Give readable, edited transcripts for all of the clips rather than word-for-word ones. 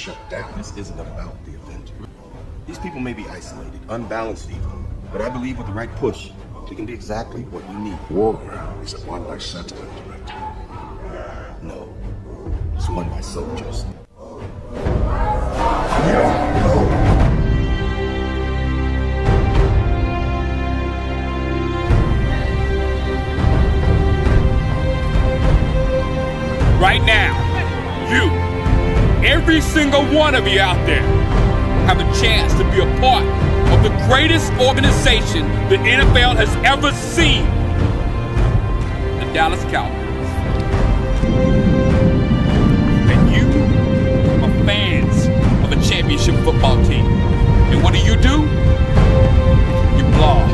shut down. This isn't about the event. These people may be isolated, unbalanced even, but I believe with the right push, we can do exactly what we need. War is won by sentiment, Director. No, it's won by soldiers. Right now, every single one of you out there, have a chance to be a part of the greatest organization the NFL has ever seen, the Dallas Cowboys. And you are fans of a championship football team. And what do? You blog.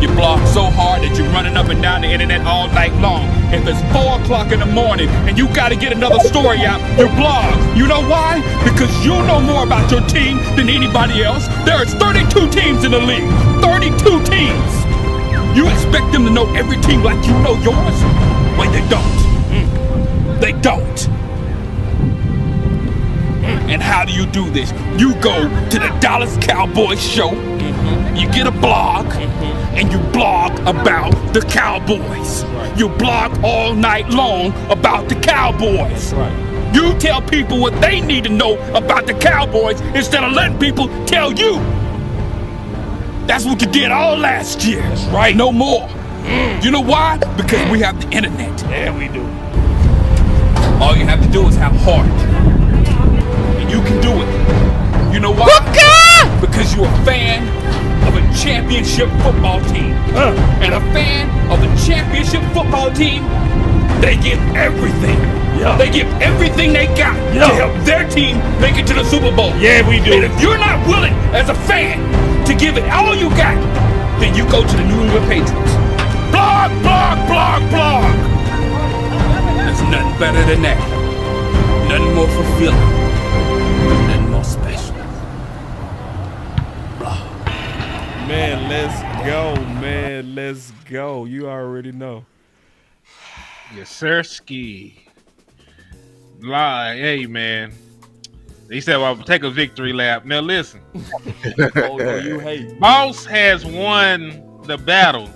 You blog so hard that you're running up and down the internet all night long. If it's 4 o'clock in the morning and you gotta get another story out, you blog. You know why? Because you know more about your team than anybody else. There is 32 teams in the league. 32 teams. You expect them to know every team like you know yours? Wait, they don't. They don't. And how do you do this? You go to the Dallas Cowboys show, you get a blog, and you blog about the Cowboys. You blog all night long about the Cowboys. You tell people what they need to know about the Cowboys instead of letting people tell you. That's what you did all last year. That's right. No more. You know why? Because we have the internet. Yeah, we do. All you have to do is have heart. And you can do it. You know why? Because you're a fan of a championship football team. And a fan of a championship football team, they give everything. Yeah. They give everything they got to help their team make it to the Super Bowl. Yeah, we do. And if you're not willing as a fan to give it all you got, then you go to the New England Patriots. Blog, blog, blog, blog. There's nothing better than that. Nothing more fulfilling. Nothing more special. Man, let's go, man. Let's go. You already know. Yes, sir, ski. Hey, man. He said, well, take a victory lap. Now, listen. You hate. Boss has won the battle.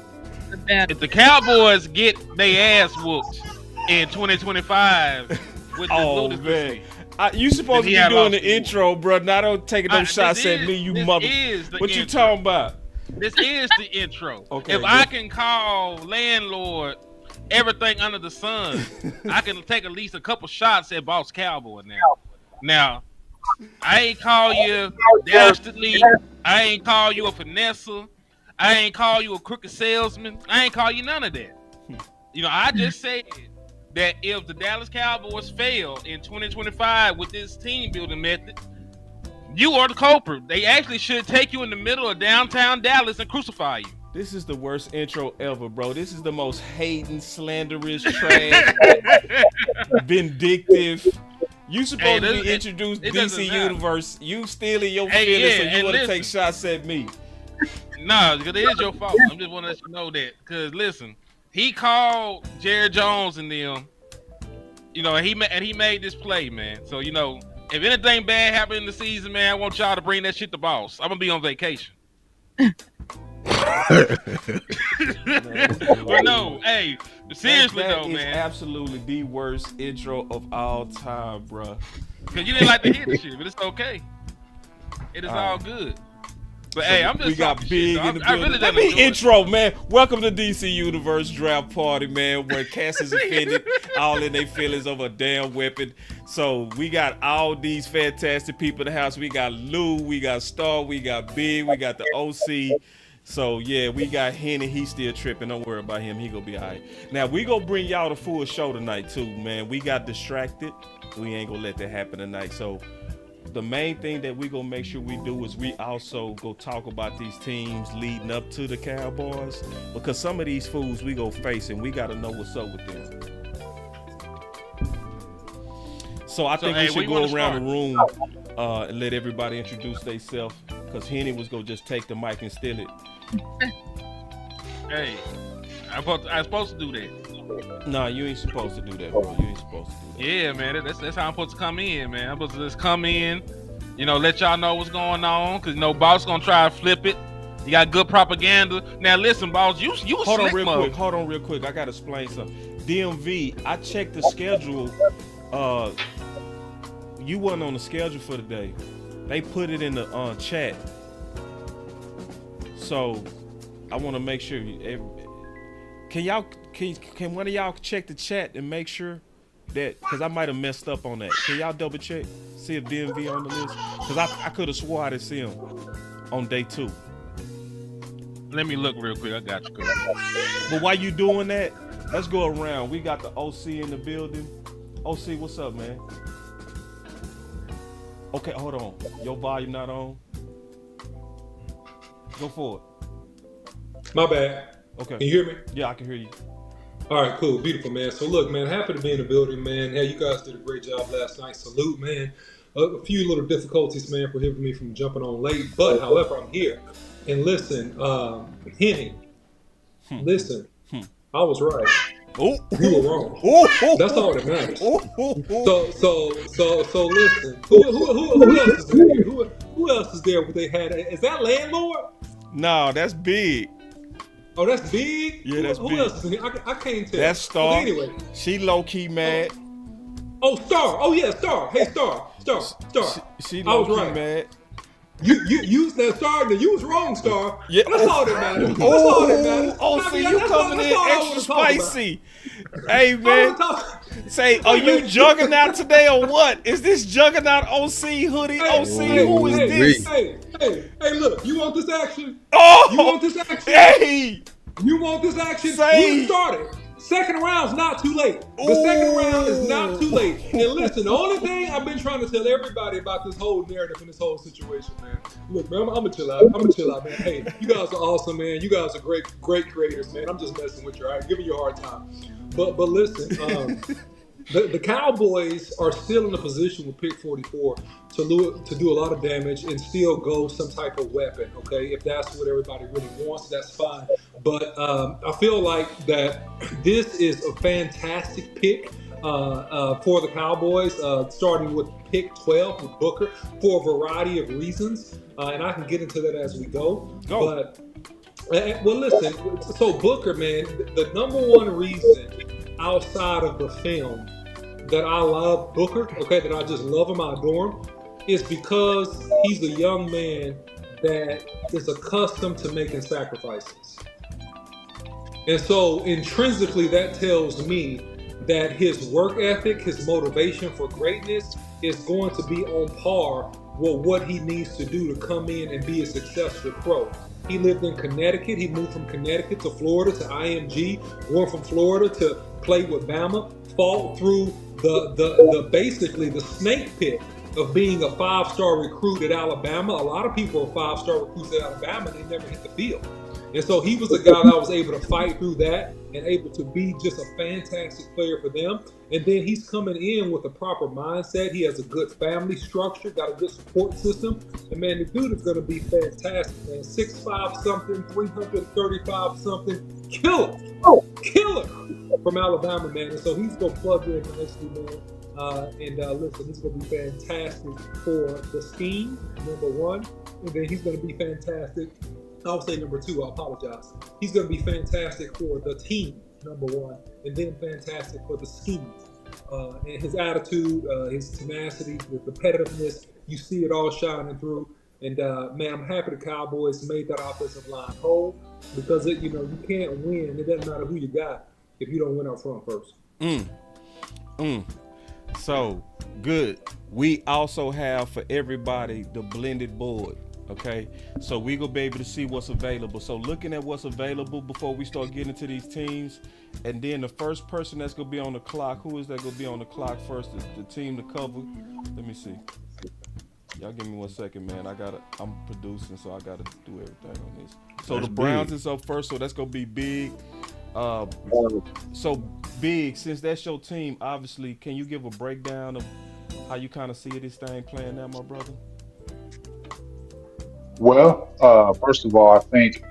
If the Cowboys get their ass whooped in 2025 with the ludicrousy, you supposed to be doing the intro, bro. Not taking those shots at me, you mother. What you talking about? This is the intro. Okay, if I can call landlord everything under the sun, I can take at least a couple shots at Boss Cowboy now. Now, I ain't call you dastardly. I ain't call you a finesser. I ain't call you a crooked salesman. I ain't call you none of that. You know, I just said that if the Dallas Cowboys fail in 2025 with this team building method, you are the culprit. They actually should take you in the middle of downtown Dallas and crucify you. This is the worst intro ever, bro. This is the most hating, slanderous, trash, vindictive. You supposed to be introduced DC Universe. You stealing your feelings, so you want to take shots at me. No, because it is your fault. I'm just want to let you know that. Because listen, he called Jerry Jones and them. You know, and he made this play, man. So you know, if anything bad happened in the season, man, I want y'all to bring that shit to Boss. I'm gonna be on vacation. But no, hey, seriously though, man. That is absolutely the worst intro of all time, bro. Because you didn't like to hear the shit, but it's okay. It is all good. But hey, I'm just we got big shit, in the building. Let me intro, man. Welcome to DC Universe Draft Party, man, where Cass is offended, all in their feelings over a damn weapon. So we got all these fantastic people in the house. We got Lou, we got Star, we got Big, we got the OC. So yeah, we got Henny. He's still tripping. Don't worry about him. He gonna be all right. Now we gonna bring y'all the full show tonight too, man. We got distracted. We ain't gonna let that happen tonight. So the main thing that we gonna make sure we do is we also go talk about these teams leading up to the Cowboys, because some of these fools we go face and we gotta know what's up with them. So I think we should go around the room and let everybody introduce themselves, because Henny was gonna just take the mic and steal it. Hey, I'm supposed to do that. Nah, you ain't supposed to do that, bro. You ain't supposed to do that. Yeah, man. That's how I'm supposed to come in, man. I'm supposed to just come in, let y'all know what's going on, because boss gonna try to flip it. You got good propaganda. Now listen, boss, you Hold on slick real quick. I gotta explain something. DMV, I checked the schedule. You wasn't on the schedule for today. They put it in the chat. So I want to make sure. Can one of y'all check the chat and make sure that, because I might have messed up on that. Can y'all double check, see if DMV on the list? Because I could have swore I didn't see him on day 2. Let me look real quick. I got you, girl. But while you doing that, let's go around. We got the OC in the building. OC, what's up, man? Okay, hold on. Your volume not on. Go for it. My bad. Okay. Can you hear me? Yeah, I can hear you. All right, cool. Beautiful, man. So, look, man, happy to be in the building, man. Hey, you guys did a great job last night. Salute, man. A few little difficulties, man, prohibited me from jumping on late. But, however, I'm here. And listen, Henny, listen, I was right. Oh, You were wrong. oh, That's all that matters. oh. So listen. Who else is in here? Who else is there? What they had? Is that landlord? No, that's big. Oh, that's big. Yeah, that's who big. else is in here? I can't tell. That's Star. But anyway. She low key mad. Oh, Star. Oh yeah, Star. Hey, Star. She I low was key right. mad. You used that Star, and you was wrong, Star. Yeah. That's all that matters. That's all that matters. Oh, see, you coming in extra spicy. Hey, I man. wanna Say, are you Juggernaut today or what? Is this Juggernaut OC hoodie? OC, who is this? Hey, look, you want this action? Oh, You want this action? Hey, You want this action? Say- We started. Second round's not too late. The second round is not too late. And listen, the only thing I've been trying to tell everybody about this whole narrative and this whole situation, man. Look, man, I'm gonna chill out. Man. Hey, you guys are awesome, man. You guys are great creators, man. I'm just messing with you, all right? Giving you a hard time. But listen, the Cowboys are still in a position with pick 44 to do a lot of damage and still go some type of weapon, okay? If that's what everybody really wants, that's fine. But I feel like that this is a fantastic pick for the Cowboys, starting with pick 12 with Booker for a variety of reasons. And I can get into that as we go. But, well, listen, so Booker, man, the number one reason outside of the film that I love Booker, okay, that I just love him, I adore him, is because he's a young man that is accustomed to making sacrifices. And so intrinsically that tells me that his work ethic, his motivation for greatness is going to be on par with what he needs to do to come in and be a successful pro. He lived in Connecticut. He moved from Connecticut to Florida to IMG, went from Florida to play with Bama, fought through the basically the snake pit of being a 5-star recruit at Alabama. A lot of people are 5-star recruits at Alabama, and they never hit the field. And so he was a guy that was able to fight through that and able to be just a fantastic player for them. And then he's coming in with a proper mindset. He has a good family structure, got a good support system. And man, the dude is going to be fantastic, man. 6'5" something, 335 something. Killer from Alabama, man. And so he's going to plug in nicely, man. Listen, he's going to be fantastic for the scheme, number one. And then he's going to be fantastic. I'll say number two, I apologize. He's going to be fantastic for the team, number one, and then fantastic for the scheme. And his attitude, his tenacity, the competitiveness, you see it all shining through. And man, I'm happy the Cowboys made that offensive line whole because you can't win. It doesn't matter who you got if you don't win up front first. So good. We also have for everybody the blended board. Okay, so we gonna be able to see what's available. So looking at what's available before we start getting into these teams, and then the first person that's gonna be on the clock, who is that gonna be on the clock first? The team to cover. Let me see. Y'all give me 1 second, man. I'm producing, so I gotta do everything on this. So that's the Browns is up first, so that's gonna be big. So big, since that's your team, obviously, can you give a breakdown of how you kind of see this thing playing out, my brother? Well, first of all, I think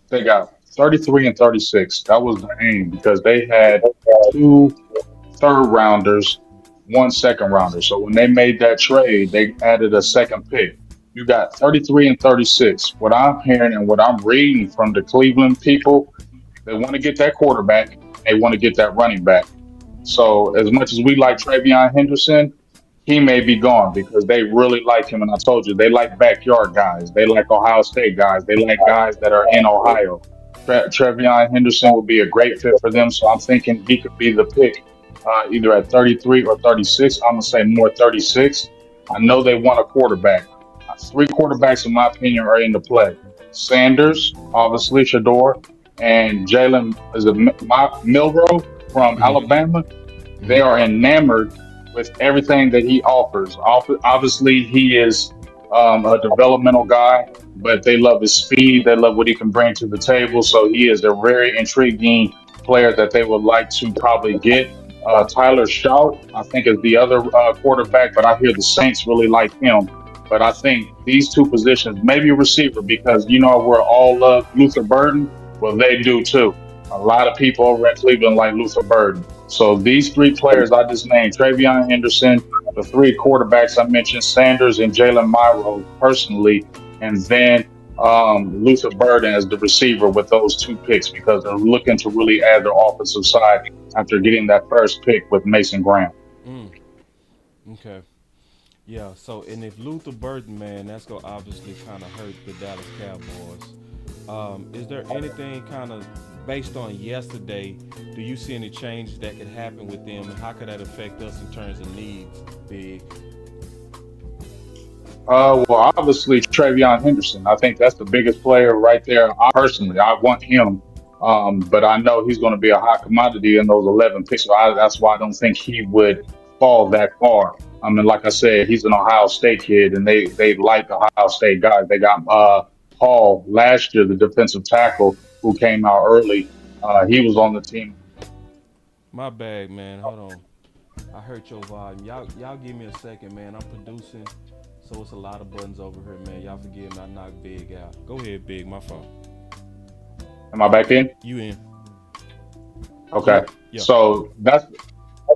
they got 33 and 36. That was the aim because they had 2 third rounders, 1 second rounder. So when they made that trade, they added a second pick. You got 33 and 36. What I'm hearing and what I'm reading from the Cleveland people, they want to get that quarterback. They want to get that running back. So as much as we like Travion Henderson, he may be gone because they really like him. And I told you, they like backyard guys. They like Ohio State guys. They like guys that are in Ohio. Travion Henderson would be a great fit for them. So I'm thinking he could be the pick either at 33 or 36. I'm going to say more 36. I know they want a quarterback. 3 quarterbacks, in my opinion, are in the play. Sanders, obviously, Shador, and Jalen is it Milrow from Alabama. They are enamored with everything that he offers. Obviously, he is a developmental guy, but they love his speed. They love what he can bring to the table. So he is a very intriguing player that they would like to probably get. Tyler Shout, I think, is the other quarterback, but I hear the Saints really like him. But I think these 2 positions, maybe a receiver, because we're all love Luther Burden. Well, they do too. A lot of people over at Cleveland like Luther Burden. So these 3 players I just named, Travion Henderson, the 3 quarterbacks I mentioned, Sanders and Jalen Myro personally, and then Luther Burden as the receiver with those 2 picks because they're looking to really add their offensive side after getting that first pick with Mason Graham. Okay. Yeah, so, and if Luther Burden, man, that's going to obviously kind of hurt the Dallas Cowboys. Is there anything kind of based on yesterday, do you see any changes that could happen with them, and how could that affect us in terms of needs, Big? Well, obviously Travion Henderson. I think that's the biggest player right there. I want him, but I know he's going to be a hot commodity in those 11 picks. So that's why I don't think he would fall that far. I mean, like I said, he's an Ohio State kid, and they like Ohio State guys. They got Hall last year, the defensive tackle who came out early. He was on the team. My bad, man. Hold on. I heard your volume. Y'all give me a second, man. I'm producing, so it's a lot of buttons over here, man. Y'all forgive me. I knocked Big out. Go ahead, Big. My fault. Am I back in? You in? Okay. Yeah. So that's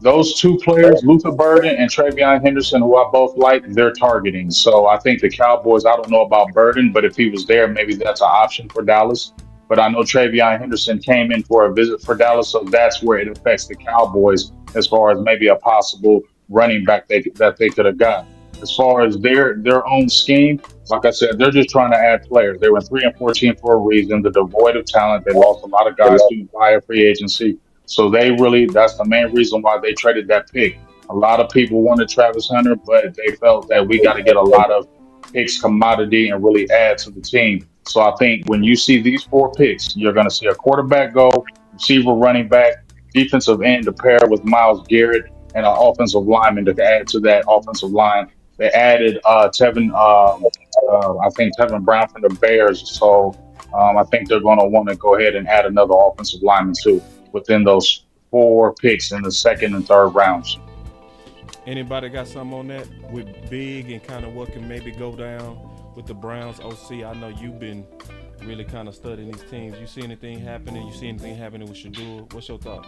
those 2 players, Luther Burden and Travion Henderson, who I both like, they're targeting. So I think the Cowboys, I don't know about Burden, but if he was there, maybe that's an option for Dallas. But I know Travion Henderson came in for a visit for Dallas, so that's where it affects the Cowboys as far as maybe a possible running back that they could have got. As far as their own scheme, like I said, they're just trying to add players. They were 3-14 for a reason. They're devoid of talent. They lost a lot of guys to via free agency. So that's the main reason why they traded that pick. A lot of people wanted Travis Hunter, but they felt that we got to get a lot of picks commodity and really add to the team. So I think when you see these 4 picks, you're going to see a quarterback go, receiver, running back, defensive end to pair with Myles Garrett, and an offensive lineman to add to that offensive line. They added I think Tevin Brown from the Bears. So I think they're going to want to go ahead and add another offensive lineman too within those 4 picks in the 2nd and 3rd rounds. Anybody got something on that with Big and kind of what can maybe go down with the Browns OC? I know you've been really kind of studying these teams. You see anything happening? You see anything happening with Shador? What's your thoughts?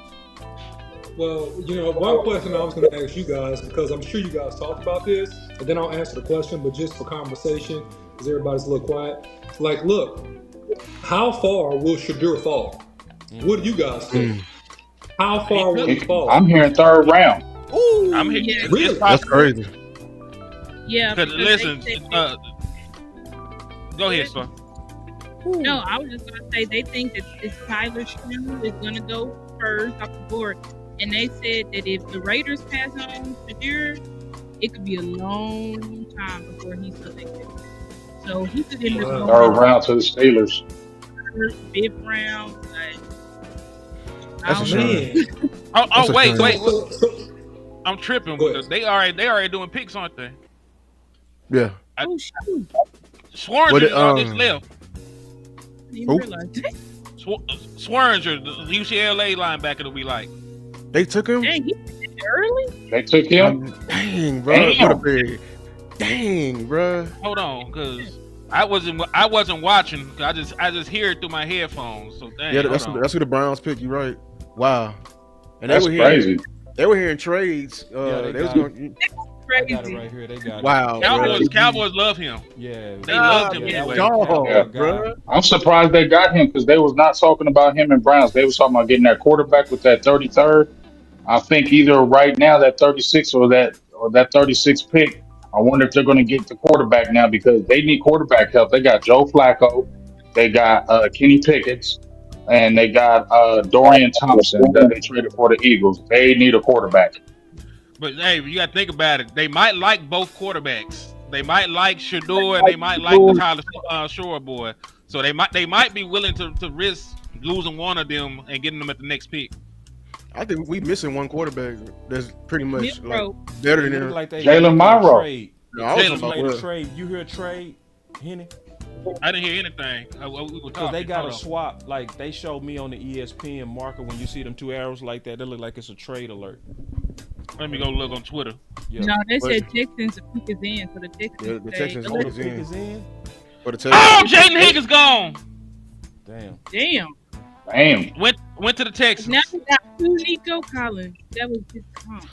Well, one question I was going to ask you guys, because I'm sure you guys talked about this, and then I'll answer the question, but just for conversation, because everybody's a little quiet. Like, look, how far will Shador fall? What do you guys think? How far will he fall? I'm hearing 3rd round. Ooh, I'm here. Yeah. Really? That's crazy. Yeah. Listen, go ahead, sir. No, I was just gonna say they think that it's Tyler Shoe is gonna go first off the board, and they said that if the Raiders pass on Shador, it could be a long time before he's selected. So he could end up 3rd round to the Steelers. 5th round. Like, That's a shame. Wait. I'm tripping because they already doing picks, aren't they? Yeah. Shoot. Swarnger just left. I didn't realize that. Swarnger, the UCLA linebacker that we like. They took him? Dang, he did it early? They took him? Dang, bro. Damn. Dang, bro. Hold on, because I wasn't watching. I just hear it through my headphones. So dang, Yeah, hold that's on. who the Browns pick. You right? Wow. And That's crazy. They were hearing trades. Yeah, they was got going. I got it Crazy. right here. They got Wow. Cowboys love him. Yeah, They loved him yeah, anyway. Dog, guy. bro. I'm surprised they got him because they was not talking about him and Browns. They was talking about getting that quarterback with that 33rd. I think either right now that 36 or that 36 pick. I wonder if they're going to get the quarterback now because they need quarterback help. They got Joe Flacco, they got Kenny Pickett's, and they got Dorian Thompson that they traded for the Eagles. They need a quarterback. But hey, you got to think about it. They might like both quarterbacks. They might like Shador and they might like the Tyler Shore boy. So they might be willing to risk losing one of them and getting them at the next pick. I think we missing one quarterback that's pretty much Bro. better It than look him. like they Jalen making a Monroe. trade. No, I was Jalen talking Made about a Will. trade. You hear a trade, Henny? I didn't hear anything. We were Because talking. they got Hold a on. swap. Like they showed me on the ESPN marker when you see them two arrows like that, they look like it's a trade alert. Let me go look on Twitter. Yeah. No, they But- said Texans pick is in, so the Texans. Yeah, the say- Texans Oh, the pick pick in. is in. For the Oh, Texans. Jaden Higgins gone. Damn. Damn. Damn. Went to the Texans. Now we got two Nico Collins. That was just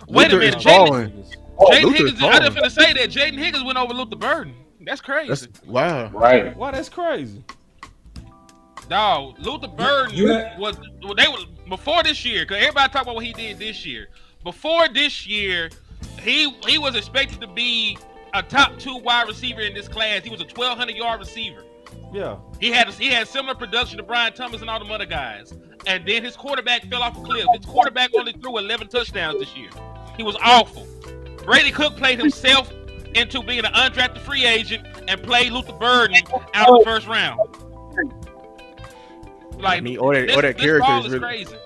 Wait a Luther minute, is Jaden balling. Higgins. Luther's I didn't balling. finna say that. Jaden Higgins went over Luther Burden. That's crazy. That's wow. Right. Why that's crazy? Dog, Luther Burden You had- was before this year, because everybody talk about what he did this year. Before this year, he was expected to be a top 2 wide receiver in this class. He was a 1,200-yard receiver. Yeah. He had similar production to Brian Thomas and all them other guys. And then his quarterback fell off a cliff. His quarterback only threw 11 touchdowns this year. He was awful. Brady Cook played himself into being an undrafted free agent and played Luther Burden out of the first round. Like, I mean, or that this character ball is is really- crazy.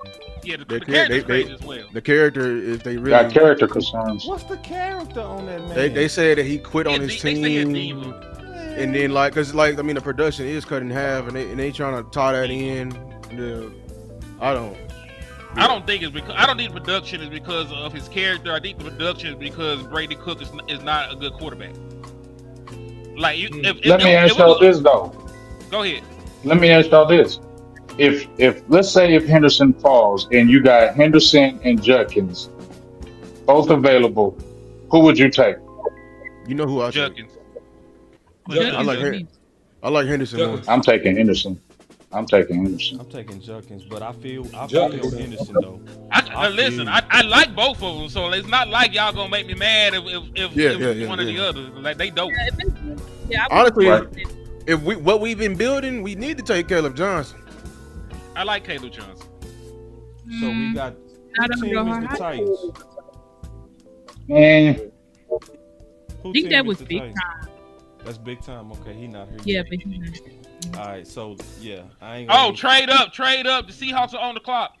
Yeah, the They- character's they- crazy as well. The character, if they really Got character concerns. What's the character on that man? they said that he quit on his They say a team, diva. and then the production is cut in half, and they trying to tie that in. Yeah, I don't think it's because I don't think production is because of his character. I think the production is because Brady Cook is not a good quarterback. Like, Let me ask y'all this though. Go ahead. Let me ask y'all this. If let's say if Henderson falls and you got Henderson and Judkins both available, who would you take? You know who I take? Judkins. I like Henderson more. I'm taking Henderson. I'm taking Henderson. I'm taking Judkins, but I feel Judkins. Henderson though. Listen, I like both of them, so it's not like y'all gonna make me mad if one or the other. Like, they dope. Yeah, I Honestly, Right. if what we've been building, we need to take Caleb Johnson. I like Caleb Johnson. So we got I who don't team know is the how- Titans? Man, Who I think team that is was the big Titans? time. That's big time. Okay, he not here. Yeah, yet. but All right, so yeah, I ain't. Oh, trade up. The Seahawks are on the clock.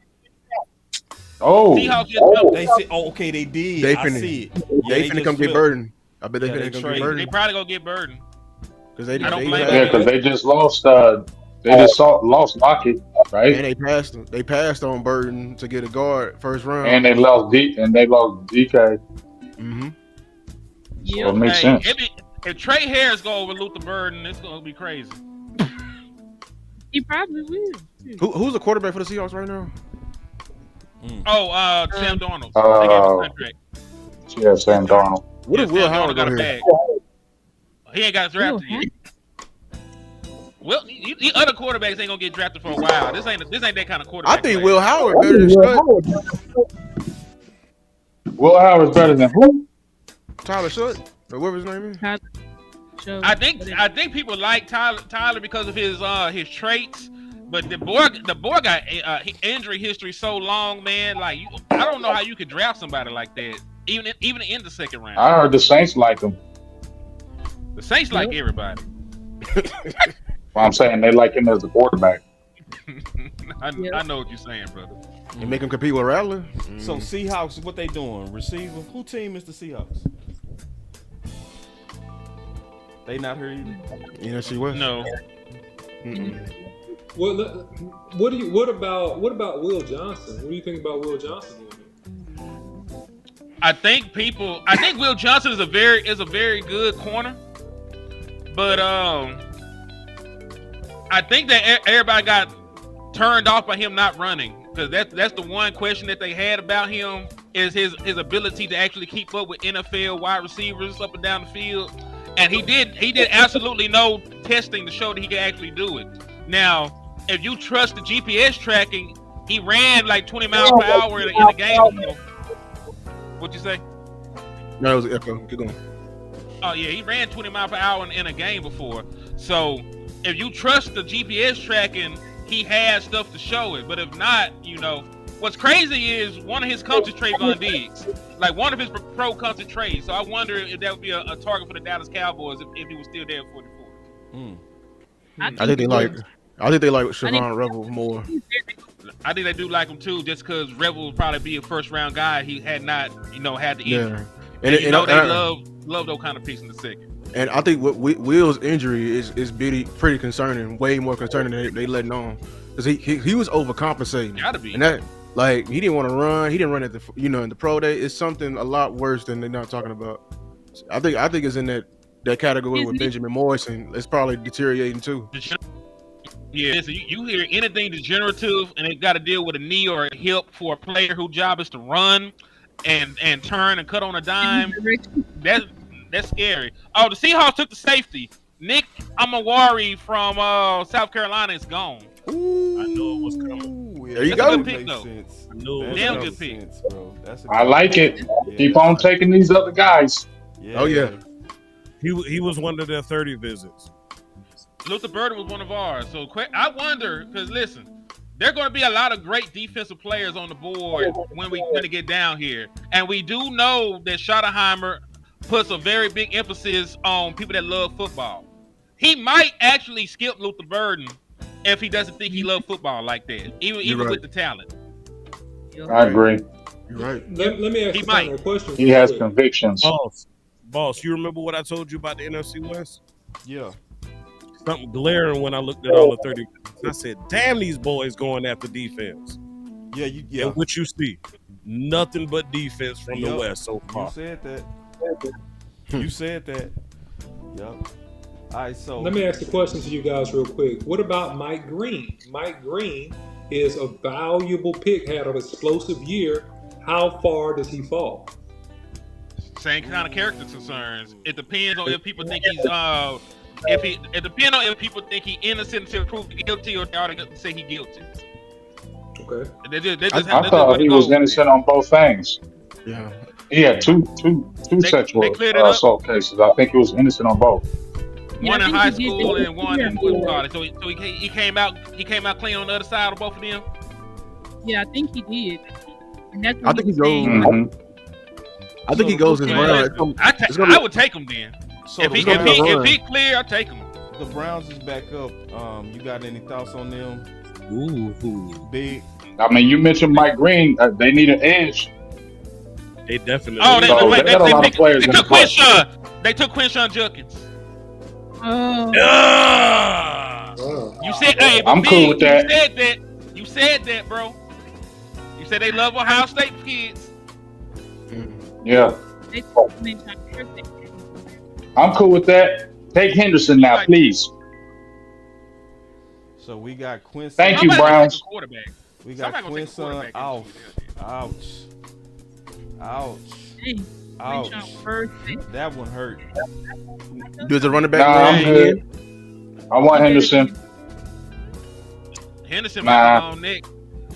oh, Seahawks just jumped. They said, oh, okay, they did. They I finna- see it. They just finna come get flipped. Burden. I bet they Yeah, they finna come trade. get They Burden probably gonna get Burden. because they I don't blame yeah, because they just lost. Lost Lockett, right? and they passed on Burden to get a guard first round. And they lost DK. hmm So it makes Hey, sense. if Trey Harris go over Luther Burden, it's gonna be crazy. he probably will. Who's the quarterback for the Seahawks right now? Oh, Sam Darnold. They gave him a contract. Yeah, Sam Darnold. What if Yeah, Will Sam Howard Darnold got go a here? bag. He ain't got drafted yet. Well, the other quarterbacks ain't gonna get drafted for a while. This ain't that kind of quarterback. I think class. Will Howard better than Shutt. Will Howard's better than who? Tyler Shutt, or whatever his name is. So, I think people like Tyler because of his traits, but the boy got injury history so long, man. Like, I don't know how you could draft somebody like that, even in the second round. I heard the Saints like him. The Saints like everybody. Well, I'm saying they like him as the quarterback. I know what you're saying, brother. You make him compete with Rattler. So Seahawks, what they doing? Receiver? Who team is the Seahawks? They not here either. NFC West. No, Well, what about Will Johnson? What do you think about Will Johnson? I think Will Johnson is a very good corner, but I think that everybody got turned off by him not running, because that's the one question that they had about him is his ability to actually keep up with NFL wide receivers up and down the field, and he did absolutely no testing to show that he could actually do it. Now, if you trust the GPS tracking, he ran like 20 miles per hour in a game. What'd you say? No, it was echo. Keep going. Oh yeah, he ran 20 miles per hour in a game before. So if you trust the GPS tracking, he has stuff to show it. But if not, what's crazy is one of his comes to Trayvon Diggs. Like one of his pro comes to Trey. So I wonder if that would be a target for the Dallas Cowboys if he was still there at 44. I think they like Siobhan Rebel more. I think they do like him too, just because Rebel would probably be a first round guy. He had not, had the injury. And they love those kind of picks in the second. And I think what Will's injury is pretty concerning, way more concerning than they letting on, because he was overcompensating. Gotta be. And that, like, he didn't want to run. He didn't run at the in the pro day. It's something a lot worse than they're not talking about. I think it's in that category with Benjamin Morrison. It's probably deteriorating too. Yeah, so you hear anything degenerative and it got to deal with a knee or a hip for a player whose job is to run and turn and cut on a dime. That's scary. Oh, the Seahawks took the safety. Nick Amawari from South Carolina is gone. Ooh, I knew it was coming. There you That's go. a good pick, though. I knew it was Damn coming. good pick. Bro. I like it. Keep on taking these other guys. Oh yeah. He was one of their 30 visits. Luther Burden was one of ours. So I wonder, because listen, there are going to be a lot of great defensive players on the board when we get down here. And we do know that Schottenheimer puts a very big emphasis on people that love football. He might actually skip Luther Burden if he doesn't think he loves football like that, even right. with the talent. I agree. You're right. Let me ask you a question. He has convictions. Boss, you remember what I told you about the NFC West? Yeah. Something glaring when I looked at all the 30. I said, damn, these boys going after defense. Yeah. And what you see, nothing but defense from the West so far. You said that. You said that. Yep. All right, so let me ask the question to you guys real quick. What about Mike Green? Mike Green is a valuable pick, had an explosive year. How far does he fall? Same kind of character concerns. It depends on if people think he's it depends on if people think he's innocent until proven guilty, or they already say he's guilty. Okay. I thought he was innocent on both things. Yeah. He had two sexual assault cases. I think he was innocent on both. One in high school and one in college. So he came out clean on the other side of both of them. Yeah, I think he did. And that's I think he goes. Mm-hmm. I think he goes as well. I would take him then. So if he clear, I'll take him. The Browns is back up. You got any thoughts on them? Ooh. Big. I mean, you mentioned Mike Green. They need an edge. They definitely. Oh, they got a lot of players in the Quinshawn. They took Quinshawn Judkins. Oh. You said, hey, I'm cool with that. You said that, bro. You said they love Ohio State kids. Yeah. I'm cool with that. Take Henderson now, please. So we got Quincy. Thank you, Browns. We got Quincy out. Ouch. Ouch. That one hurt. Does the running back? Nah, I'm good. I want Henderson. Henderson might be on Nick.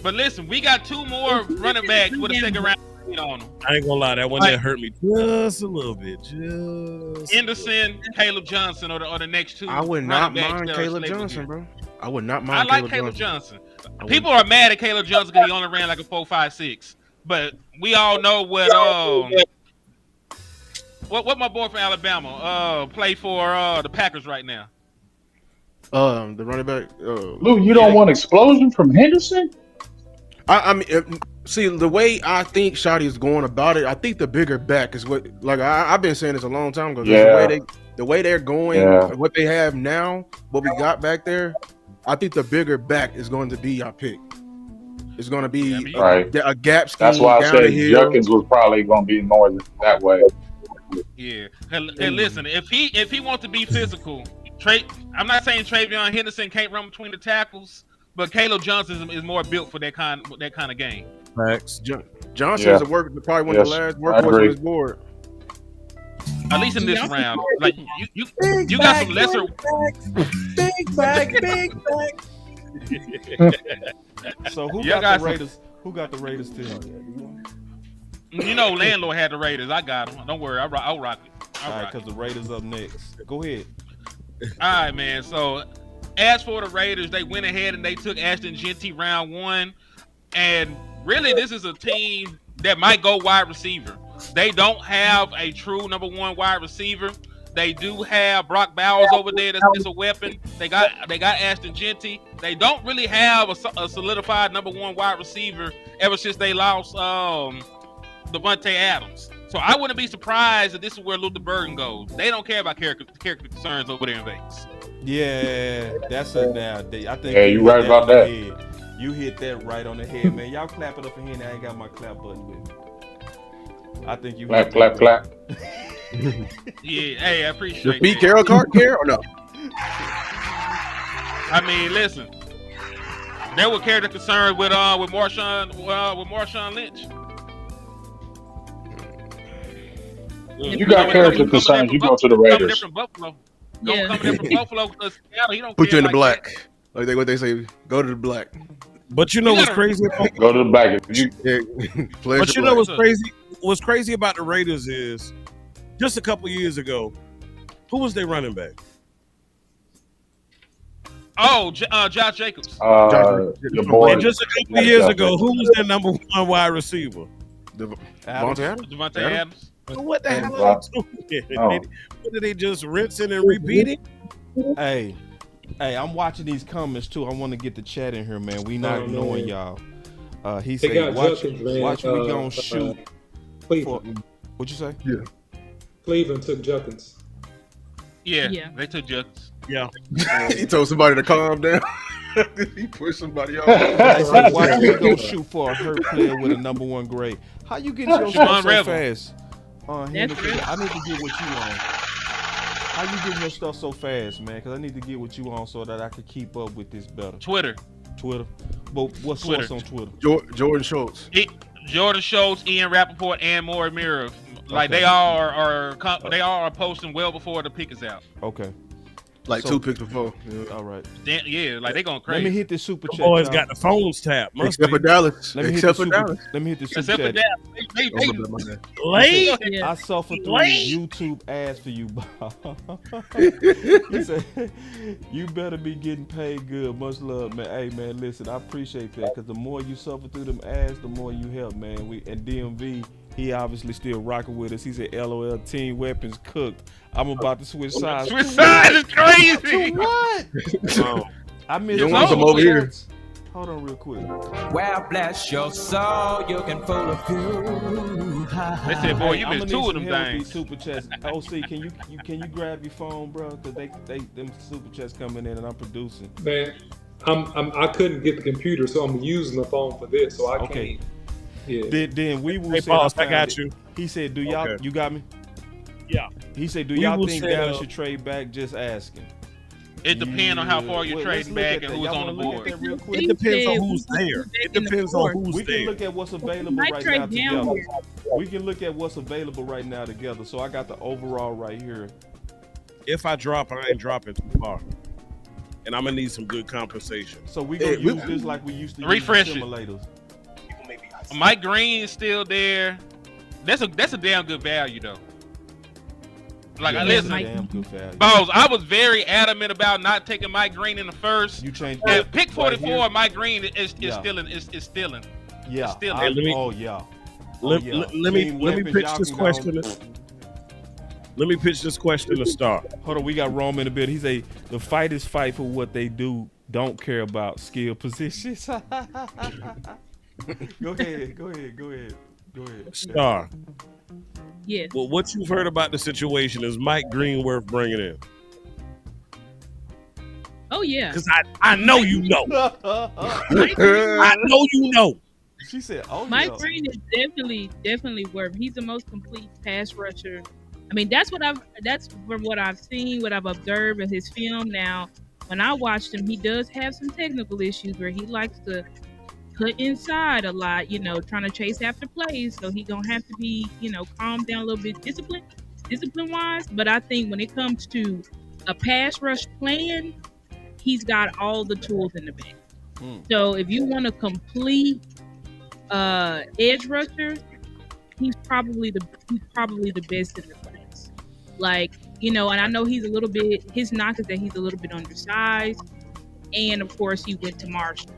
But listen, we got two more running backs with a second round on them. I ain't gonna lie, that one that hurt me just a little bit. Henderson, Caleb Johnson, or the next two. I would not mind Caleb Johnson, bro. I would not mind. I like Caleb Johnson. People are mad at Caleb Johnson because he only ran like a 4.56. But we all know what my boy from Alabama play for the Packers right now. The running back. Lou, you don't want explosion from Henderson? I mean, see, the way I think Shotty is going about it, I think the bigger back is what. Like I've been saying this a long time ago. Yeah. The way they're going, what they have now, what we got back there, I think the bigger back is going to be our pick. It's going to be a gap scheme. That's why I said Judkins was probably going to be more that way. Yeah, and listen, if he wants to be physical, I'm not saying Travion Henderson can't run between the tackles, but Caleb Johnson is more built for that kind of game. Facts. Johnson Yeah. is probably one of the last I workhorses on agree. his board. At least in this round, like you got some lesser. Big bag. So who Yeah, got guys, the Raiders? Who got the Raiders team? You know, Landlord had the Raiders. I got them. Don't worry, I'll rock it. All right, because the Raiders up next. Go ahead. All right, man. So, as for the Raiders, they went ahead and they took Ashton Genty round 1. And really, this is a team that might go wide receiver. They don't have a true number 1 wide receiver. They do have Brock Bowers over there that's a weapon. They got Ashton Genty. They don't really have a solidified number 1 wide receiver ever since they lost Devontae Adams. So I wouldn't be surprised if this is where Luther Burden goes. They don't care about character concerns over there in Vegas. Yeah, that's a now. I think Yeah, you right about that. You hit that right on the head, man. Y'all clap it up in here. And I ain't got my clap button with me. I think you Clap, clap, clap. Yeah, hey, I appreciate Your feet that. Carol Cart care or no? I mean, listen, there were character concerns with Marshawn Lynch. You got character concerns, you go to the Raiders. Coming from Buffalo. Yeah. Coming in from Buffalo, he don't Put care you in the like black. Like what they say, go to the black. But you know what's crazy about Go to the back. If you, But you know what's crazy? What's crazy about the Raiders is just a couple years ago, who was their running back? Oh, Josh Jacobs. your boy. And just a couple years ago, who was their number 1 wide receiver? Devontae Adams? Devontae Adams. So what the hell are they doing? Oh. What are they just rinsing and repeating? Hey, I'm watching these comments too. I want to get the chat in here, man. We not ignoring y'all. He They said, got "Watch, Junkins, man. watch, we gonna shoot." Cleveland. What'd you say? Yeah. Cleveland took Junkins. Yeah, they took Junkins. Yeah. He told somebody to calm down. He pushed somebody off. They said, "Watch, we gonna shoot for a hurt player with a number 1 grade." How you getting your stuff so Revel. fast? Henderson, real. I need to get what you on. How you getting your stuff so fast, man? Because I need to get what you on so that I can keep up with this better. Twitter. But what Twitter. source on Twitter? Jordan Schultz. Jordan Schultz, Ian Rappaport, and Maury Mira. Like Okay. they all are posting well before the pick is out. Okay. Like So- 2 picks before. Yeah. All right. Yeah, like they going Let me crazy. hit this super The chat. boys y'all. got the phones tapped. Must Except be. for Dallas. Let me hit Except the for super. Dallas. Let me hit the super Except for chat. that, they Oh, my bad, my bad. Late. Yeah. I suffer through Late. YouTube ads for you, Bob. He said, "You better be getting paid good. Much love, man. Hey, man, listen, I appreciate that because the more you suffer through them ads, the more you help, man. And DMV, he obviously still rocking with us. He said, "LOL, team weapons cooked." I'm about to switch sides. Switch sides is crazy. To what? I missed You all want some the over here? chats. Hold on, real quick. Well, bless your soul, you can fool a few. They said, boy, you I'ma missed need 2 of some them help with things. these super chats. OC, can you grab your phone, bro? Cause they them super chats coming in and I'm producing. Man, I couldn't get the computer, so I'm using the phone for this, so I Okay. can't. Yeah. Then we will Hey, say boss, I found got it. you. He said, "Do y'all? Okay. You got me?" Yeah. He said, "Do We y'all will think set Dallas up- should trade back?" Just asking. It depends on how far you're Well, let's trading look back at and that. who's Y'all on the wanna look at board. that real quick? It depends on said who's we there. back It in the depends on fourth. who's We can there. look at what's available might right trade now down together. here. We can look at what's available right now together. So I got the overall right here. If I drop, I ain't dropping too far. And I'm gonna need some good compensation. So we gonna Hey, use this like we used to Refresh use it. the simulators. Mike Green is still there. That's a damn good value though. Like, Yeah, listen, that's a damn good value. Balls, I was very adamant about not taking Mike Green in the first. You changed At that pick right 44, here. Mike Green is Yeah. stealing. Is stealing. Yeah. still- I- Let me- oh yeah. Let, yeah. let me Team let me weapons, pitch y'all this can go. question. Let me pitch this question to start. Hold on, we got Rome in the building. He say the fighters fight for what they do, don't care about skill positions. Go ahead. Star. Yes. Well, what you've heard about the situation is Mike Green worth bringing in? Oh yeah. Because I know you know. I know you know. She said, "Oh Mike yeah." Green is definitely worth. He's the most complete pass rusher. I mean, that's from what I've seen, what I've observed of his film. Now, when I watched him, he does have some technical issues where he likes to put inside a lot, trying to chase after plays. So he gonna have to be, calm down a little bit, discipline wise. But I think when it comes to a pass rush plan, he's got all the tools in the bag. So if you want a complete edge rusher, he's probably the best in the class. Like, and I know his knock is that he's a little bit undersized, and of course he went to Marshall.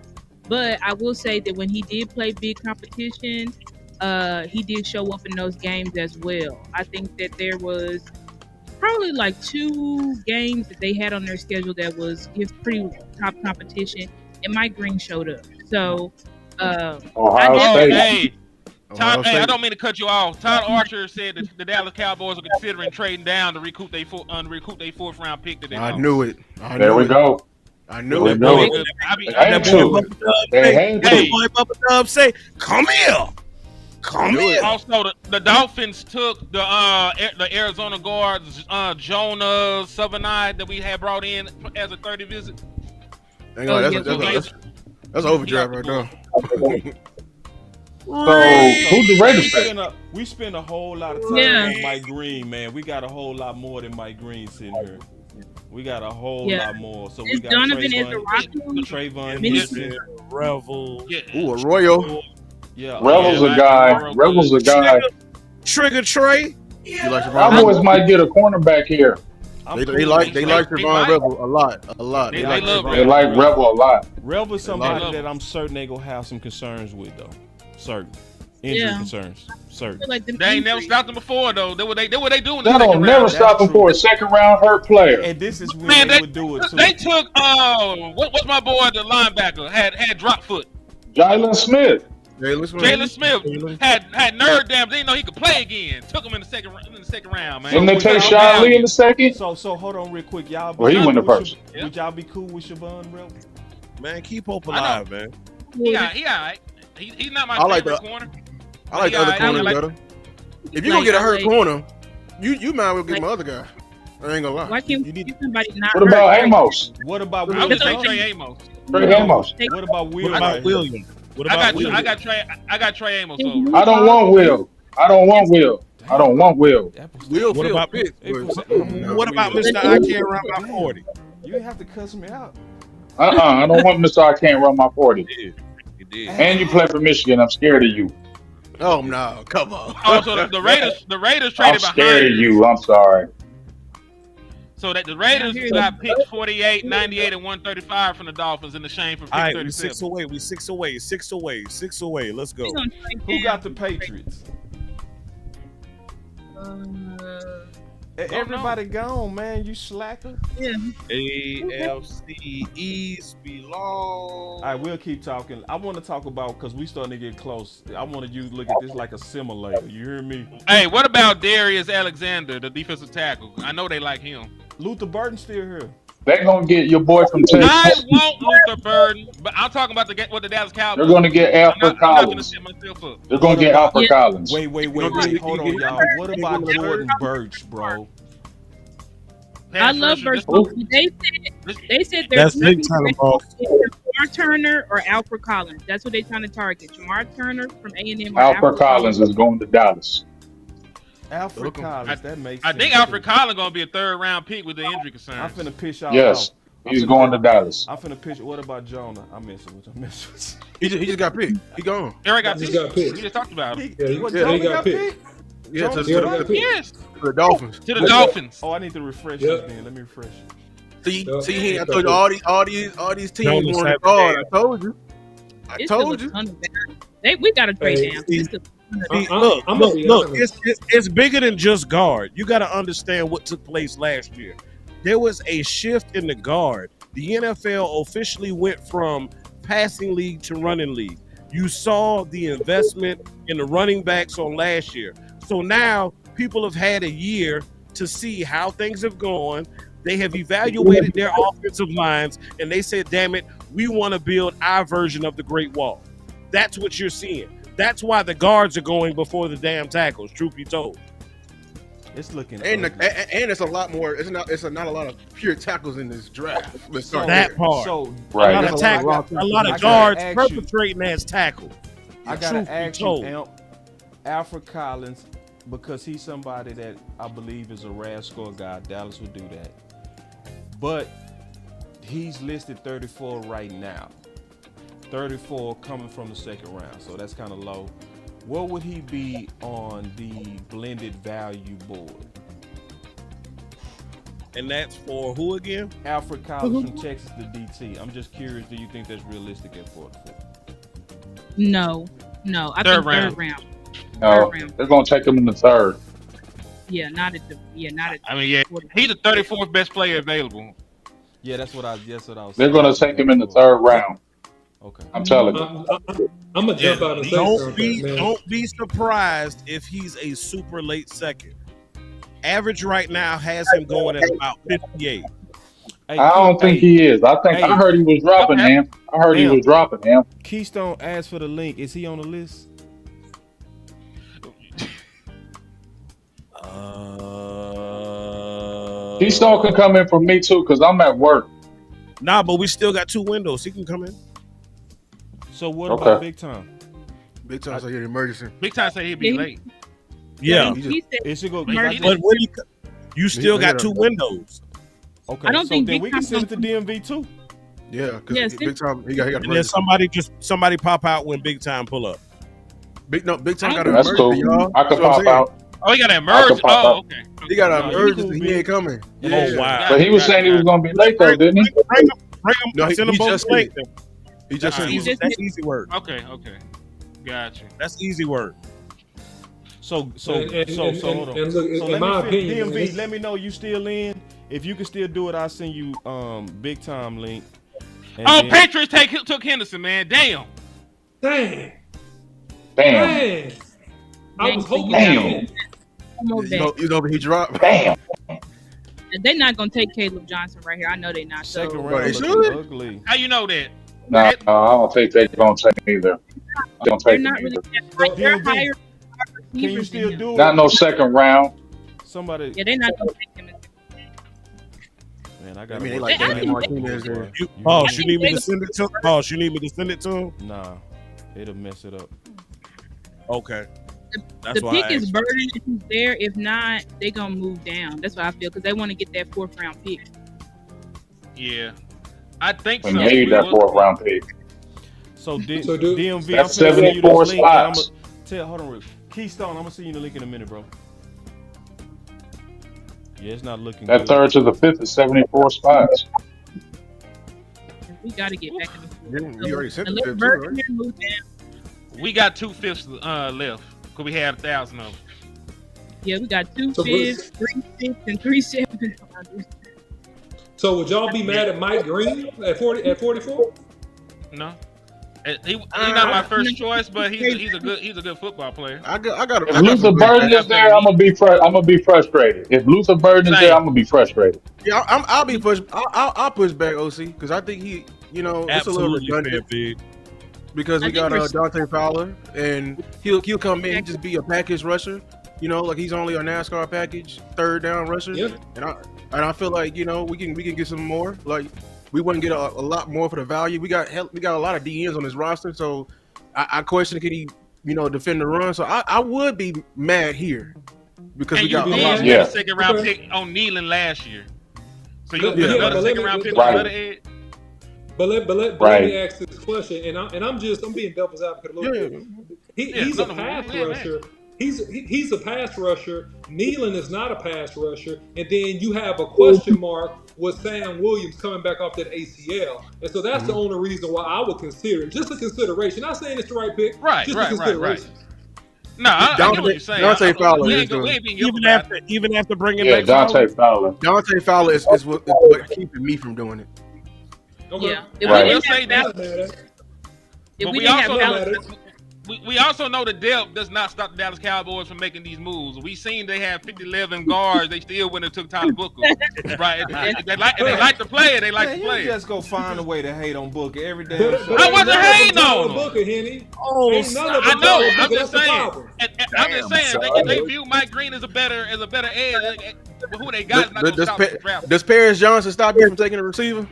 But I will say that when he did play big competition, he did show up in those games as well. I think that there was probably like 2 games that they had on their schedule that was his pretty top competition, and Mike Green showed up. So, Ohio State. Todd, I don't mean to cut you off. Todd Archer said that the Dallas Cowboys are considering trading down to recoup their 4th round pick. That they I lost. knew it. There we go. I knew it. They had to. Dub say, "Come here, come here." Also, the Dolphins took the Arizona guards Jonah Savani that we had brought in as a 30 visit. That's overdrive right now. So who's the Raiders pick? We spend a whole lot of time on Mike Green, man. We got a whole lot more than Mike Green sitting here. We got a whole lot more. So we got Trayvon Houston, Revel. Ooh, Arroyo. Yeah, Revel's a guy. Revel's a guy. Trigger Trey. Cowboys might get a cornerback here. They like Trayvon Revel a lot. They like Revel a lot. Revel's somebody that I'm certain they gonna have some concerns with though. Certain injury concerns. Certain. They ain't never stopped them before though. They what they doing? That don't never stop them for a second round hurt player. And this is when they would do it too. They took what's my boy the linebacker had drop foot. Jalen Smith. Jalen Smith had nerve damage. They didn't know he could play again. Took him in the second round, man. Didn't they take Sean Lee in the second? So hold on real quick, y'all. He went the first. Would y'all be cool with Siobhan Revel? Man, keep hope alive, man. He all right. He's not my favorite corner. I like the other corner better. If you're gonna get a hurt corner, you might as well get my other guy. I ain't gonna lie. Why can't you get somebody not What about Amos? What about I would say Trey Amos. Trey Amos. What about Will? What about William? I got Trey Amos over. I don't want Will. What about Pitt? What about Mr. I can't run my 40? You didn't have to cuss me out. I don't want Mr. I can't run my 40. You did. And you play for Michigan. I'm scared of you. Oh no, come on. Oh, so the Raiders traded I'm behind. scared of you. I'm sorry. So that the Raiders got picked 48, 98, and 135 from the Dolphins in the shame for pick 37. We 6 away. Let's go. Who got the Patriots? Everybody gone, man. You slacker. Yeah. AFC East belong. All right, we'll keep talking. I want to talk about because we starting to get close. I want you to look at this like a simulator. You hear me? Hey, what about Darius Alexander, the defensive tackle? I know they like him. Luther Burton still here. They're gonna get your boy from Texas. I want Luther Burton, but I'm talking about the Dallas Cowboys. They're gonna get Alfred Collins. They're gonna get Alfred Collins. Wait. Hold on, y'all. What about Jordan Birch, bro? I love Birch. They said they're that's big time ball. Jamar Turner or Alfred Collins. That's what they're trying to target. Jamar Turner from A&M. Alfred Collins is going to Dallas. Alfred Collins, that makes sense. I think Alfred Collins gonna be a 3rd round pick with the injury concerns. I'm finna pitch out. Yes, he's going to Dallas. I'm finna pitch. What about Jonah? I miss it. He just got picked. He gone. Eric got picked. We just talked about him. He got picked. Yeah, to Yes. the Dolphins. To the Dolphins. Oh, I need to refresh this then. Let me refresh. See, I told you all these teams want to guard. I told you. We got to trade down. Look, it's bigger than just guard. You got to understand what took place last year. There was a shift in the guard. The NFL officially went from passing league to running league. You saw the investment in the running backs on last year. So now people have had a year to see how things have gone. They have evaluated their offensive lines, and they said, damn it, we want to build our version of the Great Wall. That's what you're seeing. That's why the guards are going before the damn tackles, truth be told. It's looking And ugly. and it's a lot more. It's not a lot of pure tackles in this draft. Let's start That there. part. So Right. A lot There's of a tackle, lot a lot I of gotta guards ask you. perpetrating as tackle. I Truth gotta be ask you, told. Amp, Alfred Collins, because he's somebody that I believe is a RAS score guy. Dallas would do that, but he's listed 34 right now. 34 coming from the second round, so that's kind of low. What would he be on the blended value board? And that's for who again? Alfred Collins from Texas, the DT. I'm just curious, do you think that's realistic at 44? No. I Third think round. third round. No, Third round. they're gonna take him in the third. Yeah, not at the. Yeah, not at. I mean, yeah, he's the 34th best player available. Yeah, that's what I was They're gonna take him in the third round. Okay. I'm telling you. I'm gonna jump out and say something, man. Don't be surprised if he's a super late second. Average right now has him going at about 58. Hey, I don't think he is. I heard he was dropping him. I heard he was dropping him. Keystone asked for the link. Is he on the list? Keystone can come in for me too, because I'm at work. Nah, but we still got 2 windows. He can come in. So what about Big Time? Big Time say an emergency. Big Time say he'd be late. Yeah. It should go. But when you still got 2 windows. Okay. I don't think then Big we can Time's send it to DMV too. Yeah, because Yes, Big Time he got And then emergency. somebody pop out when Big Time pull up. Big Time got an That's emergency, cool. y'all. I can That's what I'm pop saying. out. Oh, he got an I emergency. can pop Oh, out. okay. He got an No, you emergency. cool, He Big. ain't coming. Oh wow. But he was saying he was gonna be late though, didn't he? Bring him. No, Send him both just late. said- He just Uh-uh. said That's easy work. Okay. Gotcha. That's easy work. So hold on. And look, So in let my me opinion, DMV, man, let me know you still in. If you can still do it, I'll send you Big Time link. And Oh, then- Patriots took Henderson, man. Damn. Damn. Damn. I was hoping. Damn. you know, he dropped. Damn. They're not gonna take Caleb Johnson right here. I know they're not. Second So round they looking should. ugly. How you know that? No, I don't think they're gonna take him either. They don't they're take him not really. either. They're DMV, higher Can you receivers still than him. do it? Not no second round. Somebody, Yeah, they're not gonna take him. man, I I got. mean, they like They- I Danny think- Martinez there. Boss, you need me to send it to? Boss, you need me to send it to him? Nah, it'll mess it up. Okay. That's The why pick I is asked. burden if he's there. If not, they gonna move down. That's what I feel because they want to get that 4th round pick. Yeah. I think We so. made that fourth round pick. So, So do- DMV, That's I'm finna send you 74 this link. And I'm spots. hold on, Rick. Keystone, I'm gonna send you the link in a minute, bro. Yeah, it's not looking That good. third to the fifth is 74 spots. We got to get back in the field. You already sent And the let fifth, too, Burton right? move down. We got 2/5 left because we had 1,000 of them. Yeah, we got 2 So 5s, 3 6, and 3 7. So would y'all be mad at Mike Green at 44? No. He's not my first choice, but he's a good football player. I got. If Luther Burden is there, I'm gonna be frustrated. If Luther Burden is there, I'm gonna be frustrated. Yeah, I'll be push. I'll push back OC because I think he, it's a little Absolutely fair, redundant big. because we I got think we're- Dante Fowler and he'll come in and just be a package rusher. Like he's only a NASCAR package 3rd down rusher. Yeah. And I feel like we can get some more. Like we wouldn't get a lot more for the value. We got a lot of DNs on this roster, so I question could he defend the run. So I would be mad here because And we you got a did lot. spend Yeah. a second round pick on Nealon last year. So you Yeah, another but second round pick right. on the other end? But let Right. me ask this question, and I'm being devil's advocate a little Yeah. bit. Yeah, He's no, a no, pass yeah, man. rusher. He's a pass rusher. Nealon is not a pass rusher, and then you have a question mark with Sam Williams coming back off that ACL, and so that's the only reason why I would consider it. Just a consideration. Not saying it's the right pick. Right, just right, a right, consideration. No, I get what you're saying. Dante Fowler we is ain't doing- being yoke Even about it. after bringing Yeah, back Fowler? Dante Fowler. Dante Fowler is what keeping me from doing it. Okay. Yeah. If Right. we We'll didn't say have that. Fowler, if But we we didn't have also Fowler, we also know the depth does not stop the Dallas Cowboys from making these moves. We seen they have 50-11 guards. They still went and took Tyler Booker. Right? They like to play it. They like to play You it. just go find a way to hate on Booker every day. I wasn't hating on him. Booker, Henny. Oh, I know. I'm just saying. I'm just saying. They view Mike Green as a better edge. Who they got is not going to stop the draft. Does Paris Johnson stop you from taking a receiver?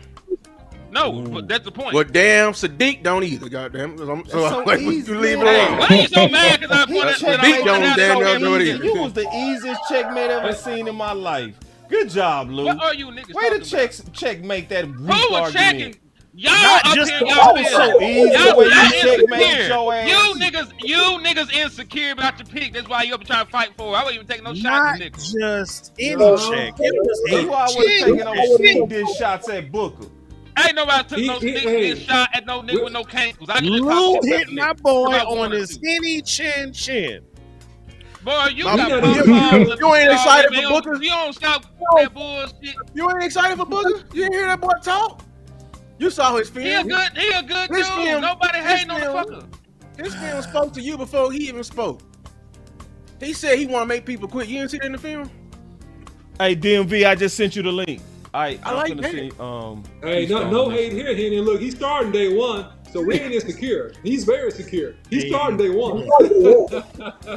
No, but that's the point. Well, damn, Sadiq don't either. Goddamn, so like, easy, you leave it man. alone. Why are you so mad? Because I put Sadiq don't damn near do it either. You was the easiest checkmate I ever seen in my life. Good job, Lou. What are you niggas Way to talking checkmate that weak Who was argument. checking? Y'all Not up just here, the y'all ball. So easy y'all the way you insecure. checkmate your ass. You niggas insecure about your pick. That's why you up and trying to fight for it. I wasn't even taking no shots Not at niggas. just any No. check. It was That's why I a would have taken check. those sneak dish shots at Booker. Ain't nobody took no He- sneak hey. this shot at no nigga with no cankles. I can just Lou talk shit hit about my niggas. boy About on one or his two. henny chin. Boy, you You got ain't pump excited balls. for You don't- Booker? You don't stop that bullshit. You ain't excited for Booker? You didn't hear that boy talk? You saw his He a film. good His dude. film- Nobody his hating on the film- fucker. His film spoke to you before he even spoke. He said he want to make people quit. You didn't see that in the film? Hey, DMV, I just sent you the link. I like I'm that. gonna see. Hey, no hate here, Henny. Look, he's starting day one, so we ain't insecure. He's very secure. He's starting day one.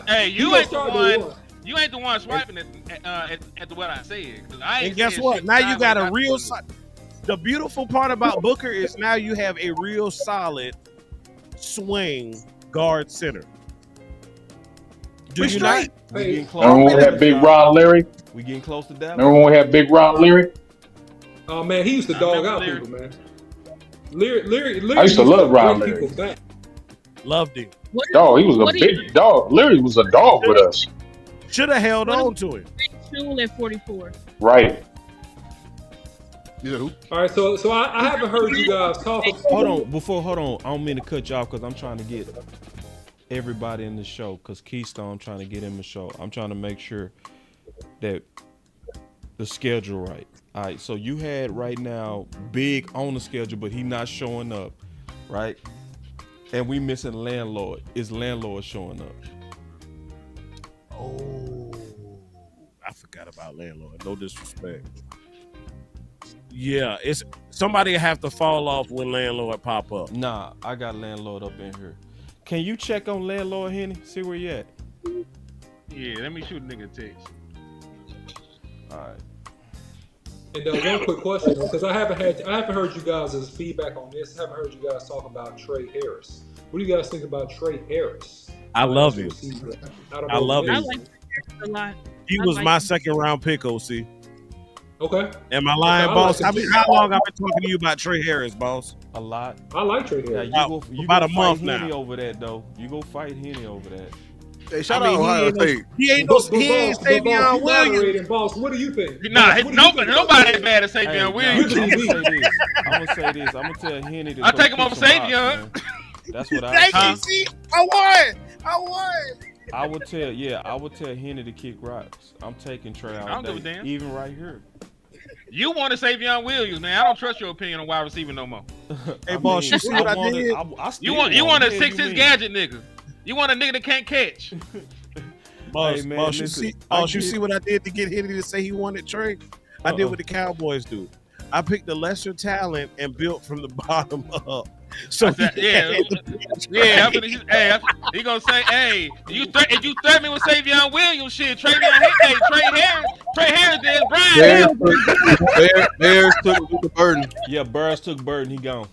Hey, He you gonna ain't the start day one. You ain't the one swiping at what I said. 'Cause I ain't And guess saying what? shit Now you got a sideways. real. The beautiful part about Booker is now you have a real solid swing guard center. Do We you straight. not? We getting close. Remember when we had Big Ron Leary? We getting close to Dallas. Remember when we had Big Ron Leary? Oh man, he used to dog out people, man. Leary I used to love Ron bring Leary. people back. Loved him. Dog, he was a What do you big dog. Leary was a dog with us. Should have held What on is- to him. Shul at 44. Right. Who? All right, so I haven't heard you guys talk. Hold on. I don't mean to cut you off because I'm trying to get everybody in the show. Because Keystone, I'm trying to get him the show. I'm trying to make sure that the schedule right. All right. So you had right now Big on the schedule, but he not showing up, right? And we missing Landlord. Is Landlord showing up? Oh, I forgot about landlord. No disrespect. Yeah, it's somebody have to fall off when landlord pop up. Nah, I got Landlord up in here. Can you check on Landlord, Henny? See where you at? Yeah, let me shoot a nigga a text. All right. And one quick question, because I haven't heard you guys' feedback on this. I haven't heard you guys talk about Trey Harris. What do you guys think about Trey Harris? I love him. I love I him. like a lot. He I was like my him. second round pick, OC. Okay. Am I lying, I boss? like him. How long I've been talking to you about Trey Harris, boss? A lot. I like Trey Yeah, Harris. you About go a fight month Henny now. over that though. You go fight Henny over that. Hey, shout I mean, out Ohio State. he ain't Boss, Savion you Williams. moderating, boss. What do you think? Nah, Boss, what do you think? nobody as bad as Savion Hey, Williams. nah, I'm gonna say this. I'm gonna tell Henny to I'll go take him kick over some rocks, Savion. man. That's what I Thank say. you, see? I won. I would tell Henny to kick rocks. I'm taking Trey all I don't day, give a damn. even right here. You want to Savion Williams, man. I don't trust your opinion on wide receiver no more. Hey, boss, you see what I did? I still You want a him. 6'6" gadget nigga. You want a nigga that can't catch. Boss, Hey, man, boss, you listen, see, I boss, you get- see what I did to get Henry to say he wanted Trey? I did what the Cowboys do. I picked the lesser talent and built from the bottom up. So Yeah, yeah. He gonna say, hey, if you threaten me with Savion Williams, shit, Trey Harris did Brian. Bears took the burden. Yeah, Burrs took Burden. He gone.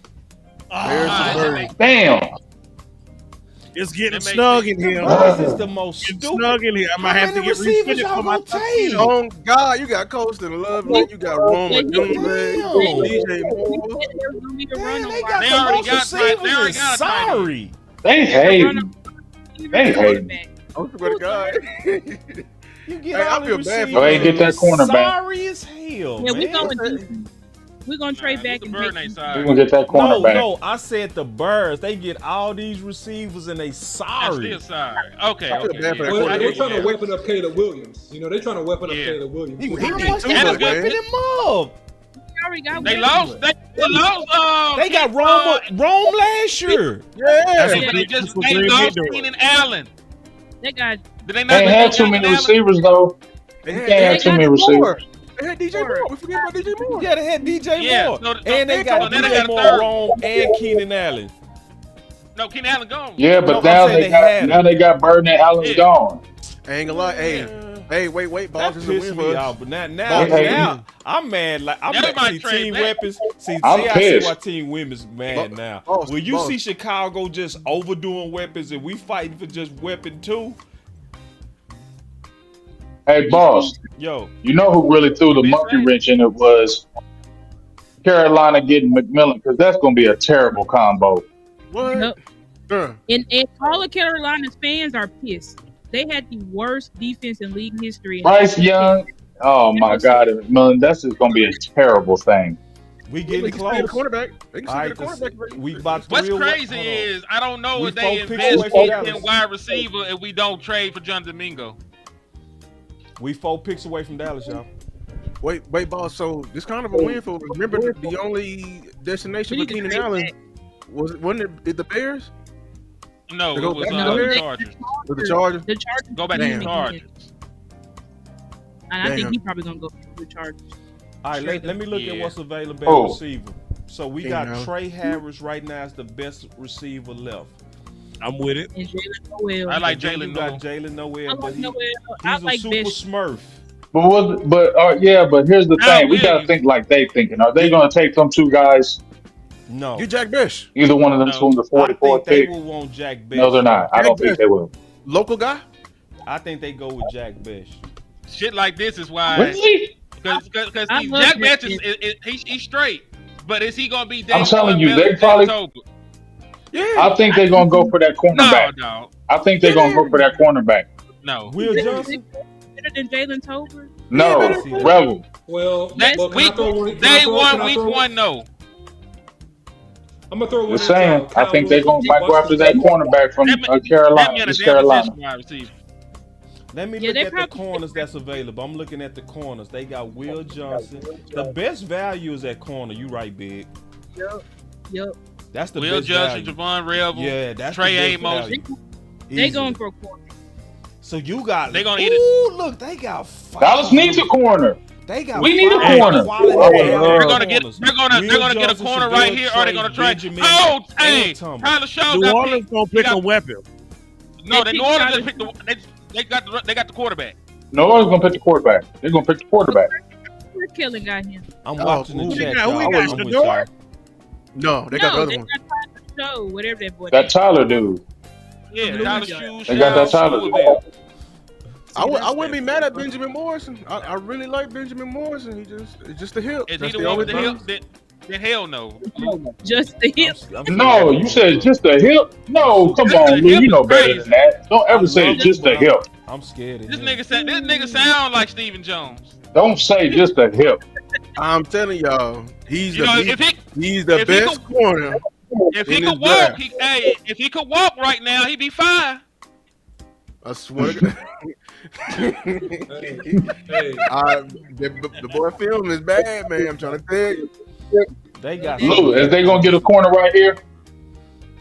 Bears took the burden. Damn. it's getting That makes snug sense. in here. This is the most It's stupid. snug in here. I might How have to many get receivers refitted y'all for my gonna take? Oh God, you got Colston Lovely, you got Roma Doomsday, Damn. DJ Moore. There's gonna be a run Man, on they wide got They the already most got Ty- they already receivers. got a tight end. Sorry. They hate. They hate. quarterback. I swear to God. You get Hey, all I the feel bad for receivers. Go ahead and get that cornerback. Sorry as hell, Yeah, man. we going decent. We're gonna trade back The and bird get ain't We're sorry. gonna get that cornerback. No, I said the Birds. They get all these receivers and they I'm sorry. still sorry. Okay, I feel okay. bad for yeah. that Well, quarterback. they're trying to weapon up Caleb Williams. You know, they're trying to weapon up Yeah. Caleb Williams. He How did much too they much, whipping man. him up? already got. They weapons. lost. They lost. They got Rome last year. Yeah. They just lost Keenan Allen. They got. Did they not? They ain't had too many receivers though. They can't have too many receivers. They had DJ Moore. We forget about DJ Moore. Yeah, they had DJ Moore. So And they got then they DJ got a Moore, third. Rome, and Keenan Allen. No, Keenan Allen gone. Yeah, No, but I'm now saying they got Burden and Allen's Yeah. gone. I ain't gonna lie. Hey, wait, boss. That This is a pissed win me for us. off. But now Hey. I'm mad. Like I'm Y'all mad. might See, trade team back. weapons. See, I'm I see pissed. why team women's mad now. Boss, Will you boss. see Chicago just overdoing weapons and we fighting for just weapon 2? Hey, boss, Yo, you know who really threw the monkey wrench in it was Carolina getting McMillan, because that's going to be a terrible combo. What? Yep. Huh. And all of Carolina's fans are pissed. They had the worst defense in league history. Bryce Young, oh my God, and McMillan, that's just going to be a terrible thing. we They getting can still get a close. quarterback. They can still All get a right, quarterback. we about What's 3 away. crazy Hold on. is I don't know We if they 4 picks invest away from in Dallas. wide receiver if we don't trade for John Domingo. We 4 picks away from Dallas, y'all. Wait, boss. So this kind of a win for. Remember, the only destination for Keenan Allen wasn't it the Bears? No, They it go was back to the the Bears? Chargers. Or the Chargers? The Chargers. Go back to Damn. the Chargers. And I think Damn. he's probably gonna go to the Chargers. All right, let me look at Yeah. what's available Oh. at receiver. So we Keenan got Allen. Trey Harris right now as the best receiver left. I'm with it. And Jalen Noel. I like And then Jalen you Noel. got Jalen Noel, I but like Noel. he's I a like super Best. smurf. But here's the Now, thing. We got to Williams. think like they thinking. Are they going to take them 2 guys? No, Get Jack Bish, Either one of them No. two in the I 44th think they pick? will want Jack Bish. No, they're not. I don't think they will. local guy. I think they go with Jack Bish. Shit like this is why. Really? Because I love Jack that Batch he's straight. But is he going to be I'm telling you, better they than probably- October? Yeah. I think they're going to go for that cornerback. No. I think they're going to go for that cornerback. No. Will Johnson? Better than Jalen Tober. No, Yeah. Rebel. Well, That well, can I week, throw one? day one, week one, no. I'm gonna throw one. Just saying. I think they're going to might go after that cornerback from That man Carolina, a East damn Carolina. position wide receiver. Let me Yeah, look they at the probably- corners that's available. I'm looking at the corners. They got Will Johnson. The best value is at corner. You right, Big. Yep. That's the Will best Johnson, value. Javon Revel, Yeah, that's Trey the best Amos. value. They Easily. going for a corner. So you got. They gonna eat it. Ooh, look, they got 5. Dallas needs a corner. They got. We need a 5 corner. quality Oh, corners. They're gonna get Will they're gonna get a Johnson, corner Shavale right here, or they're Trey, gonna trade. Benjamin, Oh, hey, and Thomas. Tyler Shaw New got Orleans picked. gonna pick a weapon. No, They New picked Orleans Tyler- just picked they got the quarterback. No one's going to pick the quarterback. They're going to pick the quarterback. Where Killing got him? I'm Oh, watching the who chat, they got? Who y'all. they I'm got? with Shador? y'all. No, they got the No, other they one. got Tyler Show, whatever that boy. That Tyler dude. Yeah, Blue Tyler Jones. Shoes. They got that Tyler dude. I wouldn't be mad at Benjamin Morrison. I really like Benjamin Morrison. It's just a hip. Is he That's the the one only with the thing. hip? Then hell no. Just the hip. No, you said just a hip? No, come Just on, a Lou. hip You know is better crazy. than that. Don't ever say love just a it, hip. I'm scared of This him. nigga sound like Stephen Jones. Don't say just a hip. I'm telling y'all, he's You the know, he's if the he best corner. if he In could his walk, draft. if he could walk right now, he'd be fine. I swear to God. Hey, The boy film is bad, man. I'm trying to tell you. They got. Lou, is they gonna get a corner right here?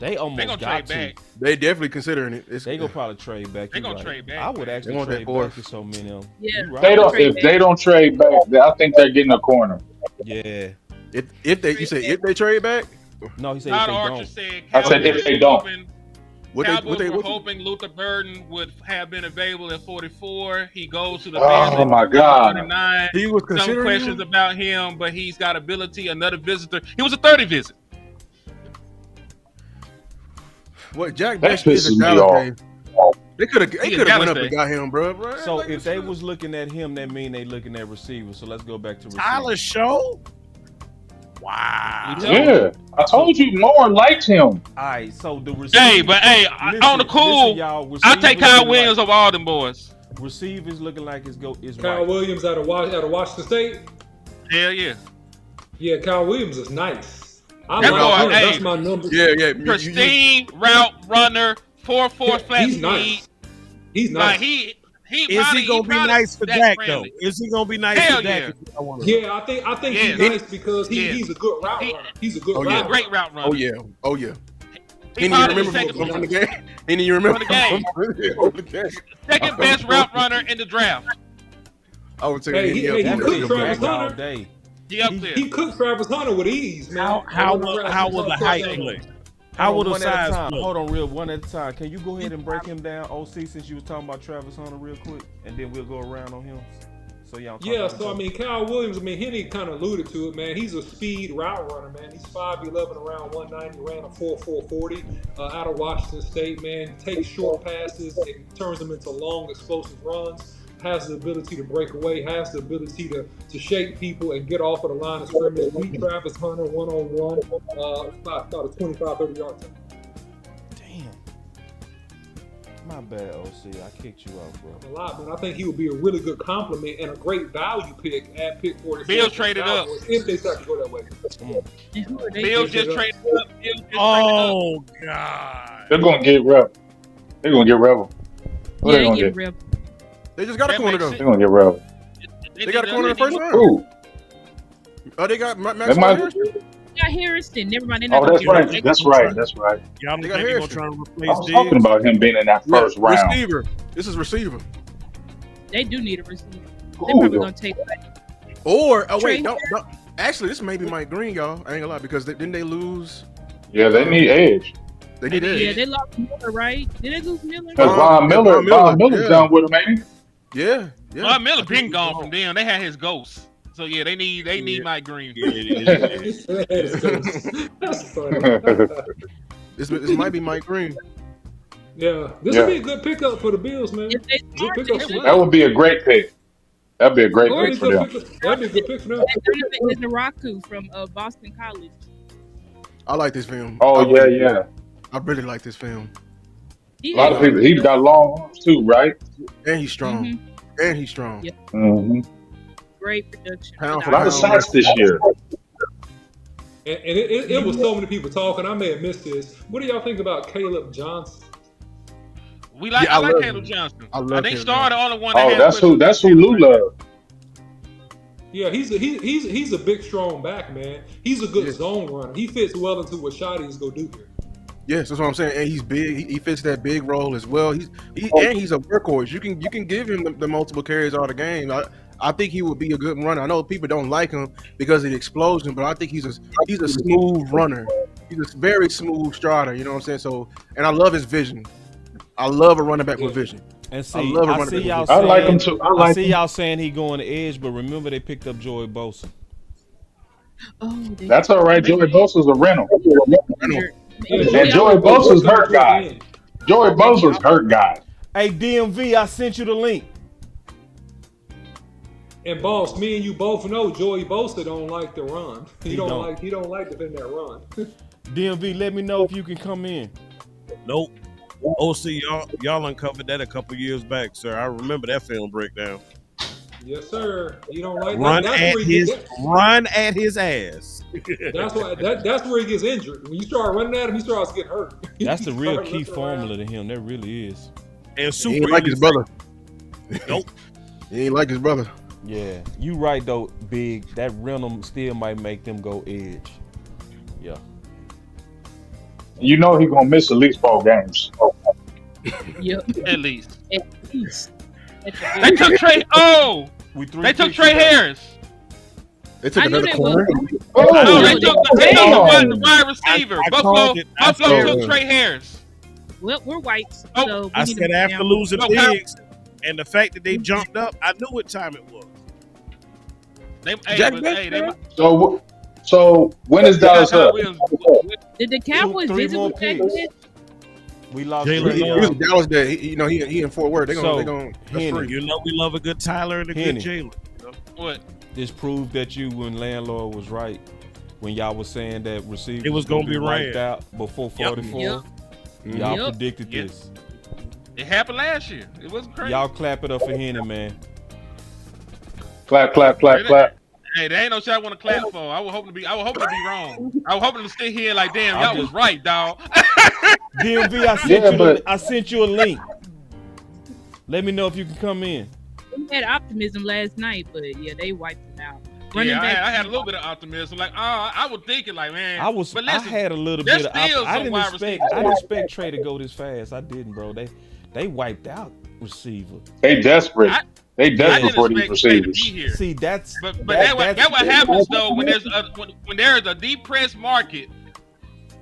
They almost They gonna got trade to. back. They definitely considering it. It's, They gonna probably trade back. They you gonna right. trade back. I would actually They want trade that back fourth. for so many of them. Yeah. You right. They don't. Trade If back. they don't trade back, I think they're getting a corner. Yeah. if they trade back, No, he said if Todd they Archer don't. said. I said if they don't. Cowboys were what hoping Luther Burden would have been available at 44. He goes to the Oh, Bears at my God. 49. he was Some considering questions him? about him, but he's got ability. Another visitor. He was a 30 visit. What Jack That Best is a pisses me Dallas off. game. They could have He went Dallas up Day. and got him, bro. So Like, if they was looking at him, that mean they looking at receivers. So let's go back to receivers. Tyler Show? Wow. Yeah, I told you Moore liked him. All right, so the receivers. Hey, but hey, Listen, on the cool, listen, y'all, I take receivers Kyle looking Williams like, over all them boys. Receivers looking like it's Kyle right. Williams out of Washington State. Hell yeah. Yeah, Kyle Williams is nice. I That like boy, him. hey. That's my number. yeah. Pristine route runner, 4-4 flat He's speed. nice. He's Like nice. Is he gonna be nice for Dak though? Is he gonna be nice for Dak? Yeah, I think he's nice because he's a good route runner. He's a good route runner. Great route runner. Oh yeah. He didn't even remember from the game. He didn't even remember from the game. Second best route runner in the draft. I would say he cooked Travis Hunter. He cooked Travis Hunter with ease, man. How was the height play? How would the size play? Hold on, real one at a time. Can you go ahead and break him down, OC, since you was talking about Travis Hunter real quick, and then we'll go around on him. So y'all. Yeah, so I mean, Kyle Williams. I mean, Henny kind of alluded to it, man. He's a speed route runner, man. He's 5'11", around 190, ran a 4.40 out of Washington State, man. Takes short passes and turns them into long, explosive runs. Has the ability to break away. Has the ability to shake people and get off of the line of scrimmage. Beat Travis Hunter one-on-one, about a 25, 30 yard time. My bad, OC. I kicked you off, bro. A lot, man. I think he would be a really good compliment and a great value pick at pick 44. Bills traded up. If they start to go that way. Bills just traded up. Oh, God. They're going to get Rebel. They're going to get Rebel. What they get Rebel. They just got a corner, though. They're going to get Rebel. They got a corner in the first round. Ooh. Oh, they got Max Harrison? They got Harrison. Never mind. Oh, that's right. That's right. That's right. Y'all They got think Harrison. trying to replace I was talking about him being in that first round. Receiver. This is receiver. They do need a receiver. They're probably going to take Or, wait, no. Actually, this may be Mike Green, y'all. I ain't gonna lie, because didn't they lose? Yeah, they need edge. They need edge. Yeah, they lost Miller, right? Did they lose Miller? Because Von Miller's done with him, ain't he? Yeah. Von Miller been gone from them. They had his ghost. So yeah, they need Mike Green. That's funny. This might be Mike Green. Yeah, this would be a good pickup for the Bills, man. Good pickup. That would be a great pick. That'd be a great pick for them. That'd be a good pick for them. It's Naraku from Boston College. I like this film. Oh, yeah. I really like this film. A lot of people. He's got long arms too, right? And he's strong. Mm-hmm. And he's strong. Yep. Mm-hmm. Great production. A lot of sacks this year. And it was so many people talking. I may have missed this. What do y'all think about Caleb Johnson? I like Caleb Johnson. They started on the one. That's who Lou loved. Yeah, he's a big, strong back, man. He's a good zone runner. He fits well into what Shotty's gonna do here. Yes, that's what I'm saying. And he's big. He fits that big role as well. He's a workhorse. You can give him the multiple carries all the game. I think he would be a good runner. I know people don't like him because of the explosion, but I think he's a smooth runner. He's a very smooth strider. You know what I'm saying? So, and I love his vision. I love a running back with vision. And see, I like him too. I see y'all saying he going to edge, but remember they picked up Joey Bosa. That's all right. Joey Bosa's a rental. And Joey Bosa's hurt guy. Joey Bosa's hurt guy. Hey, DMV, I sent you the link. And boss, me and you both know Joey Bosa don't like to run. He don't like to defend that run. DMV, let me know if you can come in. Nope. OC, y'all uncovered that a couple years back, sir. I remember that film breakdown. Yes, sir. You don't like run that. Run at his ass. That's why. That's where he gets injured. When you start running at him, he starts getting hurt. That's the real key formula to him. That really is. And super he ain't like his brother. Nope. He ain't like his brother. Yeah, you right though, Big. That rhythm still might make them go edge. Yeah. You know he gonna miss at least 4 games. Yep. At least. They took Trey. Oh, they took Trey Harris. They took another corner. No, they took the wide receiver. Buffalo took Trey Harris. Well, we're whites. So I said after losing Diggs and the fact that they jumped up, I knew what time it was. So when is Dallas up? Did the Cowboys visit with Jackson? We lost Jalen. Dallas Day. He in Fort Worth. They gonna that's free. You know we love a good Tyler and a good Jalen. What? This proved that you and Landlord was right when y'all was saying that receivers it was gonna be ranked out before 44. Yep. Y'all predicted this. It happened last year. It wasn't crazy. Y'all clap it up for Henny, man. Clap. Hey, there ain't no shit I want to clap for. I was hoping to be wrong. I was hoping to sit here like, damn, y'all was right, dog. DMV, I sent you a link. Let me know if you can come in. We had optimism last night, but yeah, they wiped it out. Yeah, I had a little bit of optimism. Like, I was thinking, like, man. I had a little bit of optimism. I didn't expect Trey to go this fast. I didn't, bro. They wiped out receiver. They desperate. They desperate for these receivers. See, that's but that's what happens though when there's a depressed market.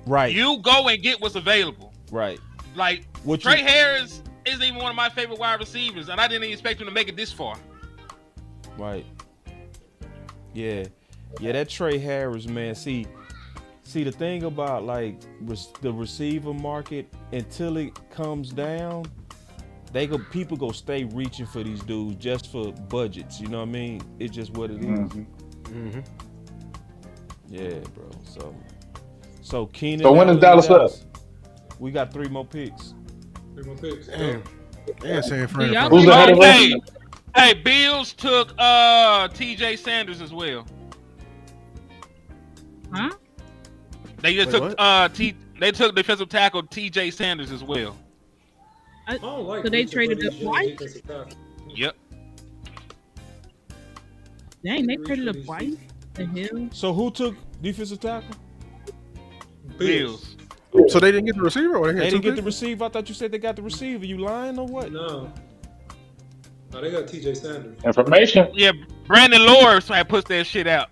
Right. You go and get what's available. Right. Like Trey Harris isn't even one of my favorite wide receivers, and I didn't even expect him to make it this far. Right. Yeah. Yeah, that Trey Harris, man. See the thing about like the receiver market, until it comes down, people go stay reaching for these dudes just for budgets. You know what I mean? It's just what it is. Mm-hmm. Yeah, bro. So Keenan. So when is Dallas up? We got 3 more picks. 3 more picks. Damn, San Fran. Who's ahead of us? Hey, Bills took T.J. Sanders as well. Huh? They just took they took defensive tackle T.J. Sanders as well. So they traded up White? Yep. Dang, they traded up White? The hell? So who took defensive tackle? Bills. So they didn't get the receiver, or they didn't get the receiver? I thought you said they got the receiver. You lying or what? No, they got T.J. Sanders. Information. Yeah, Brandon Lawrence puts that shit out.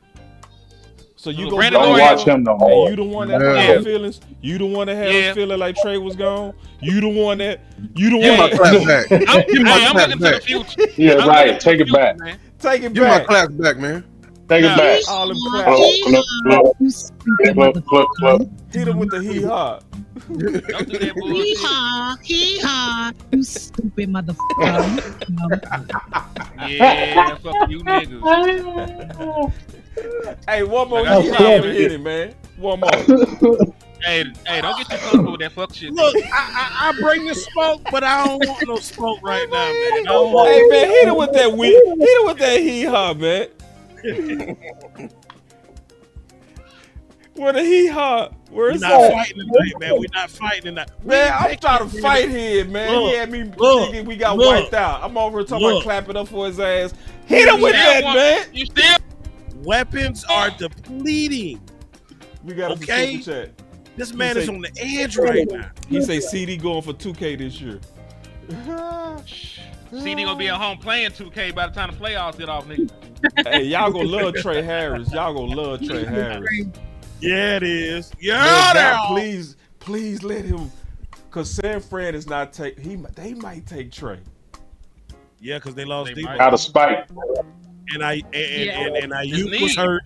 So you don't watch him no more. You the one that had feelings. You the one that had us feeling like Trey was gone. You the one that. You the one. Give my clap back. I'm looking to the future. Yeah, right. Take it back. Man. Take it Give back. my claps back, man. Take it back. All them Clap. Hit him with the hee-haw. Don't do that bullshit. Hee-haw, you stupid motherfucker. Yeah, fuck you niggas. Hey, one more hee-haw to hit him, man. One more. Hey, don't get too comfortable with that fuck shit. Look, I bring the smoke, but I don't want no smoke right now, man. Hey, man, hit him with that hit him with that hee-haw, man. Where the hee-haw? Where is We're not that? fighting tonight, man. We're not fighting tonight. Man, I'm trying to fight here, man. He had me thinking we got wiped out. I'm over here talking about clapping up for his ass. Hit him with that, man. You still? Weapons are depleting. We got a super chat. This man is on the edge right now. He say CD going for 2K this year. CD gonna be at home playing 2K by the time the playoffs get off, nigga. Hey, y'all gonna love Trey Harris. Y'all gonna love Trey Harris. Yeah, it is. Yeah, man, God, please let him. Cause San Fran is not take. They might take Trey. Yeah, because they lost Debo. Out of spite. And Ayuk was hurt.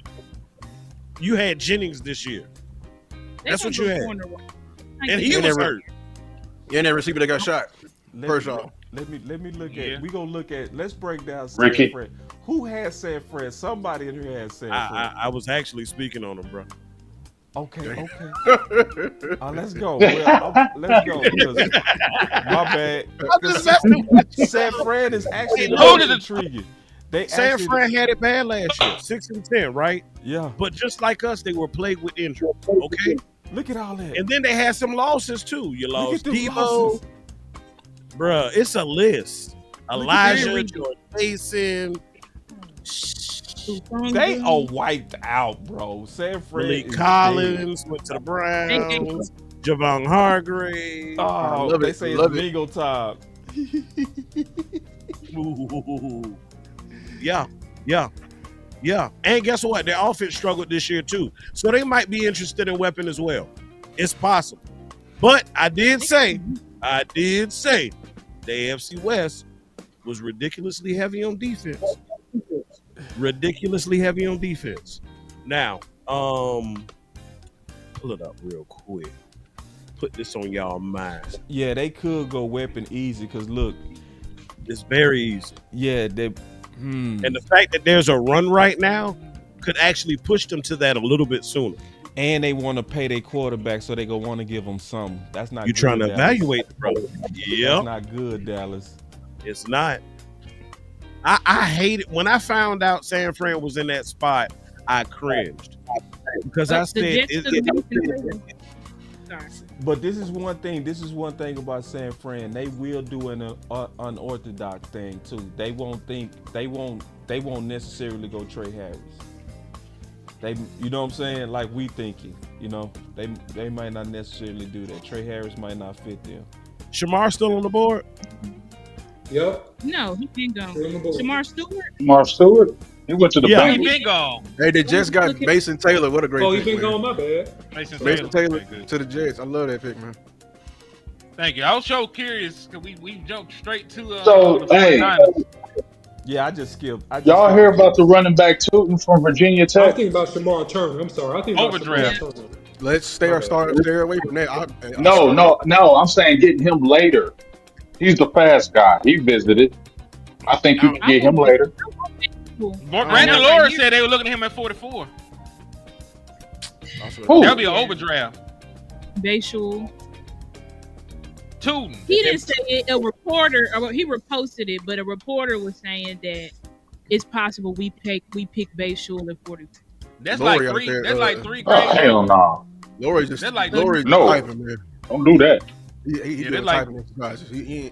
You had Jennings this year. That's what you had. And he was hurt. And that receiver that got shot. First off. Let me look at. We gonna look at. Let's break down San Fran. Who has San Fran? Somebody in here has San Fran. I was actually speaking on him, bro. Okay. Let's go. Let's go. My bad. San Fran is actually intriguing. San Fran had it bad last year, 6-10, right? Yeah. But just like us, they were plagued with injury. Okay. Look at all that. And then they had some losses too. You lost Debo. Bruh, it's a list. Elijah, Jordan Mason. They are wiped out, bro. San Fran. Malik Collins went to the Browns. Javon Hargrave. Oh, they say it's legal time. Ooh. Yeah. And guess what? Their offense struggled this year too. So they might be interested in weapon as well. It's possible. But I did say the AFC West was ridiculously heavy on defense. Now, pull it up real quick. Put this on y'all mind. Yeah, they could go weapon easy because look, it's very easy. Yeah, and the fact that there's a run right now could actually push them to that a little bit sooner. And they want to pay their quarterback, so they gonna want to give them something. That's not. You're trying to evaluate the brother. Yeah, that's not good, Dallas. It's not. I hate it when I found out San Fran was in that spot. I cringed because I said, But this is one thing. This is one thing about San Fran. They will do an unorthodox thing too. They won't think. They won't. They won't necessarily go Trey Harris. They, you know what I'm saying? Like we thinking. You know, they might not necessarily do that. Trey Harris might not fit them. Shamar still on the board? Yep. No, he been gone. Shamar Stewart. Mark Stewart, he went to the Yeah. He Bengals. been gone. Hey, they just got Mason Taylor. What a great Oh, he pick, been man. gone. My bad. Mason Taylor to the Jets. I love that pick, man. Thank you. I was so curious because we jumped straight to So, the hey, 49ers. Yeah, I just skipped. y'all hear about the running back Tootin from Virginia I was Tech? thinking about Shamar Turner. I'm sorry. I think about Overdraft. Shamar Turner. Let's stay away from that. No. I'm saying getting him later. He's the fast guy. He visited. I think you can get him later. Brandon Laura said they were looking at him at 44. Who? That'll be an overdraft. Bayshul. Tootin. He didn't say it. A reporter, or he reposted it, but a reporter was saying that it's possible we pick Bayshul at 44. That's Lori like out three. there, That's like three. Oh, crazy. hell no. Lori's just They're like- Lori's No. typing, man. Don't do that. He Yeah, doing they're like- typing exercises. He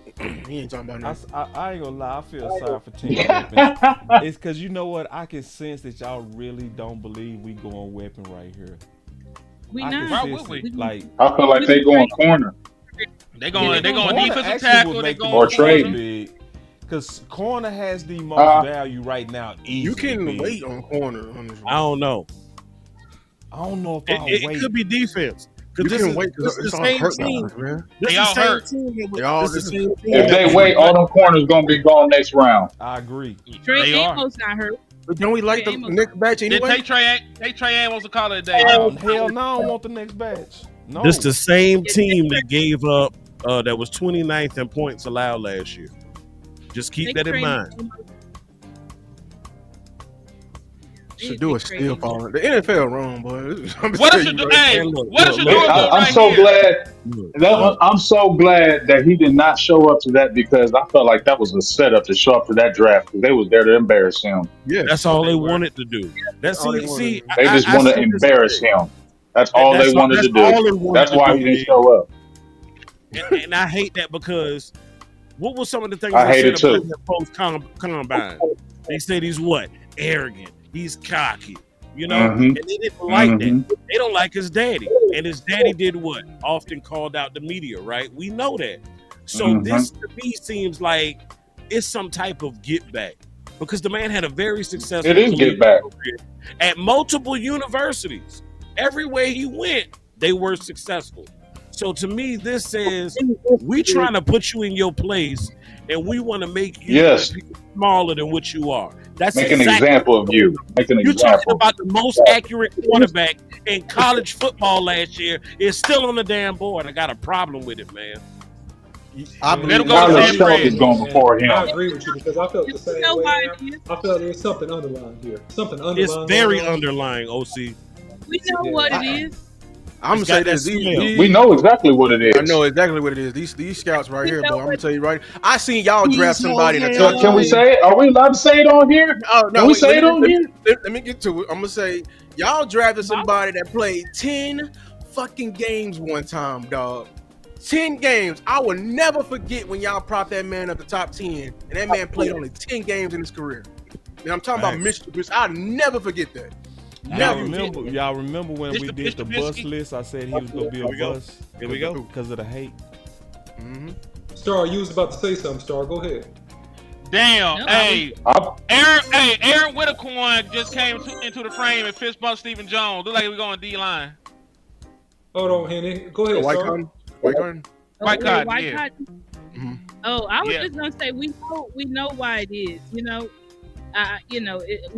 ain't talking about that. I ain't gonna lie. I feel sorry for Team Weapon. It's because you know what? I can sense that y'all really don't believe we going weapon right here. We I can not. Why sense would it. we? Like I feel like they going corner. They going. They going corner defensive actually tackle. would They make the going Or most trade. corner. big. Because corner has the most value right now. You can big. wait on corner on this one. I don't know. I don't know if I'll It wait. could be defense. You Because can wait this because is it's the all same hurt team. guys, man. This They is all the hurt. same team. They all This is the same team. If they wait, all them corners gonna be gone next round. I agree. Trey They are. Amos not hurt. But don't we like the next batch Did anyway? they Trey Amos to call it a day? Oh, hell no, I don't want the next batch. No. This the same team that gave up that was 29th in points allowed last year. Just keep that in mind. Should do a steal fall. The NFL wrong, boy. What if you do? Hey, what if you do? I'm so glad. I'm so glad that he did not show up to that because I felt like that was a setup to show up to that draft because they was there to embarrass him. Yeah, That's all they wanted to do. That's all they see. They just want to embarrass him. That's all they wanted to do. That's why he didn't show up. And I hate that because what was some of the things I hate they it said too. about him post combine? They said he's what? Arrogant. He's cocky. You know, Mhm. and they didn't like Mhm. that. They don't like his daddy, and his daddy did what? Often called out the media, right? We know that. So Mhm. this to me seems like it's some type of get back because the man had a very successful It is get back. career at multiple universities. Everywhere he went, they were successful. So to me, this says we trying to put you in your place, and we want to make you Yes. smaller than what you are. That's Make an exactly example of you. Make an You're talking example. about the most accurate quarterback in college football last year is still on the damn board. I got a problem with it, man. I Let believe him go to Tyler San Shelton Fran. is going before him. I agree with you because I felt the same You know way. why Man. it is? I felt there's something underlying here. Something underlying. It's very going on. underlying, OC. We know what it is. I'm gonna It's say got this. that smell. We know exactly what it is. I know exactly what it is. These scouts right You here, know boy. I'm gonna what- tell you right. I seen y'all draft somebody in the So top. can we say it? Are we allowed to say it on here? Oh, Can we say it on let me- here? Let me get to it. I'm gonna say y'all drafted somebody that played 10 fucking games one time, dog. 10 games. I will never forget when y'all propped that man up the top 10, and that man played only 10 games in his career. And I'm talking about Mr. Bitch. I'll never forget that. Y'all Never. remember when we Mr. did the bus Trubisky. list? I said he was gonna be a bus. Here we go. Because of the hate. Star, you was about to say something. Star, go ahead. Damn. No, Hey, I- Aaron Whittacorn just came into the frame and fist bumped Stephen Jones. Look like we're going D-line. Hold on, Henny. Go ahead, White Star. cotton. White cotton. White cotton, yeah. Cotton? Mhm. Oh, I was Yeah. just gonna say we know why it is. We're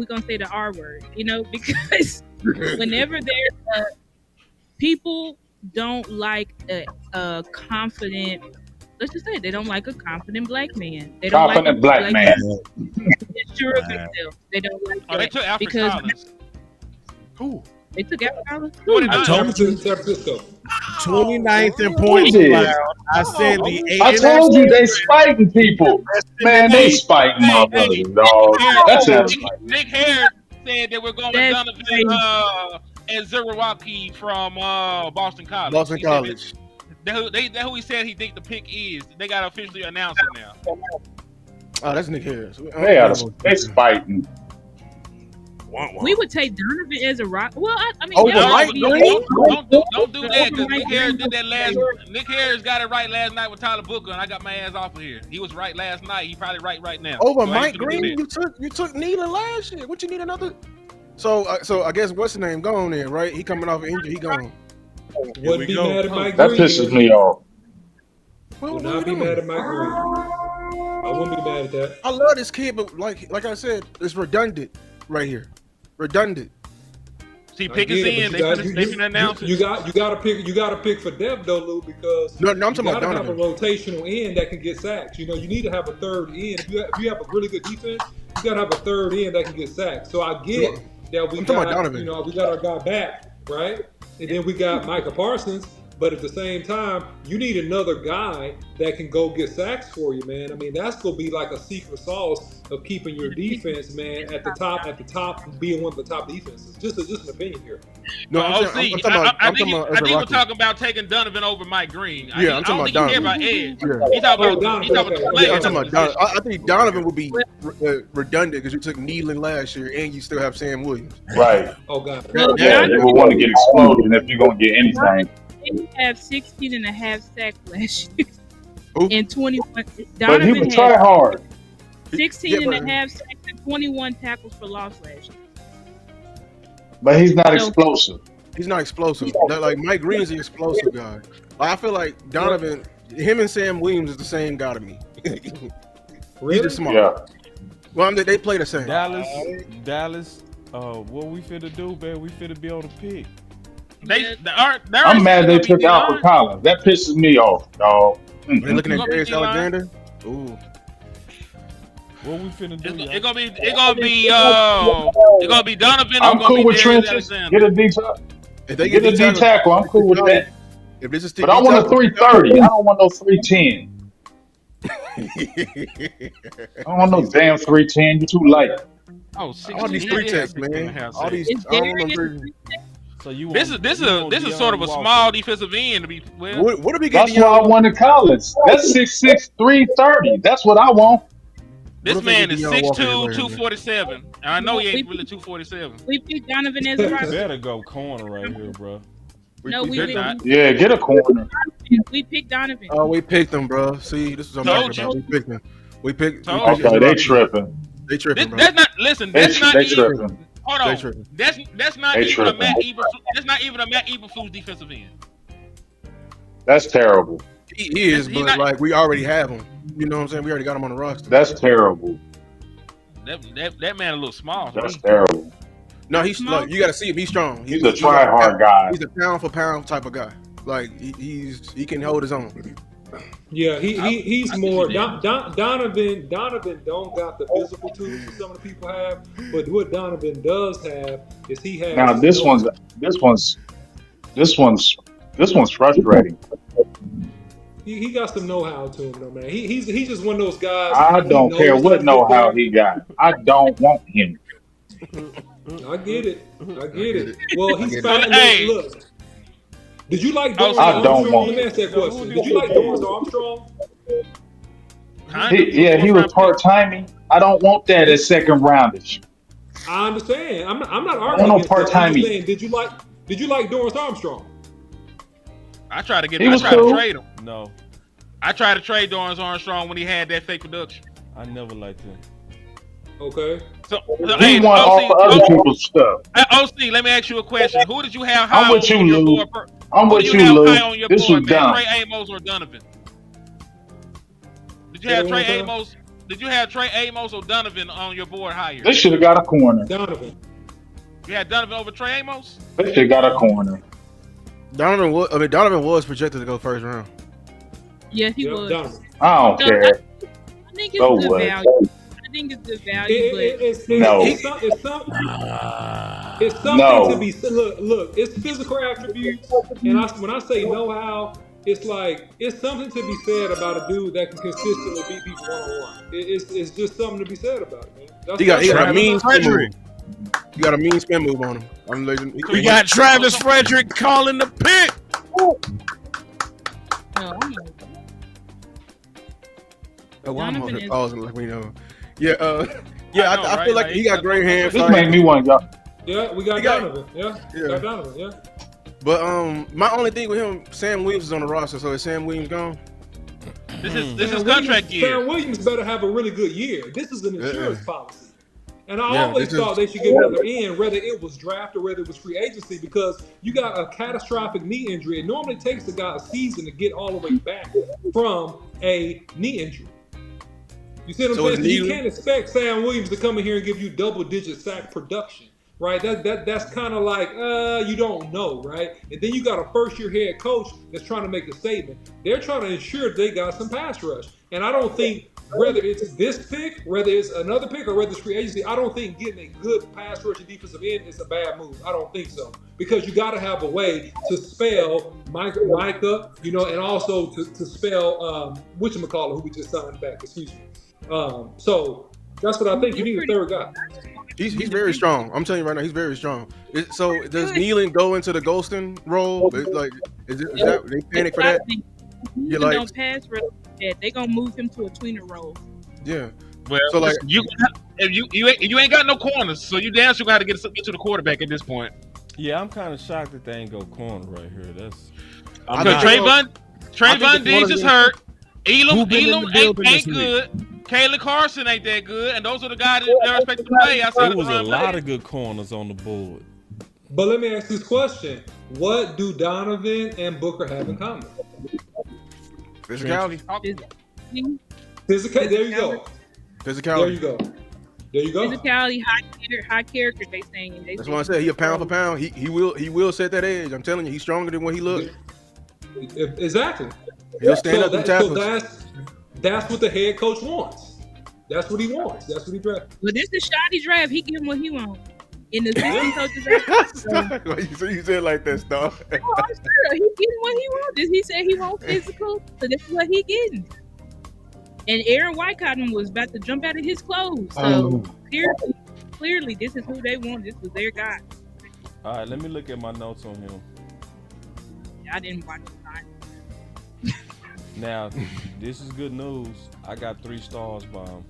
gonna say the R word. Because whenever there's people don't like a confident. Let's just say they don't like a confident black man. They don't Confident like black man. that's sure of themselves. They don't like Oh, they that took Alfred because Collins. Who? they took Alfred Collins. I told you, San Francisco. 29th in points did? allowed. I said the I told you they spiting people. Man, they spiting motherfuckers, dog. That's it. Nick Harris said that we're going to That's Donovan crazy. and Zerawaki from Boston College. Boston He said College. That who he said he think the pick is. They got to officially announce it now. Oh, that's Nick Harris. They fighting. We would take Donovan as a rock. Well, I mean, Oh, yeah, Mike Green? Don't do that because Nick Harris did that last. Nick Harris got it right last night with Tyler Booker, and I got my ass off of here. He was right last night. He probably right now. Over So I Mike ain't finna do Green, that. you took Nealon last year. What you need another? So I guess what's the name gone then, right? He coming off an injury. He gone. Wouldn't be mad at Mike That Green. pisses me off. Would not be mad at Mike Green. I wouldn't be mad at that. I love this kid, but like I said, it's redundant right here. Redundant. See, pick is in. They finna announce it. You got to pick for depth though, Lou, because no, I'm talking about have a Donovan. rotational end that can get sacks. You know, you need to have a third end. If you have a really good defense, you got to have a third end that can get sacks. So I get that we got our guy back, right? And then we got Micah Parsons. But at the same time, you need another guy that can go get sacks for you, man. I mean, that's gonna be like a secret sauce of keeping your defense, man, at the top, being one of the top defenses. Just an opinion here. No, I think we're talking about taking Donovan over Mike Green. I'm talking about Donovan. He's talking about Donovan. I think Donovan would be redundant because you took Nealon last year and you still have Sam Williams. Right. Oh God. Yeah, they will want to get exploded if you're gonna get anything. He had 16 and a half sacks last year. And 21. But he would try hard. 16 and a half sacks and 21 tackles for loss last year. But he's not explosive. He's not explosive. Like Mike Green's the explosive guy. I feel like Donovan, him and Sam Williams is the same guy to me. Really? He's just smart. Yeah. Well, they play the same. Dallas. What we finna do, man? We finna be on the pick. I'm mad they took Alfred Collins. That pisses me off, dog. They're looking at Darius Alexander. Ooh. What we finna do? It's gonna be Donovan. I'm cool with trenches. Get a D tackle. I'm cool with that. If this is but I want a 330. I don't want no 310. I don't want no damn 310. You too light. All these three techs, man. All these. So you this is sort of a small defensive end to be. Well, what are we That's getting? why I wanted Collins. That's 6'6", 330. That's what I want. This man is 6'2", 247. And I know he ain't really 247. We picked Donovan as a rock. Better go corner right here, bro. No, we didn't. Yeah, get a corner. We picked Donovan. Oh, we picked him, bro. See, this is what I'm talking about. We picked him. We picked. Okay, they tripping. They tripping, bro. That's not. Listen, that's not they even. tripping. Hold on. That's not even a Matt Eberflus. That's not even a Matt Eberflus defensive end. That's terrible. He is, but like we already have him. You know what I'm saying? We already got him on the roster. That's terrible. That man a little small. That's terrible. No, he's like you got to see him. He's strong. He's a try-hard guy. He's a pound for pound type of guy. Like he can hold his own. Yeah, he's more Donovan don't got the physical tools that some of the people have, but what Donovan does have is he has. Now this one's frustrating. He got some know-how to him, though, man. He's just one of those guys. I don't care what know-how he got. I don't want him. I get it. Well, he's fine. Look. Did you like Dorrance Armstrong? Let me ask that question. Did you like Dorrance Armstrong? He was part-timey. I don't want that as second rounders. I understand. I'm not arguing. I don't know part-timey. Did you like Dorrance Armstrong? I tried to trade him. No. I tried to trade Dorrance Armstrong when he had that fake production. I never liked him. Okay. So he won off of other people's stuff. OC, let me ask you a question. Who did you have high I'm with you, on your Lou. board? I'm with you, Lou. This was dumb. Trey Amos or Donovan? Did you have Trey Amos? Did you have Trey Amos or Donovan on your board higher? They should have got a corner. Donovan. You had Donovan over Trey Amos? They should have got a corner. Donovan was projected to go first round. Yeah, he was. Donovan. I don't care. I think it's good value. It's something to be. Look. It's physical attributes, and when I say know-how, it's like it's something to be said about a dude that can consistently beat people one-on-one. It's just something to be said about it, man. He got a mean spin move. You got a mean spin move on him. We got Travis Frederick calling the pick. know. I'm like, Oh, well, I'm Donovan over here is- pausing like we know. Yeah, yeah. I know, I right? feel like Like, he got great hands. This made me want y'all. Yeah, we got Donovan. Yeah, we got Donovan. Yeah. But my only thing with him, Sam Williams is on the roster. So is Sam Williams gone? This is Sam contract Williams, year. Sam Williams better have a really good year. This is an insurance policy. And I Yeah, always this thought they should get another end, whether it was draft or whether it was free agency, because you got a catastrophic knee injury. It normally takes the guy a season to get all the way back from a knee injury. You see what I'm So saying? is So you Neely- can't expect Sam Williams to come in here and give you double-digit sack production, right? That's kind of like you don't know, right? And then you got a first-year head coach that's trying to make a statement. They're trying to ensure they got some pass rush, and I don't think whether it's this pick, whether it's another pick, or whether it's free agency, I don't think getting a good pass rush and defensive end is a bad move. I don't think so, because you got to have a way to spell Micah, and also to spell whatchamacallit, who we just signed back. Excuse me. So that's what I think. You need a third guy. He's very strong. I'm telling you right now, he's very strong. So does Nealon go into the Golston role? Is that they panic for that? You don't pass rush. They gonna move him to a tweener role. Yeah. Well, So, like- you ain't got no corners, so you damn sure got to get to the quarterback at this point. Yeah, I'm kind of shocked that they ain't go corner right here. That's Because Trayvon Diggs is hurt. Who been in the Elam building ain't this good. Kayla Carson ain't that good, and those are the guys that are expected to play outside there of was the a run lot play. of good corners on the board. But let me ask this question: what do Donovan and Booker have in common? Physicality. Physicality. There you go. Physicality. There you go. There you go. Physicality, high character. They saying. That's why I said he a pound for pound. He will set that edge. I'm telling you, he's stronger than what he looks. Exactly. He'll stand up and tackle. So that's what the head coach wants. That's what he wants. That's what he drafted. Well, this is shoddy draft. He getting what he wants. In the assistant coach's act. So you said it like that, stuff. Oh, I'm sure he getting what he wants. He said he wants physical, so this is what he getting. And Aaron Wycott was about to jump out of his clothes. So clearly, this is who they want. This was their guy. All right, let me look at my notes on him. I didn't watch the time. Now, this is good news. I got 3 stars by him.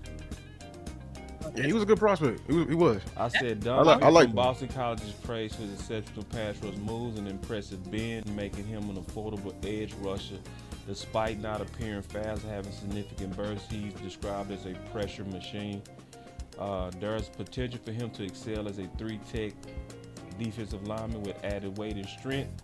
Yeah, he was a good prospect. He was. I said I Donovan like from him. Boston College is praised for his exceptional pass rush moves and impressive bend, making him an affordable edge rusher. Despite not appearing fast, having significant bursts, he's described as a pressure machine. There's potential for him to excel as a 3-tech defensive lineman with added weight and strength.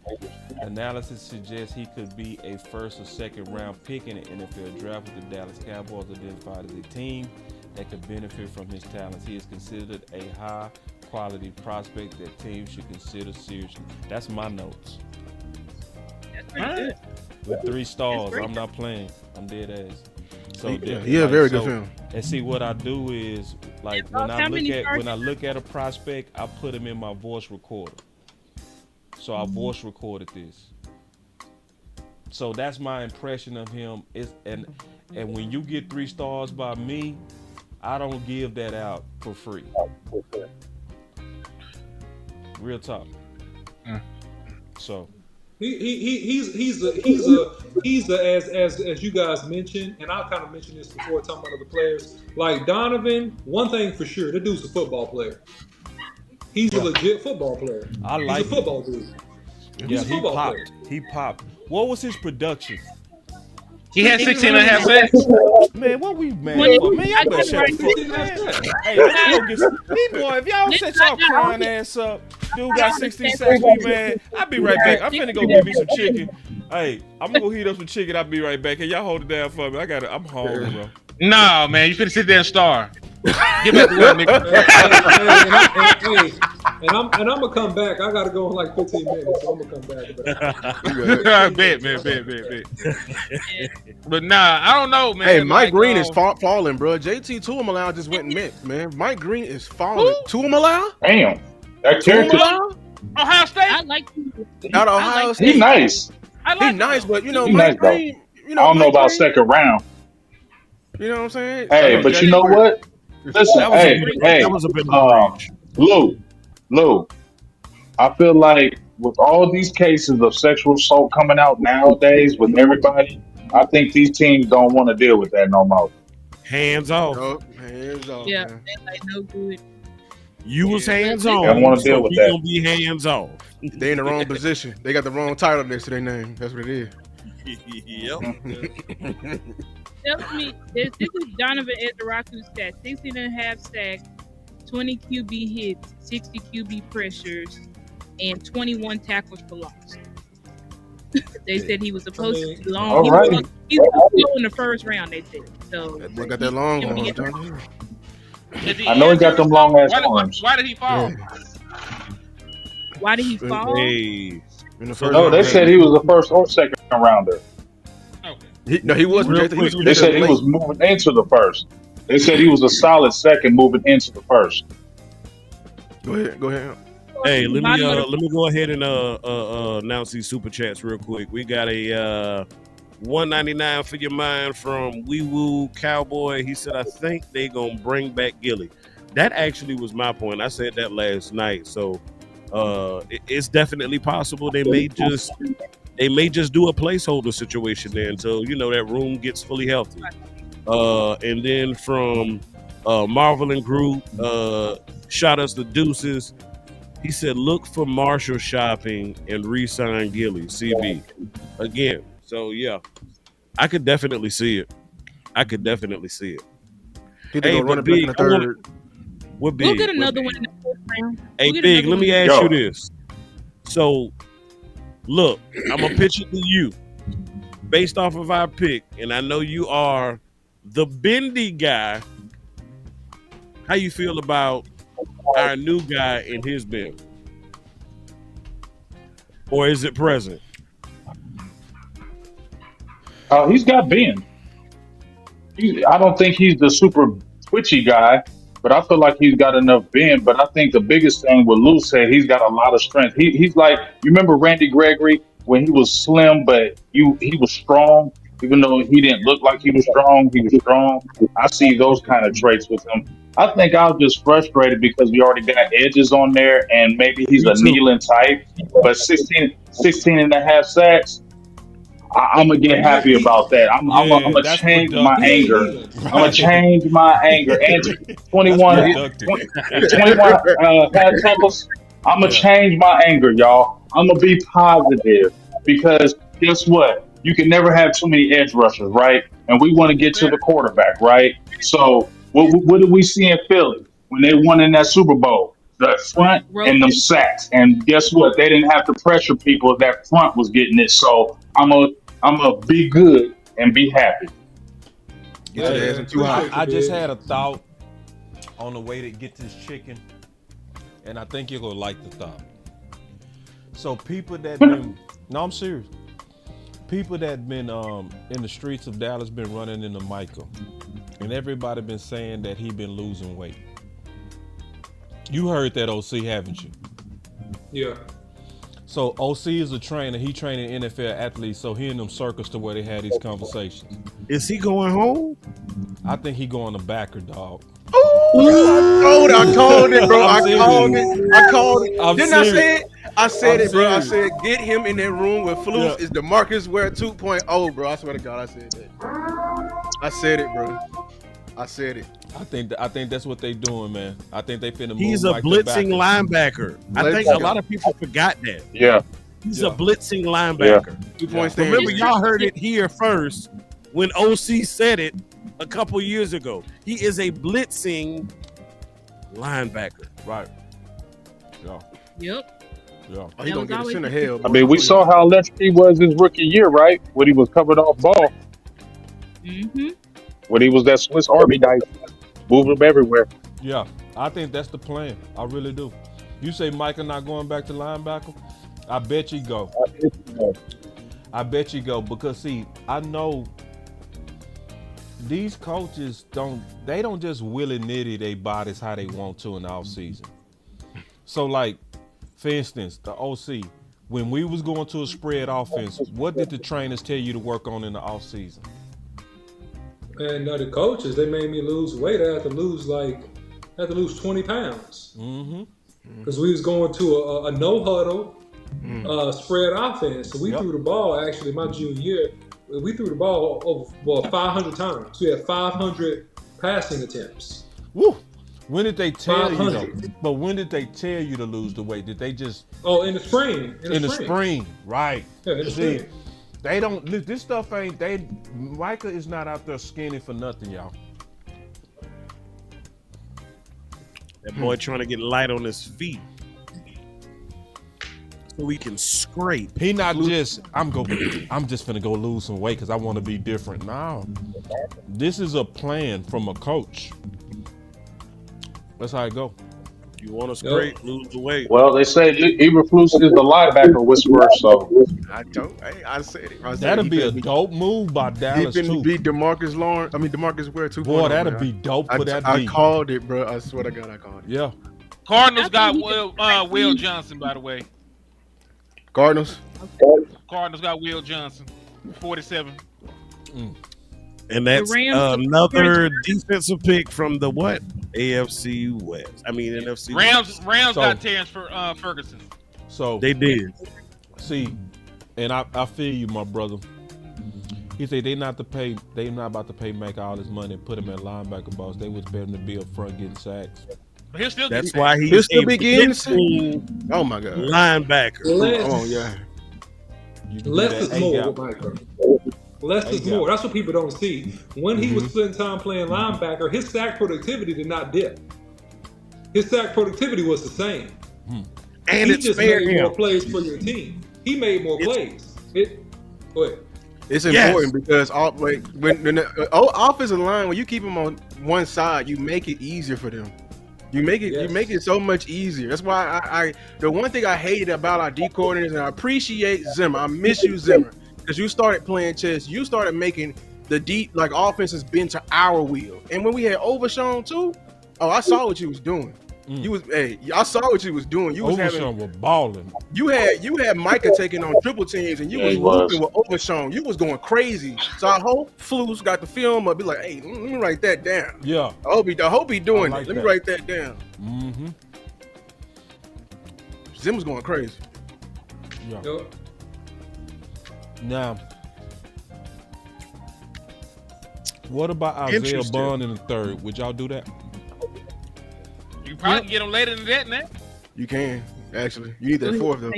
Analysis suggests he could be a first or second round pick in the NFL draft, with the Dallas Cowboys identified as a team that could benefit from his talents. He is considered a high quality prospect that teams should consider seriously. That's my notes. That's pretty good. With 3 stars, great. I'm not playing. I'm dead ass. So Yeah, very good film. And see, what I do is, like, when I look at a prospect, I put him in my voice recorder. So I voice recorded this. So that's my impression of him. And when you get 3 stars by me, I don't give that out for free. Real talk. So He's as you guys mentioned, and I kind of mentioned this before talking about other players. Like Donovan, one thing for sure, the dude's a football player. He's a legit football player. He's a football dude. Yeah, he popped. He popped. What was his production? He had 16 and a half sacks. Man, what we mad for? Man, y'all better shut the fuck up. Hey, let's go get me, boy, if y'all set y'all crying ass up, dude got 16 sacks, we mad. I'll be right back. I'm finna go get me some chicken. Hey, I'm gonna go heat up some chicken. I'll be right back. Hey, y'all hold it down for me. I'm hungry, bro. Nah, man, you finna sit there and star. Get back to work, nigga. And I'm gonna come back. I gotta go in like 15 minutes, so I'm gonna come back. bet. But nah, I don't know, man. Hey, Mike Green is falling, bro. JT Tuamaloau just went mixed, man. Mike Green is falling. Tuamaloau? Damn. That character. Ohio State? I like him. Out of Ohio State. He's nice. He's nice, but you know, He Mike nice, Green. I don't know about second round. You know what I'm saying? Hey, but you know what? Listen, that was a bit of a reach. Lou, I feel like with all these cases of sexual assault coming out nowadays with everybody, I think these teams don't want to deal with that no more. Hands off. Oh, hands off, Yeah, man. that's like no good. You was hands They don't on, want to deal so with we that. gonna be hands off. They in the wrong position. They got the wrong title next to their name. That's what it is. Yep. Tell me, this is Donovan Edaraku's stat: 16.5 sacks, 20 QB hits, 60 QB pressures, and 21 tackles for loss. They said he was supposed to be long. All right. He was still in the first round. They said so. That boy got that long Him one. being- I'm telling you. I know he got them long ass arms. Why did he fall? Why did he fall? Hey, In the first No, round, they man. said he was the first or second rounder. He was Real projected. He was quick, They projected said he late. was moving into the first. They said he was a solid second moving into the first. Go ahead. Hey, let Bottom of me go ahead and announce these super chats real quick. We got a $1.99 for your mind from Wee Woo Cowboy. He said, "I think they gonna bring back Gilly." That actually was my point. I said that last night. So it's definitely possible they may just do a placeholder situation there until that room gets fully healthy. And then from Marvel and Group, shot us the deuces. He said, "Look for Marshall shopping and re-sign Gilly, CB again." So yeah, I could definitely see it. He did go run it back Big, in the third. We'll get another one in the fourth round. Hey, We'll get Big, another let me one. ask you this. So, look, I'm going to pitch it to you based off of our pick, and I know you are the bendy guy. How you feel about our new guy in his bend? Or is it present? He's got bend. I don't think he's the super twitchy guy, but I feel like he's got enough bend. But I think the biggest thing with Lou said, he's got a lot of strength. He's like, you remember Randy Gregory when he was slim, but he was strong. Even though he didn't look like he was strong, he was strong. I see those kind of traits with him. I think I was just frustrated because we already got edges on there, and maybe he's Me a too. kneeling type. But 16 and a half sacks, I'm gonna get happy about that. I'm gonna that's change my productive. anger. I'm gonna change my anger. And 21, That's productive. 21 half tackles. I'm gonna change my anger, y'all. I'm gonna be positive because guess what? You can never have too many edge rushers, right? And we want to get to the quarterback, right? So what did we see in Philly when they won in that Super Bowl? The front and them sacks. And guess what? They didn't have to pressure people. That front was getting it. So I'm gonna be good and be happy. Get your ass in too hot. I just had a thought on the way to get this chicken, and I think you're gonna like the thought. So people that been no, I'm serious. People that been in the streets of Dallas been running into Michael, and everybody been saying that he been losing weight. You heard that, OC, haven't you? Yeah. So OC is a trainer. He training NFL athletes, so he in them circles to where they had these conversations. Is he going home? I think he going to backer, dog. I called it, bro. I called it. I'm Didn't serious. I say it? I said I'm it, bro. I serious. said get him in that room with Flus. Yeah. Is DeMarcus Ware 2.0, bro? I swear to God, I said that. I said it, bro. I said it. I think that's what they doing, man. I think they finna move. He's a like the blitzing backer. linebacker. I think a lot of people forgot that. Yeah. He's a blitzing linebacker. 2 point stand. Remember, y'all heard it here first when OC said it a couple years ago. He is a blitzing linebacker. Right. Yeah. Yep. Yeah. Oh, he gonna get a center hell. I mean, we saw how electric he was his rookie year, right? When he was covered off ball. Mm-hmm. When he was that Swiss Army knife, moving him everywhere. Yeah. I think that's the plan. I really do. You say Micah not going back to linebacker? I bet you go. I bet you go because see, I know these coaches don't just willy-nilly their bodies how they want to in the offseason. So like, for instance, the OC, when we was going to a spread offense, what did the trainers tell you to work on in the offseason? And the coaches, they made me lose weight. I had to lose 20 pounds. Mm-hmm. Because we was going to a no huddle, spread offense. So we threw the ball, actually, my junior year, we threw the ball over 500 times. We had 500 passing attempts. Woo! When did they tell you though? 500. But when did they tell you to lose the weight? Did they just? Oh, in the spring. In the spring, right? Yeah, in the spring. They don't. This stuff ain't. Micah is not out there skinny for nothing, y'all. That boy trying to get light on his feet so we can scrape. He not just. I'm just finna go lose some weight because I want to be different. No, this is a plan from a coach. That's how it go. You want to scrape, lose the weight. Well, they say Eberflus is the linebacker whisperer, so I said it. That'll be a dope move by Dallas he too. Be Demarcus Lawrence. I mean Demarcus Ware 2.0. Boy, that'll be dope for that. I called it, bro. I swear to God, I called it. Yeah. Cardinals got Will Johnson, by the way. Cardinals got Will Johnson, 47. And that's another defensive pick from the what? AFC West. I mean NFC Rams West. got Terrence Ferguson. So they did. See, and I feel you, my brother. He said they not about to pay Mac all his money and put him at linebacker, boss. They was better to be up front getting sacks. But he'll still That's why he's still be getting. Oh my God, linebacker. Oh yeah. Less is more with Micah. Less is more. That's what people don't see. When he was splitting time playing linebacker, his sack productivity did not dip. His sack productivity was the same. And he it's just fair made more plays for your team. He made more plays. Go ahead. It's important because when the offensive line, when you keep them on one side, you make it easier for them. You make it so much easier. That's why I the one thing I hated about our D coordinators, and I appreciate Zimmer. I miss you, Zimmer, because you started playing chess. You started making the deep offenses bend to our wheel. And when we had Overshown too, I saw what you was doing. I saw what you was doing. You was was balling. You had Micah taking on triple teams, and you was looping with Overshown. You was going crazy. So I hope Flus got the film up. Be like, hey, let me write that down. Yeah. I hope he doing it. Let me write that down. Mm-hmm. Zim was going crazy. Yeah. Now, what about Isaiah Bond in the third? Would y'all do that? You probably can get him later than that, man. You can, actually. You need that fourth, though.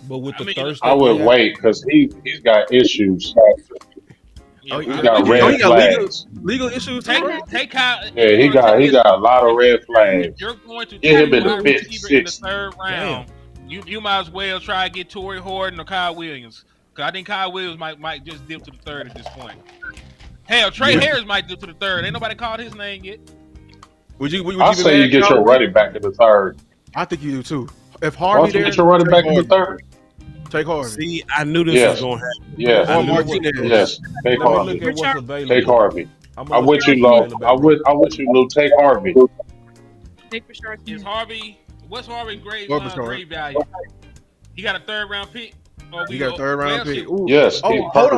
But with the thirst, I would wait because he's got issues. He's got red flags. Legal issues. Take Kyle. Yeah, he got a lot of red flags. You're going to get him in the wide fifth, receiver in the sixth. third round. You might as well try to get Torrey Horton or Kyle Williams. Because I think Kyle Williams might just dip to the third at this point. Hell, Trey Harris might dip to the third. Ain't nobody called his name yet. I say you get your running back in the third. I think you do too. If Harvey get your running back in the third. Take Harvey. See, I knew this was going to happen. Yes. Or Martinez. Yes. Take Harvey. Look at what's available. Take Harvey. I'm with you, Lo. I'm with you, Lou. Take Harvey. Take Rashard. Is Harvey? What's Harvey's grade value? He got a third round pick. He got a third round pick. Ooh. Yes. Oh, hold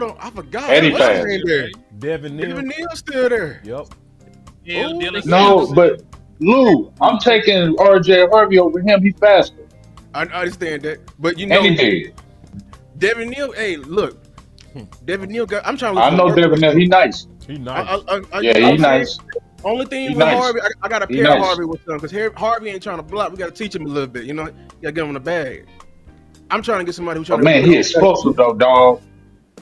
on. I forgot. And he What's his passed. name there? Devin Neal. Devin Neal's still there. Yep. No, but Lou, I'm taking RJ Harvey over him. He's faster. I understand that, but you know, Devin Neal. Hey, look, Devin Neal got. I'm trying to. I know Devin Neal. He nice. He nice. He nice. Only thing with nice. Harvey, I got to pair Harvey with him because Harvey ain't trying to block. We got to teach him a little bit. You know, you got to get him in the bag. I'm trying to get somebody who's trying. Man, he explosive though, dog.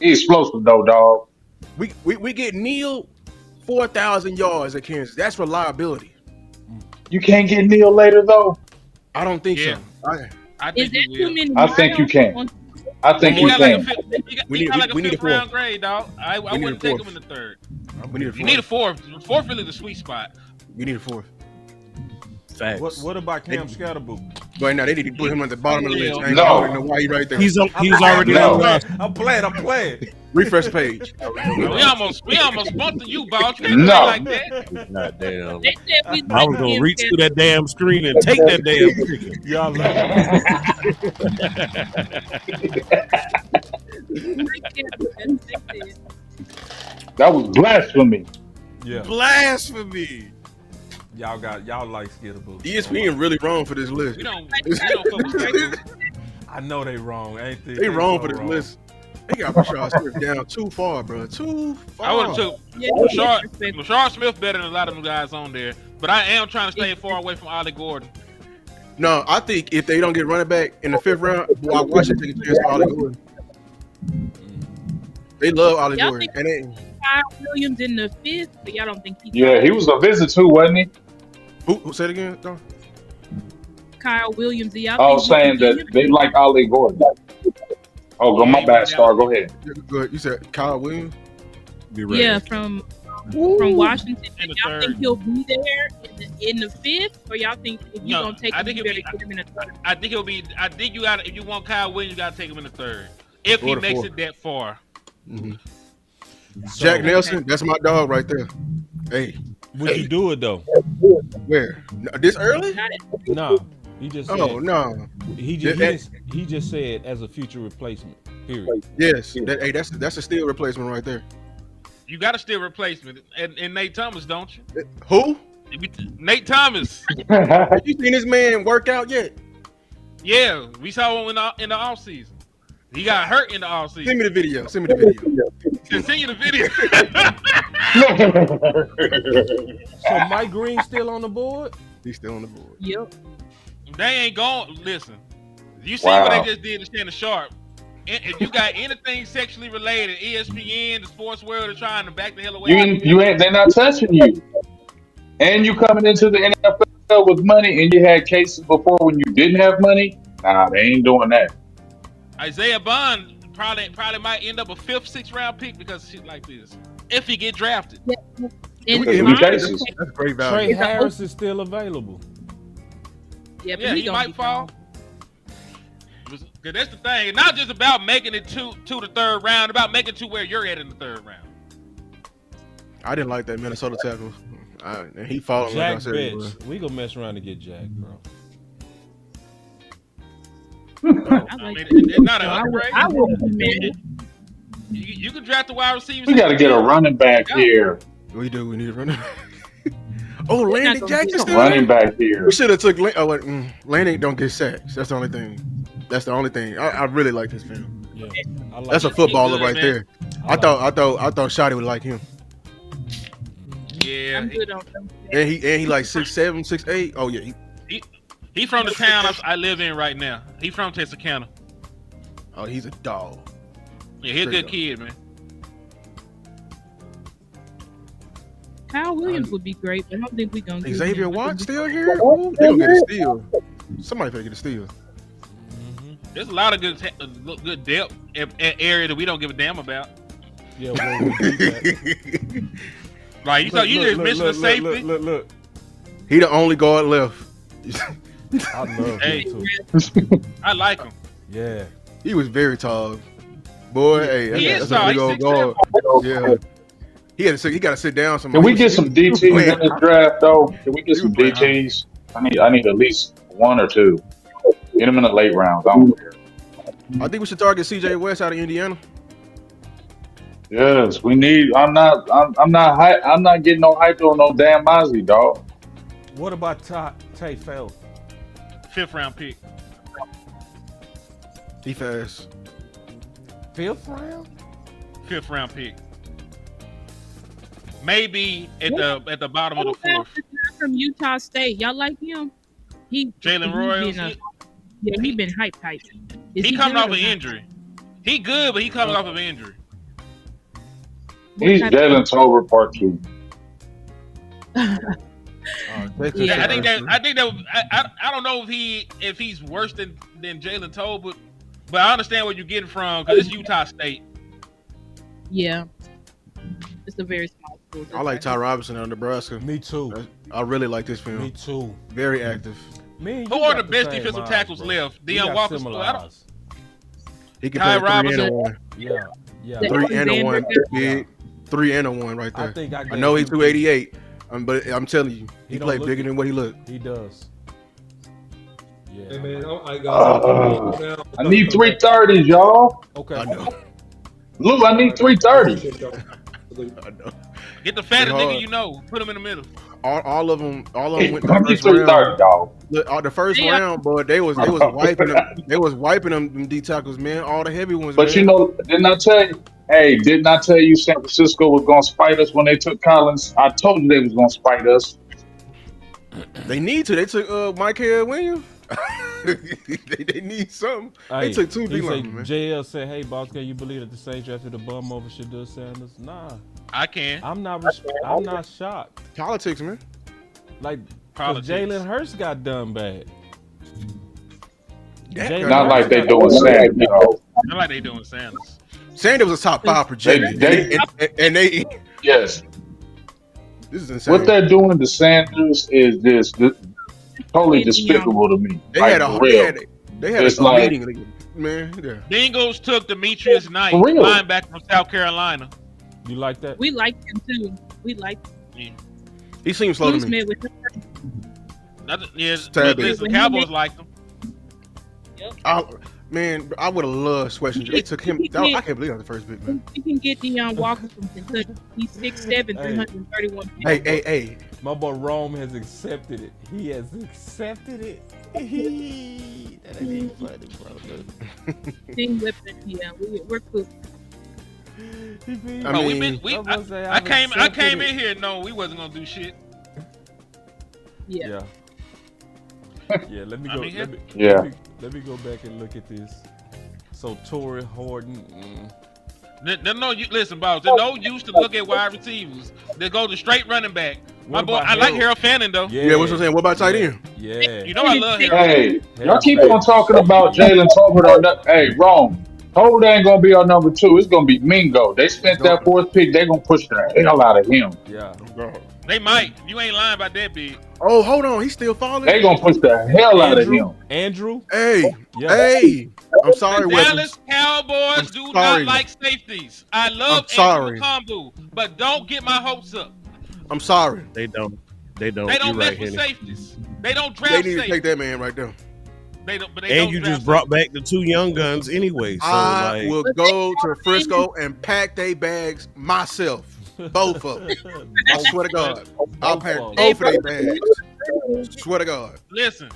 He explosive though, dog. We get Neal 4,000 yards at Kansas. That's reliability. You can't get Neal later though. I don't think so. I think you will. I think you can. I think you can. He got like a fifth round grade, dog. I wouldn't take him in the third. We need a fourth. You need a fourth. Fourth really the sweet spot. We need a fourth. Facts. What about Cam Scatterboo? But now they need to put him at the bottom of the list. I No. know why he right there. He's already on the list. I'm playing. Refresh page. We almost bumped to you, boss. No. Like that. God damn. They said we I was gonna reach through that damn screen and take that damn ticket. Y'all That was blasphemy. Yeah. Blasphemy. Y'all like Scatterboo. ESPN really wrong for this list. We don't fuck with I know they wrong. Ain't they? They wrong so for this wrong. list. They got Rashard Smith down too far, bro. Too far. I would have took Yeah, Rashard Smith better than a lot of them guys on there, but I am trying to stay far away from Ollie Gordon. No, I think if they don't get running back in the 5th round, I watch it take a chance on Ollie Gordon. They love Ollie Y'all Gordon. think And Kyle Williams in the 5th, but y'all don't think Yeah, he was a visit too, wasn't he? who said it again? No. Kyle Williams? Do y'all I was think saying that they like Ollie Gordon. Oh, go my bad, Star. Go ahead. Good. You said Kyle Williams? Be ready. Yeah, from Washington. In the Y'all think third. he'll be there in the 5th, or y'all think if you No, gonna take I him, think you it'll better be- get him in the 3rd? I think he'll be. I think you got. If you want Kyle Williams, you got to take him in the 3rd. If he Or the makes 4th. it that far. Jack Nelson, that's my dog right there. Hey, Would you do it though? where? This early? No. He just said, Oh no. he just said as a future replacement. Period. Yes. That's a steal replacement right there. You got to still replacement and Nate Thomas, don't you? Who? Nate Thomas. Have you seen this man work out yet? Yeah, we saw him in the off season. He got hurt in the off Send season. me the video. Send me the video. Continue the video. So Mike Green still on the board? He's still on the board. Yep. They ain't going. Listen, you see Wow. what they just did to Shannon Sharp. If you got anything sexually related, ESPN, the sports world are trying to back the hell away. You ain't. They're not touching you. And you coming into the NFL with money, and you had cases before when you didn't have money. Nah, they ain't doing that. Isaiah Bond probably might end up a 5th, 6th round pick because of shit like this. If he get drafted. And We Give give me him cases. That's great Trey value. Harris is still available. yeah, but Yeah, he gonna might be fall. gone. Cause that's the thing. It's not just about making it to the 3rd round, about making it to where you're at in the 3rd round. I didn't like that Minnesota tackle. And he followed like I Jack said. he would. Betts. We gonna mess around and get Jack, bro. I I like mean, it's not an I would- upgrade. I wouldn't be mad. You can draft the wide receivers. We got to get a running back here. We do. We need a running back. Oh, Landon gonna Jackson get still Running there? back here. We should have took Landon don't get sacks. That's the only thing. That's the only thing. I really like this film. Yeah. I like That's a it. footballer good, right man. there. I like thought Shotty would like him. Yeah, I'm good on them. And he like 6'7", 6'8". Oh yeah. he from the town I live in right now. He from Texarkana. He's a dog. Yeah, he a Straight good up. kid, man. Kyle Williams would be great, but I don't think we're gonna get Xavier him. Watt still here? Ooh, they gonna get a steal. Somebody better get a steal. There's a lot of good depth area that we don't give a damn about. Yeah, well, we beat that. Like you just mentioned the safety. Look. He the only guard left. I love Hey. him too. I like him. Yeah. He was very tall. Boy, hey, He that's is a tall. big He's old 6'7". guard. Yeah. He got to sit down Can somewhere. we get some DTs in this draft though? Can we get some DTs? I need at least 1 or 2. Get them in the late rounds. I don't care. I think we should target CJ West out of Indiana. Yes, we need. I'm not getting no hype on no damn Mozzie, dog. What about Tay Feld? 5th round pick. He fast. 5th round? 5th round pick. Maybe at the bottom of the 4th. From Utah State, y'all like him? Jalen Royals. He been hype. He coming off an injury. He good, but he coming off of an injury. He's Jalen Tolbert part 2. Yeah. I think that I don't know if he's worse than Jalen Tolbert, but I understand where you're getting from because it's Utah State. Yeah, it's a very small school. I like Ty Robinson out of Nebraska. Me too. I really like this film. Me too. Very active. Man, Who are the best defensive tackles left? Deion Walker. He can Ty play 3 Robinson. and a 1. Yeah. 3 and a 1. Big. 3 and a 1 right there. I think I know he's 288, but I'm telling you, he played bigger than what he looked. He does. Yeah. Hey man, I I need 330s, y'all. Okay. I know. Lou, I need 330s. I know. Get the fattest It's nigga hard. you know. Put him in the middle. All of them went the Give me first 330, round. dog. The first Yeah. round, but they was wiping them. They was wiping them D tackles, man. All the heavy ones, But man. you know, didn't I tell you? Hey, didn't I tell you San Francisco was gonna spite us when they took Collins? I told you they was gonna spite us. They need to. They took Michael Williams. they need something. They Hey, took two he D say, linemen, man. JL said, "Hey, boss, can you believe that the Saints drafted a bum over Shadur Sanders?" Nah, I can. I'm not shocked. Politics, man. Like, 'cause Politics. Jalen Hurts got done bad. Jalen Not like Hurts they got- doing Sanders, you know. Not like they doing Sanders. Sanders was a top 5 projected, and they Yes. this is insane. What they're doing to Sanders is totally despicable to me. They Like, had a for real. they had It's a like- meeting, man. Yeah. Bengals took Demetrius Knight, For real. linebacker from South Carolina. You like that? We like him too. We like him. He seems slow to Bruce me. met with him. Nothing, yeah, Tad bit. listen, Cowboys liked him. Man, I would have loved Sweatshirt. They took him. I can't believe that was the first pick, man. We can get Deion Walker from Kentucky. He's 6'7", 331 pounds. Hey. My boy Rome has accepted it. He has accepted it. That ain't even funny, bro. Team Whipping, yeah, we're cool. I came in here knowing we wasn't gonna do shit. Yeah. Yeah, let me go. Let me go back and look at this. So Torrey Horton. Listen, boss. There's no use to look at wide receivers. They go to straight running back. My boy, I like Harold Fanning though. Yeah, what's I'm saying? What about tight end? Yeah. You know I love Harold. Hey, y'all keep on talking about Jalen Tolbert. Hey, wrong. Tolbert ain't gonna be our number 2. It's gonna be Mingo. They spent that 4th pick. They gonna push the hell out of him. Yeah. They might. You ain't lying about that big. Oh, hold on. He's still falling. They gonna push the hell out of him. Andrew. Hey. Yeah. Hey. I'm sorry, The Weapons. Dallas Cowboys do sorry. not like safeties. I love I'm sorry. Andrew Kambu, but don't get my hopes up. I'm sorry. They don't. They don't You're mess right, with Henny. safeties. They don't draft They need to safeties. take that man right there. They don't. But they And don't you draft just brought back the 2 young guns anyway. So I like, will go to Frisco and pack they bags myself. Both of them. I swear to God. I'll pack both of their bags. Swear to God. Listen.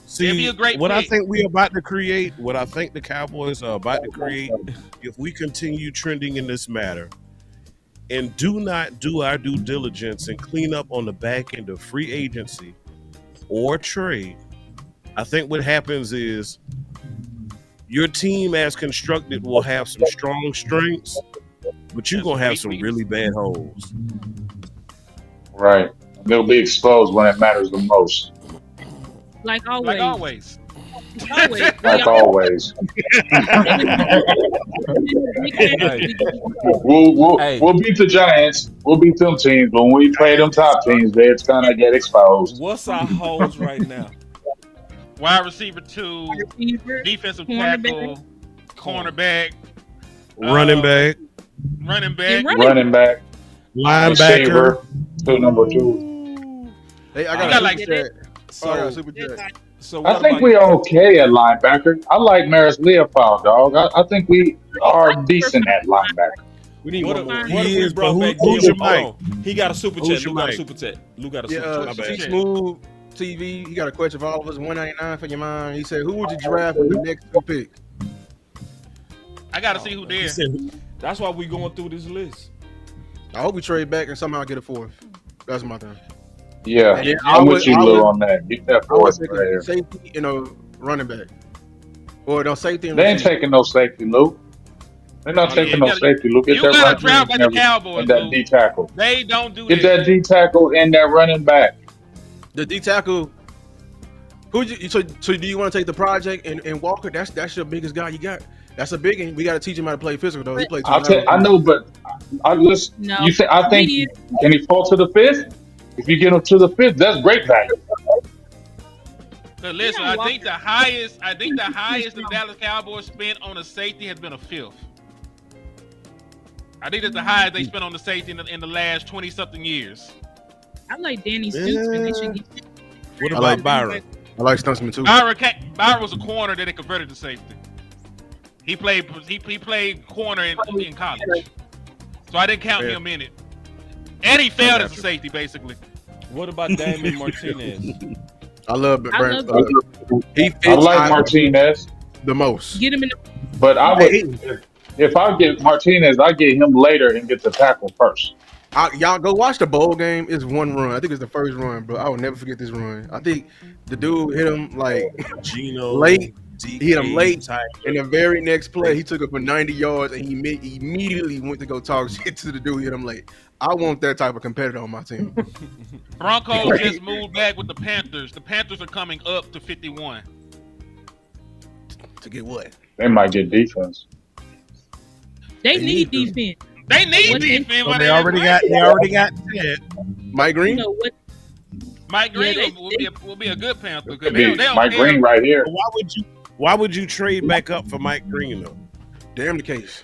see be a great what I pick. think we're about to create, what I think the Cowboys are about to create, if we continue trending in this matter and do not do our due diligence and clean up on the back end of free agency or trade, I think what happens is your team as constructed will have some strong strengths, but you're going to have some really bad holes. Right. They'll be exposed when it matters the most. Like always. Like always. Like always. We'll beat the Giants. We'll beat them teams. But when we play them top teams, it's going to get exposed. What's our holes right now? Wide receiver 2, defensive tackle, cornerback, Running back, running back, linebacker, number 2. Hey, I You got got a like super chat. So- I got a super chat. So I think we're okay at linebacker. I like Maris Leopold, dog. I think we are decent at linebacker. We need What one more. if we brought back who's Gil? your mic? Hold on. He got a super Who's chat. your Lou got a mic? super chat. Lou got a super Yeah, chat. T Smooth TV. He got a question for all of us. $1.99 for your mind. He said, "Who would you draft with the next 2 picks?" I got to see who there. That's why we going through this list. I hope we trade back and somehow get a 4th. That's my thing. Yeah, And then I'm with you, Lou, on that. Get that I would fourth take right a here. safety and a running back, or no safety. And They ain't receiver. taking no safety, Lou. They're not taking no safety, Lou. Get You that got right to draft like the and Cowboys, that Lou. D tackle. They don't do Get that. that D tackle and that running back. The D tackle. So do you want to take the project and Walker? That's your biggest guy you got. That's a big one. We got to teach him how to play physical though. He played. I know, but listen. No. You think I think can he fall to the 5th? If you get him to the 5th, that's great value. But listen, I think the highest the Dallas Cowboys spent on a safety has been a 5th. I think that's the highest they spent on the safety in the last 20-something years. I like Danny Stoops, and they should get. What about Byron? I like Stuntsman too. Byron was a corner that they converted to safety. He played corner in college, so I didn't count him in it. And he failed as a safety, basically. What about Damon Martinez? I love I Burns. love He fits I like Martinez, the most. Get him in the. but I would if I get Martinez, I get him later and get the tackle first. Y'all go watch the bowl game. It's one run. I think it's the first run, bro. I will never forget this run. I think the dude hit him like Gino late. DK, He hit him late, Tyler. and the very next play, he took it for 90 yards, and he immediately went to go talk shit to the dude. Hit him late. I want that type of competitor on my team. Broncos just moved back with the Panthers. The Panthers are coming up to 51. To get what? They might get defense. They need defense. They need What they- defense. So but they already got Ted. Mike Green. You know what? Mike Green Yeah, will be a good Panther. 'Cause Could they be don't Mike care. Green right here. Why would you trade back up for Mike Green though? Damn the case.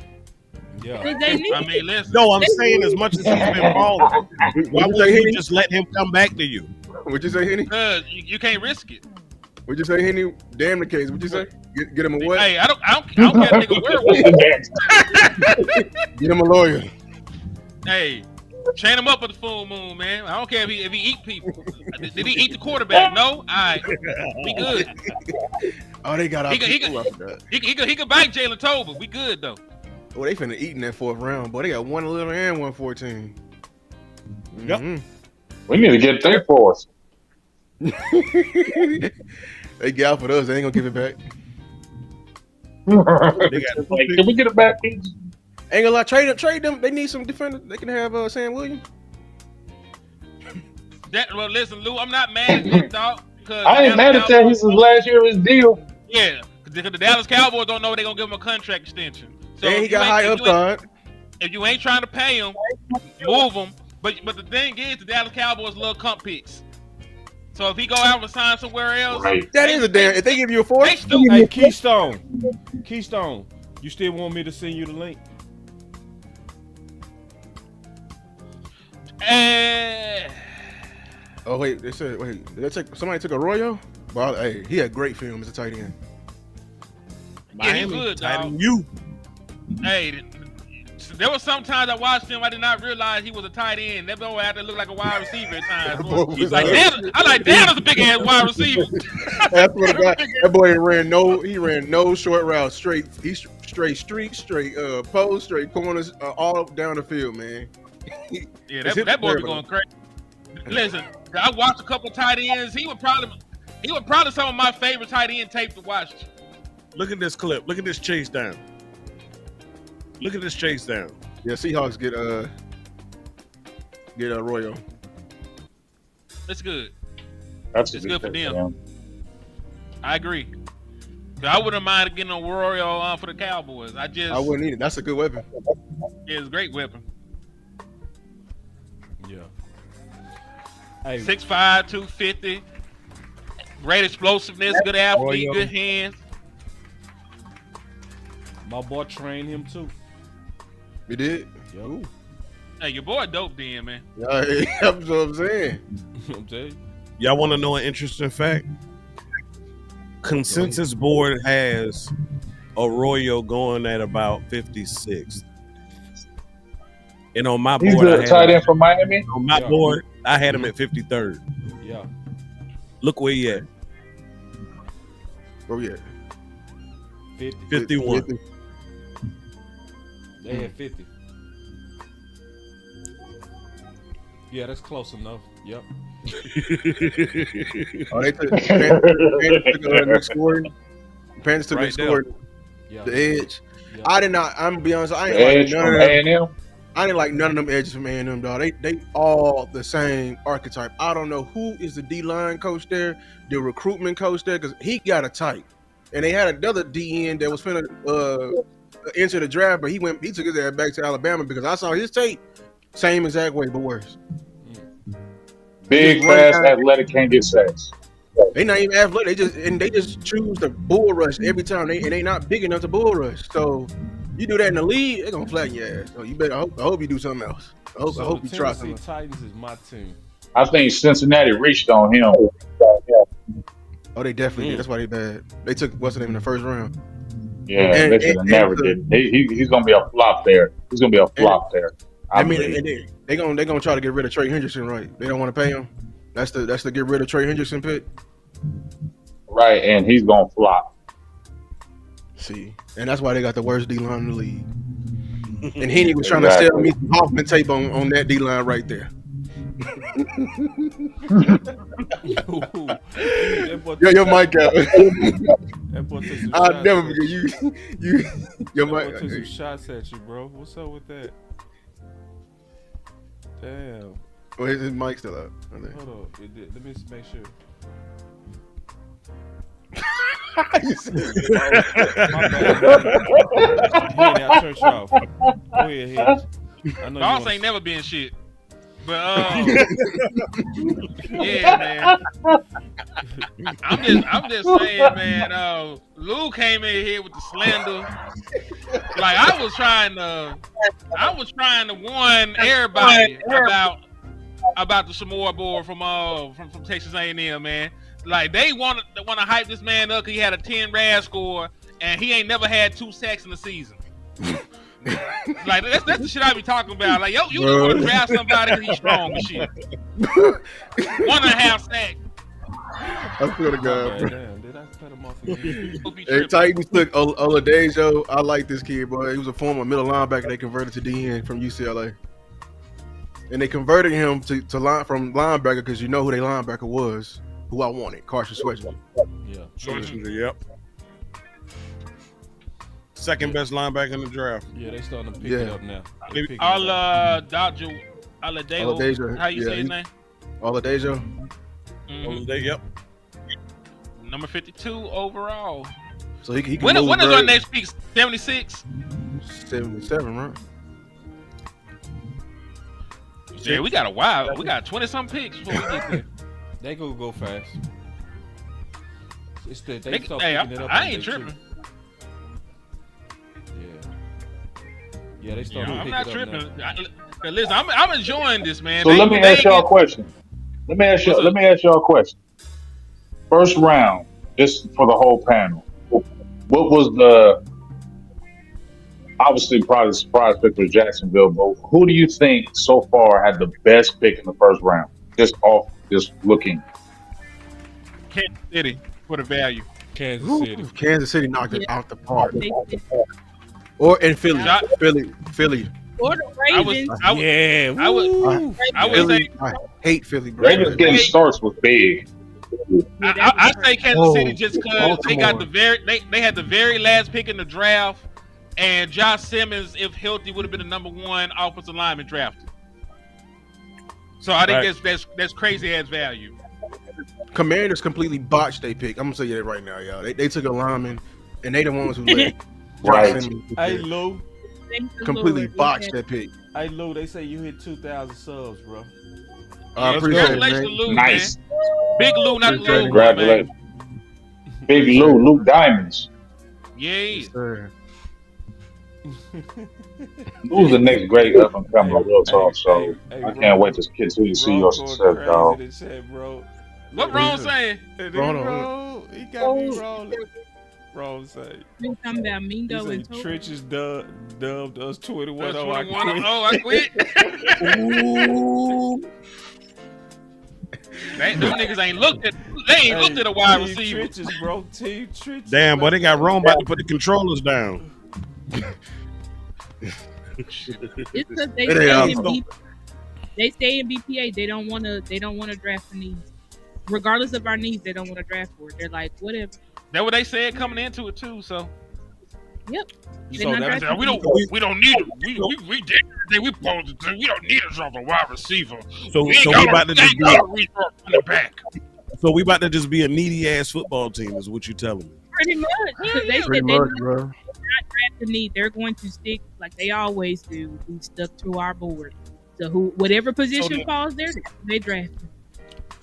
Yeah. They need. I mean, listen. No, I'm saying as much as he's been balling, why wouldn't you just let him come back to you? What'd you say, Henny? You can't risk it. What'd you say, Henny? Damn the case. What'd you say? Get him a what? Hey, I don't care, nigga. Where we? Get him a lawyer. Hey, chain him up at the full moon, man. I don't care if he eat people. Did he eat the quarterback? No. All right, we good. Oh, they got out. He could bite Jalen Tolbert. We good though. Oh, they finna eat in that fourth round, boy. They got 111 and 114. Yep. We need to get their fourth. They galfed us. They ain't gonna give it back. Can we get it back, please? Ain't gonna lie, trade them. They need some defenders. They can have Sam Williams. Well, listen, Lou, I'm not mad at this dog. I ain't mad at that. This is last year of his deal. Yeah, because the Dallas Cowboys don't know they're gonna give him a contract extension. So And he got high upside. If you ain't trying to pay him, move him. But the thing is, the Dallas Cowboys love comp picks. So if he go out and sign somewhere else, That is a damn. If they give you a fourth, Hey, Keystone, you still want me to send you the link? Oh wait, they said somebody took Arroyo. Well, hey, he had great film as a tight end. yeah, he good, dog. You. Hey, there was sometimes I watched him, I did not realize he was a tight end. That boy had to look like a wide receiver at times. I like that's a big ass wide receiver. That's what that boy ran no short routes, straight post, straight corners, all up down the field, man. Yeah, that boy be going crazy. Listen, I watched a couple tight ends. He was probably some of my favorite tight end tape to watch. Look at this clip. Look at this chase down. Look at this chase down. Yeah, Seahawks get Arroyo. It's good. That's It's good for them. I agree. I wouldn't mind getting a Arroyo for the Cowboys. I wouldn't either. That's a good weapon. Yeah, it's a great weapon. Yeah. Hey, 6'5", 250. Great explosiveness, good athlete, good hands. my boy trained him too. You did? Yep. Ooh. Hey, your boy dope then, man. Yeah, that's what I'm saying. I'm telling you. Y'all want to know an interesting fact? Consensus board has Arroyo going at about 56. And on my He's board, the tight end from Miami. on my board, I had him at 53rd. Yeah. Look where he at. Oh yeah. 50. 51. 50. They had 50. Yeah, that's close enough. Yep. Oh, they took Nick Scoring. Panthers took Right Nick Scoring. Yeah. The edge. Yeah. I did not. I'm gonna be honest. I The ain't edge like from none of them. A&M. I didn't like none of them edges from A&M, dog. They all the same archetype. I don't know who is the D-line coach there, the recruitment coach there, because he got a type. And they had another DN that was finna enter the draft, but he took his ass back to Alabama because I saw his tape. Same exact way, but worse. Big, fast, athletic, can't get sacks. They not even athletic. They just choose the bull rush every time. They not big enough to bull rush. So you do that in the league, they're gonna flatten your ass. So you better. I hope you do something else. I hope you try Tennessee something. Titans is my team. I think Cincinnati reached on him. Oh, they definitely did. That's why they bad. They took what's the name in the first round. Yeah, And- they should have and- never and did. He's gonna be a flop there. He's gonna be a flop there. I mean, and They gonna try to get rid of Trey Hendrickson, right? They don't want to pay him. That's the get rid of Trey Hendrickson pick. Right, and he's gonna flop. See, and that's why they got the worst D line in the league. And Henny was trying to sell me some Hoffman tape on that D line right there. Your mic out. I'll never forget you. Your mic took some shots at you, bro. What's up with that? Damn. Well, his mic's still out. Hold on. Let me make sure. My bad. Henny, I turned you off. Go ahead, Henny. I know Boss ain't never been shit. But yeah, man. I'm just saying, man. Lou came in here with the slander. Like I was trying to warn everybody about the Samoa boy from Texas A&M, man. Like they want to hype this man up because he had a 10 RAS score and he ain't never had 2 sacks in the season. Like that's the shit I be talking about. Like you want to draft somebody because he's strong and shit. 1.5 sack. I swear to God, bro. Damn, did I cut him off again? Hey, Titans took Oladejo. I like this kid, boy. He was a former middle linebacker. They converted to DN from UCLA, and they converted him to from linebacker because you know who their linebacker was, who I wanted, Carson Swetchman. Yeah, Swetchman. Yep. Second best linebacker in the draft. Yeah, they starting to pick it up now. Oladejo. How you say his name? Oladejo. Yep. Number 52 overall. So he can when is our next pick? 76? 77, right? Yeah, we got a while. We got 20-something picks before we get there. They go fast. It's the, they start picking it up. I ain't tripping. Yeah, they start. I'm not tripping. Listen, I'm enjoying this, man. So let me ask y'all a question. Let me ask y'all a question. First round, just for the whole panel. What was the obviously probably the surprise pick for Jacksonville, but who do you think so far had the best pick in the first round? Just looking. Kansas City for the value. Kansas City knocked it out the park. Or in Philly. Philly. Or the Ravens. I hate Philly, bro. Ravens getting starts with big. I say Kansas City just because they got they had the very last pick in the draft, and Josh Simmons, if healthy, would have been the number 1 offensive lineman drafted. So I think that's crazy ass value. Commanders completely botched their pick. I'm gonna tell you that right now, y'all. They took a lineman, and they the ones who let right. Hey Lou, completely botched that pick. Hey Lou, they say you hit 2,000 subs, bro. I appreciate it, man. Lou, nice. Man. Big Lou, not Lou. Congratulations. Big Lou, Luke Diamonds. Yeah. Who's the next great up and coming real talk? So I can't wait to continue to see your success, dog. What Ron saying? He got me rolling. Ron say. You talking about Mingo and Toby? Trenches dubbed us 21. I quit. Them niggas ain't looked at a wide receiver. Trenches, bro. Team Trenches. Damn, boy, they got Rome about to put the controllers down. It's because they stay in BPA. They don't want to draft for needs. Regardless of our needs, they don't want to draft for it. They're like, whatever. That's what they said coming into it too. So. Yep. We don't need it. We don't need a drop a wide receiver. So we about to just we about to just be a needy ass football team, is what you telling me? Pretty much. Because they said they're not draft the need. They're going to stick like they always do. Be stuck to our board. So whatever position falls there, they draft.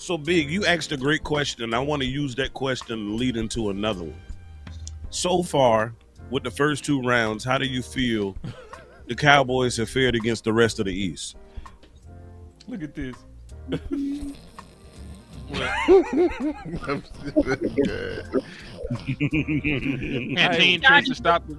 So Big, you asked a great question, and I want to use that question to lead into another one. So far, with the first 2 rounds, how do you feel the Cowboys have fared against the rest of the East? Look at this. Canteen tries to stop the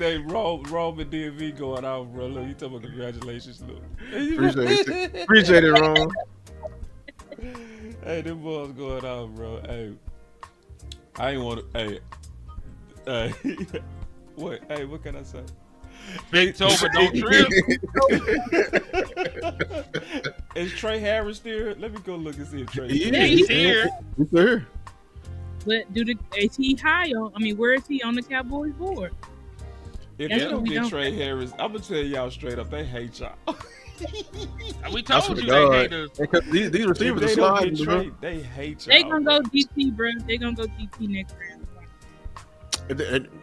They Roman DMV going out, bro. Look, he talking about congratulations, look. Appreciate it, Ron. Hey, them boys going out, bro. Hey, I ain't want to. Hey, what? Hey, what can I say? Big Tober don't trip. Is Trey Harris still? Let me go look and see if Trey. He's here. He's here. But is he high on? I mean, where is he on the Cowboys board? If That's they what don't we get don't- Trey Harris, I'm gonna tell y'all straight up, they hate y'all. We I told swear you to they God. hate us. Because these If receivers are they don't sliding, get bro. Trey, they hate y'all. They gonna go DP, bro. They gonna go DP next round.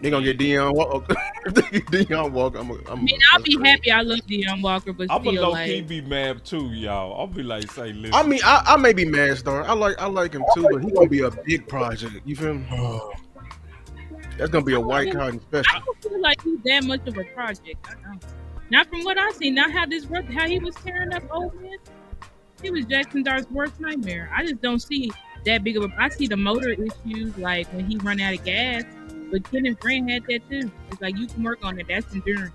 They gonna get Deion Walker. If they get Deion Walker, I'm I mean, I'll be happy. I love Deion Walker, but I'm still, a low key like, be mad too, y'all. I'll be like, say, listen. I mean, I may be mad, Star. I like him too, but he gonna be a big project. You feel me? That's gonna be a white cotton special. I don't feel like he's that much of a project. I don't. Not from what I've seen. Not how he was tearing up old men. He was Jackson Dart's worst nightmare. I just don't see that big of a. I see the motor issues, like when he run out of gas. But Kenneth Grant had that too. It's like you can work on it. That's endurance.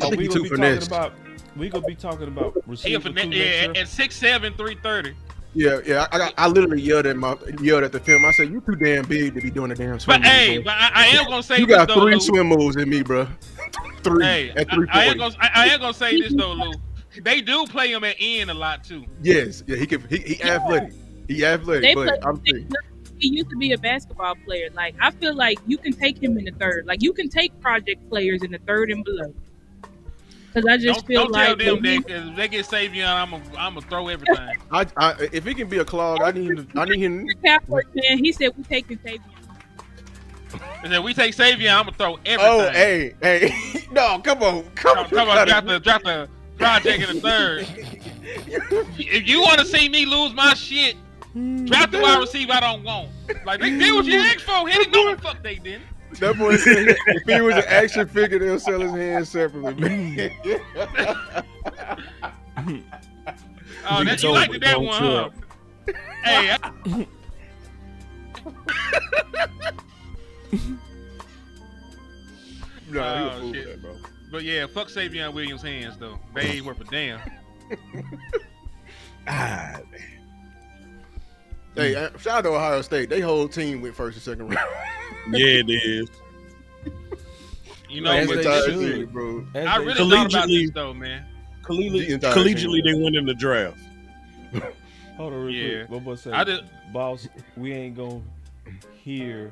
Oh, we gonna be talking about. We gonna be talking about He a receiver finesse, two yeah, next year. at 6'7", 330. Yeah. I literally yelled at the film. I said, "You too damn big to be doing a damn swim But move, hey, bro. but I am gonna say You this got though, 3 Lou. swim moves in me, bro. 3 Hey, at I 340. am gonna say this though, Lou. They do play him at end a lot too. Yes, yeah, he athletic. He athletic, They but play- I'm saying He used to be a basketball player. Like I feel like you can take him in the third. Like you can take project players in the third and below. Because I just feel Don't like tell them that because if they get Savion, I'm gonna throw everything. if he can be a clog, I need him. Cowboys fan, he said we taking Savion. And then we take Savion, I'm gonna throw everything. Oh, hey, no, come on. Drop the project in the third. If you want to see me lose my shit, drop the wide receiver I don't want. Like they did what you asked for. Hit it, no the fuck they didn't. That boy said if he was an action figure, they'll sell his hands separately. Man. Oh, that, you liked that one, huh? Hey. No, he a Oh, fool shit. with that, bro. But yeah, fuck Savion Williams' hands though. They ain't worth a damn. Hey, shout out to Ohio State. They whole team went first and second round. Yeah, it is. You know, As but they this- should, bro. I really thought about this though, man. Collegiately, they went in the draft. Hold on, real Yeah. quick. What was I I just- boss? We ain't gonna hear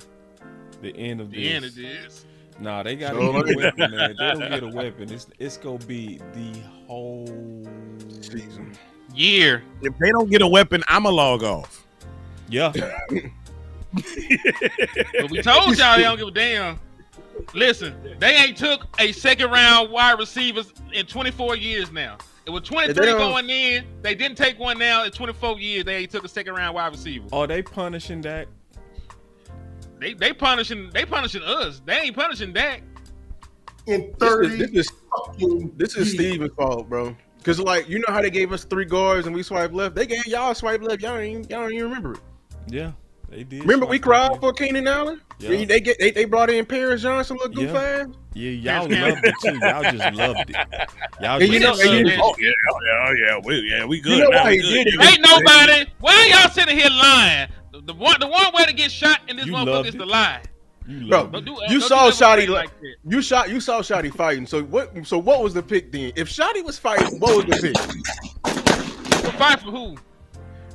the end of this. The end of this. Nah, they gotta So, get a weapon, man. If they don't get a weapon, it's gonna be the whole season. Year. If they don't get a weapon, I'ma log off. Yeah. But we told y'all they don't give a damn. Listen, they ain't took a second round wide receivers in 24 years now. It was 23 going in. They didn't take one now. In 24 years, they ain't took a second round wide receiver. Are they punishing Dak? They punishing us. They ain't punishing Dak. In 30 This is Steven's fault, bro. Cause like you know how they gave us 3 guards and we swiped left. They gave y'all swipe left. Y'all don't even remember it. Yeah, they did. Remember we cried for Keenan Allen? Yeah. They brought in Paris Johnson, look goof ass. Yeah, y'all loved it too. Y'all just loved it. Y'all And you know, just loved it. We good. You know now. why We he good. did it? Ain't nobody. Why y'all sitting here lying? The one way to get shot in this You motherfucker loved is it. to lie. You Bro, loved it. you don't saw do that Shotty like that. you saw Shotty fighting. So what was the pick then? If Shotty was fighting, what was the pick? Fight for who?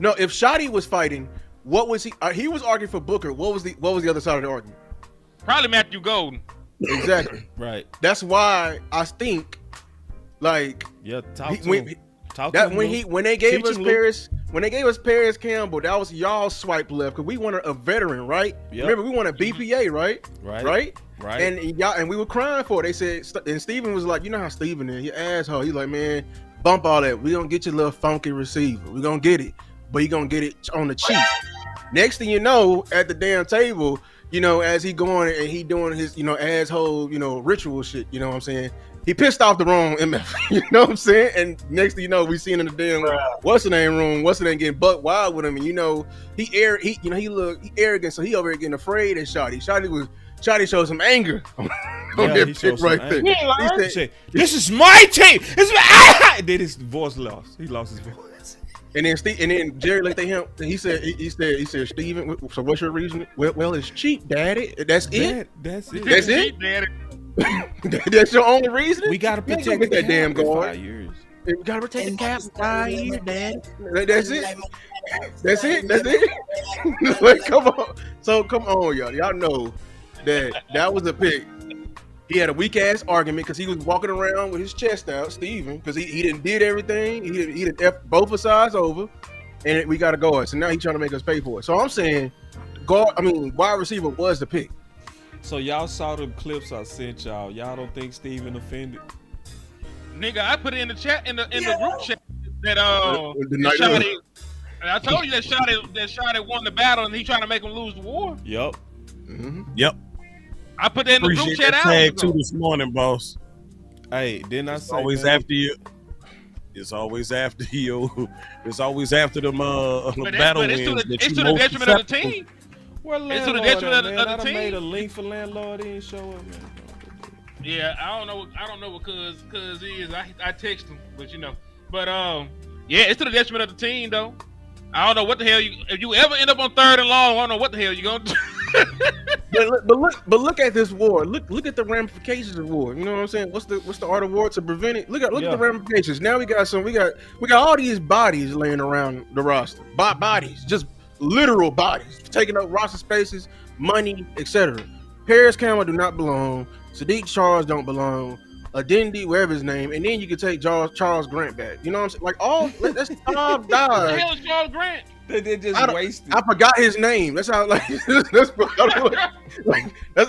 No, if Shotty was fighting, what was he? He was arguing for Booker. What was the other side of the argument? Probably Matthew Golden. Exactly. Right. That's why I think, like, Yeah, talk to when, him. Talk that to him, when Luke. when they gave Teach us him, Luke. Paris Campbell, that was y'all swipe left because we wanted a veteran, right? Yep. Remember we wanted BPA, right? Right. And we were crying for it. They said, and Steven was like, you know how Steven is, you asshole. He's like, man, bump all that. We gonna get your little funky receiver. We gonna get it, but you gonna get it on the cheap. Next thing you know, at the damn table, you know, as he going and he doing his, you know, asshole, you know, ritual shit. You know what I'm saying? He pissed off the wrong MF. You know what I'm saying? And next thing you know, we seen in the damn what's the name room. What's the name getting buck wild with him? And you know, he arrogant, so he over here getting afraid of Shotty. Shotty was Shotty showed some anger on that he pick showed some right anger. there. He said, "This is my team. This is my." And then his voice lost. He lost his voice. And then Jerry looked at him and he said, Steven, so what's your reason? Well, it's cheap, Daddy. That's it. That's it. That's it. Cheap, Daddy. That's your only reason. We gotta protect that the damn cap in guard. 5 years. We gotta protect the cap in 5 years, Daddy. That's it. That's it. Like, come on. So come on, y'all. Y'all know that was a pick. He had a weak ass argument because he was walking around with his chest out, Steven, because he didn't did everything. He didn't F both sides over, and we got to guard. So now he's trying to make us pay for it. So I'm saying, wide receiver was the pick. So y'all saw the clips I sent y'all. Y'all don't think Steven offended? Nigga, I put it in the chat in the group chat that Shotty. I told you that Shotty won the battle and he trying to make him lose the war. Yep. Mm-hmm. Yep. I put that in the group Appreciate chat that out. tag too this morning, boss. Hey, didn't I say Always man, after you. It's always after you. It's always after them battle but wins. it's to the detriment of the team. Well, It's to the landlord, detriment man, of I the done team. made a link for landlord. He didn't show up, man. Yeah, I don't know what cuz is. I text him, but you know. But yeah, it's to the detriment of the team though. I don't know what the hell if you ever end up on 3rd and long, I don't know what the hell you gonna do. but look at this war. Look at the ramifications of war. You know what I'm saying? What's the art of war to prevent it? Look at the ramifications. Now we got all these bodies laying around the roster. Bodies, just literal bodies, taking up roster spaces, money, etc. Paris Campbell do not belong. Sadiq Charles don't belong. Adendi, whatever his name, and then you can take Charles Grant back. You know what I'm saying? Like that's 5 What the guys. hell is Charles Grant? They just wasted. I forgot his name. That's how that's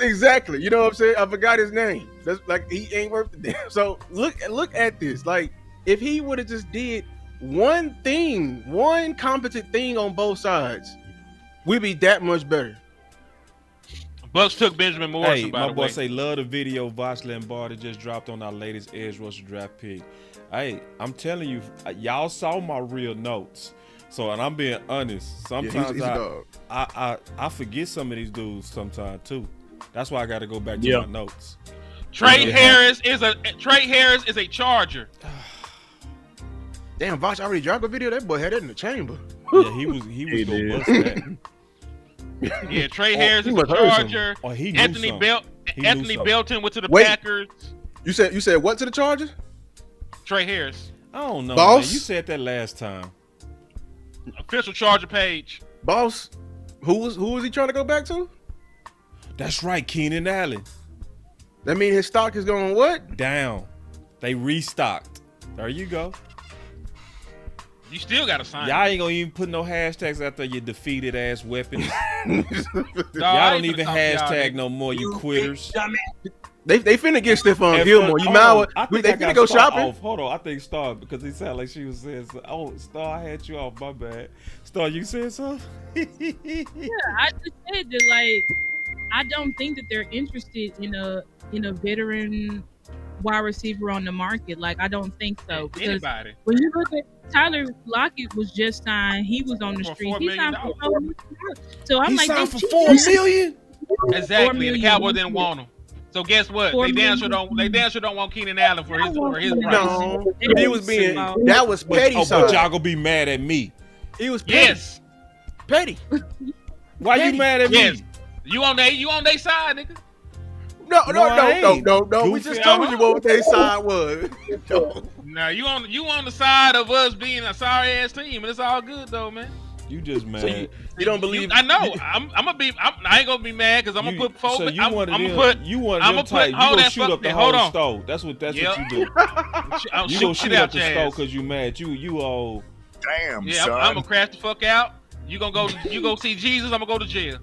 exactly. You know what I'm saying? I forgot his name. That's like he ain't worth the damn. So look at this. Like if he would have just did one competent thing on both sides, we'd be that much better. Bucks took Benjamin Morrison. Hey, by my the boy way. say love the video Vosh Lombardi just dropped on our latest edge rusher draft pick. Hey, I'm telling you, y'all saw my real notes. So, and I'm being honest. Sometimes he's a dog. I forget some of these dudes sometimes too. That's why I got to go back to my notes. Trey Harris is a Charger. Damn, Vosh already dropped a video. That boy had it in the chamber. Yeah, he was gonna bust that. Yeah, Trey Harris is a Charger. Anthony Belton went to the Packers. You said what to the Chargers? Trey Harris. I don't know. Boss? Man. You said that last time. Official Charger page. Boss, who was he trying to go back to? That's right, Keenan Allen. That mean his stock is going what? Down. They restocked. There you go. You still got to sign. Y'all ain't gonna even put no hashtags after your defeated ass weapons. No, Y'all don't even hashtag no more, you quitters. They finna get Stephon Gilmore. You mad? They finna go shopping. Off. Hold on, I think Star, because he sounded like she was saying something. Oh, Star, I had you off, my bad. Star, you said something? Yeah, I just said that, like, I don't think that they're interested in a veteran wide receiver on the market. Like, I don't think so. Because anybody. When you look at Tyler Lockett was just signed. He was on the street. He signed for $4 million. So I'm he like, signed for $4 million? Exactly. And the Cowboys didn't want him. So guess what? They damn sure don't want Keenan Allen for his price. No, he was being that was petty. But y'all gonna be mad at me. He was petty. Yes. Petty. Why you mad at me? You on their side, nigga. No. We just told you what their side was. Now you on the side of us being a sorry ass team, and it's all good though, man. You just mad. So you don't believe? I know. I ain't gonna be mad because I'm gonna put four. So you I'm want gonna put. You want I'm them gonna type. put. You Hold gonna that shoot up the hold whole on. stove. That's what you do. I'm You gonna shoot up the stove because you mad. You all. Damn, Yeah, son. I'm gonna crash the fuck out. You gonna go? You go see Jesus? I'm gonna go to jail.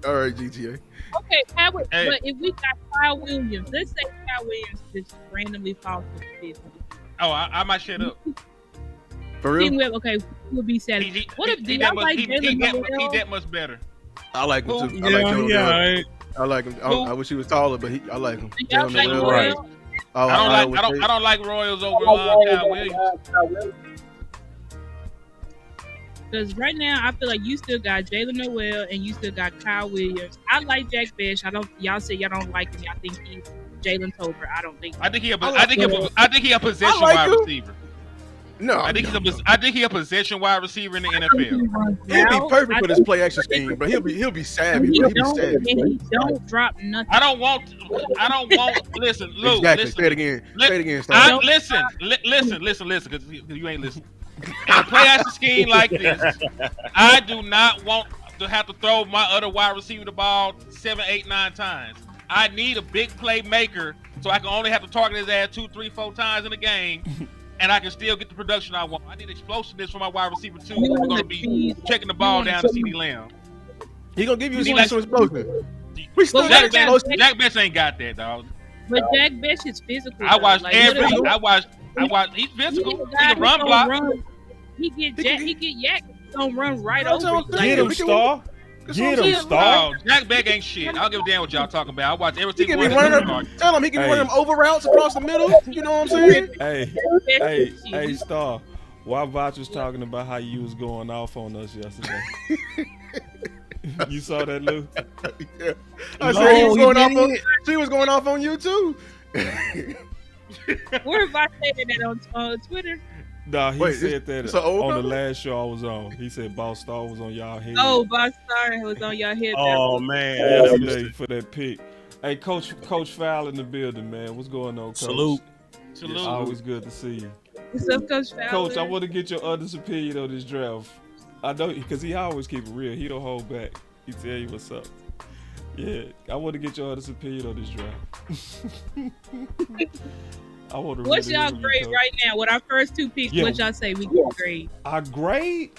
All right, GTA. Okay, but if we got Kyle Williams, let's say Kyle Williams just randomly falls to the fifth. Oh, I might shut up. For real? Okay, we'll be satisfied. What if he y'all like he that much better? I like him too. Yeah. I like him. I wish he was taller, but I like him. Y'all like Right. Royals? I don't like Royals over Kyle Williams. Because right now, I feel like you still got Jalen Noel and you still got Kyle Williams. I like Jack Besh. Y'all say y'all don't like him. Y'all think he's Jalen Tolbert. I don't think. I think he a possession like wide him. receiver. No, I think he a possession wide receiver in the NFL. He'll be perfect for this play action scheme, but he'll be savvy. He He'll be don't, savvy. and he don't drop nothing. I don't want. Listen, Lou. Exactly. Listen, Say it again. Say it again. Star. listen, because you ain't listening. In a play action scheme like this, I do not want to have to throw my other wide receiver the ball 7, 8, 9 times. I need a big playmaker so I can only have to target his ass 2, 3, 4 times in a game, and I can still get the production I want. I need explosiveness from my wide receiver too. We're going to be checking the ball down to CeeDee Lamb. He gonna give you some explosion. We still Jack got explosive. Best ain't got that, dog. But Jack Besh is physical. I watched like, I watched. He's physical. He can run block. He get Yak. Gonna run right over. Get him, Star. Get him, Star. Oh, Jack Beck ain't shit. I'll give a damn what y'all talking about. I watch every He single can be one. running them. Tell him he can run them over routes across the middle. You know what I'm saying? Hey, Star. Why Voch was talking about how you was going off on us yesterday? You saw that, Lou? Yeah. I said he was going off on. She was going off on you too. Where have I said that on Twitter? Nah, he Wait, said that it's an old on the number? last show I was on. He said Boss Star was on y'all head. Oh, Boss Star was on your head. Oh man, yesterday for that pick. Hey, Coach Fowl in the building, man. What's going on, Coach? Salute. Salute. It's always good to see you. What's up, Coach Fowl? Coach, I want to get your honest opinion on this draft. I know because he always keep it real. He don't hold back. He tell you what's up. Yeah, I want to get your honest opinion on this draft. I want to. What's y'all grade right now? With our first 2 picks, what y'all say we get grade? Our grade?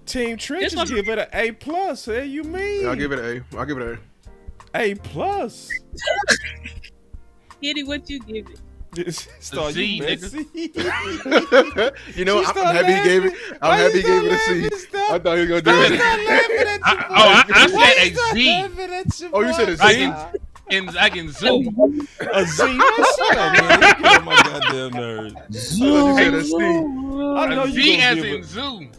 Team Trenches give it an A plus. Hey, you mean? I'll give it an A. I'll give it an A plus. Kitty, what you give it? Start Z, you nigga. A. You know, I'm happy he gave it. I'm happy he gave it a C. I thought he was gonna do it. I said a Z. Oh, you said a Z? I can zoom. A Z. Shut up, man. You get on my goddamn nerves. You said a C. I know A you Z gonna as give in it. zoom.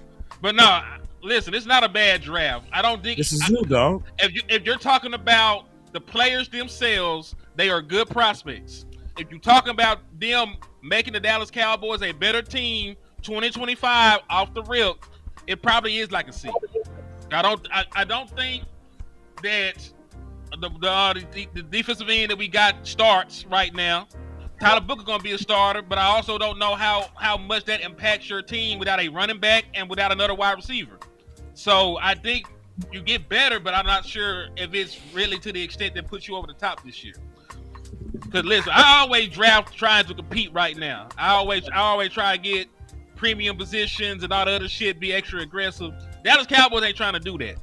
But no, listen, it's not a bad draft. I don't think This is you, dog. If you're talking about the players themselves, they are good prospects. If you're talking about them making the Dallas Cowboys a better team 2025 off the rip, it probably is like a C. I don't think that the defensive end that we got starts right now. Tyler Booker gonna be a starter, but I also don't know how much that impacts your team without a running back and without another wide receiver. So I think you get better, but I'm not sure if it's really to the extent that puts you over the top this year. Because listen, I always draft trying to compete right now. I always try to get premium positions and all the other shit, be extra aggressive. Dallas Cowboys ain't trying to do that.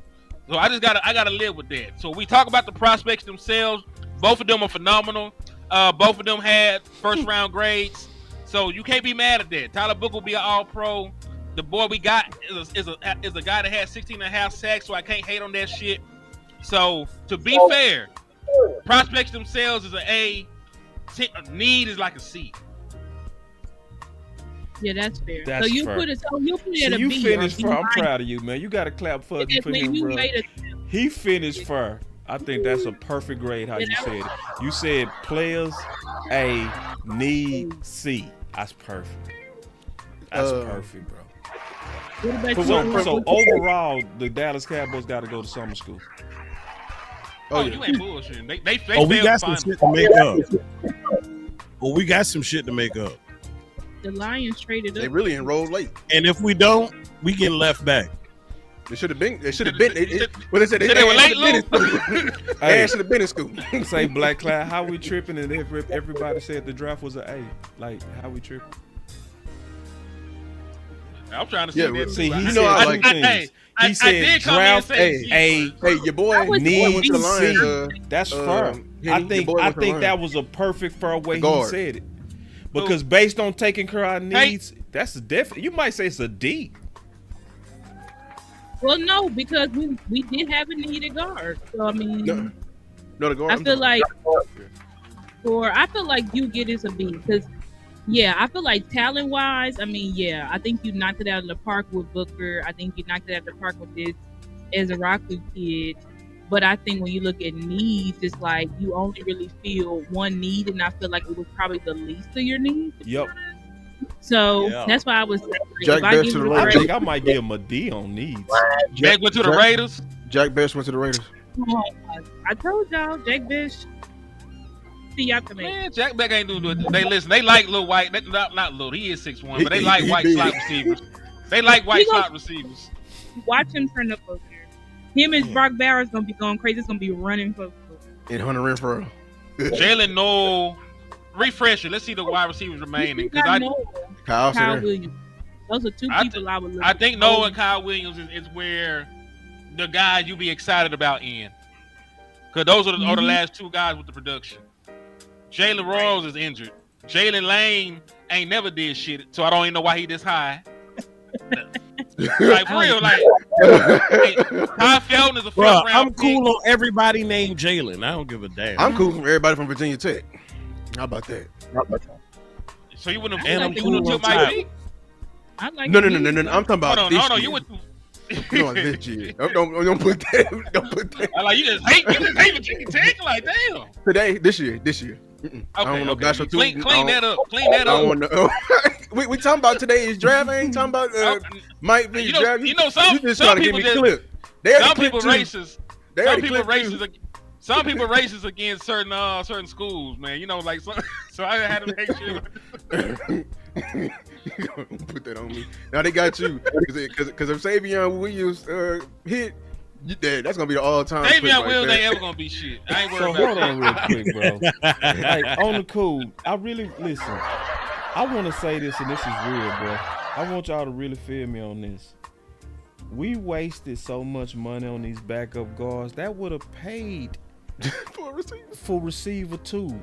So I gotta live with that. So we talk about the prospects themselves. Both of them are phenomenal. Both of them had first round grades. So you can't be mad at that. Tyler Book will be an all pro. The boy we got is a guy that had 16.5 sacks, so I can't hate on that shit. So to be fair, prospects themselves is an A. Need is like a C. Yeah, that's fair. That's so you fair. put it. So you put it So at a you B. finished for. I'm proud of you, man. You got to clap for Because him, when you bro. made He finished for. I think that's a perfect grade. How you said it. You said players A, need C. That's perfect. That's perfect, bro. What about So overall, the Dallas Cowboys got to go to summer school. Oh, you ain't bullshitting. They we failed got the some finals. shit to make up. Well, we got some shit to make up. The Lions traded up. They really enrolled late. And if we don't, we get left back. They should have been. They should have been. Well, they said they were late, They should have been in school. Say Black Cloud, how we tripping? And everybody said the draft was an A. Like, how we tripping? I'm trying to see Yeah, that. See, too. he You said know I two like- things. He said did come in and draft say A. C Hey, your boy Need went to the C. Lions. That's fair. Henny, your boy I went to the think that Lions. was a perfect fair way he guard. said it. Because based on taking care of our Hey. needs, that's a definite. You might say it's a D. Well, no, because we did have a needed guard. So I mean, No, the guard. I feel like you get is a B because Yeah, I feel like talent wise, I mean, yeah, I think you knocked it out of the park with Booker. I think you knocked it out of the park with this Ezraku kid. But I think when you look at needs, it's like you only really feel one need, and I feel like it was probably the least of your needs. Yep. So Yeah. that's why I was like, Jack if I Best give to you the the Raiders. I Raiders, think I might give him a D on needs. Jack went to the Raiders. Jack Best went to the Raiders. I told y'all, Jake Bish. See y'all come in. Man, Jack Beck ain't doing it. They listen. They like little white. Not little. He is 6'1", but they like He white big. slot receivers. They like white He gonna- slot receivers. Watch him turn up over there. Him and Brock Bowers gonna be going crazy. It's gonna be running for. And Hunter Renfro. Jalen Noel. Refresh it. Let's see the wide receivers remaining. Not Because Noel, Kyle Kyle Center. Williams. Those are two I people I would look I at. think Noah and Kyle Williams is where the guys you be excited about in. Because those are the last two guys with the production. Jalen Royals is injured. Jalen Lane ain't never did shit, so I don't even know why he this high. Like, for real, like, Kyle Felton is a Bro, first round I'm cool on everybody named Jalen. I don't give a damn. I'm cool from everybody from Virginia Tech. How about that? So you wouldn't And I'm have cool took on my Tyler. pick? I like No. him. I'm talking about Hold on, this hold on. year. You went You know, this year. Don't put that. Don't put that. I like you just hate Virginia Tech, like damn. Today, this year. Mm-mm. I don't want no bachelor two. Clean that up. Clean I that don't up. want no. we talking about today's draft. I ain't talking about Mike V You know, draft. you know, some you just some trying to give people me just clip. They already some clipped people you. racist. They Some already people clipped you. racist. Some people racist against certain schools, man. You know, like so I had to make sure. Put that on me. Now they got you because if Savion Williams hit, that's gonna be the all-time. Davion Williams ain't ever gonna be shit. I ain't So worried hold about on that. real quick, bro. Like on the cool, I really listen. I want to say this, and this is real, bro. I want y'all to really feel me on this. We wasted so much money on these backup guards that would have paid for receiver too.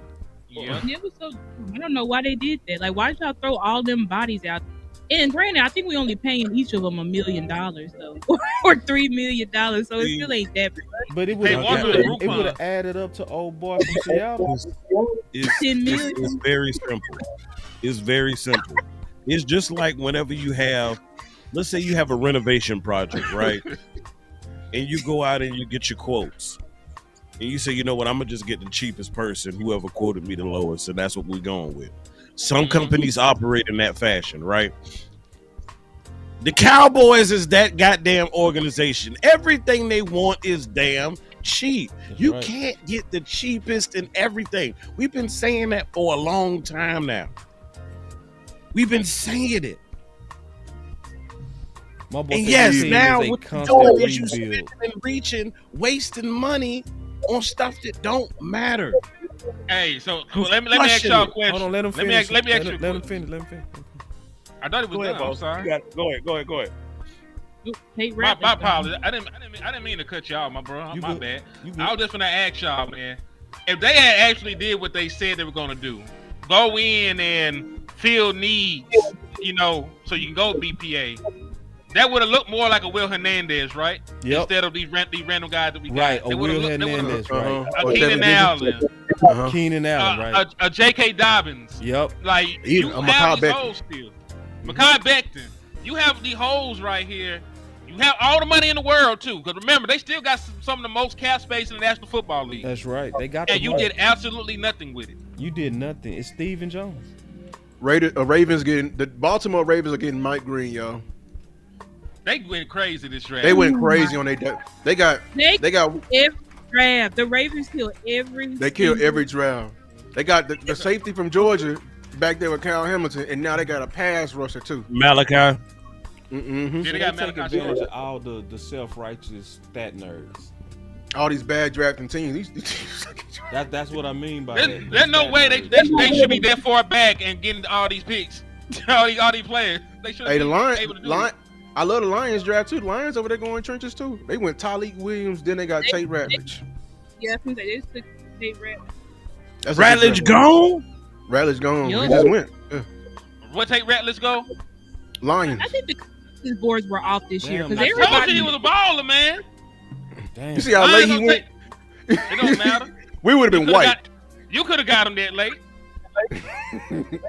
Yeah. It was so. I don't know why they did that. Like, why did y'all throw all them bodies out? And granted, I think we only paying each of them $1 million though, or $3 million. So it still ain't that much. But it would have added up to old boy from Seattle. It's very simple. It's very simple. It's just like whenever you have, let's say you have a renovation project, right? And you go out and you get your quotes. And you say, you know what, I'm going to just get the cheapest person, whoever quoted me the lowest, and that's what we're going with. Some companies operate in that fashion, right? The Cowboys is that goddamn organization. Everything they want is damn cheap. You can't get the cheapest in everything. We've been saying that for a long time now. We've been saying it. My boy And said yes, this team now is a what you're constant doing is you rebuild. spending and reaching, wasting money on stuff that don't matter. Hey, so let me ask y'all a question. Hold on, let him Let me finish. ask you a Let him question. finish. Let him finish. I thought it was Go ahead, done. I'm boss. sorry. You got it. Go ahead. My apologies. I didn't mean to cut y'all, my bro. My bad. I was just gonna ask y'all, man. If they had actually did what they said they were gonna do, go in and fill needs, you know, so you can go BPA. That would have looked more like a Will Hernandez, right? Yep. Instead of these random guys that we got. Right, They a would've Will looked- they would've Hernandez, looked- right. A Keenan Allen. Keenan Allen, right. A J.K. Dobbins. Yep. Like, you a have Mekhi these Becton. holes still. Mekhi Becton. You have the holes right here. You have all the money in the world, too. Because remember, they still got some of the most cap space in the National Football League. That's right. They got And the you money. did absolutely nothing with it. You did nothing. It's Steven Jones. Ravens getting the Baltimore Ravens are getting Mike Green, y'all. They went crazy this draft. They went crazy on they got every draft. The Ravens kill every. they killed every draft. They got the safety from Georgia back there with Kyle Hamilton, and now they got a pass rusher too. Malachi. Mm-hmm. They They got take Malachi advantage Short. of all the self-righteous stat nerds. All these bad drafting teams. That's what I mean by There's, that. there's no Stat way nerds. they should be that far back and getting all these picks, all these players. They should Hey, the able to do Lion. it. I love the Lions draft too. The Lions over there going trenches too. They went Tyleek Williams, then they got Tate Ratledge. Yeah, I think they just took Tate Ratledge. That's a Ratledge good draft. gone? Ratledge gone. Yo. He just went. Yeah. What take Rattlers go? Lions. I think the boards were off this year Damn, because I told everybody. you he was a baller, man. Damn. You see how late he went? It don't matter. We would have been white. You could have got him that late.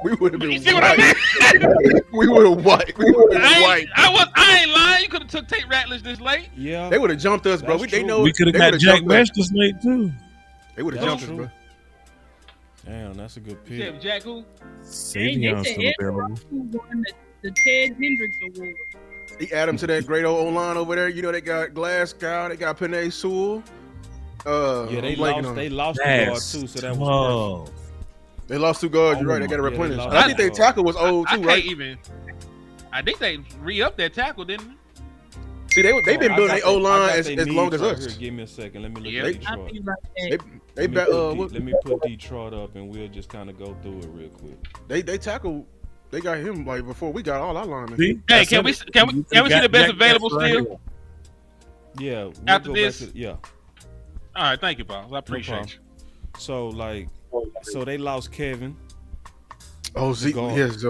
we would have been. You see what I mean? We would have white. We would have been white. I ain't lying. You could have took Tate Ratledge this late. Yeah, They would have jumped us, bro. They know We could have got Jack Mesh this late too. They would have jumped us, bro. Damn, that's a good You pick. said Jack who? Savion's They still said available. who won the Ted Hendricks Award. He add him to that great old O-line over there. You know, they got Glasgow, they got Penei Sewell. Yeah, they I'm blanking on lost. They it. lost the guard too, so that was perfect. They lost 2 guards. You're right. They got to Yeah, they replenish. lost And I think two their guards. tackle was old I too, can't right? even. I think they re-upped that tackle, didn't they? See, they've been building their O-line as long as us. Here, give me a second. Let me look Yeah. at I Detroit. be like that. Let me put Detroit up, and we'll just kind of go through it real quick. They tackle. They got him like before we got all our linemen. See? Hey, can we see the best available right still? Yeah. We'll After go this? back to, yeah. All right, thank you, boss. I No appreciate problem. you. So so they lost Kevin. Oh, Zeke. guard. Yes.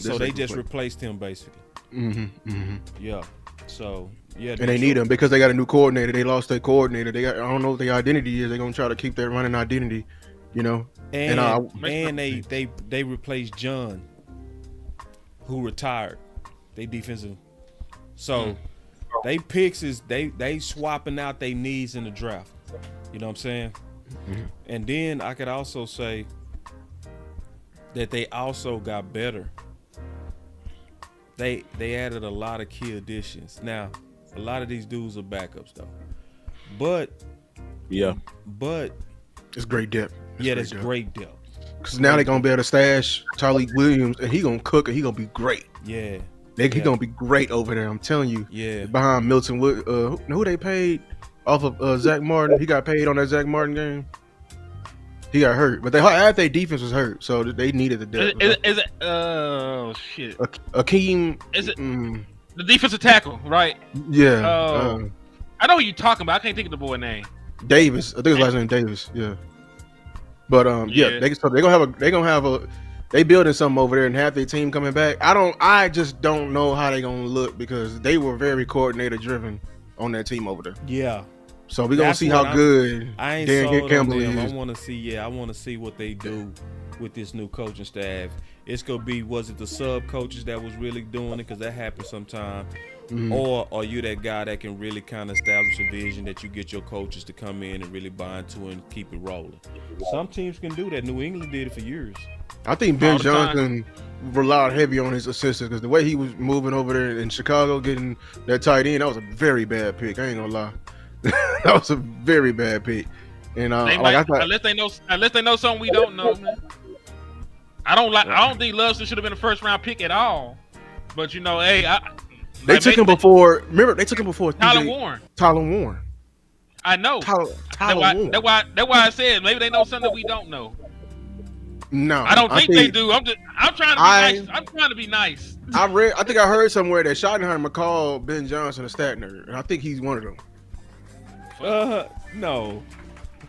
So they just replaced him basically. Yeah. So yeah. And they need him because they got a new coordinator. They lost their coordinator. They got. I don't know what their identity is. They're gonna try to keep their running identity. You know. And they replaced John, who retired. They defensive. So they picks is they swapping out their needs in the draft. You know what I'm saying? And then I could also say that they also got better. They added a lot of key additions. Now, a lot of these dudes are backups though. But it's great depth. That's great depth. Because now they're gonna be able to stash Charlie Williams, and he gonna cook, and he gonna be great. Yeah. He gonna be great over there. I'm telling you. Yeah. Behind Milton Wood, who they paid off of Zach Martin? He got paid on that Zach Martin game. He got hurt, but their defense was hurt, so they needed the depth. Is it? Oh shit. Akeem. Is it the defensive tackle? Right. Yeah. I know who you're talking about. I can't think of the boy name. Davis. I think his last name Davis. Yeah. But Yeah. they gonna have a they building something over there and have their team coming back. I just don't know how they gonna look because they were very coordinator driven on that team over there. Yeah. So we're gonna see how good I ain't Dan sold Campbell on them. is. I wanna see what they do with this new coaching staff. It's gonna be, was it the sub coaches that was really doing it? Because that happens sometime. Or are you that guy that can really kind of establish a vision that you get your coaches to come in and really buy into and keep it rolling? Some teams can do that. New England did it for years. I think Ben Johnson relied heavy on his assistants because the way he was moving over there in Chicago, getting that tight end, that was a very bad pick. I ain't gonna lie, that was a very bad pick. And unless they know something we don't know, man. I don't think Luvson should have been a first round pick at all. But they took him before. Remember, they took him before Tyler Warren. Tyler Warren. I know. Tyler Warren. That's why I said maybe they know something that we don't know. No, I don't think they do. I'm trying to be nice. I'm trying to be nice. I think I heard somewhere that Schottenheimer called Ben Johnson a stat nerd, and I think he's one of them. No.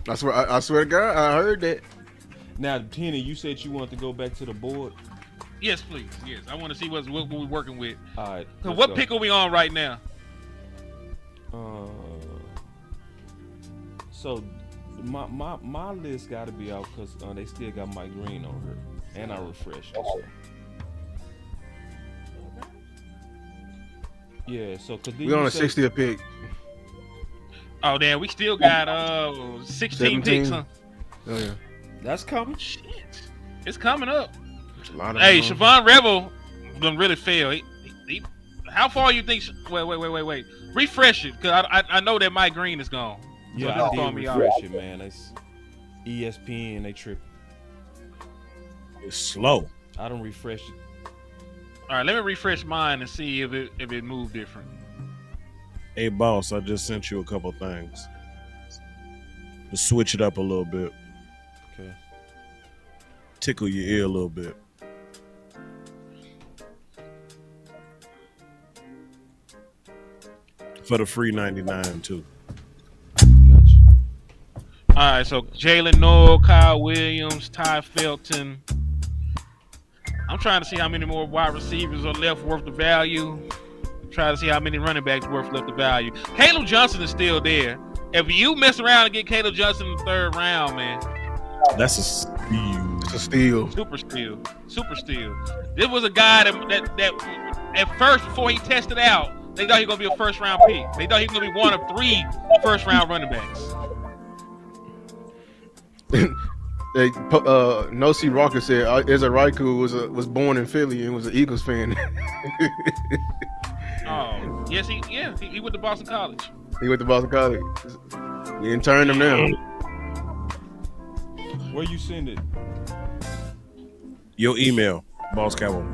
I swear to God, I heard that. Now, Tina, you said you want to go back to the board. Yes, please. Yes, I want to see what we're working with. All right. So what pick are we on right now? So my list got to be out because they still got Mike Green on her, and I refreshed it. So. Yeah. So we on a 60th pick. Oh damn, we still got 16 picks, huh? Oh yeah. That's coming. Shit, it's coming up. Hey, Siobhan Rebel done really fail. He, how far you think? Wait. Refresh it, cause I know that Mike Green is gone. Yeah, so I did refresh it, man. It's ESPN. They tripping. It's slow. I don't refresh it. All right, let me refresh mine and see if it moved different. Hey, boss, I just sent you a couple things. To switch it up a little bit. Okay. Tickle your ear a little bit. For the free 99 too. Gotcha. All right, so Jalen Noel, Kyle Williams, Ty Felton. I'm trying to see how many more wide receivers are left worth the value. Try to see how many running backs worth left the value. Caleb Johnson is still there. If you mess around and get Caleb Johnson in the third round, man, that's a steal. It's a steal. Super steal. This was a guy that at first, before he tested out, they thought he was gonna be a first round pick. They thought he was gonna be one of 3 first round running backs. No C Rocker said Ezra Raiku was born in Philly and was an Eagles fan. Oh, yes, he went to Boston College. He went to Boston College. We didn't turn him down. Where you send it? Your email, Boss Cowboy.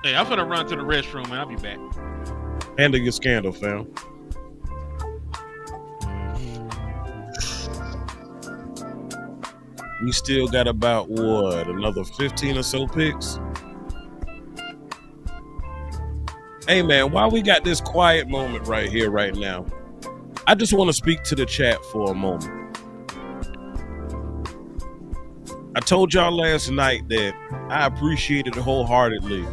Hey, I'm gonna run to the restroom and I'll be back. Handle your scandal, fam. We still got about another 15 or so picks. Hey man, while we got this quiet moment right here, right now, I just want to speak to the chat for a moment. I told y'all last night that I appreciated wholeheartedly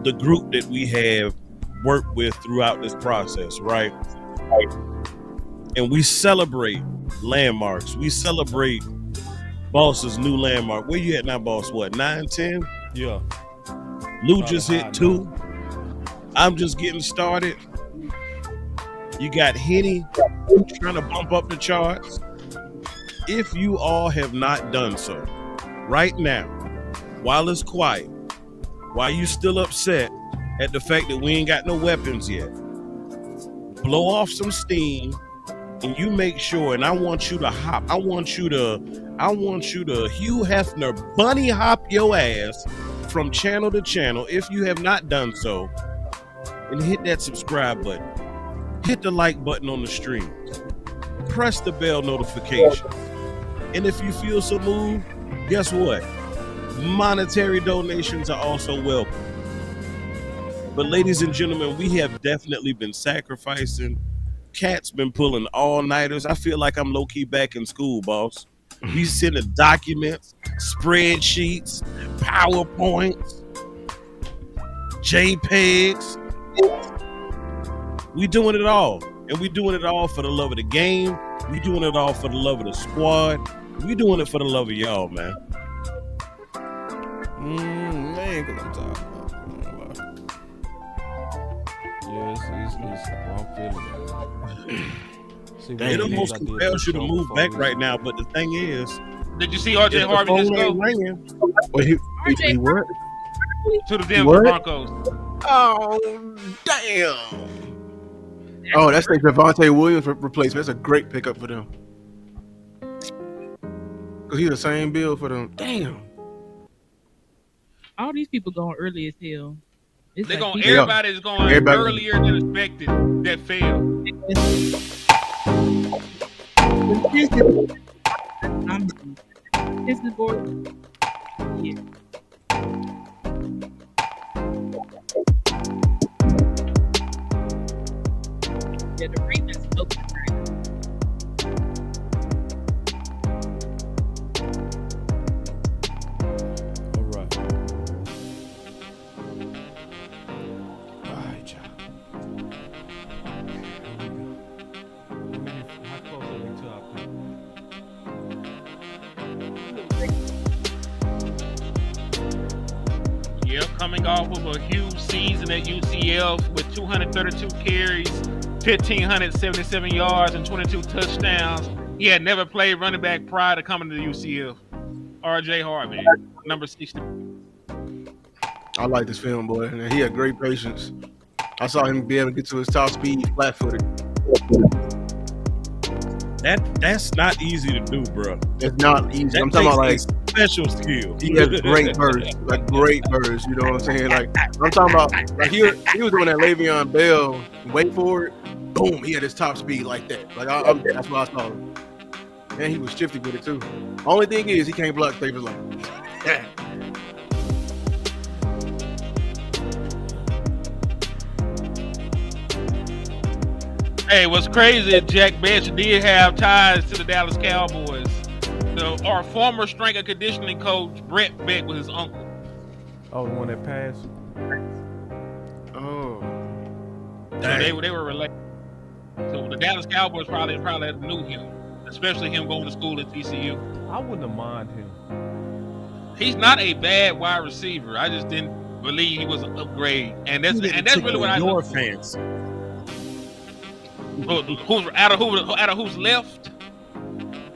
the group that we have worked with throughout this process, right? And we celebrate landmarks. We celebrate Boss's new landmark. Where you at now, Boss? What, 9, 10? Yeah. Lou just hit 2. I'm just getting started. You got Henny trying to bump up the charts. If you all have not done so, right now, while it's quiet, while you still upset at the fact that we ain't got no weapons yet, blow off some steam and you make sure, and I want you to hop, I want you to Hugh Hefner bunny hop your ass from channel to channel if you have not done so, and hit that subscribe button. Hit the like button on the stream. Press the bell notification. And if you feel so moved, guess what? Monetary donations are also welcome. But ladies and gentlemen, we have definitely been sacrificing. Cat's been pulling all-nighters. I feel like I'm low-key back in school, boss. We sending documents, spreadsheets, PowerPoints, JPEGs. We doing it all. And we doing it all for the love of the game. We doing it all for the love of the squad. We doing it for the love of y'all, man. Man, because I'm tired. I'm feeling it. See, It almost compels you to move back right now, but the thing is, did you see RJ Harvey just go? Well, he what? To the Denver Broncos. Oh, damn. Oh, that's like Devontae Williams replacement. That's a great pickup for them. Because he's the same bill for them. Damn. All these people going early as hell. It's They're like going. people- Everybody's going earlier than expected. That failed. This is board. Yeah. Yeah, the Ravens open right. All right. All right, child. How close are we to our pick? Yeah, coming off of a huge season at UCF with 232 carries, 1,577 yards, and 22 touchdowns. He had never played running back prior to coming to UCF. RJ Harvey, number 60. I like this film, boy. And he had great patience. I saw him be able to get to his top speed, flat-footed. that's not easy to do, bro. It's not easy. That I'm talking about like takes a special skill. he has great bursts, like great bursts. You know what I'm saying? Like I'm talking about, like he was doing that Le'Veon Bell. Wait for it, boom! He had his top speed like that. Like that's what I saw him. And he was shifty with it too. Only thing is he can't block favors like. Hey, what's crazy? Jack Bench did have ties to the Dallas Cowboys. Our former strength and conditioning coach Brett Beck was his uncle. Oh, the one that passed? Oh, So they were related. So the Dallas Cowboys probably knew him. especially him going to school at TCU. I wouldn't have mind him. He's not a bad wide receiver. I just didn't believe he was an upgrade, and that's really what I your look for. fans. Who's out of who's left?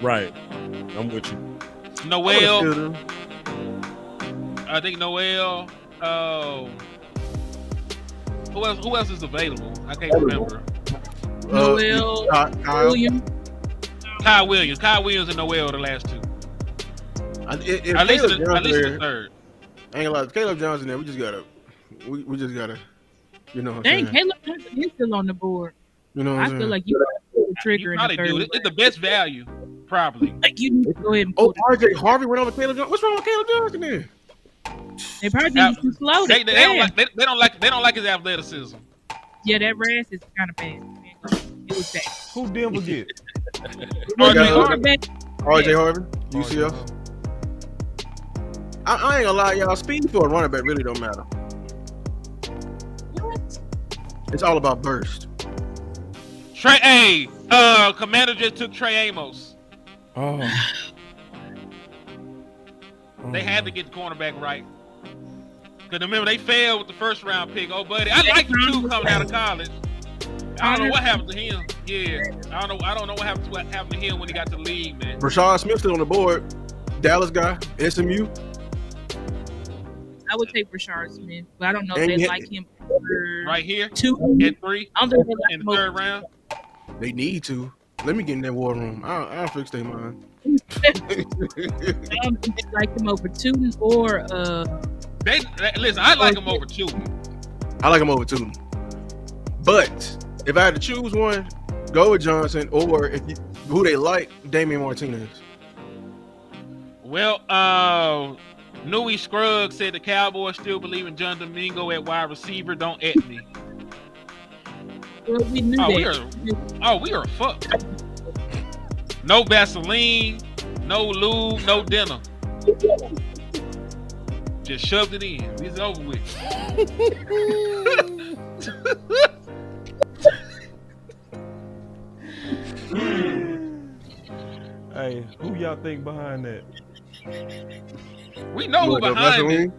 Right, I'm with you. Noel. I think Noel. Who else is available? I can't remember. Noel, Williams. Kyle Williams and Noel are the last two. At least the third. I ain't gonna lie, Caleb Johnson there. We just gotta, you know. What Dang, I'm saying? Caleb Johnson is still on the board. You know. What I I'm feel saying? like you pull the trigger in the Probably third. do. It's the best value, probably. Like you need to go ahead and pull RJ Harvey went over Caleb Johnson. What's wrong with Caleb Johnson then? They probably too slow. They don't like his athleticism. Yeah, that Raz is kind of bad. It was bad. Who Denver get? RJ Harvey, UCF. I ain't gonna lie, y'all. Speed for a running back really don't matter. What? It's all about burst. Commander just took Trey Amos. Oh. They had to get the cornerback right. Because remember, they failed with the first round pick. Oh, buddy, I like the two coming out of college. I don't know what happened to him. Yeah, I don't know what happened to him when he got to the league, man. Rashad Smith still on the board. Dallas guy, SMU. I would take Rashard Smith, but I don't know if And they yet- like him. Right here, 2 at 3, I don't think they like in him the third over. round. They need to. Let me get in that war room. I'll fix their mind. I don't think they like him over 2 or Listen, I like him over 2. I like him over 2. But if I had to choose one, go with Johnson, or who they like, Damian Martinez. Well, Nui Scruggs said the Cowboys still believe in John Domingo at wide receiver. Don't at me. Well, we knew that. We are fucked. No Vaseline, no lube, no dinner. Just shoved it in. It's over with. Hey, who y'all think behind that? We know who behind it.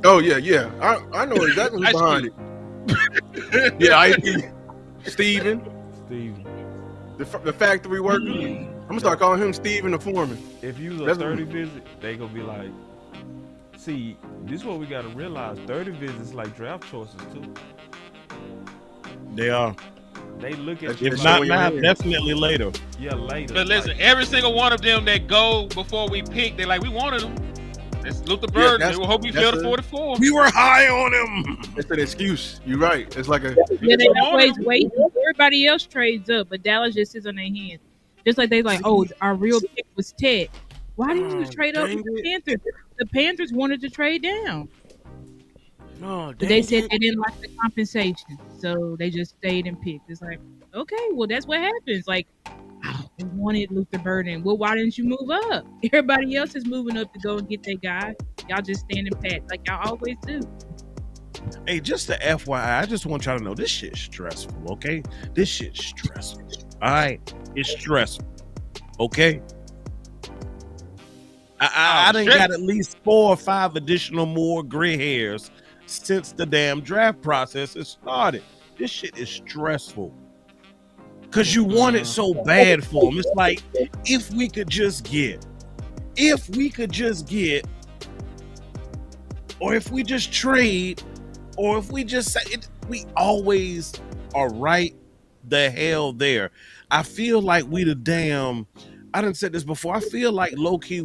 Oh yeah. I know exactly who's behind it. Yeah, Steven. The factory worker. I'm gonna start calling him Steven the foreman. If you was a 30 visit, they gonna be like, see, this is what we gotta realize. 30 visits like draft choices too. They are. They look at if not now, definitely later. Yeah, later. But listen, every single one of them that go before we pick, they're like, we wanted them. That's Luther Burden. They will hope he fell to 44. We were high on him. It's an excuse. You're right. It's like a. Yeah, they always wait. Everybody else trades up, but Dallas just sits on their hands. Just like they like, oh, our real pick was Ted. Why didn't you trade up with the Panthers? The Panthers wanted to trade down. No, but they said they didn't like the compensation, so they just stayed and picked. It's like, okay, well, that's what happens. Like, we wanted Luther Burden. Well, why didn't you move up? Everybody else is moving up to go and get their guy. Y'all just standing pat like y'all always do. Hey, just the FYI, I just want y'all to know this shit's stressful, okay? This shit's stressful. All right? It's stressful, okay? I done got at least 4 or 5 additional more gray hairs since the damn draft process has started. This shit is stressful. Because you want it so bad for them. It's like, if we could just get, or if we just trade, or if we just say it, we always are right the hell there. I feel like we the damn, I done said this before, I feel like low-key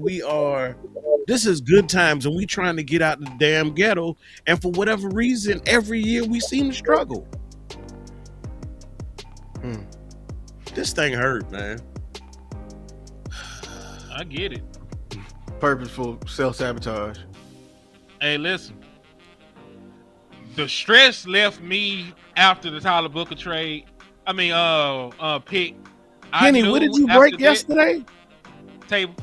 this is good times and we trying to get out the damn ghetto, and for whatever reason, every year we seem to struggle. This thing hurt, man. I get it. Purposeful self-sabotage. Hey, listen. The stress left me after the Tyler Booker trade. I mean, pick. Kenny, what did you break yesterday? Table.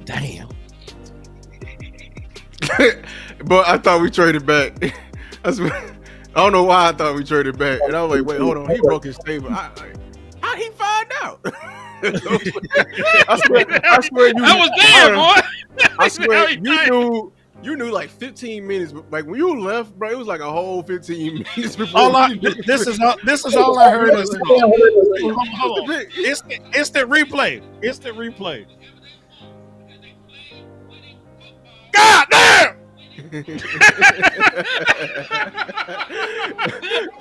Damn. But I thought we traded back. I don't know why I thought we traded back. And I was like, wait, hold on. He broke his table. How'd he find out? I swear you. I was there, boy. I swear you knew like 15 minutes. Like when you left, bro, it was like a whole 15 minutes before. This is all I heard. Hold on. Instant replay. Instant replay. God damn!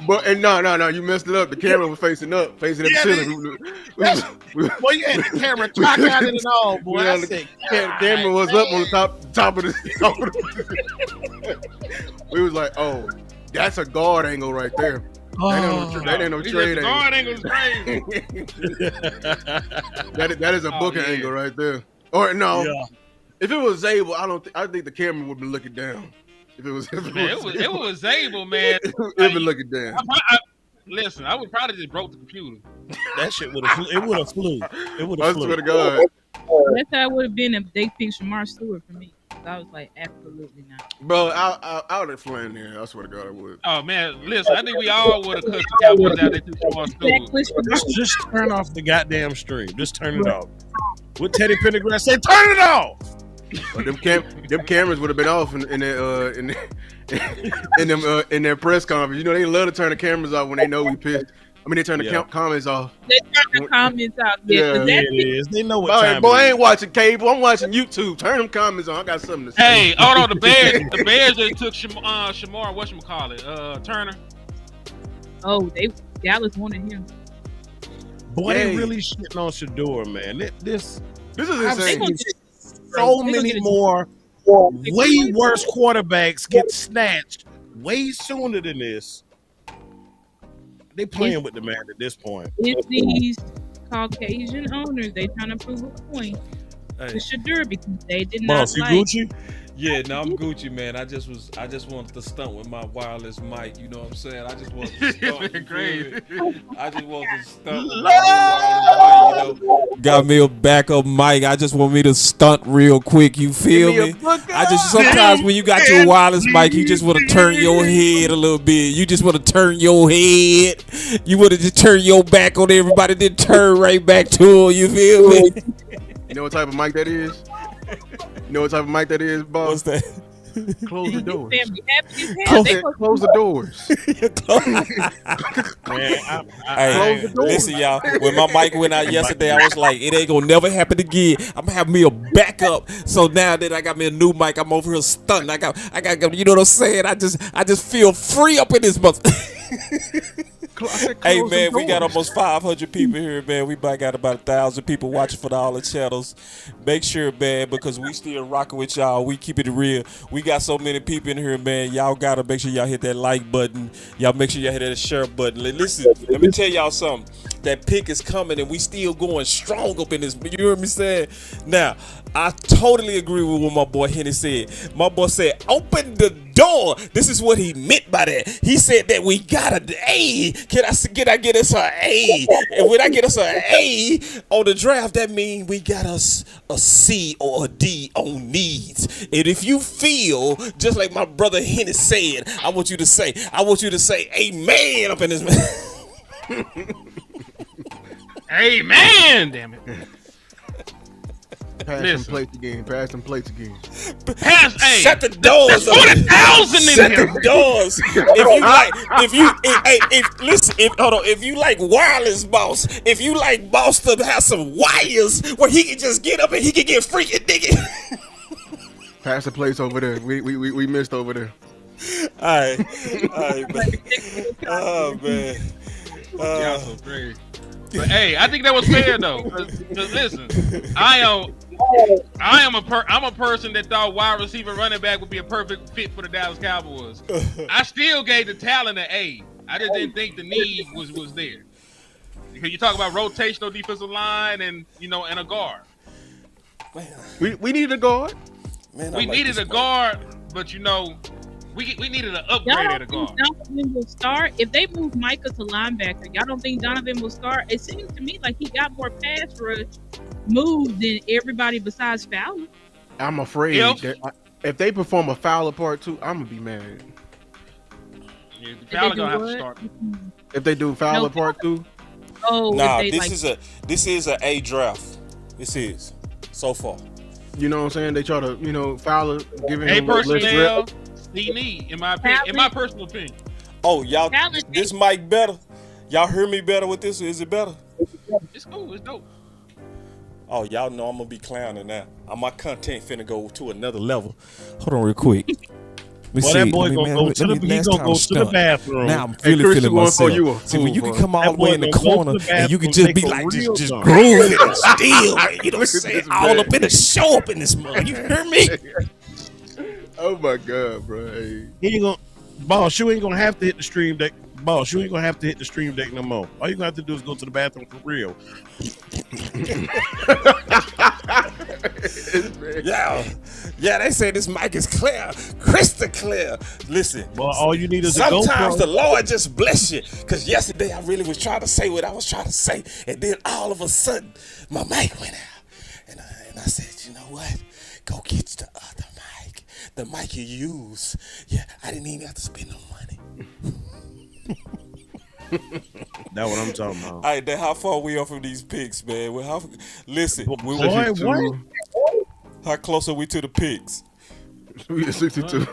But and no, you messed it up. The camera was facing up, facing at the ceiling. Boy, you had the camera cocked out and all, boy. Yeah, I the said, camera was up on the top of the. We was like, oh, that's a guard angle right there. That ain't no trade angle. Guard angle is crazy. that is a booking angle right there. Or no, if it was Zabel, I think the camera would be looking down. If it was Zabel, man. It would be looking down. Listen, I would probably just broke the computer. That shit would have flew. It would have flew. I swear to God. That's how it would have been if they picked Shamar Stewart for me. I was like, absolutely not. Bro, I would have flown there. I swear to God, I would. Oh man, listen, I think we all would have cut the Cowboys out there to Shamar Stewart. Just turn off the goddamn stream. Just turn it off. What Teddy Pendergrass said, turn it off. Well, them cameras would have been off in their press conference. You know they love to turn the cameras off when they know we pissed. I mean, they turn the comments off. They turn the comments off. Yeah, it is. They know what time. Boy, I ain't watching cable. I'm watching YouTube. Turn them comments on. I got something to say. Hey, hold on. The Bears they took Shamar. Whatchamacallit? Turner. Oh, Dallas wanted him. Boy, they really shitting on Shador, man. This is insane. So many more way worse quarterbacks get snatched way sooner than this. They playing with the man at this point. It's these Caucasian owners. They trying to prove a point to Shador because they did not Boss, you Gucci? Yeah, no, I'm Gucci, man. I just wanted to stunt with my wireless mic. You know what I'm saying? I just wanted to stunt. Crazy. I just wanted to stunt with my wireless mic. You know, got me a backup mic. I just want me to stunt real quick. You feel me? I just sometimes when you got your wireless mic, you just want to turn your head a little bit. You just want to turn your head. You want to just turn your back on everybody, then turn right back to them. You feel me? You know what type of mic that is? You know what type of mic that is, boss? What's that? Close the doors. Close the doors. Hey, listen, y'all. When my mic went out yesterday, I was like, it ain't gonna never happen again. I'm gonna have me a backup. So now that I got me a new mic, I'm over here stunned. I got. You know what I'm saying? I just feel free up in this month. Hey man, we got almost 500 people here, man. We got about 1,000 people watching for all the channels. Make sure, man, because we still rocking with y'all. We keep it real. We got so many people in here, man. Y'all gotta make sure y'all hit that like button. Y'all make sure y'all hit that share button. Listen, let me tell y'all something. That pick is coming, and we still going strong up in this. You hear me saying? Now, I totally agree with what my boy Henny said. My boy said, open the door. This is what he meant by that. He said that we got an A. Can I get us an A? And when I get us an A on the draft, that means we got us a C or a D on needs. And if you feel just like my brother Henny said, I want you to say amen up in this man. Amen, damn it. Pass them plates again. Shut the doors. There's 40,000 in Shut here. the doors. If you like wireless, boss, if you like boss to have some wires where he can just get up and he can get freaking digging. Pass the plates over there. We missed over there. All right, man. Oh man. Y'all so crazy. But hey, I think that was fair though. Cause listen, I'm a person that thought wide receiver running back would be a perfect fit for the Dallas Cowboys. I still gave the talent an A. I just didn't think the need was there. Because you talk about rotational defensive line and and a guard. We needed a guard. Man, we needed a guard, but we needed an upgrade at a guard. Donovan will start if they move Micah to linebacker. Y'all don't think Donovan will start? It seems to me like he got more pass rush moves than everybody besides Fowler. I'm afraid that if they perform a Fowler part 2, I'm gonna be mad. Yeah, Fowler gonna have to start. If they do Fowler part 2, know Nah, if they this is a A draft. This is so far. You know what I'm saying? They try to, Fowler giving A him less personnel, rep. he need, in my personal opinion. Oh, y'all, Talent. this mic better. Y'all hear me better with this? Or is it better? It's cool. It's dope. Oh, y'all know I'm gonna be clowning now. My content finna go to another level. Hold on, real quick. Well, that boy gonna go to the bathroom. Now I'm Hey, feeling Chris, who going for myself. See, when you can come all That the way boy in the gonna go corner to the and you can bathroom, just be take a like real just dump. grooving and still, man. You know what I'm Look at saying? this All man. up in the show up in this mug. You hear me? Oh my God, bro. Hey. He ain't gonna, boss. You ain't gonna have to hit the stream deck. Boss, you ain't gonna have to hit the stream deck no more. All you gonna have to do is go to the bathroom for real. Yeah, they say this mic is clear, crystal clear. Listen, Well, all you need is a sometimes GoPro. the Lord just bless you. Because yesterday I really was trying to say what I was trying to say, and then all of a sudden my mic went out, and I said, you know what? Go get the other mic, the mic you use. Yeah, I didn't even have to spend no money. That's what I'm talking about. All right, then how far we are from these picks, man? Listen, Boy, what? how close are we to the picks? We at 62.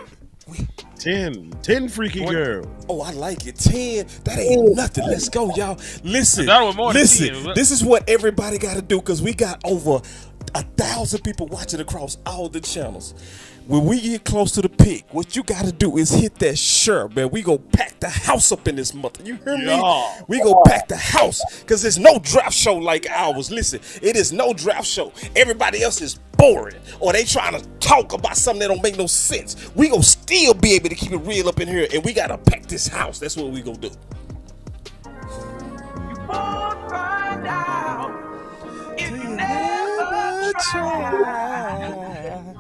10 freaky girl. Oh, I like it. 10. That ain't nothing. Let's go, y'all. Listen. That was more than Listen. 10. This is what everybody got to do because we got over 1,000 people watching across all the channels. When we get close to the pick, what you got to do is hit that share, man. We go pack the house up in this month. You hear me? Yeah. We go pack the house because there's no draft show like ours. Listen, it is no draft show. Everybody else is boring or they trying to talk about something that don't make no sense. We gonna still be able to keep it real up in here and we got to pack this house. That's what we gonna do. You won't find out if you never try.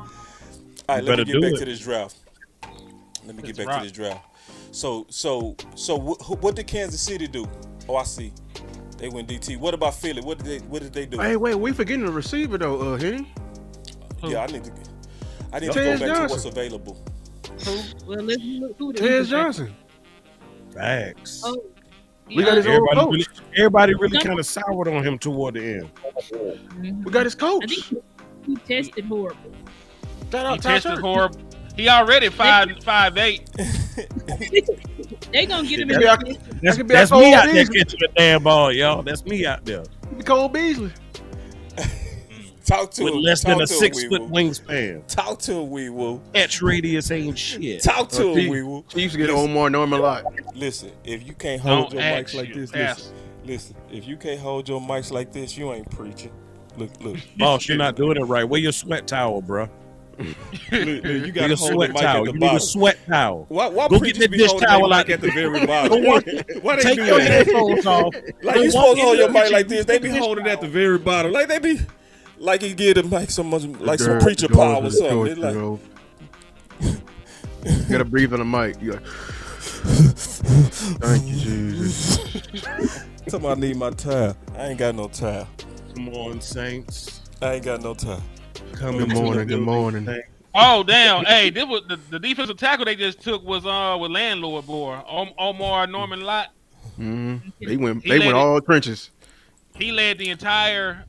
All right, let me Better get do back it. to this draft. So what did Kansas City do? Oh, I see. They went DT. What about Philly? What did they do? Hey, wait, we forgetting the receiver though, Henny. Yeah, I need to Tez go back to Johnson. what's available. Well, let's look who the Tez Eagles Johnson. Facts. Oh, We got his old coach. Everybody really kind of soured on him toward the end. We got his I coach. think he tested horrible. Shout He out tested Ty horrible. He already 5'8". They gonna get him That in could be our- the that could be That's our me Cole out there Beasley. catching the damn ball, y'all. That's me out there Cole Beasley. Talk to with him. less than Talk a to 6 him, foot Wee Woo. wingspan. Talk to him, Wee Woo. Catch radius ain't shit. Talk to him, Wee Woo. Chiefs get Omar Norman a lot. Listen, if you can't hold Don't your ask mics like you, this, ask. listen. If you can't hold your mics like this, you ain't preaching. Look. Boss, you're not doing it right. Wear your sweat towel, bro. You Get gotta a hold the sweat mic at towel. the You need a bottom. sweat towel. Why Go get preachers that be dish holding towel their out. mic at the very bottom? Why they Take do your that? headphones off. Like you supposed to hold your mic like this. They be holding it at the very bottom. Like they be like you give the mic some preacher power or something. It's like, You gotta breathe on the mic. You like, thank you, Jesus. somebody I need my towel. I ain't got no towel. Come on, Saints. I ain't got no towel. Come Good morning. Good morning. Oh damn! Hey, this was the defensive tackle they just took was with landlord boy Omar Norman Lott. Mm-hmm. They went He let all trenches. He led the entire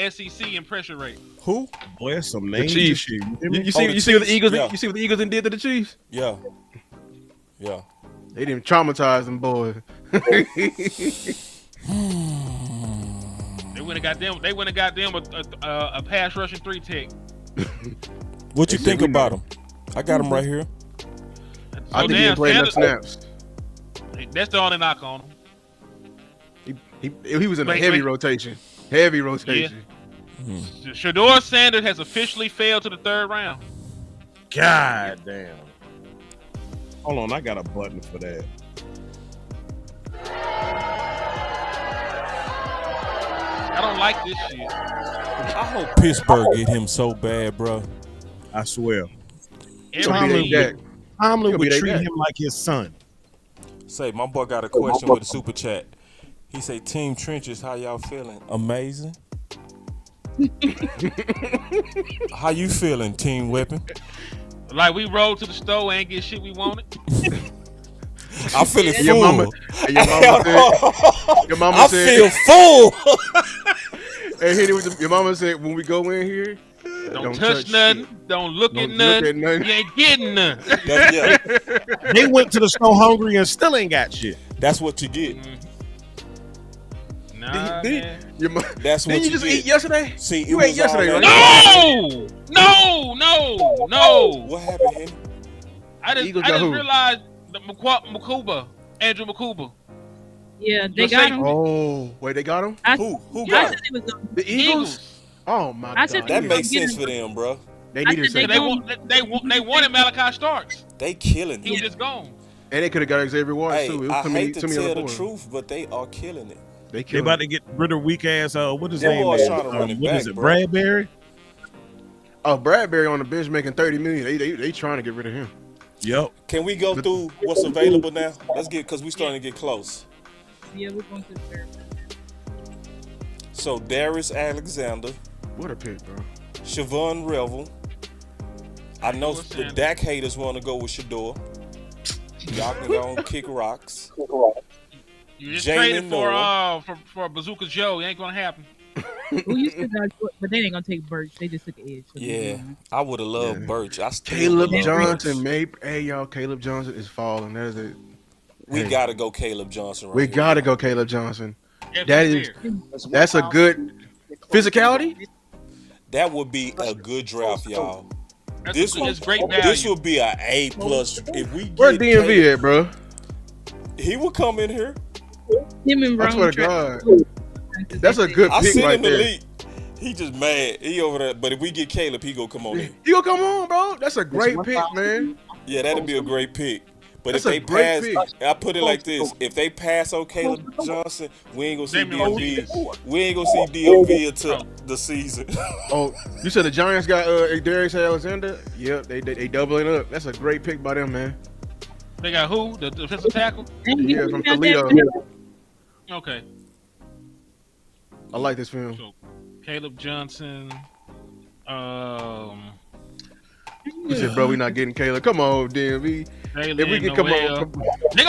SEC in pressure rate. Who? Boy, that's some The names. Chiefs. Shit. You see what the Eagles? Yeah. You see what the Eagles did to the Chiefs? Yeah. They didn't traumatize them boys. They went and got them. They went and got them a pass rushing 3 tech. What you They think said we about know. him? I got him right here. I think he didn't play enough snaps. That's the only knock on him. He was in a Wait, heavy wait. rotation. Heavy rotation. Shador Sanders has officially failed to the 3rd round. God damn. Hold on, I got a button for that. I don't like this shit. I hope Pittsburgh get him so bad, bro. I swear. Every team- Tomlin would they treat got. him like his son. Say, my boy got a question with a super chat. He say, Team Trenches, how y'all feeling? Amazing. How you feeling, Team Weapon? Like we rolled to the store and get shit we wanted. I'm feeling full. Your mama said. Your mama I said. feel full. Hey, hit it with your mama said when we go in here. Don't touch nothing. Shit. Don't look at Don't nothing. look at You ain't getting none. They went to the store hungry and still ain't got shit. That's what you get. Nah, man. That's what Didn't you just get. eat yesterday? See, You it ate was yesterday, all right? that- No. What happened, Henry? I just Eagles got who? realized that Andrew Makuba. Yeah, they Just got say- him. Oh, wait, they got him? Who I got said it? they was gonna, The Eagles? Oh my I said god. That they makes gonna sense get for them, bro. They I needed said to They wanted Malachi Starks. They killing He was it. just gone. and they could have got Xavier Watts Hey, too. It was I too many, hate to too many tell the other truth, but they are killing it. They They killed about to get rid of weak ass. What his Them name boys is? trying to run it What is back, it? bro. Bradbury. Oh, Bradbury on the bench making $30 million. They trying to get rid of him. Yep. Can we go through what's available now? Let's get because we starting to get close. Yeah, we're going to the third. So Darius Alexander, What a pick, bro. Siobhan Revel. I know What's the that? Dak haters want to go with Shador. Y'all can go and kick rocks. You just Jalen traded Noah. for Bazooka Joe. It ain't gonna happen. Who you still got, but they ain't gonna take Birch. They just took an edge. So Yeah, I would have loved Birch. I still Caleb would love Johnson, Birch. hey y'all, Caleb Johnson is falling. That is it. We Hey. gotta go Caleb Johnson. Right We here. gotta go Caleb Johnson. If That he's is there. that's a good physicality. That would be a good draft, y'all. That's it's great value. This would be a A plus. If we get Where DMV at, bro? he would come in here. Him and I swear Rome to God, that's a good I pick seen right him there. elite. He just mad. He over there. But if we get Caleb, he gonna come on in. You gonna come on, bro? That's a great pick, man. Yeah, that'd be a great pick. But That's if a they great pass, pick. I put it like this: if they pass on Caleb Johnson, we ain't gonna see Damian DMV. We ain't gonna see DMV until the season. Oh, you said the Giants got Darius Alexander? Yep, they doubling up. That's a great pick by them, man. They got who? The defensive tackle? Yeah, from Toledo. Okay. I like this film. So Caleb Johnson. He said, "Bro, we not getting Caleb. Come on, DMV. If we can come on, They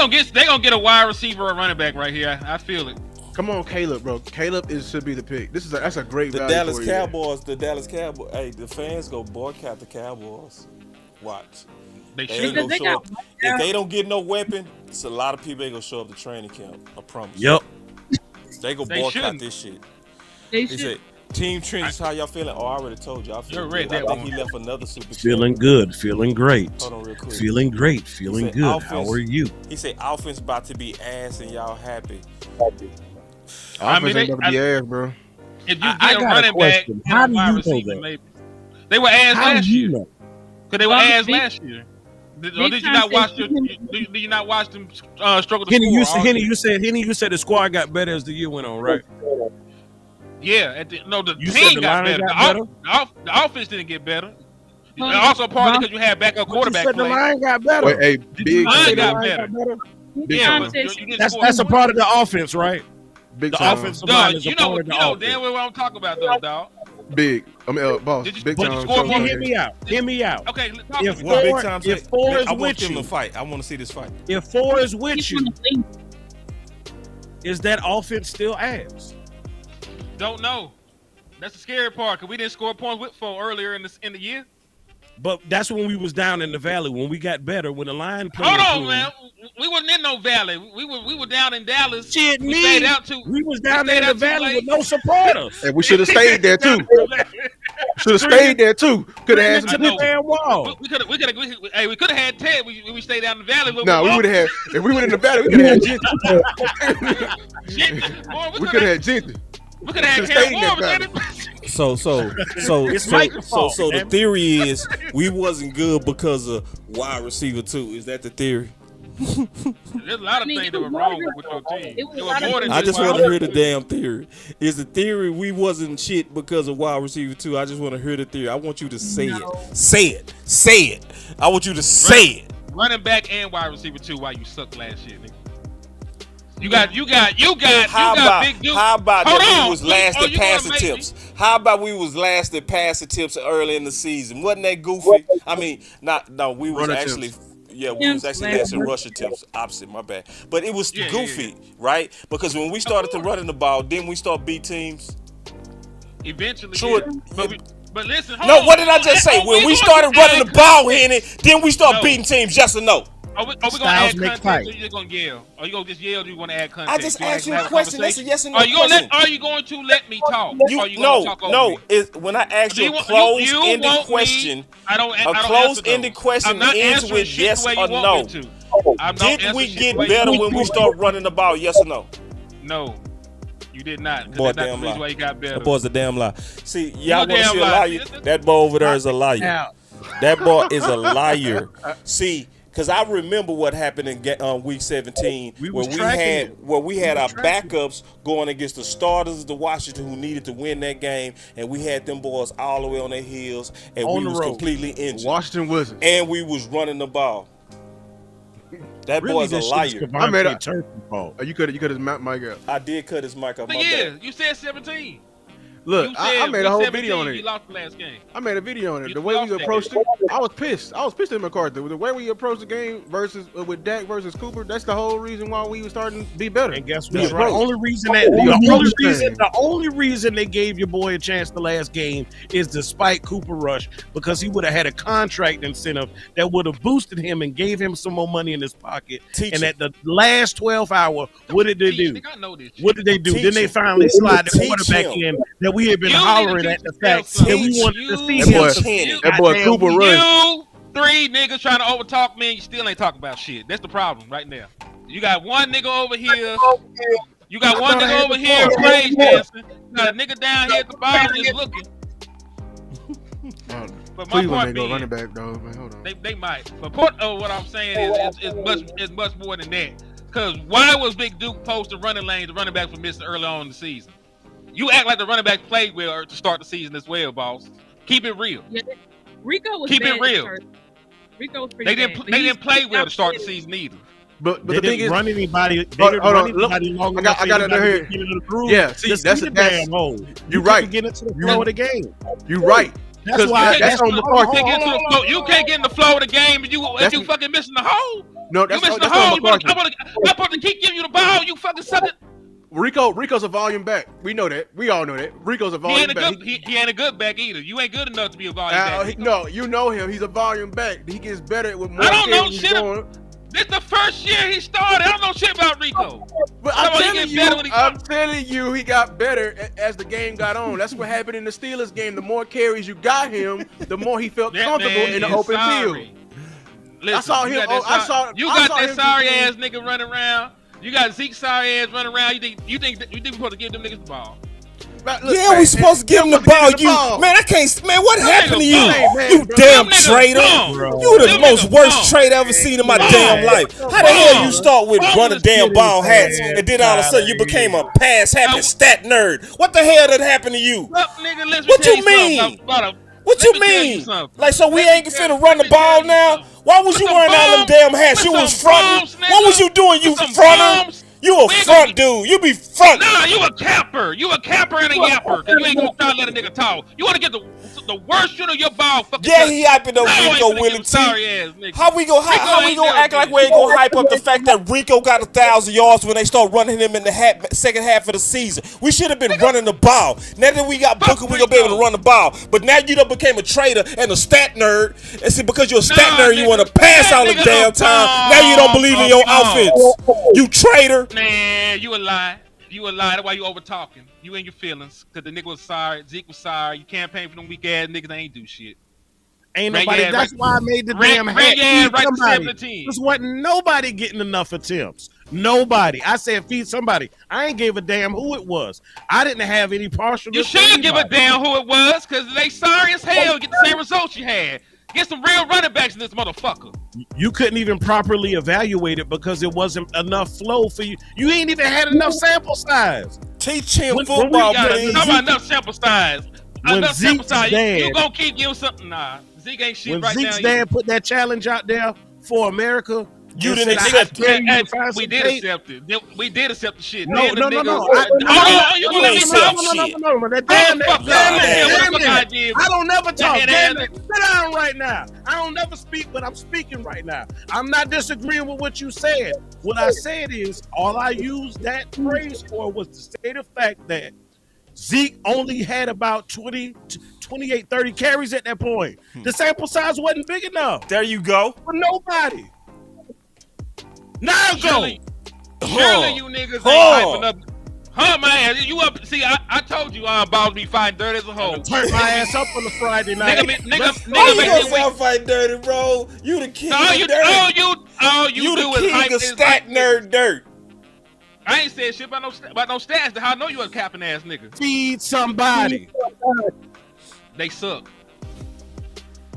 gonna get a wide receiver or running back right here. I feel it. come on, Caleb, bro. Caleb should be the pick. That's a great The value Dallas for you. Cowboys. Hey, the fans go boycott the Cowboys. Watch. They They should. ain't gonna They show got- up. If they don't get no weapon, it's a lot of people ain't gonna show up to training camp. I promise. Yep. They go They boycott shouldn't. this shit. They He should. said, Team Trends, how y'all feeling? Oh, I already told you. I feel You read good. I that think one. he left another super chat. Feeling good. Feeling great. Hold on real quick. Feeling great. Feeling said, good. offense- How are you? He said offense about to be ass and y'all happy. I mean, Offense ain't about to be ass, bro. If you I get a got a running back, question. and How a do wide you know receiver, that? maybe. They were ass How last do you year. know? Because they were Well, ass big- last year. Did big you time not watch say- did you not watch them struggle to Henny, score? you said the squad got better as the year went on, right? Yeah, the You said team the got line better. got The offense didn't get better. And also partly because you had backup But you quarterback said the play. line got better. Wait, hey, Did you big not say Line the got line better. Big Yeah, time. but you didn't That's score that's a points. part of the offense, right? Big The time. offensive line Dog, is a you know part of the damn offense. well what I'm talking about though, dog. Big. I mean, boss. Did you- Big but time. you score more- Hear me out. Hear me out. Okay, talk If to me. What big Four- time if say? four is I want with them you. to fight. I want to see this fight. If 4 is with He's you, on the wing. is that offense still ass? Don't know. That's the scary part because we didn't score points with 4 earlier in the year. But that's when we was down in the valley. When we got better, when the line played. Hold on, improved. man. We wasn't in no valley. We were down in Dallas. Shit, We me. stayed out too. We was down stayed there in the out too valley late. with no supporters. And we should have stayed there too. Should have stayed there too. Could have had to some. the damn wall. We could have had Ted. We stayed out in the valley. No, we would have had. If we went in the battle, we could have had Jinty. Boy, We could have had Jinty. We could have Should've had stayed in Cam that Warren. So It's Mike's fault, the man. theory is we wasn't good because of wide receiver 2. Is that the theory? There's a lot of things that were wrong with your team. It was It a was lot of more than I just wide want to hear the receiver. damn theory. Is the theory we wasn't shit because of wide receiver 2? I just want to hear the theory. I want you to say No. it. Say it. Say it. I want you to say it. Running back and wide receiver too. Why you sucked last year, nigga? You got big dude. How about Hold that on. we was last Oh, at you gonna pass make me- attempts? How about we was last at pass attempts early in the season? Wasn't that goofy? I mean, we was Run actually, attempts. Yeah, we was actually last in rush attempts. Opposite, my bad. But it was goofy, right? Because when we started to running the ball, then we start beat teams. Eventually, Sure. but listen. No, what did I just say? When we started running the ball, Henny, then we start beating teams. Yes or no? Are we gonna add context, or you just gonna yell? Are you gonna just yell? Or do you want to add context? I just asked you a question. That's a yes or no Are you question. Are you going to let me talk? When I asked you a closed-ended question, a closed-ended question ends with yes or no. Did we get better when we start running the ball? Yes or no? No, you did not. Boy, that's not the reason why you got better. That boy's a damn lie. See, y'all want to see a liar? That boy over there is a liar. That boy is a liar. See. Because I remember what happened in week 17 where we had our backups going against the starters of the Washington who needed to win that game, and we had them boys all the way on their heels, and we was completely injured. Washington Wizards. And we was running the ball. That boy's a liar. I made a you cut his mic out. I did cut his mic off. But you said 17. Look, I made a whole video on it. You lost the last game. I made a video on it. The way we approached it, I was pissed. I was pissed at McCarthy. The way we approached the game versus with Dak versus Cooper, that's the whole reason why we were starting to be better. And guess what? The only reason they gave your boy a chance the last game is despite Cooper Rush, because he would have had a contract incentive that would have boosted him and gave him some more money in his pocket. And at the last 12 hour, what did they do? What did they do? Then they finally slide the quarterback in that we had been hollering at the fact that we wanted to see him. That boy Cooper Rush. You three niggas trying to overtalk me, and you still ain't talking about shit. That's the problem right now. You got one nigga over here. You got one nigga over here praise dancing. You got a nigga down here at the bottom just looking. But my point being, running back, though. Man, hold on. They might. But part of what I'm saying is much more than that. Because why was Big Duke posting running lanes, the running back for missing early on in the season? You act like the running back played well to start the season as well, boss. Keep it real. Yeah, Rico was Keep bad it real. Rico was pretty bad. They didn't play well to start the season either. But they the thing didn't is, run anybody. They didn't run anybody long enough. I got it here. Yeah, see, that's a damn hole. You're right. Get into the flow of the game. You're right. That's why. That's on McCarthy. You can't get in the flow of the game if you fucking missing the hole. No, you missing the hole. I'm supposed to keep giving you the ball. You fucking suck it. Rico's a volume back. We know that. We all know that. Rico's a volume back. He ain't a good back either. You ain't good enough to be a volume back. No, you know him. He's a volume back. He gets better with more. I don't know shit. This the first year he started. I don't know shit about Rico. But I'm telling you, he got better as the game got on. That's what happened in the Steelers game. The more carries you got him, the more he felt comfortable in the open field. Listen, I saw him. You got that sorry ass nigga running around. You got Zeke sorry ass running around. You think we're supposed to give them niggas the ball? We supposed to give him the ball. Man, I can't. Man, what happened to you? You damn traitor! You the most worst trade I ever seen in my damn life. How the hell you start with running damn ball hats and then all of a sudden you became a pass happy stat nerd? What the hell did happen to you? What you mean? What you mean? Like, so we ain't finna run the ball now? Why was you wearing all them damn hats? You was fronting. What was you doing, you fronter? You a front dude. You be front. Nah, you a capper. You a capper and a yapper. Cause you ain't gonna start letting a nigga talk. You wanna get the worst shit of your ball. Yeah, he hyping up Rico Willie T. How we gonna act like we ain't gonna hype up the fact that Rico got 1,000 yards when they start running him in the second half of the season? We should have been running the ball. Now that we got Booker, we gonna be able to run the ball. But now you done became a traitor and a stat nerd. And see, because you're a stat nerd, you wanna pass all the damn time. Now you don't believe in your offense. You traitor. Man, you a lie. You a lie. That's why you over talking. You in your feelings. Cause the nigga was sorry. Zeke was sorry. You campaign for them weak ass niggas that ain't do shit. Ain't nobody. That's why I made the damn hat. Because wasn't nobody getting enough attempts. Nobody. I said feed somebody. I ain't gave a damn who it was. I didn't have any partial. You should give a damn who it was, cause they sorry as hell. Get the same results you had. Get some real running backs in this motherfucker. You couldn't even properly evaluate it because it wasn't enough flow for you. You ain't even had enough sample size. Teach him football, please. Talk about enough sample size. Enough sample size. You gonna keep giving something? Nah, Zeke ain't shit right now. When Zeke's dad put that challenge out there for America, You and didn't said, accept I it. dare you to find We some did tape. accept it. We did accept the shit. No, Then the no, no, nigga- no. Hold on, you gonna let me accept talk? shit. No. Damn fuck it. that. Damn What the fuck I it. did? I don't never talk. Head Damn ass it. Sit down right now. I don't never speak, but I'm speaking right now. I'm not disagreeing with what you said. What I said is, all I used that phrase for was to state the fact that Zeke only had about 28, 30 carries at that point. The sample size wasn't big enough. There you go. For nobody. Now go. Surely you niggas ain't hyping up. Man, you up? See, I told you, balls be fighting dirty as a hoe. Turn my ass up on the Friday night. Why you gonna say I'm fighting dirty, bro? You the king of dirt. All you the do is king hype of is stat hype nerd dirt. I ain't said shit about no stats. How I know you a capping ass nigga. Feed somebody. They suck.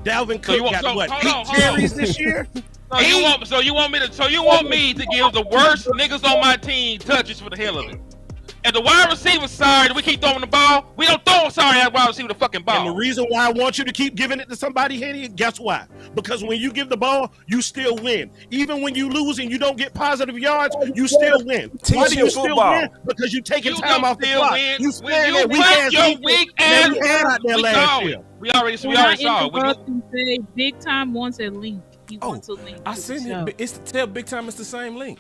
Dalvin So you Cook want- got what? hold 8 on. carries this year? So you want me to give the worst niggas on my team touches for the hell of it. And the wide receiver side, we keep throwing the ball. We don't throw sorry ass wide receiver the fucking ball. And the reason why I want you to keep giving it to somebody, Henny, guess why? Because when you give the ball, you still win. Even when you lose and you don't get positive yards, you still win. Why do you still win? Because you taking time off the clock. You sparing that weak ass defense that we had out there last year. We already saw it. Big Time wants a link. He wants a link. I sent it. It's tell Big Time it's the same link.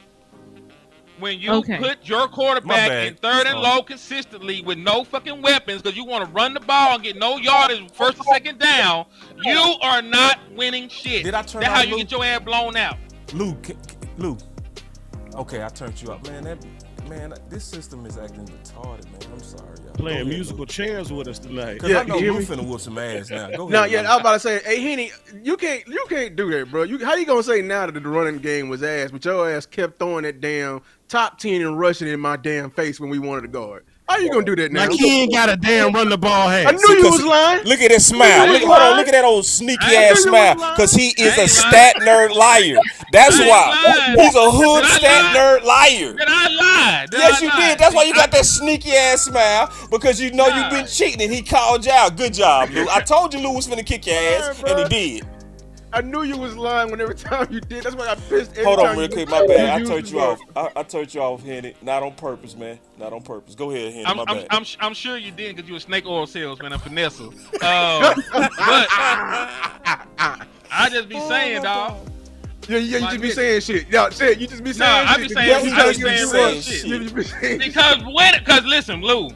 When you put your quarterback in third and low consistently with no fucking weapons because you want to run the ball and get no yardage first or second down, you are not winning shit. Did I turn That's on how you Lou? get your ass blown out. Lou. Okay, I turned you up, man. This system is acting retarded, man. I'm sorry, y'all. Playing musical chairs with us tonight. Cause I know Lou finna whoop some ass now. Go ahead. No, yeah, man. I was about to say, hey Henny, you can't do that, bro. How you gonna say now that the running game was ass, but your ass kept throwing that damn top 10 and rushing in my damn face when we wanted to guard? How you gonna do that now? Like he ain't got a damn run the ball head. I knew you was lying. Look at that smile. Hold on. Look at that old sneaky ass smile. Because he is a stat nerd liar. That's why. He's a hood stat nerd liar. Did I lie? Yes, you did. That's why you got that sneaky ass smile. Because you know you've been cheating and he called you out. Good job, Lou. I told you Lou was finna kick your ass, and he did. I knew you was lying when every time you did. That's why I pissed every Hold time on real quick, my bad. I turned you off. I turned you off, Henny. Not on purpose, man. Not on purpose. Go ahead, Henny. My bad. I'm sure you did because you a snake oil salesman, a finesse. But I just be saying, dog. Yeah, you just be saying shit. Yeah, shit. You just be saying I shit. be saying shit. Because listen, Lou,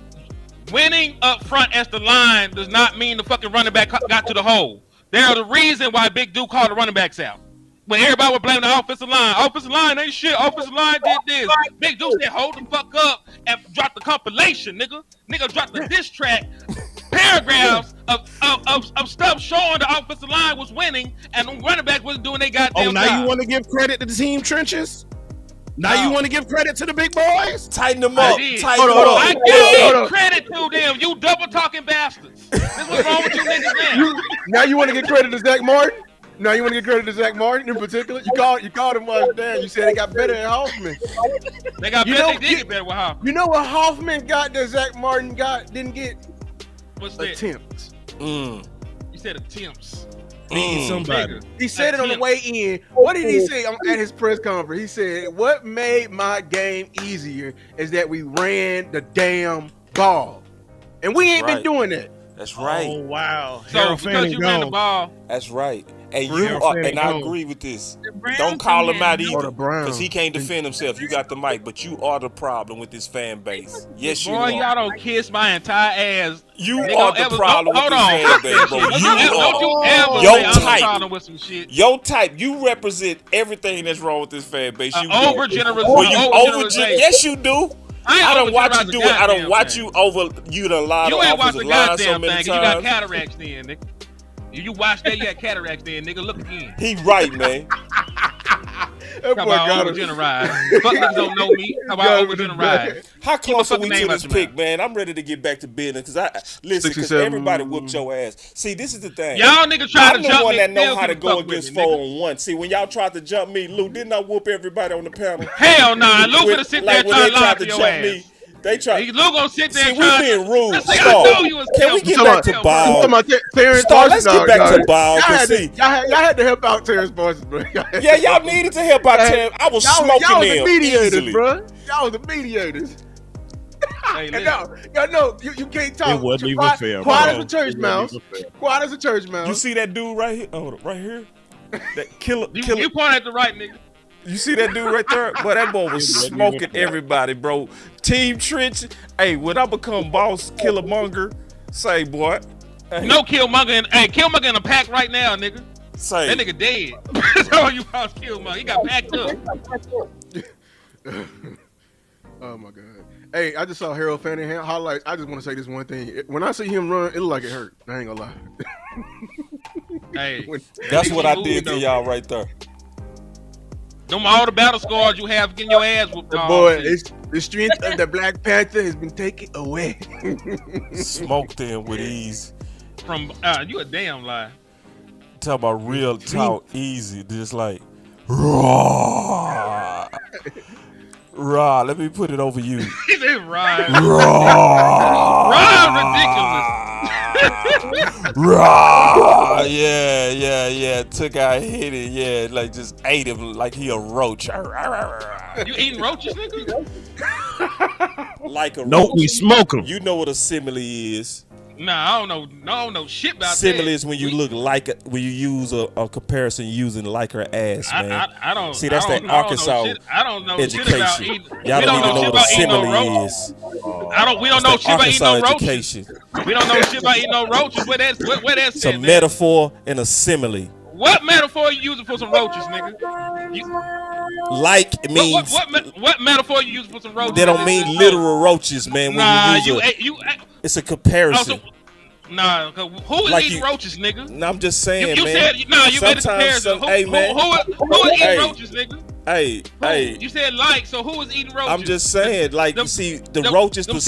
winning up front as the line does not mean the fucking running back got to the hole. There's the reason why Big Duke called the running backs out. When everybody was blaming the offensive line. Offensive line ain't shit. Offensive line did this. Big Duke said, hold the fuck up and drop the compilation, nigga. Nigga dropped the diss track. Paragraphs of stuff showing the offensive line was winning and the running back wasn't doing their goddamn job. Oh, now you want to give credit to the team trenches? Now you want to give credit to the big boys? Tighten them up. I gave credit to them. You double talking bastards. This what's wrong with you niggas now. Now you want to give credit to Zach Martin? Now you want to give credit to Zach Martin in particular? You called him damn. You said they got better than Hoffman. They got better. They did get better with Hoffman. You know what Hoffman got that Zach Martin didn't get? What's that? Attempts. You said attempts. Somebody. He said it on the way in. What did he say at his press conference? He said, "What made my game easier is that we ran the damn ball, and we ain't been doing that." That's right. Oh wow. So because you ran the ball, that's right. And I agree with this. Don't call him out either, because he can't defend himself. You got the mic, but you are the problem with this fan base. Yes, you are. Boy, y'all don't kiss my entire ass. You are the problem with this fan base, bro. Don't you ever your say I'm the type. problem with some shit. Your type. You represent everything that's wrong with this fan base. You yes, you do. I don't watch you do it. I don't watch you over. You done lied You on ain't watched offensive the line goddamn so many thing. You got times. cataracts then, nigga. You watch that, you got cataracts then, nigga. Look again. He right, man. That boy got overgeneralized. Fuck niggas don't know me. How about overgeneralized? How close are we to this pick, man? I'm ready to get back to business because everybody whooped your ass. See, this is the thing. Y'all niggas try to I'm jump the one me, that know still how to can go fuck with against me, 4-on-1. See, when y'all tried to jump me, Lou, didn't I whoop everybody on the panel? Hell nah. Lou finna sit there when they trying to lie tried to to your jump ass. me. They try. Lou gonna sit there. See, and we try being rude. Let's say, Stop. I know you was Can we Kelvin. get back to Ball? Stop. Let's get back to Ball. Y'all had to help out Terrence Parsons, bro. Yeah, y'all needed to help out Terrence. I was smoking y'all was them the mediators, easily. bro. Y'all was the mediators. Hey, And y'all know you can't talk. It wasn't even quiet, fair, Quiet bro. as a church It wasn't mouse. even fair. Quiet as a church mouse. You see that dude right here? Oh, right here. That killer. You point at the right nigga. You see that dude right there? Boy, that boy was smoking everybody, bro. Team Trench. Hey, when I become boss, Killermonger, say, boy. Hey, No Killmonger Killmonger in a pack right now, nigga. say. That nigga dead. That's all you boss Killmonger. He got packed up. Oh my god. Hey, I just saw Harold Fanning highlights. I just want to say this one thing. When I see him run, it look like it hurt. I ain't gonna lie. Hey, That's what I did to y'all right there. Them all the battle scars you have getting your ass whooped. Boy, the strength of the Black Panther has been taken away. Smoked them with ease. From you a damn lie. Talk about real talk, easy. Just like, raw. Raw. Let me put it over you. He said Ryan. Raw. Ryan ridiculous. Raw. Yeah. Took out, hit it. Yeah, like just ate him like he a roach. You eating roaches, nigga? Like a roach. No, we smoke them. You know what a simile is. Nah, I don't know. No, I don't know shit about Simile that. is when you look like when you use a comparison using like her ass, man. I don't see. That's I don't, that Arkansas I don't know education. shit about eating. Y'all don't even know what a simile is. We don't know shit about eating no roaches. Education. We don't know shit about eating no roaches. Where that's It's a metaphor and a simile. What metaphor you using for some roaches, nigga? Like it means what metaphor you using for some roaches? They don't mean literal roaches, man. When nah, you use it's a comparison. Nah, who is like eating roaches, nigga? No, I'm just saying, you man. Said, you made a comparison. Who is eating roaches, nigga? Hey. You said so who is eating roaches? I'm just saying, like, you see, the roaches, it's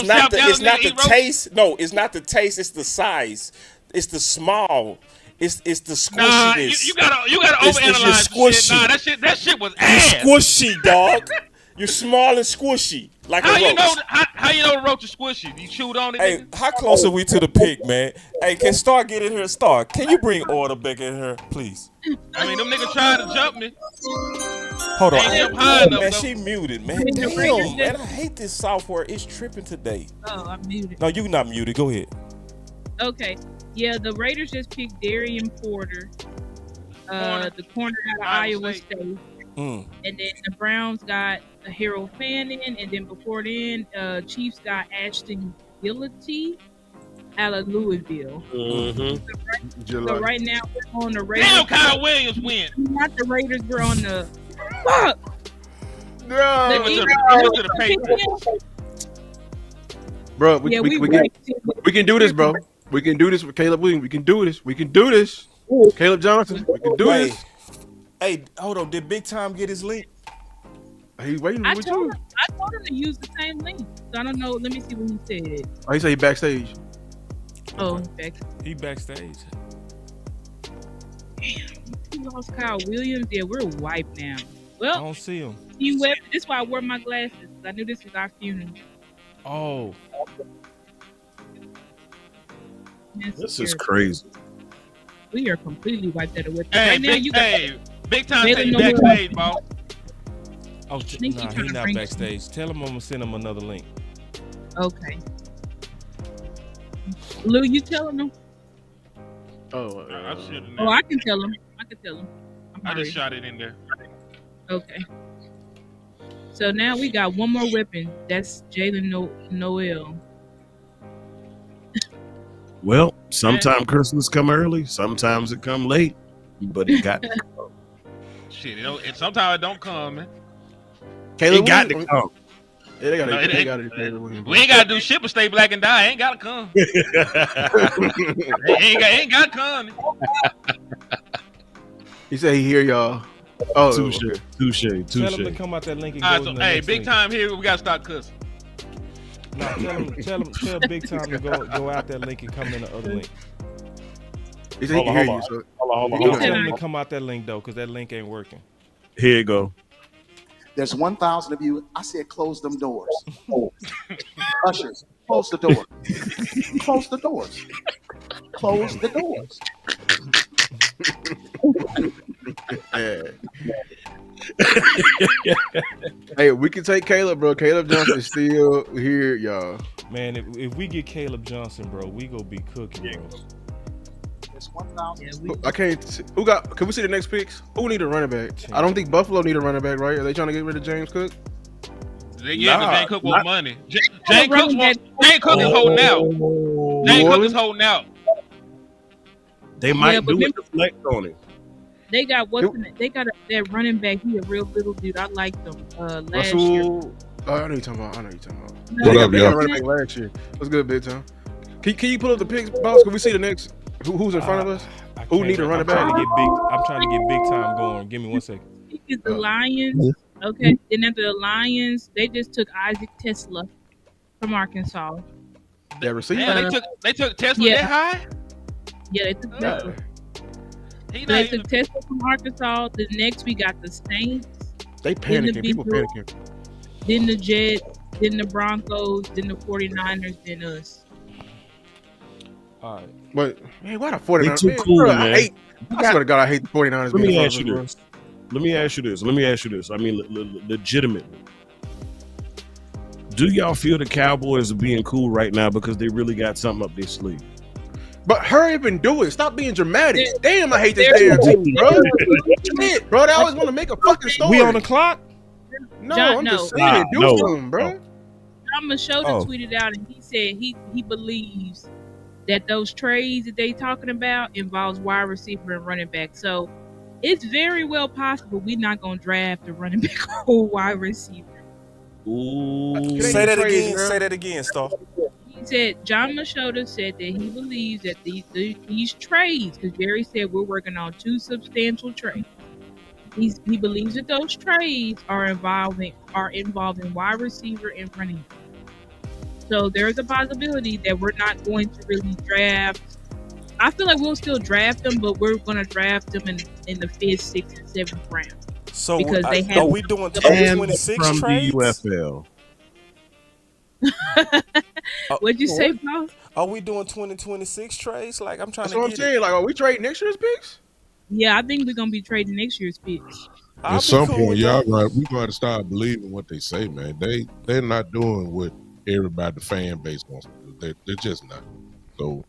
not the taste. No, it's not the taste, it's the size. It's the small. It's the squishiness. Nah, you gotta overanalyze shit. Nah, that shit was ass. You're squishy, dog. You're small and squishy. Like how a roach. How you know the roach is squishy? You chewed on it? Hey, nigga? How close are we to the pig, man? Hey, can Star get in here? Star, can you bring order back in here, please? I mean, them niggas trying to jump me. Hold on. Jump high enough, man, though. she muted, man. Damn, man, I hate this software. It's tripping today. Oh, I'm muted. No, you not muted. Go ahead. Okay. Yeah, the Raiders just picked Darian Porter, the corner out of Iowa State. And then the Browns got Harold Fanning, and then before then, Chiefs got Ashton Gillety out of Louisville. So right now we're on the Raiders. Damn, Kyle Williams win. Not the Raiders, we're on the fuck. No. Bro, we can do this, bro. We can do this with Caleb Williams. We can do this. We can do this. Caleb Johnson. We can do this. Hey, hold on. Did Big Time get his link? He's waiting I with told you. him to use the same link. So I don't know. Let me see what he said. Oh, he said he backstage. Oh, he backstage. Damn, we lost Kyle Williams. Yeah, we're wiped now. Well, I don't see him. Team Web. This is why I wore my glasses. I knew this was our funeral. Oh. This is crazy. We are completely wiped out of it. Hey, right now, you got Big Time say you backstage, bro. Oh, nah, he not backstage. Tell him I'm gonna send him another link. Okay. Lou, you telling him? I can tell him. I can tell him. I just shot it in there. Okay. So now we got one more weapon. That's Jalen Noel. Well, sometimes Christmas come early, sometimes it come late, but it got to come. Shit, and sometimes it don't come, man. It got to come. Yeah, they we ain't gotta do shit but stay black and die. Ain't gotta come. ain't gotta come. He said he hear y'all. Oh, touche. Tell him to come out that link and All go right, in so, the hey, next Big link. Time here. We gotta start cussing. No, tell Big Time to go out that link and come in the other link. He said he can hear you. So. Hold on. Tell him to come out that link though, because that link ain't working. Here you go. There's 1,000 of you. I said, close them doors. Ushers, close the door. Close the doors. Close the doors. Hey, we can take Caleb, bro. Caleb Johnson is still here, y'all. Man, if we get Caleb Johnson, bro, we gonna be cooking, bro. There's 1,000. I can't. Who got? Can we see the next picks? Who need a running back? I don't think Buffalo need a running back, right? Are they trying to get rid of James Cook? Yeah, because James Cook want money. James Cook is holding out. James Cook is holding out. They might do it to flex on it. They got that running back. He a real little dude. I liked him last year. Oh, I know you're talking about. What up, they y'all? got running back last year. What's good, Big Time? Can you pull up the picks, boss? Can we see the next? Who's in front of us? Who need a running back? I'm trying to get big time going. Give me 1 second. Is the Lions. Okay. Then after the Lions, they just took Isaac Tesla from Arkansas. That receiver. Yeah, they took Tesla that high? Yeah, they took Tesla. They took Tesla from Arkansas. The next we got the Saints. They panicking. People panicking. Then the Jets. Then the Broncos. Then the 49ers. Then us. All right. But man, why the 49ers? They too cool, man. I swear to God, I hate the 49ers. Let me ask you this. I mean, legitimately. Do y'all feel the Cowboys are being cool right now because they really got something up their sleeve? But hurry up and do it. Stop being dramatic. Damn, I hate this damn team, bro. Shit, bro. They always want to make a fucking story. We on the clock? No, I'm just saying. Do something, bro. John Machota tweeted out and he said he believes that those trades that they talking about involves wide receiver and running back. So it's very well possible we're not going to draft a running back or wide receiver. Ooh. Say that again. Say that again, Star. He said, John Machota said that he believes that these trades, because Jerry said we're working on 2 substantial trades. He believes that those trades are involving wide receiver and running back. So there's a possibility that we're not going to really draft. I feel like we'll still draft them, but we're going to draft them in the 5th, 6th, and 7th round. So because they have are we doing 2026 from trades? the UFL? What'd you say, Paul? Are we doing 2026 trades? Like I'm trying That's to what I'm saying. Like, are we trading next year's picks? Yeah, I think we're gonna be trading next year's picks. At some point, we got to start believing what they say, man. They're not doing what everybody, the fan base wants to do. They're just not. So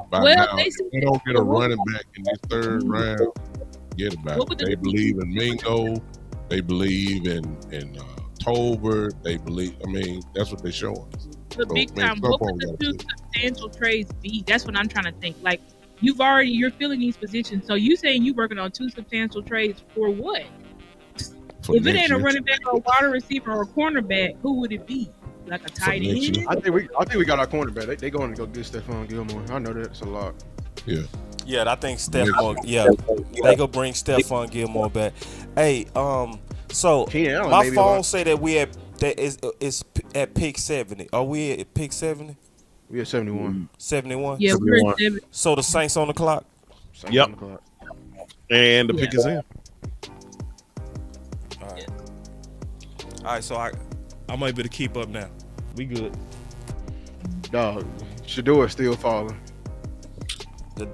by now, if they don't get a running back in this 3rd round, forget about it. They believe in Mingo. They believe in Tolbert. They believe. I mean, that's what they're showing us. The big time. What would the 2 substantial trades be? That's what I'm trying to think. Like you're filling these positions. So you saying you working on 2 substantial trades for what? If it ain't a running back or a wide receiver or a cornerback, who would it be? Like a tight end? I think we got our cornerback. They going to go get Stephon Gilmore. I know that. It's a lot. Yeah. Yeah, I think Stephon. Yeah, they go bring Stephon Gilmore back. Hey, so my phone say that we it's at pick 70. Are we at pick 70? We at 71. 71. Yeah, we're at 70. So the Saints on the clock. Yep. And the pick is in. All right, so I'm able to keep up now. We good. Dog, Shador still falling.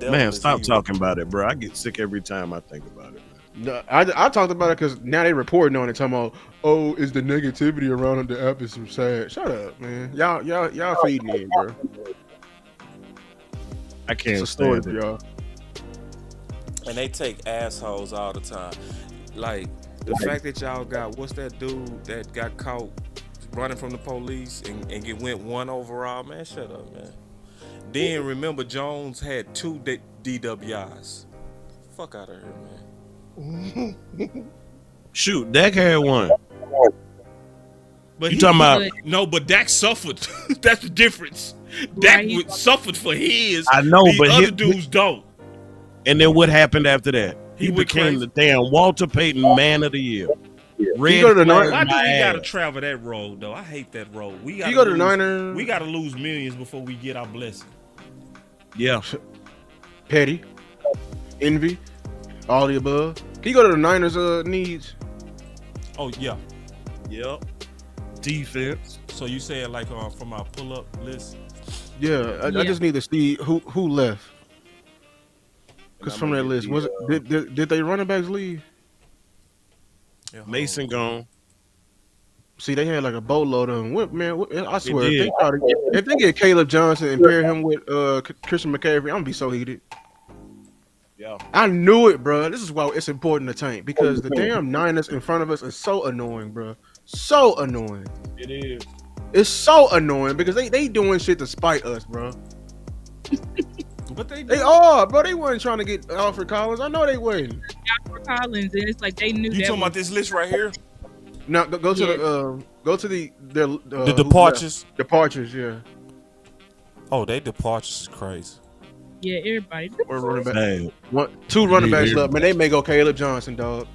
Man, stop talking about it, bro. I get sick every time I think about it. No, I talked about it because now they reporting on it, talking about, oh, is the negativity around the app is so sad. Shut up, man. Y'all feeding in, bro. I can't stand it, y'all. And they take assholes all the time. Like the fact that y'all got what's that dude that got caught running from the police and went 1 overall? Man, shut up, man. Then remember Jones had 2 DWIs. Fuck out of here, man. Shoot, Dak had 1. But you talking about? No, but Dak suffered. That's the difference. Dak suffered for his. I know, but other dudes don't. And then what happened after that? He became crazy. the damn Walter Payton Man of the Year. Why do we gotta travel that road though? I hate that road. We gotta go to the Niners. We gotta lose millions before we get our blessing. Yeah. Petty, envy, all the above. Can you go to the Niners needs? Oh yeah. Yep. Defense. So you saying like from our pull-up list? Yeah, I just need to see who left. Because from that list, was it did they running backs leave? Yeah, Mason gone. See, they had like a boatload of them. I swear, if they get Caleb Johnson and pair him with Christian McCaffrey, I'm gonna be so heated. Yeah, I knew it, bro. This is why it's important to tank because the damn Niners in front of us is so annoying, bro. So annoying. it is. It's so annoying because they doing shit to spite us, bro. But they are, bro. They weren't trying to get Alfred Collins. I know they wasn't. Alfred Collins, and it's like they knew. You talking about this list right here? No, go to the departures. Departures, yeah. Oh, they departures is crazy. Yeah, everybody. We're running back. Hey. Two running backs left. Man, they may go Caleb Johnson, dog.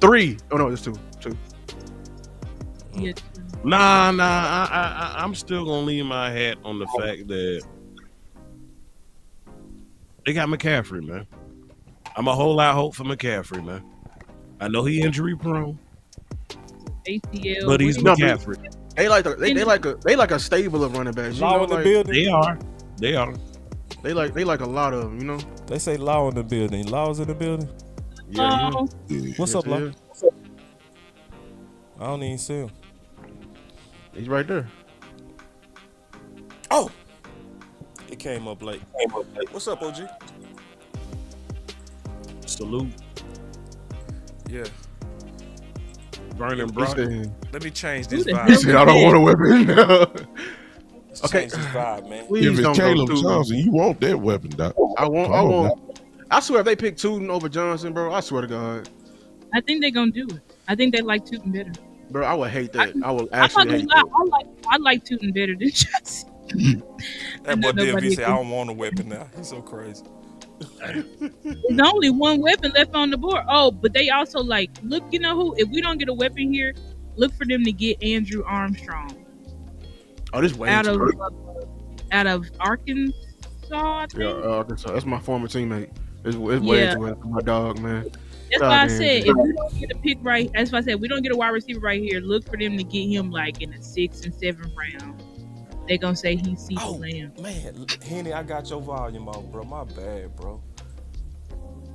3. Oh no, it's 2. Yeah. Nah. I'm still gonna leave my hat on the fact that they got McCaffrey, man. I'm a whole lot hope for McCaffrey, man. I know he injury prone, ACL, but he's McCaffrey. They like a stable of running backs. Law in the building. They are. They like a lot of them. You know. They say Law in the building. Law's in the building. Yeah. What's up, Law? I don't even see him. He's right there. Oh, it came up late. What's up, OG? Salute. Yeah. Vernon Brock. Let me change this He vibe. said, I don't want a weapon. Let's change this vibe, man. Please If don't it's go Caleb Tootin. Johnson, you want that weapon, Doc. I won't. I swear, if they pick Tootin over Johnson, bro, I swear to God, I think they're gonna do it. I think they like Tootin better. bro, I would hate that. I would I'm not actually gonna hate lie. that. I like Tootin better than Johnson. That boy nobody DMV said, I can- don't want a weapon now. He's so crazy. There's only one weapon left on the board. Oh, but they also like look. You know who? If we don't get a weapon here, look for them to get Andrew Armstrong Oh, this way out too of Arkansas. I think. Yeah, Arkansas. That's my former teammate. It's way Yeah. too early for my dog, man. That's why I said if we don't get a pick right, that's why I said we don't get a wide receiver right here. Look for them to get him like in the 6th and 7th round. They gonna say he's CeeDee Lamb. Man, Henny, I got your volume off, bro. My bad, bro.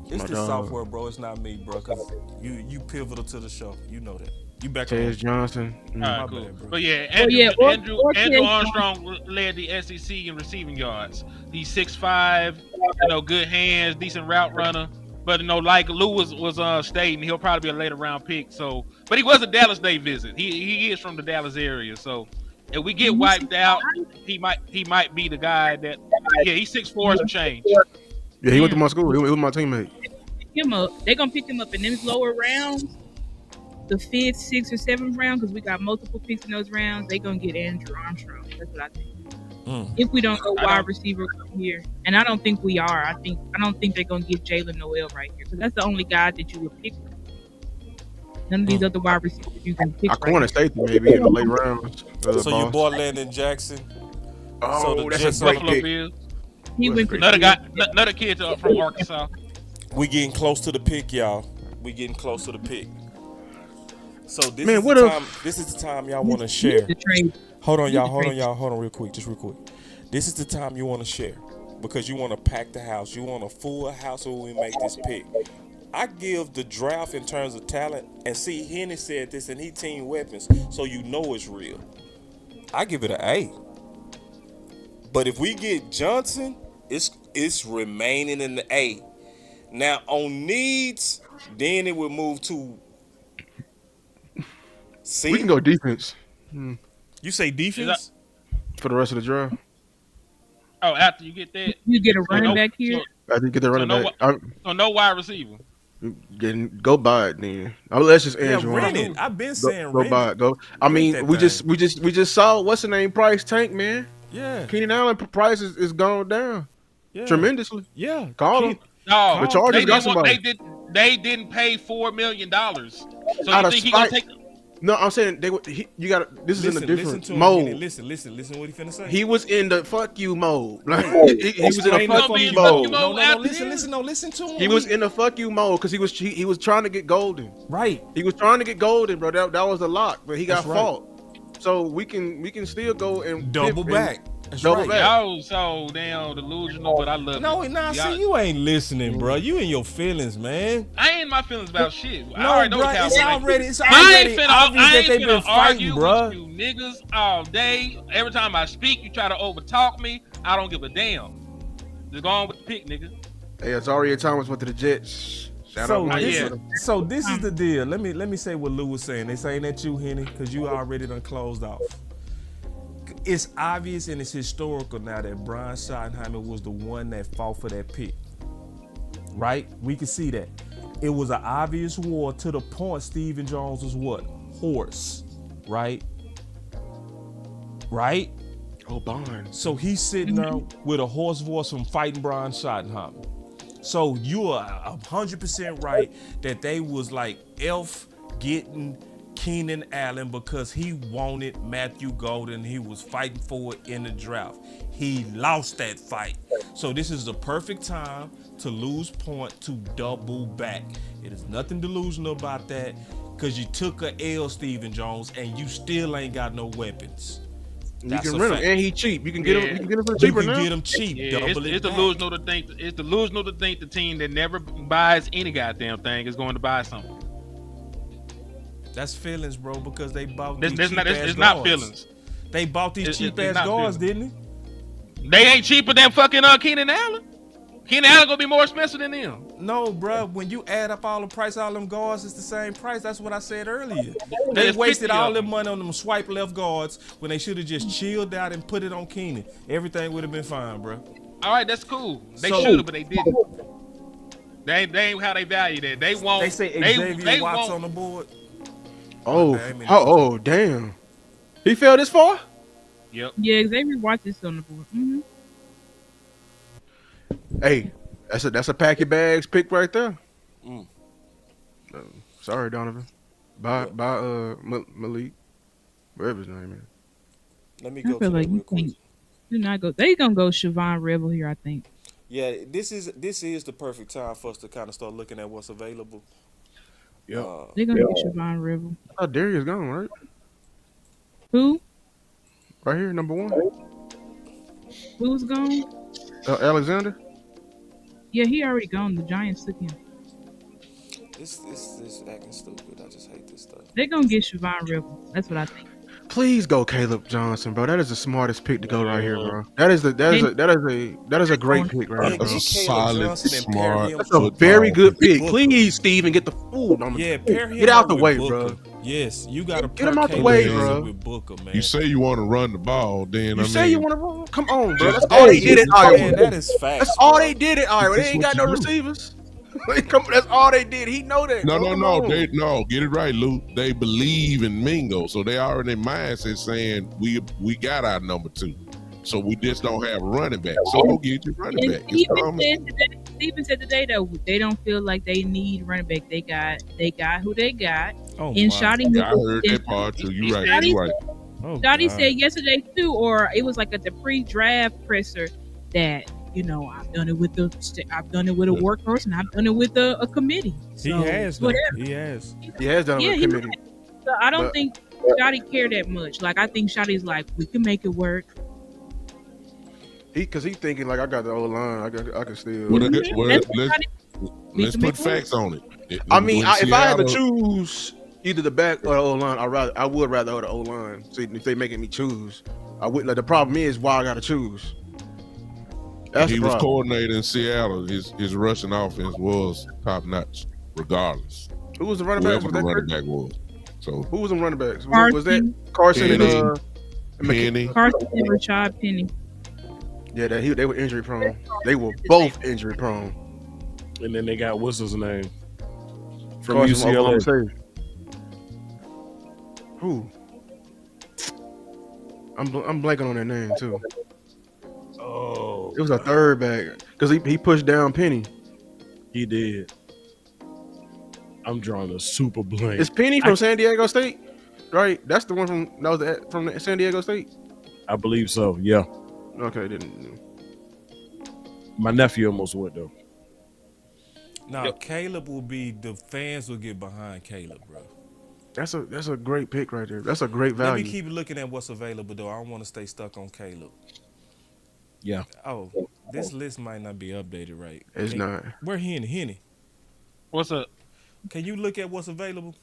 It's My the dog. software, bro. It's not me, bro. Cause you pivotal to the show. You know that. You back Tez on. Johnson. All My right, cool. bad, bro. But yeah, Andrew Armstrong led the SEC in receiving yards. He's 6'5", good hands, decent route runner. But like Lou was stating, he'll probably be a later round pick. So, but he was a Dallas Day visit. He is from the Dallas area. So, if we get wiped out, he might be the guy that. Yeah, he's 6'4" some change. Yeah, he went to my school. He was my teammate. They're gonna pick him up in them lower rounds, the 5th, 6th, or 7th round, because we got multiple picks in those rounds. They're gonna get Andrew Armstrong. That's what I think. If we don't go wide receiver here, and I don't think we are. I don't think they're gonna get Jalen Noel right here because that's the only guy that you would pick. None of these other wide receivers you can pick. I corner safety maybe in the late rounds. So your boy Landon Jackson. Oh, the that's a great pick. He went for another kid from Arkansas. We getting close to the pick, y'all. We getting close to the pick. So this is the time y'all want to share. Hold on, y'all. Hold on real quick. Just real quick. This is the time you want to share because you want to pack the house. You want a full house when we make this pick. I give the draft in terms of talent, and see, Henny said this, and he team weapons, so you know it's real. I give it an A. But if we get Johnson, it's remaining in the A. Now on needs, then it would move to C. We can go defense. You say defense for the rest of the draft. Oh, after you get that, you get a running back here. After you get the running back, so no wide receiver. Go buy it then. Let's just Andrew. Rent it. I've been saying go buy it. Go. I mean, we just saw what's the name price tank, man. Yeah. Keenan Allen price is gone down tremendously. Yeah. Call him. No, the Chargers got somebody. They didn't pay $4 million. So Out you of think he gonna spite. take? No, I'm saying you got this is in a different listen to him, mode. Kenny. Listen what he finna say. He was in the fuck you mode. Like, Right. he was in a Explain the fuck you mode. mode. No, listen to him. He was in the fuck you mode because he was trying to get golden. Right. He was trying to get golden, bro. That was the lock, but he got That's right. fought. So we can still go and double dip back. And double back. Y'all so damn delusional, but I love it. No, see, you ain't listening, bro. You in your feelings, man. I ain't in my feelings about shit. No, I already know bro, the Cowboys. it's already obvious that they've been fighting, bro. With you niggas all day. Every time I speak, you try to overtalk me. I don't give a damn. Just go on with the pick, nigga. Hey, Azaria Thomas went to the Jets. So this is the deal. Let me say what Lou was saying. They saying that you, Henny, because you already done closed off. It's obvious and it's historical now that Brian Schottenheimer was the one that fought for that pick. Right? We can see that. It was an obvious war to the point Stephen Jones was what? Horse. Right? Right? Oh, Barnes. So he's sitting there with a hoarse voice from fighting Brian Schottenheimer. So you are 100% right that they was like Elf getting Keenan Allen because he wanted Matthew Golden. He was fighting for it in the draft. He lost that fight. So this is the perfect time to lose point to double back. It is nothing delusional about that because you took a L, Stephen Jones, and you still ain't got no weapons. That's you can rent him, and he cheap. You can get him. You can get him for cheaper now. You can get him cheap. Yeah, it's delusional to think. It's delusional to think the team that never buys any goddamn thing is going to buy something. That's feelings, bro, because they bought these cheap ass It's guards. not feelings. They bought these cheap ass guards, didn't they? They ain't cheaper than fucking Keenan Allen. Keenan Allen gonna be more expensive than them. No, bro. When you add up all the price, all them guards, it's the same price. That's what I said earlier. They wasted all their money on them swipe left guards when they should have just chilled out and put it on Keenan. Everything would have been fine, bro. All right, that's cool. They should have, but they didn't. They ain't how they value that. They won't. They say Xavier Watts on the board. Oh, damn. He fell this far? Yep. Yeah, Xavier Watts is on the board. Mm-hmm. Hey, that's a pack your bags pick right there. Sorry, Donovan. By Malik, whatever his name is. Let me go. I feel like you can't. Do not go. They gonna go Siobhan Rebel here, I think. Yeah, this is the perfect time for us to kind of start looking at what's available. Yeah, they're gonna get Siobhan Rebel. Oh, Darius gone, right? Who? Right here, number 1. Who's gone? Alexander. Yeah, he already gone. The Giants took him. This acting stupid. I just hate this stuff. They're gonna get Siobhan Rebel. That's what I think. Please go Caleb Johnson, bro. That is the smartest pick to go right here, bro. That is a great pick right here. That's a solid, smart. That's a very good pick. Please, Steven, get the food. Get out the way, bro. Yes, you gotta get him out the way, bro. With Booker, man. You say you want to run the ball, then you say you want to run. Come on, bro. That's all they did at Iowa. That is fact. That's all they did at Iowa. They ain't got no receivers. That's all they did. He know that. No. Get it right, Luke. They believe in Mingo, so they already in mindset saying we got our number 2, so we just don't have a running back. So go get your running back. Stephen said today that they don't feel like they need running back. They got who they got. Oh, and Shotty, I heard that part too. You right. Shotty said yesterday too, or it was like at the pre-draft presser that. I've done it with a workhorse and I've done it with a committee. So, he has. Whatever. He has. He has done it with a committee. So I don't think Shotty cared that much. Like I think Shotty's like, we can make it work. Because he's thinking like I got the old line. I can still. Let's put facts on it. I mean, if I had to choose either the back or the old line, I would rather the old line. See, if they making me choose, I would. Like the problem is why I got to choose. He was coordinator in Seattle. His rushing offense was top notch, regardless. Who was the running back? Whoever the running back was. So who was the running backs? Was that Carson and Penny? Carson and Rashad Penny. Yeah, they were injury prone. They were both injury prone. And then they got what's his name from Carson UCLA. Who? I'm blanking on their name too. Oh, it was a third back because he pushed down Penny. He did. I'm drawing a super blank. Is Penny from San Diego State? right? That's the one from the San Diego State. I believe so. Yeah. Okay, didn't. My nephew almost went though. Now Caleb will be the fans will get behind Caleb, bro. That's a great pick right there. That's a great value. Let me keep looking at what's available though. I don't want to stay stuck on Caleb. Yeah. Oh, this list might not be updated right. It's not. Where Henny? What's up? Can you look at what's available?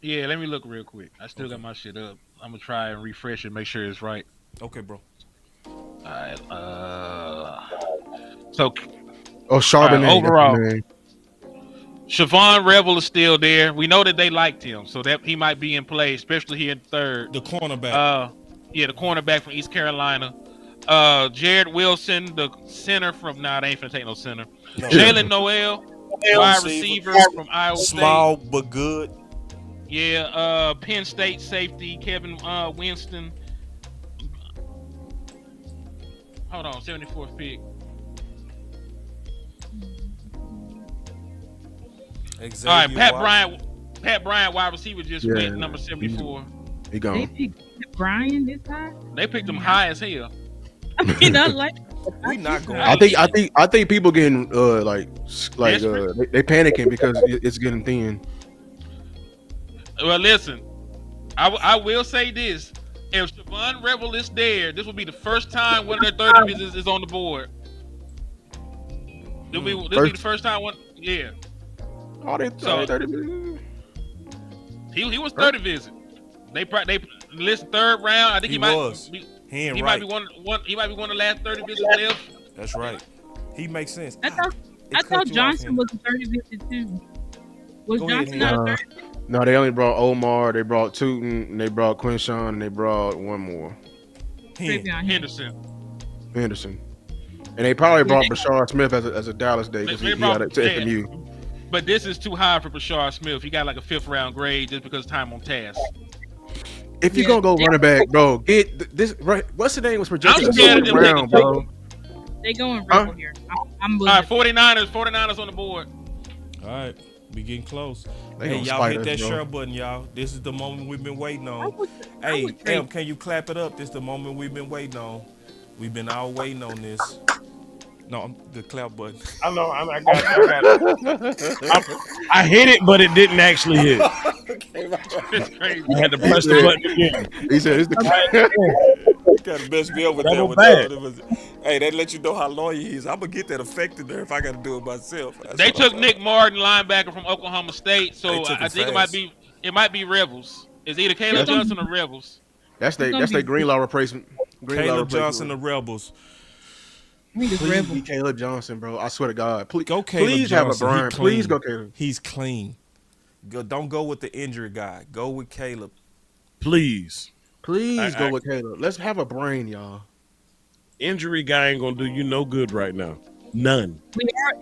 Yeah, let me look real quick. I still got my shit up. I'm gonna try and refresh it, make sure it's right. Okay, bro. All right. So. Charbonnet. Overall, Siobhan Revel is still there. We know that they liked him, so that he might be in play, especially here in third. The cornerback. The cornerback from East Carolina. Jared Wilson, the center from. Nah, they ain't finna take no center. No. Jalen Noel, wide receiver from Iowa State. Small but good. Yeah. Penn State safety Kevin Winston. Hold on, 74th pick. Exactly. All right, Pat Bryant, wide receiver, just went number 74. He gone. They picked Pat Bryant this high? They picked him high as hell. I mean, I like. We not going. I think people getting they panicking because it's getting thin. Well, listen, I will say this: if Siobhan Revel is there, this will be the first time one of their 30 visits is on the board. This will be the first time one. Yeah. Oh, they 30 visits. He was 30 visit. They list third round. I think he might be one of the last 30 visits left. That's right. He makes sense. I thought Johnson was a 30 visit too. Was Johnson not a 30? No, they only brought Omar, they brought Tootin, and they brought Quinshawn, and they brought one more. Henderson. And they probably brought Bashar Smith as a Dallas day because he got it to FMU. But this is too high for Bashar Smith. He got like a 5th round grade just because time on task. If you're gonna go running back, bro, get this right. What's the name was projected? I'm scared of them round, bro. They going Rebel here. I'm all right, 49ers on the board. All right, we getting close. They hey, y'all hit that bro. share button, y'all. This is the moment we've been waiting on. Hey, Em, can you clap it up? This is the moment we've been waiting on. We've been all waiting on this. No, the clap button. I know. I got it. I hit it, but it didn't actually hit. It's crazy. I had to press the button again. He said it's the Got to mess me up with that. That. Hey, that let you know how loyal he is. I'm gonna get that affected there if I got to do it myself. They took Nick Martin, linebacker from Oklahoma State, so I think it might be Rebels. It's either Caleb Johnson or Rebels. That's their Greenlaw replacement. Caleb Johnson, the Rebels. Please be Caleb Johnson, bro. I swear to God. Please go Caleb Please Johnson. Have a Brian. Please go Caleb. He's clean. Don't go with the injured guy. Go with Caleb. Please go with Caleb. Let's have a brain, y'all. Injury guy ain't gonna do you no good right now. None.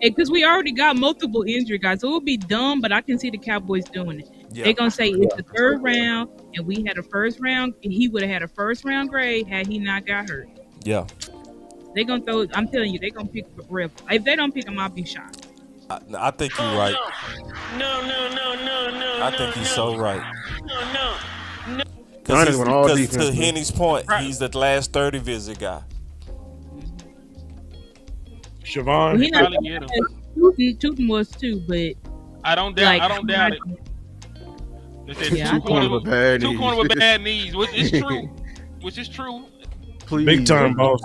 Because we already got multiple injury guys, so it would be dumb. But I can see the Cowboys doing it. Yeah. They're gonna say it's the 3rd round, and we had a 1st round. And he would have had a 1st round grade had he not got hurt. Yeah. They're gonna throw. I'm telling you, they're gonna pick Rebel. If they don't pick him, I'll be shocked. I think you're right. No. I think he's so right. No. Because to Henny's point, he's the last 30 visit guy. Siobhan. Tootin was too, but I don't doubt it. They said two corners with bad knees, which is true. Please. Big time, boss.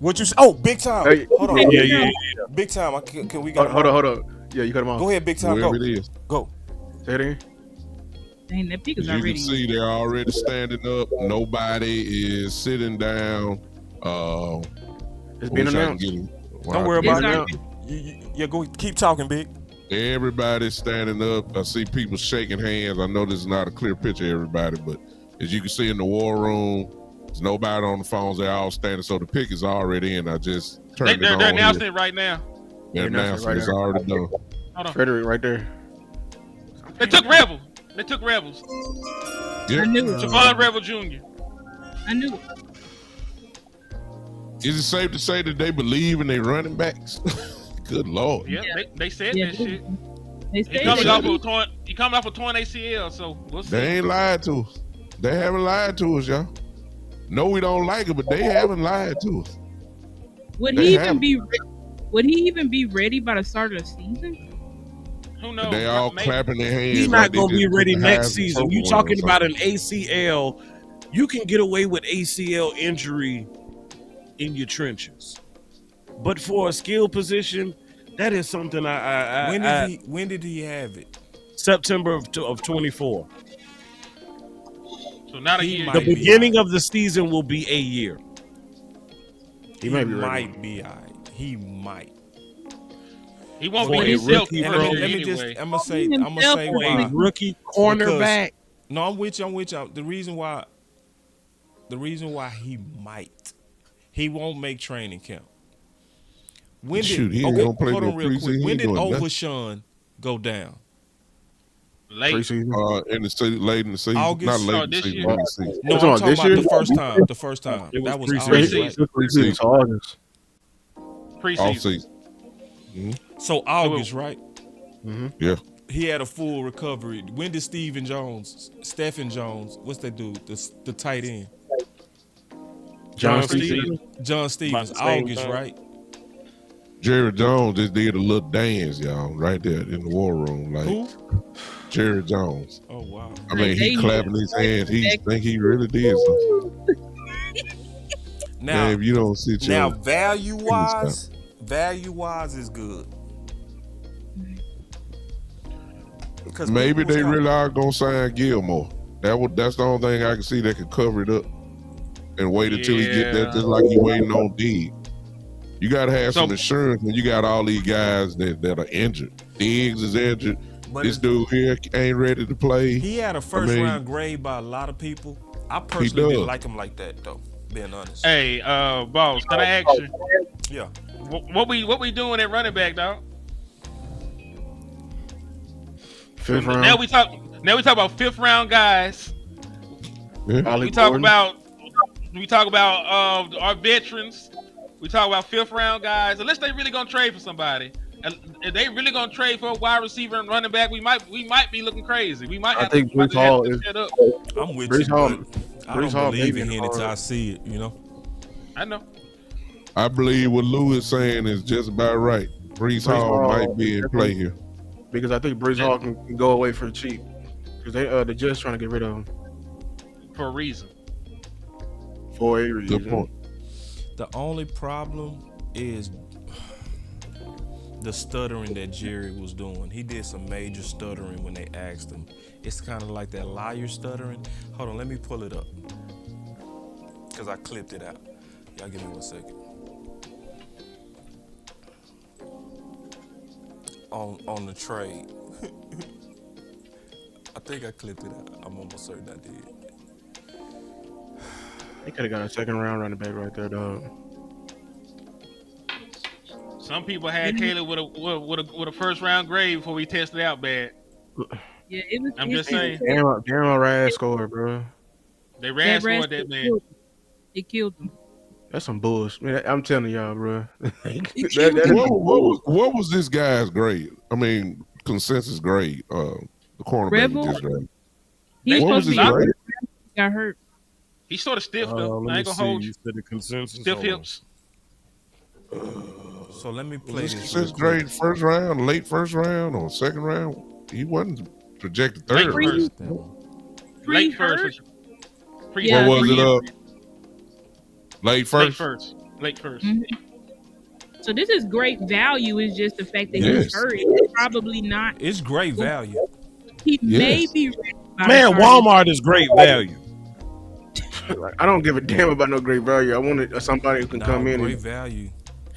What you say? Oh, big time. Hey, hold on. Yeah. Big time. Can we go? Hold on. Yeah, you cut him off. Go ahead, big time. Whoever Go. it is. Go. Say it again. Dang, that pick is You already. can see they're already standing up. Nobody is sitting down. It's been announced. Don't worry about it. Yeah, go keep talking, Big. Everybody's standing up. I see people shaking hands. I know this is not a clear picture of everybody, but as you can see in the war room, there's nobody on the phones. They're all standing. So the pick is already in. I just turned it on. They're announcing it right now. They're announcing it's already done. Hold on. Frederick right there. They took Rebels. Yep. I knew it. Siobhan Revel Jr. I knew it. Is it safe to say that they believe in their running backs? Good Lord. Yeah, they said that shit. They said He He coming off a torn ACL, so we'll see. They ain't lied to us. They haven't lied to us, y'all. No, we don't like it, but they haven't lied to us. Would he even be ready by the start of the season? Who knows? They all clapping their hands. He's not like going to be ready next Heisman season. Trophy You winner talking or about something. an ACL? You can get away with ACL injury in your trenches, but for a skill position, that is something When did he have it? September of 24. So not a year. The beginning of the season will be a year. He might be ready. might be all right. He might. He won't For be a himself. rookie, first bro. year Let me anyway. just. I'm gonna say why. Rookie cornerback. No, I'm with you. The reason why he won't make training camp. When Shoot, did he ain't gonna play hold no on real quick? preseason. He When ain't did doing nothing. Overshawn go down? Late. In the season, late in the season, August? not late Oh, in the this season. year. Late in the season. No, I'm talking about the first time. The first time. It was That was preseason. August, right? Preseason to August. Preseason. Off season. So August, right? Yeah. He had a full recovery. When did Stephen Jones, what's that dude? The tight end. John Stevens. John Stevens. About the same August, time. right? Jerry Jones just did a little dance, y'all, right there in the war room. Like Who? Jerry Jones. Oh wow. I mean, he clapping his hands. He think he really did something. Now, Man, if you don't sit your now value wise is good. Because maybe they really are gonna sign Gilmore. That's the only thing I can see that could cover it up and wait until he get there, just like you waiting on Diggs. You gotta have some insurance when you got all these guys that are injured. Diggs is injured. But this dude here ain't ready to play. He had a first round grade by a lot of people. I personally didn't like him like that though, being honest. Hey, boss, can I ask you? Yeah. What we doing at running back, dog? Fifth round. Now we talk about fifth round guys. Yeah. We talk about our veterans. We talk about fifth round guys. Unless they really gonna trade for somebody, and if they really gonna trade for a wide receiver and running back, we might be looking crazy. We might. I think Brees Hall is. Set up. I'm with Brees you. Hall. But I Brees don't Hall believe maybe in him hard. until I see it. You know. I know. I believe what Lou is saying is just about right. Brees Hall might be in play here. Because I think Brees Hall can go away for cheap. Because they're just trying to get rid of him. For a reason. For a reason. Good point. The only problem is the stuttering that Jerry was doing. He did some major stuttering when they asked him. It's kind of like that liar stuttering. Hold on, let me pull it up. Because I clipped it out. Y'all give me 1 second. On the trade. I think I clipped it out. I'm almost certain I did. They could have got a second round running back right there, dog. Some people had Caleb with a first round grade before we tested out bad. Yeah, it was. I'm just saying. Darren Rad scored, bro. They ran scored that man. It killed him. That's some bullshit. Man, I'm telling y'all, bro. What was this guy's grade? I mean, consensus grade. The cornerback Rebel? just grade. He's What was supposed his to be. grade? Got hurt. He's sort of stiff though. Let I me ain't gonna see. hold You you. said the consensus. Stiff Hold on. hips. So let me play Was this. this real his quick. grade first round, late first round, or second round? He wasn't projected Late third. first. Late first. Yeah, What was it up? Late first. Late first. Late first. So this is great value. Is just the fact that Yes. he's hurt. It's probably not. It's great value. He may Yes. be ready by Man, the time- Walmart is great value. Like, I don't give a damn about no great value. I wanted somebody who can come in Great and value.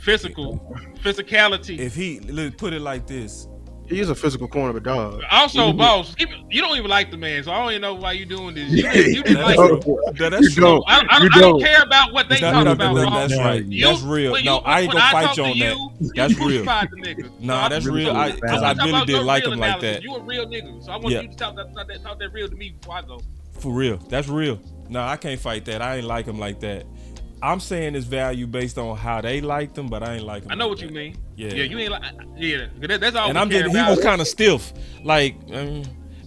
Physicality. If he put it like this, he is a physical corner of a dog. Also, boss, you don't even like the man, so I don't even know why you doing this. You didn't like Oh, him. That's true. don't. I don't care about what they talk about. That's boss. right. You- That's real. when No, you- I ain't when gonna I fight talk you to on that. you That's you real. crucified the nigga. Nah, that's real. Because I I'm talking really about didn't no like real him like analysis. that. You a real nigga, so I want Yeah. you to talk that real to me before I go. For real. That's real. No, I can't fight that. I ain't like him like that. I'm saying his value based on how they liked him, but I ain't like him. I know like what you that. mean. Yeah. You ain't like. Yeah, that's all. And I'm just, he was kind of stiff. Like,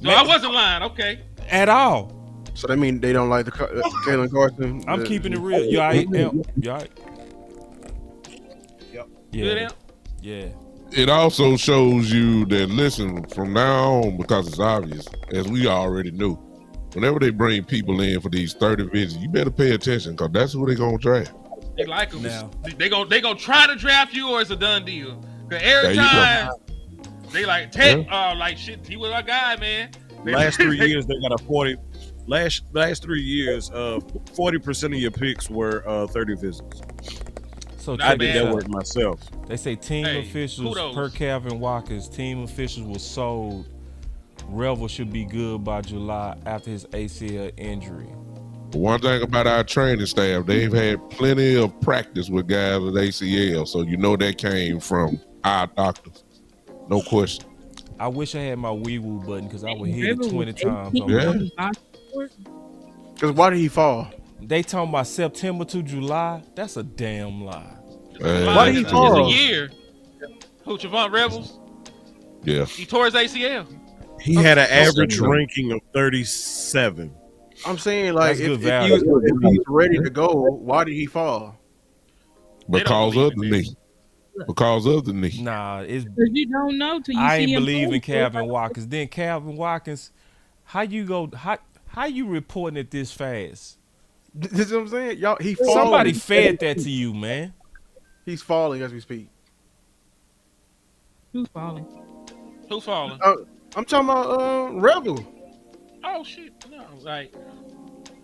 So I wasn't lying. Okay. At all. So that means they don't like the Jalen Carson. I'm keeping it real. You all right, Amp? You all right? Yep. Yeah. Good, Amp? Yeah. It also shows you that, listen, from now on, because it's obvious, as we already knew, whenever they bring people in for these 30 visits, you better pay attention because that's who they're going to draft. They like him. Now. They gonna try to draft you, or it's a done deal. Cause every There you time they like like shit, he was our guy, man. Last 3 years they got a 40. Last 3 years, 40% of your picks were 30 visits. So I did that work myself. They say team officials kudos. per Calvin Watkins, team officials were sold. Revel should be good by July after his ACL injury. But one thing about our training staff, they've had plenty of practice with guys with ACL, so you know that came from our doctors. No question. I wish I had my wee woo button because I would hit it 20 times. Because why did he fall? They talking about September to July. That's a damn lie. Why did he fall? It's a year. Who, Javon Rebels? Yeah. He tore his ACL. He had an average ranking of 37. I'm saying, like, That's if he's ready to go, why did he fall? Because of the knee. Because of the knee. Nah, it's because you don't know till you I see ain't him believe in play. Calvin Watkins. Then Calvin Watkins, how you reporting it this fast? This is what I'm saying. Y'all, Somebody fed that to you, man. He's falling as we speak. Who's falling? Who's falling? I'm talking about Rebel. Oh shit, no, like,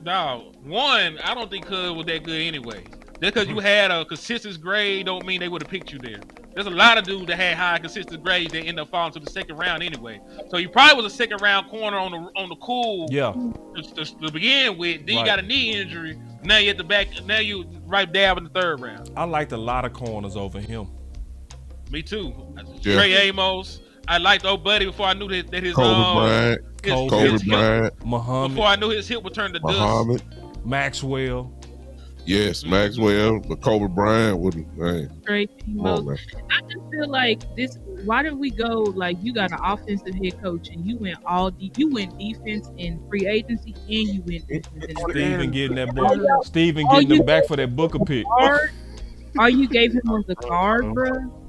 dog. One, I don't think Cuz was that good anyway. Just because you had a consistent grade don't mean they would have picked you there. There's a lot of dudes that had high consistent grades that end up falling to the second round anyway. So you probably was a second round corner on the cool. Yeah. To begin with, then you got a knee injury. Now you at the back. Now you right dab in the third round. I liked a lot of corners over him. Me too. Yeah. Trey Amos. I liked old buddy before I knew that his Kobe Bryant, Muhammad. Before I knew his hip would turn to Muhammad, dust. Maxwell. Yes, Maxwell, but Kobe Bryant wouldn't. Great. On, I just feel like this. Why did we go like you got an offensive head coach and you went you went defense in free agency and you went defense in Steven getting that book. Steven getting them back for that Booker pick. Or you gave him on the card, bro.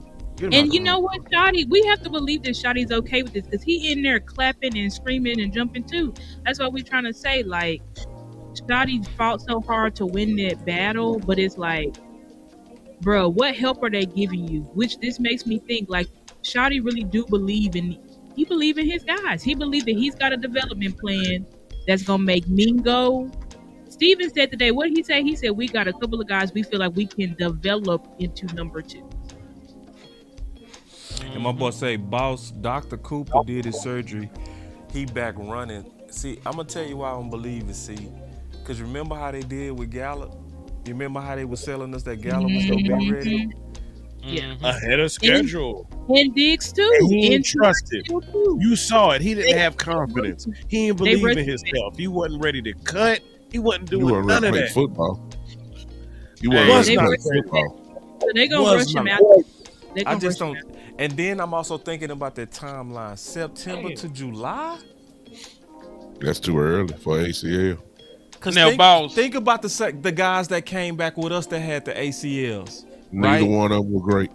And you know what, Shotty? We have to believe that Shotty's okay with this because he in there clapping and screaming and jumping too. That's what we're trying to say. Like, Shotty fought so hard to win that battle, but it's like, bro, what help are they giving you? Which this makes me think like Shotty really do believe in. He believe in his guys. He believe that he's got a development plan that's gonna make Mingo. Steven said today, what did he say? He said we got a couple of guys we feel like we can develop into number 2. And my boy say, boss, Dr. Cooper did his surgery. He back running. See, I'm going to tell you why I don't believe it, see. Because remember how they did with Gallup? You remember how they were selling us that Gallup was going to be ready? Yeah. Ahead of schedule. And Diggs too. And he didn't trust it. You saw it. He didn't have confidence. He didn't believe in himself. He wasn't ready to cut. He wasn't doing none of that. Football. He wasn't ready to play football. So they gonna rush him out. I just don't. And then I'm also thinking about that timeline. September to July? That's too early for ACL. Now, think about the guys that came back with us that had the ACLs. Neither right? one of them were great.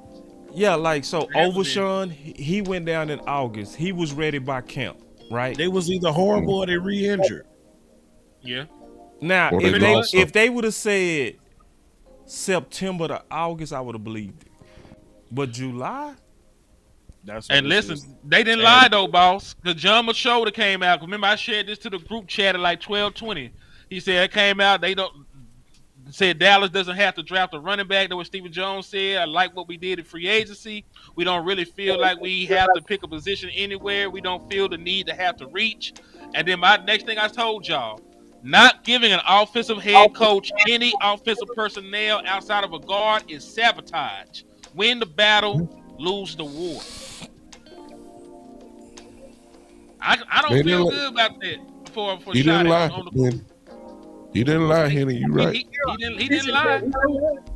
Yeah, like, so Overshawn, he went down in August. He was ready by camp, right? They was either horrible or they re-injured. Yeah. Now, if they would have said September to August, I would have believed it. But July? And listen, they didn't lie though, boss. The John Machota came out. Remember, I shared this to the group chat at like 12:20. He said it came out. They don't said Dallas doesn't have to draft a running back. That's what Stephen Jones said. I like what we did in free agency. We don't really feel like we have to pick a position anywhere. We don't feel the need to have to reach. And then my next thing I told y'all, not giving an offensive head coach any offensive personnel outside of a guard is sabotage. Win the battle, lose the war. I don't feel good about that for he Shotty didn't lie. on the He didn't lie, Henny. You right. He didn't lie.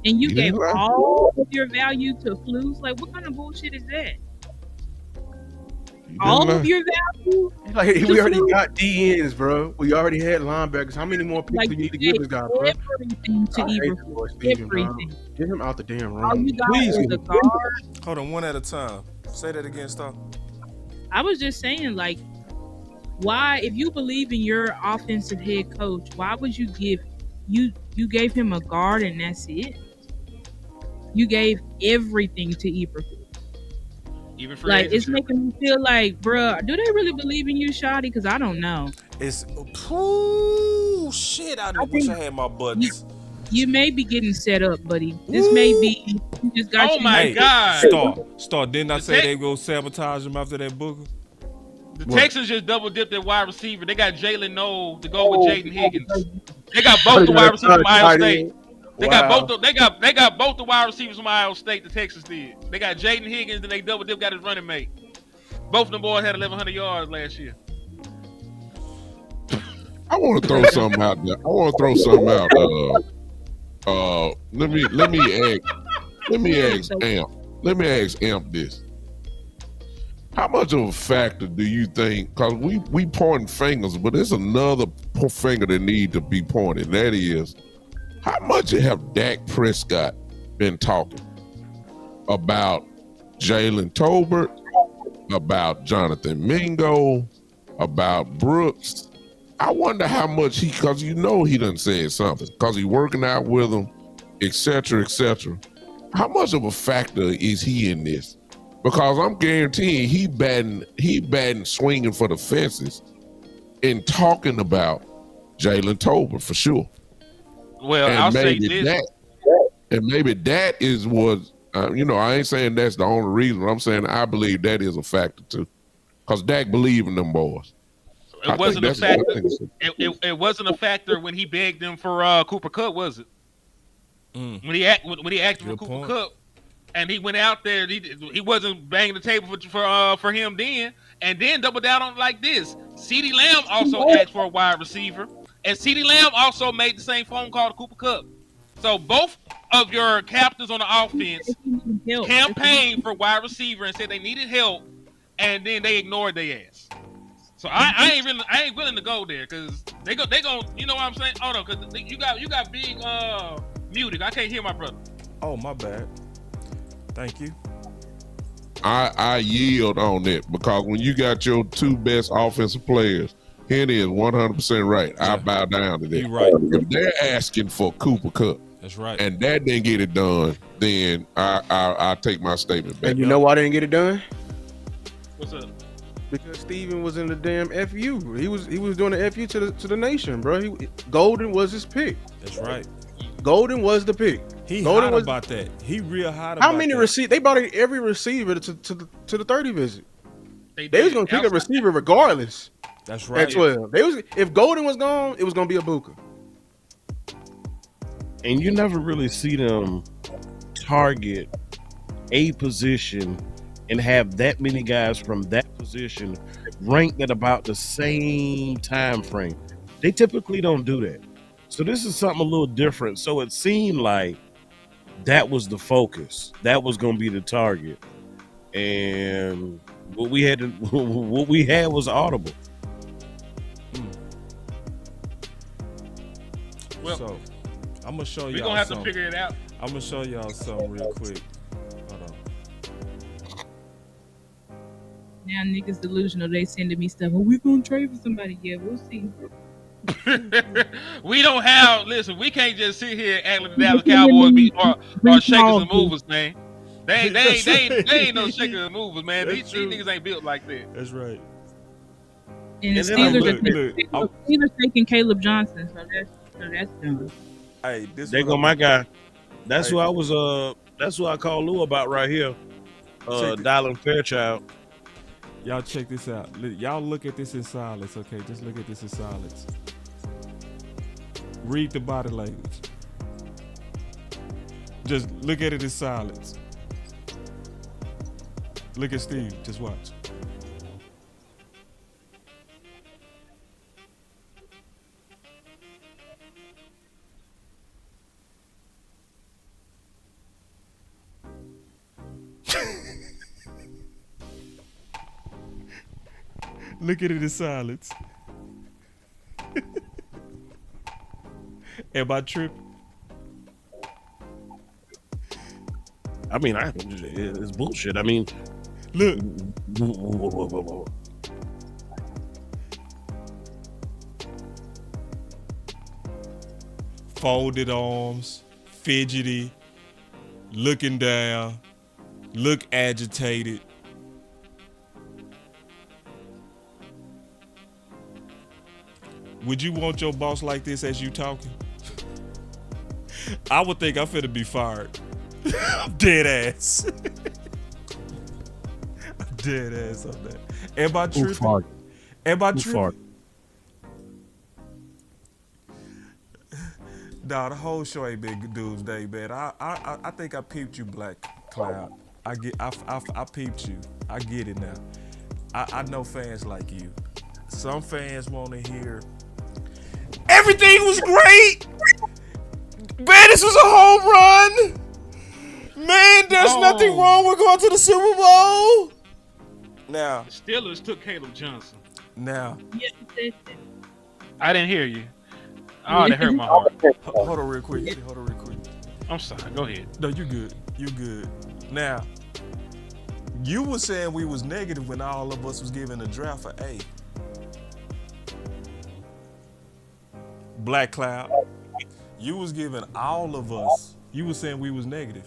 And you He gave didn't lie. all of your value to Flus. Like, what kind of bullshit is that? All of your value? Like we already got DNs, bro. We already had linebackers. How many more picks do you need to give this guy, bro? Everything to I hate Eberflus. that boy, Steven, bro. Everything. Get him out the damn All room. you got Please. is a guard. Hold on, one at a time. Say that again, stop. I was just saying, like, why, if you believe in your offensive head coach, why would you give you gave him a guard and that's it? You gave everything to Eberflus. Even for Like, it's making me feel like, bruh, do they really believe in you, Shotty? Because I don't know. It's shit. I wish I had my buttons. You may be getting set up, buddy. This may be you just got. Oh my God! Star. Didn't I say they go sabotage him after that Booker? The Texans just double dipped their wide receiver. They got Jalen Noel to go with Jaden Higgins. They got both the wide receivers from Ohio State. They got both the wide receivers from Ohio State. The Texans did. They got Jaden Higgins and they double dip got his running mate. Both of them boys had 1,100 yards last year. I want to throw something out there. Let me ask Amp. Let me ask Amp this. How much of a factor do you think? Because we pointing fingers, but there's another finger that need to be pointed. That is, how much have Dak Prescott been talking about Jalen Tolbert, about Jonathan Mingo, about Brooks? I wonder how much because he done said something because he working out with them, etc., etc. How much of a factor is he in this? Because I'm guaranteeing he batting swinging for the fences and talking about Jalen Tolbert for sure. Well, I'll say this. Maybe that is what, I ain't saying that's the only reason, but I'm saying I believe that is a factor too. Because Dak believe in them boys. It wasn't a factor. It wasn't a factor when he begged them for Cooper Kupp, was it? When he asked for Cooper Kupp, and he went out there, he wasn't banging the table for him then, and then double down on it like this. CeeDee Lamb also asked for a wide receiver, and CeeDee Lamb also made the same phone call to Cooper Kupp. So both of your captains on the offense campaigned for wide receiver and said they needed help, and then they ignored their ass. So I ain't willing to go there because they go you know what I'm saying? Hold on, because you got big muted. I can't hear my brother. Oh, my bad. Thank you. I yield on it because when you got your two best offensive players, Henny is 100% right. I bow down to that. You're right. If they're asking for Cooper Kupp, that's right, and that didn't get it done, then I take my statement back. And you know why they didn't get it done? What's up? Because Steven was in the damn FU. He was doing the FU to the nation, bro. Golden was his pick. That's right. Golden was the pick. He Golden hot about that. He real hot about how many that. receivers? They brought every receiver to the 30 visit. They was gonna pick a receiver regardless. That's right. At 12. If Golden was gone, it was gonna be a Booker. And you never really see them target a position and have that many guys from that position ranked at about the same time frame. They typically don't do that. So this is something a little different. So it seemed like that was the focus. That was going to be the target. And what we had was audible. Well, so I'm gonna show you. We're gonna have to figure it out. I'm gonna show y'all something real quick. Hold on. Now niggas delusional. They sending me stuff. Well, we gonna trade for somebody. Yeah, we'll see. We don't have. Listen, we can't just sit here and act like the Dallas Cowboys are shakers and movers, man. They ain't no shakers and movers, man. These niggas ain't built like that. That's right. And the Steelers taking Caleb Johnson, so that's done. Hey, there go my guy. That's who I was. That's who I called Lou about right here. Dylan Fairchild. Y'all check this out. Y'all look at this in silence, okay? Just look at this in silence. Read the body language. Just look at it in silence. Look at Steve. Just watch. Look at it in silence. Am I tripping? I mean, it's bullshit. I mean, look. Folded arms, fidgety, looking down, look agitated. Would you want your boss like this as you talking? I would think I'm finna be fired. I'm dead ass. I'm dead ass on that. Am I tripping? Am I tripping? Nah, the whole show ain't been doomsday, man. I think I peeped you, Black Cloud. I peeped you. I get it now. I know fans like you. Some fans want to hear everything was great. Man, this was a home run. Man, there's nothing wrong with going to the Super Bowl. Now, the Steelers took Caleb Johnson. Now, I didn't hear you. Oh, that hurt my heart. Hold on real quick. I'm sorry. Go ahead. No, you good. You good. Now, you were saying we was negative when all of us was giving the draft an A. Black Cloud, you was giving all of us. You was saying we was negative.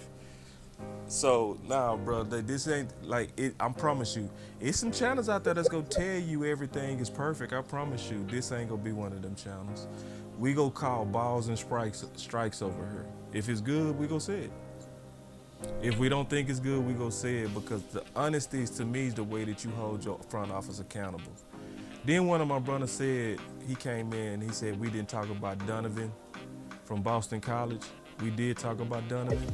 So nah, bro, this ain't like it. I promise you, it's some channels out there that's gonna tell you everything is perfect. I promise you, this ain't gonna be one of them channels. We go call balls and strikes over here. If it's good, we go say it. If we don't think it's good, we go say it, because the honesty is, to me, is the way that you hold your front office accountable. Then one of my brothers said, he came in, he said we didn't talk about Donovan from Boston College. We did talk about Donovan,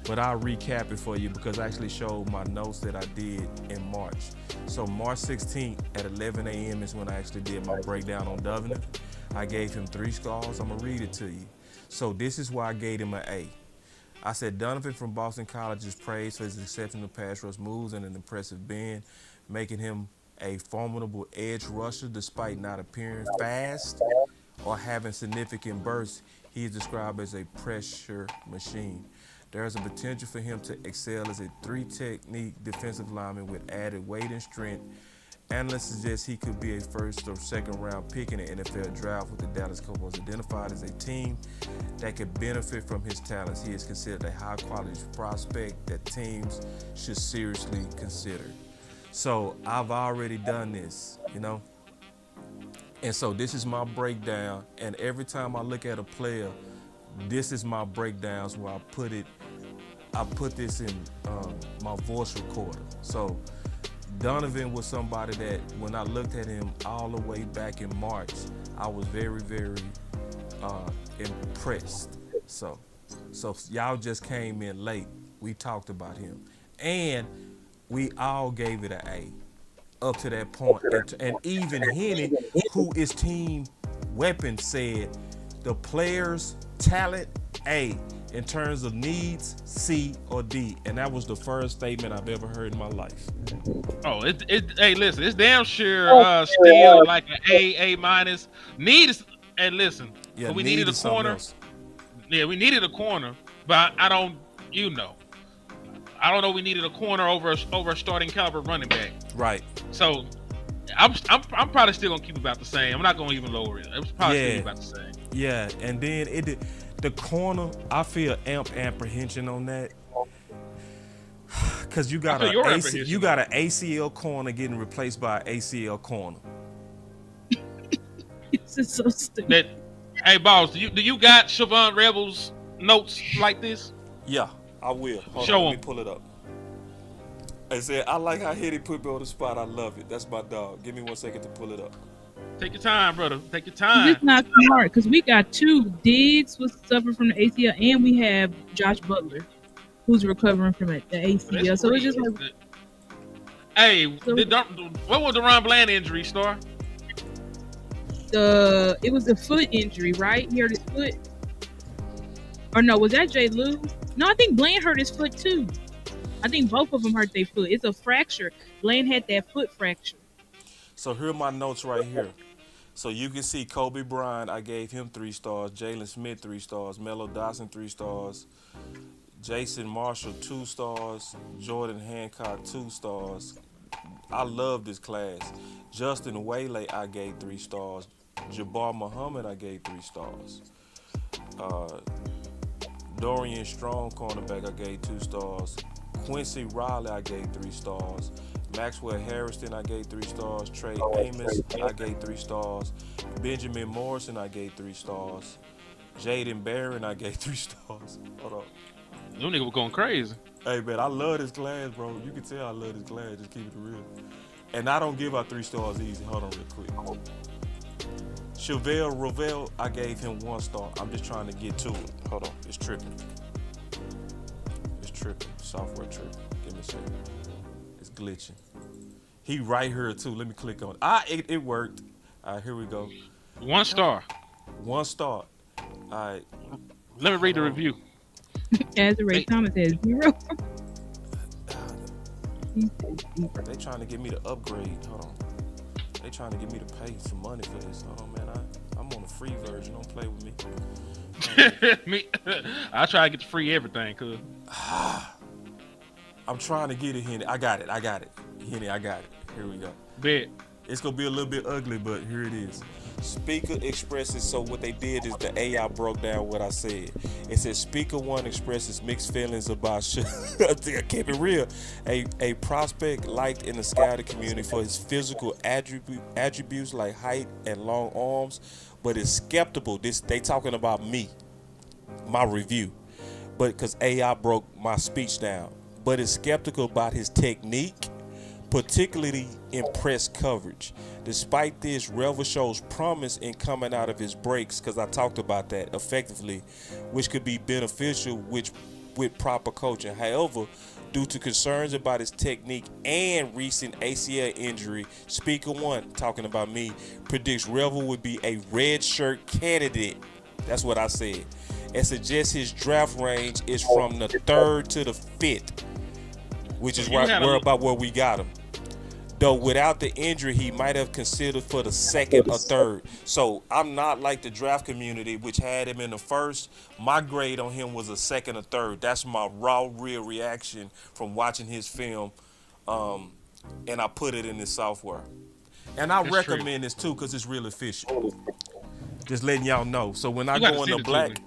but I'll recap it for you because I actually showed my notes that I did in March. So March 16th at 11 a.m. is when I actually did my breakdown on Donovan. I gave him 3 scores. I'm gonna read it to you. So this is why I gave him an A. I said Donovan from Boston College is praised for his exceptional pass rush moves and an impressive bend, making him a formidable edge rusher despite not appearing fast or having significant bursts. He is described as a pressure machine. There is a potential for him to excel as a 3-technique defensive lineman with added weight and strength. Analysts suggest he could be a first or second round pick in the NFL draft, with the Dallas Cowboys identified as a team that could benefit from his talents. He is considered a high quality prospect that teams should seriously consider. So I've already done this, you know? And so this is my breakdown. And every time I look at a player, this is my breakdowns where I put this in my voice recorder. So Donovan was somebody that when I looked at him all the way back in March, I was very, very impressed. So y'all just came in late. We talked about him. And we all gave it an A up to that point. And even Henny, who is team weapon, said the players' talent, A. In terms of needs, C or D. And that was the first statement I've ever heard in my life. Oh, hey, listen, it's damn sure still like an A minus. Needs, and listen, yeah, we needed a corner. Yeah, we needed a corner, but I don't know. We needed a corner over a starting caliber running back. Right. So I'm probably still gonna keep it about the same. I'm not gonna even lower it. It's probably still about the same. Yeah, and then the corner, I feel apprehension on that, because you got an ACL corner getting replaced by an ACL corner. This is so stupid. Hey, boss, do you got Siobhan Rebels notes like this? Yeah, I will. Hold on, let me pull it up. I said, I like how Hitty put me on the spot. I love it. That's my dog. Give me 1 second to pull it up. Take your time, brother. Take your time. It's not smart because we got 2. Diggs was suffering from the ACL, and we have Josh Butler, who's recovering from the ACL. So it's just like, hey, what was the Ron Bland injury, Star? It was a foot injury, right? He hurt his foot. Or no, was that Jay Lou? No, I think Bland hurt his foot too. I think both of them hurt their foot. It's a fracture. Bland had that foot fracture. So here are my notes right here. So you can see Kobe Bryant, I gave him 3 stars. Jalen Smith 3 stars. Melo Dotson 3 stars. Jason Marshall 2 stars. Jordan Hancock 2 stars. I love this class. Justin Waylay I gave 3 stars. Jabbar Muhammad I gave 3 stars. Dorian Strong cornerback I gave 2 stars. Quincy Riley I gave 3 stars. Maxwell Harrison I gave 3 stars. Trey Amos I gave 3 stars. Benjamin Morrison I gave 3 stars. Jaden Barron I gave 3 stars. Hold on. Them niggas were going crazy. Hey man, I love this class, bro. You can tell I love this class. Just keep it real. And I don't give out 3 stars easy. Hold on real quick. Chevelle Rovell, I gave him 1 star. I'm just trying to get to it. Hold on. It's tripping. It's tripping. Software tripping. Give me a second. It's glitching. He right here too. Let me click on it. It worked. All right, here we go. 1 star. 1 star. All right. Let me read the review. As Ray Thomas says, 0. They trying to get me to upgrade. Hold on. They trying to get me to pay some money for this. Hold on, man. I'm on the free version. Don't play with me. I try to get the free everything, cuz. I'm trying to get it, Henny. I got it. Henny, I got it. Here we go. Bet. It's going to be a little bit ugly, but here it is. Speaker expresses, so what they did is the AI broke down what I said. It says Speaker 1 expresses mixed feelings about I keep it real. A prospect liked in the scouting community for his physical attributes like height and long arms, but is skeptical. They talking about me, my review, but because AI broke my speech down, but is skeptical about his technique, particularly in press coverage. Despite this, Revel shows promise in coming out of his breaks, because I talked about that effectively, which could be beneficial with proper coaching. However, due to concerns about his technique and recent ACL injury, Speaker 1, talking about me, predicts Revel would be a red shirt candidate. That's what I said. And suggests his draft range is from the 3rd to the 5th, which is where we got him. Though without the injury, he might have considered for the 2nd or 3rd. So I'm not like the draft community, which had him in the 1st. My grade on him was a 2nd or 3rd. That's my raw, real reaction from watching his film. And I put it in this software. And I recommend this too, because it's real efficient. Just letting y'all know. So when I go in the black,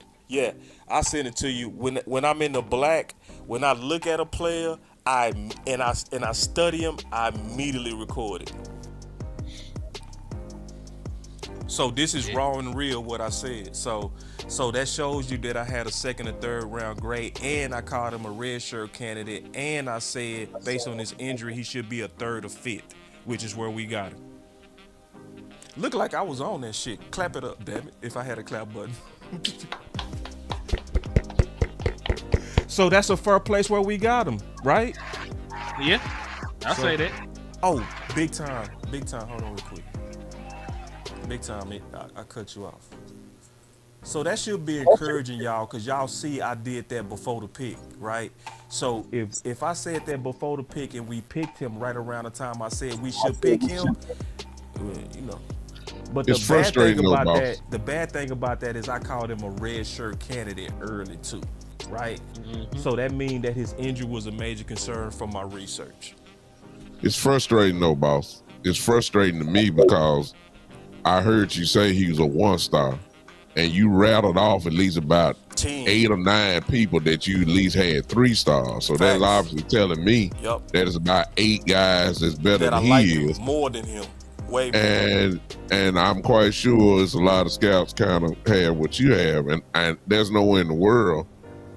I send it to you. When I'm in the black, when I look at a player, I study him, I immediately record it. So this is raw and real what I said. So that shows you that I had a 2nd or 3rd round grade, and I called him a red shirt candidate, and I said based on his injury he should be a 3rd or 5th, which is where we got him. Look like I was on that shit. Clap it up, damn it, if I had a clap button. So that's a fair place where we got him, right? Yeah, I'll say that. Oh, big time. Hold on real quick. Big time, I cut you off. So that should be encouraging y'all, because y'all see I did that before the pick, right? So if I said that before the pick and we picked him right around the time I said we should pick him, you know. But the bad thing about that is I called him a red shirt candidate early too. Right? Mm-hmm. So that means that his injury was a major concern from my research. It's frustrating though, boss. It's frustrating to me because I heard you say he was a 1 star, and you rattled off at least about 8 or 9 people that you at least had 3 stars. So that's obviously telling me that it's about 8 guys that's better than he is. More than him. Way more. And I'm quite sure it's a lot of scouts kind of have what you have, and there's no way in the world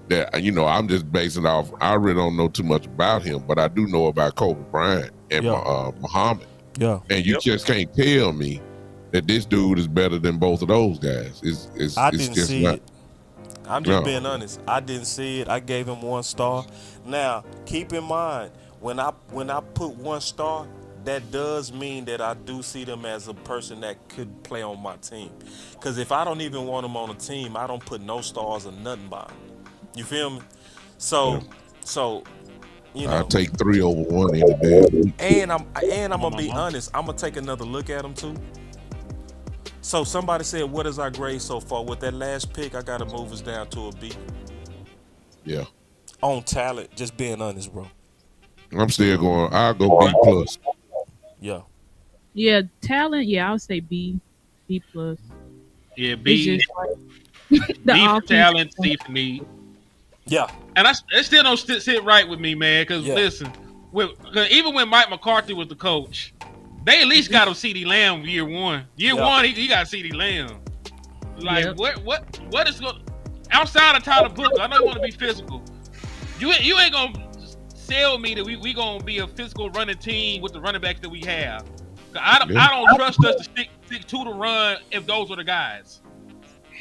that, you know, I'm just basing off, I really don't know too much about him, but I do know about Kobe Bryant and Muhammad. Yeah. And you just can't tell me that this dude is better than both of those guys. I didn't see it. I'm just being honest. I didn't see it. I gave him 1 star. Now, keep in mind, when I put 1 star, that does mean that I do see them as a person that could play on my team. Because if I don't even want him on a team, I don't put no stars or nothing by him. You feel me? So You know, I'll take 3 over 1 any day. and I'm gonna be honest. I'm gonna take another look at them too. So somebody said, "What is our grade so far?" With that last pick, I gotta move us down to a B. Yeah. On talent, just being honest, bro. I'm still going. I'll go B plus. Yeah. Yeah, talent. Yeah, I'll say B plus. Yeah, It's B. just like B for offense- talent, C for need. Yeah. And it still don't sit right with me, man. Because listen, cause even when Mike McCarthy was the coach, they at least got him CeeDee Lamb year one. Year one, he got CeeDee Lamb. Like what is going outside of Tyler Booker? I know you want to be physical. You ain't gonna sell me that we gonna be a physical running team with the running backs that we have. I don't trust us to stick to the run if those are the guys.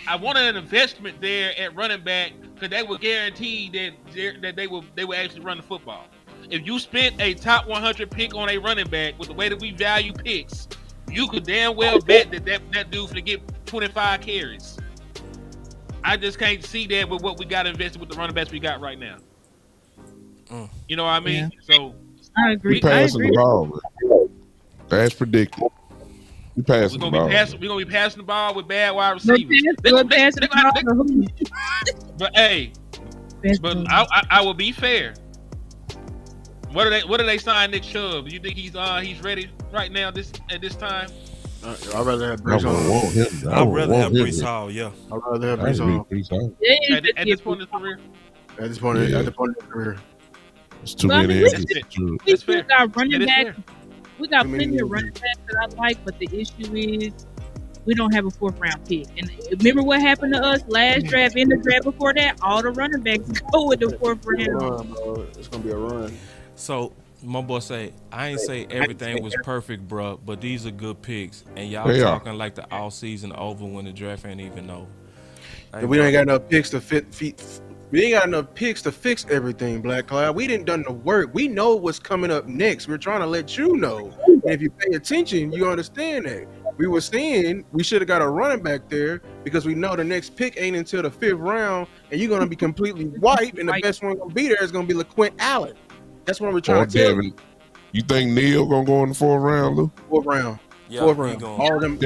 I wanted an investment there at running back because they would guarantee that they would actually run the football. If you spent a top 100 pick on a running back with the way that we value picks, you could damn well bet that dude's gonna get 25 carries. I just can't see that with what we got invested with the running backs we got right now. You know what I mean? Yeah. So I agree. We passing the ball, man. That's predicted. We passing the ball. We're gonna be passing the ball with bad wide receivers. But hey, I will be fair. What do they sign Nick Chubb? Do you think he's ready right now at this time? I'd rather have Brees Hall. I'd rather have Brees Hall. Yeah, I'd rather have Brees Hall. At this point in his career. At this point in his career. It's too many. We still got running back. We got plenty of running backs that I like, but the issue is we don't have a 4th round pick. And remember what happened to us last draft, in the draft before that? All the running backs go with the 4th round. It's gonna be a run. So my boy say, I ain't say everything was perfect, bro, but these are good picks, and y'all talking like the all season over when the draft ain't even over. We ain't got enough picks to We ain't got enough picks to fix everything, Black Cloud. We didn't done the work. We know what's coming up next. We're trying to let you know. And if you pay attention, you understand that. We were saying we should have got a running back there because we know the next pick ain't until the 5th round, and you're gonna be completely wiped, and the best one gonna be there is gonna be LaQuint Allen. That's what we're trying to tell you. You think Neil gonna go in the 4th round, Lou? 4th round. Yeah, 4th round. All of them.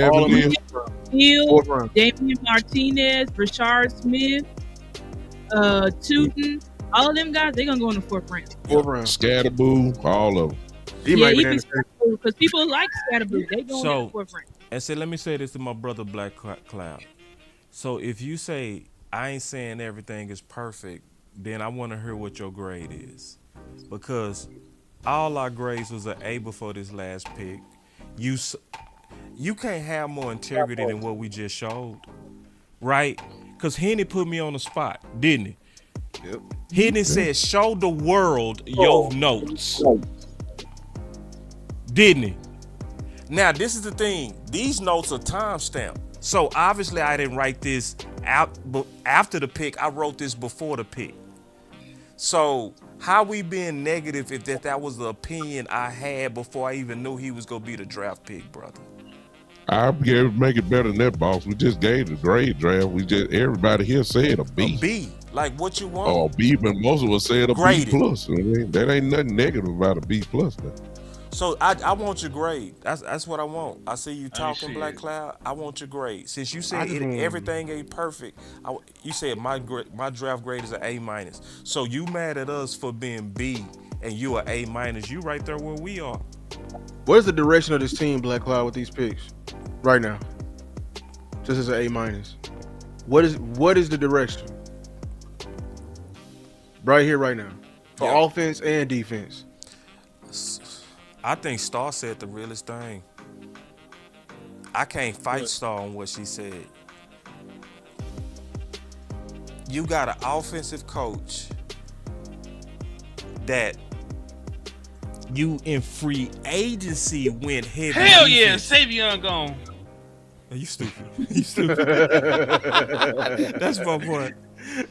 Neil, Damian Martinez, Rashard Smith, Tootin, all of them guys, they're gonna go in the 4th round. 4th round. Scatterboo, all of them. Because people like Scatterboo. They go in the 4th round. And so let me say this to my brother Black Cloud. So if you say I ain't saying everything is perfect, then I want to hear what your grade is, because all our grades was an A before this last pick. You can't have more integrity than what we just showed, right? Because Henny put me on the spot, didn't he? Yep. Henny said, show the world your notes. Didn't he? Now, this is the thing. These notes are timestamped. So, obviously, I didn't write this out after the pick. I wrote this before the pick. So, how we being negative if that was the opinion I had before I even knew he was going to be the draft pick, brother? I'll be able to make it better than that, boss. We just gave the grade draft. Everybody here said a B. A B. Like what you want? Oh, B, but most of us said a Graded. B plus. I mean, that ain't nothing negative about a B plus. Now. So I want your grade. That's what I want. I see you talking, Black Cloud. I want your grade. Since you said everything ain't perfect, you said my draft grade is an A minus. So you mad at us for being B and you are A minus. You right there where we are. What is the direction of this team, Black Cloud, with these picks right now? Just as an A minus. What is the direction? Right here, right now. For offense and defense. I think Star said the realest thing. I can't fight Star on what she said. You got an offensive coach that you in free agency went heavy. Hell yeah, Savion gone. You stupid. You stupid. That's my point.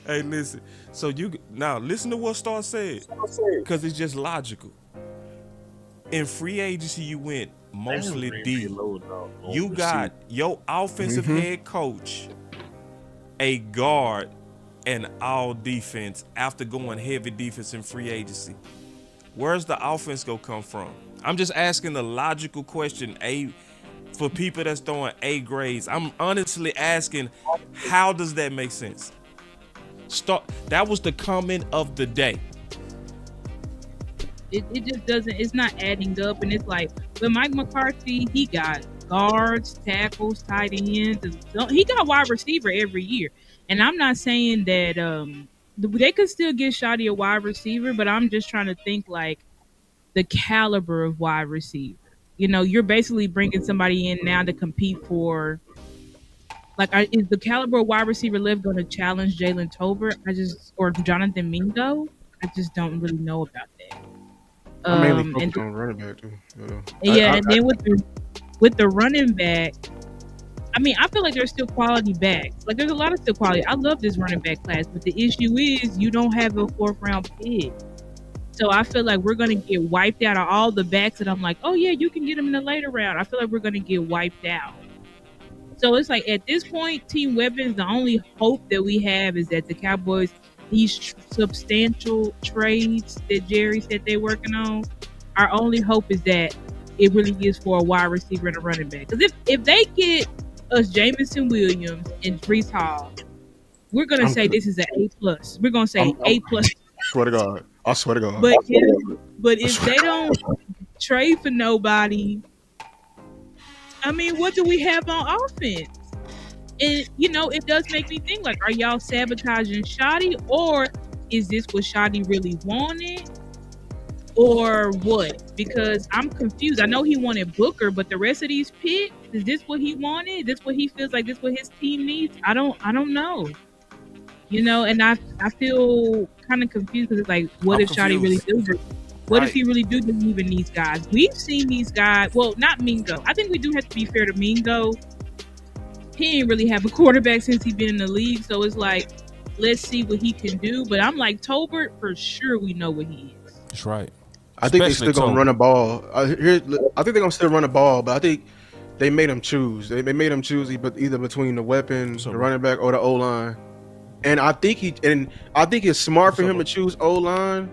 Hey, listen. So now listen to what Star said, because it's just logical. In free agency, you went mostly D. You got your offensive head coach, a guard, and all defense after going heavy defense in free agency. where's the offense gonna come from? I'm just asking the logical question. For people that's throwing A grades, I'm honestly asking, how does that make sense? That was the comment of the day. It just doesn't. It's not adding up, and it's like, but Mike McCarthy, he got guards, tackles, tight ends. He got wide receiver every year, and I'm not saying that they could still get Shoddy a wide receiver, but I'm just trying to think like the caliber of wide receiver. You know, you're basically bringing somebody in now to compete for. Like, is the caliber of wide receiver live going to challenge Jalen Tolbert? Or Jonathan Mingo? I just don't really know about that. I mainly focus on running back too. And then with the running back, I mean, I feel like there's still quality backs. Like, there's a lot of still quality. I love this running back class, but the issue is you don't have a 4th round pick. So I feel like we're going to get wiped out of all the backs that I'm like, oh yeah, you can get them in the later round. I feel like we're going to get wiped out. So it's like at this point, team weapons, the only hope that we have is that the Cowboys, these substantial trades that Jerry said they're working on, our only hope is that it really is for a wide receiver and a running back. Because if they get us Jamison Williams and Breece Hall, we're going to say this is an A+. We're going to say A+. Swear to God. I swear to God. But if they don't trade for nobody, I mean, what do we have on offense? And, you know, it does make me think, like, are y'all sabotaging Shoddy, or is this what Shoddy really wanted, or what? Because I'm confused. I know he wanted Booker, but the rest of these picks, is this what he wanted? Is this what he feels like? This what his team needs? I don't know. You know, and I feel kind of confused because it's like, what if Shoddy really do this? What if he really do believe in these guys? We've seen these guys. Well, not Mingo. I think we do have to be fair to Mingo. He ain't really have a quarterback since he's been in the league. So it's like, let's see what he can do. But I'm like, Tolbert, for sure we know what he is. That's right. I think they're still going to run a ball. I think they're going to still run a ball, but I think they made him choose. They made him choose either between the weapons, the running back, or the O-line. And I think it's smart for him to choose O-line.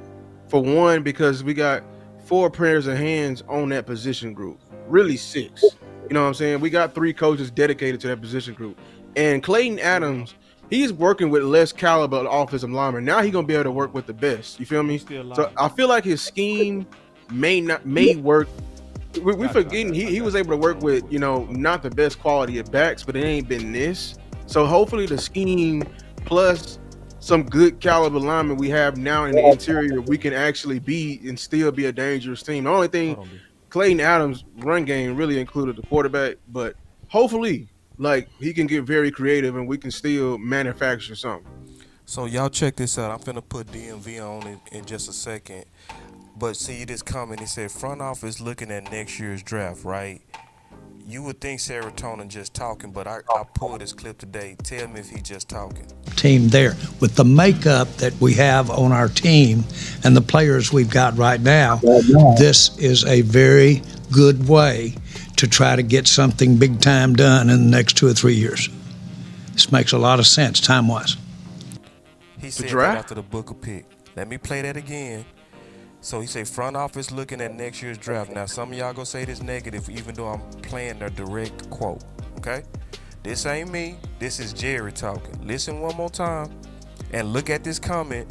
For one, because we got 4 pairs of hands on that position group. Really 6. You know what I'm saying? We got 3 coaches dedicated to that position group. And Clayton Adams, he's working with less caliber offensive linemen. Now he's going to be able to work with the best. You feel me? So I feel like his scheme may work. We forgetting he was able to work with, you know, not the best quality of backs, but it ain't been this. So hopefully the scheme plus some good caliber linemen we have now in the interior, we can actually be and still be a dangerous team. The only thing, Clayton Adams' run game really included the quarterback, but hopefully, like, he can get very creative and we can still manufacture something. So y'all check this out. I'm finna put DMV on in just a second. But see this comment, he said front office looking at next year's draft, right? You would think serotonin just talking, but I pulled this clip today. Tell me if he just talking. Team there. With the makeup that we have on our team and the players we've got right now, this is a very good way to try to get something big time done in the next 2 or 3 years. This makes a lot of sense time-wise. He said that after the Booker pick. Let me play that again. So he said front office looking at next year's draft. Now some of y'all gonna say this negative even though I'm playing their direct quote, okay? This ain't me, this is Jerry talking. Listen one more time and look at this comment.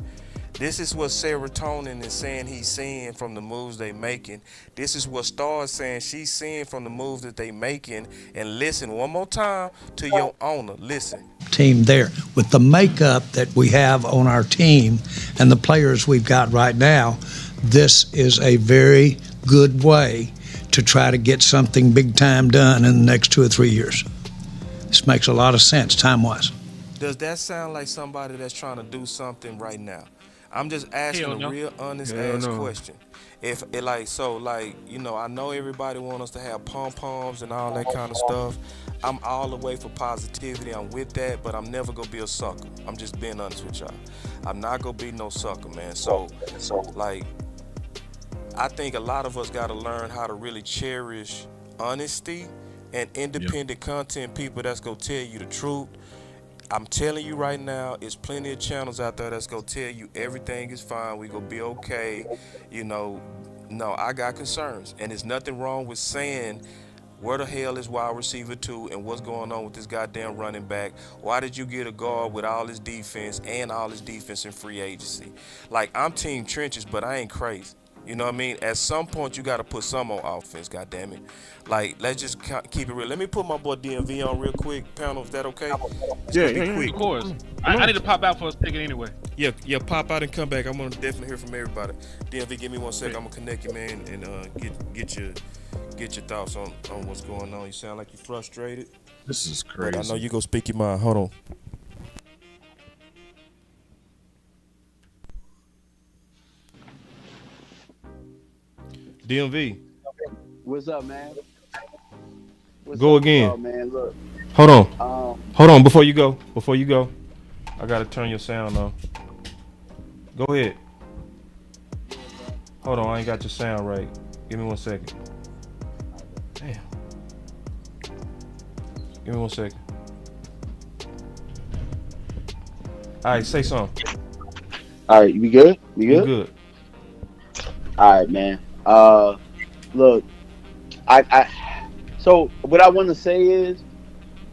This is what serotonin is saying he's seeing from the moves they making. This is what Star is saying she's seeing from the moves that they making. And listen one more time to your owner, listen. Team there. With the makeup that we have on our team and the players we've got right now, this is a very good way to try to get something big time done in the next 2 or 3 years. This makes a lot of sense time-wise. Does that sound like somebody that's trying to do something right now? I'm just asking a real honest ass question. If it you know, I know everybody want us to have pom-poms and all that kind of stuff. I'm all the way for positivity. I'm with that, but I'm never gonna be a sucker. I'm just being honest with y'all. I'm not gonna be no sucker, man. So like, I think a lot of us gotta learn how to really cherish honesty and independent content people that's gonna tell you the truth. I'm telling you right now, it's plenty of channels out there that's gonna tell you everything is fine. We gonna be okay. You know, no, I got concerns, and there's nothing wrong with saying where the hell is wide receiver 2 and what's going on with this goddamn running back? Why did you get a guard with all his defense and all his defense in free agency? Like, I'm team trenches, but I ain't crazy. You know what I mean? At some point, you got to put some on offense, goddammit. Like, let's just keep it real. Let me put my boy DMV on real quick, panel. Is that okay? It's gonna be quick. Of course. I need to pop out for a second anyway. Yeah, pop out and come back. I'm gonna definitely hear from everybody. DMV, give me 1 second. I'm gonna connect you, man, and get your thoughts on what's going on. You sound like you're frustrated. This is crazy. But I know you gonna speak your mind. Hold on. DMV. What's up, man? Go again. Up, man? Look. Hold on. Before you go, I gotta turn your sound on. Go ahead. Hold on, I ain't got your sound right. Give me 1 second. Damn. Give me 1 second. All right, say something. All right, you good? You good? You good. All right, man. Look, so what I want to say is,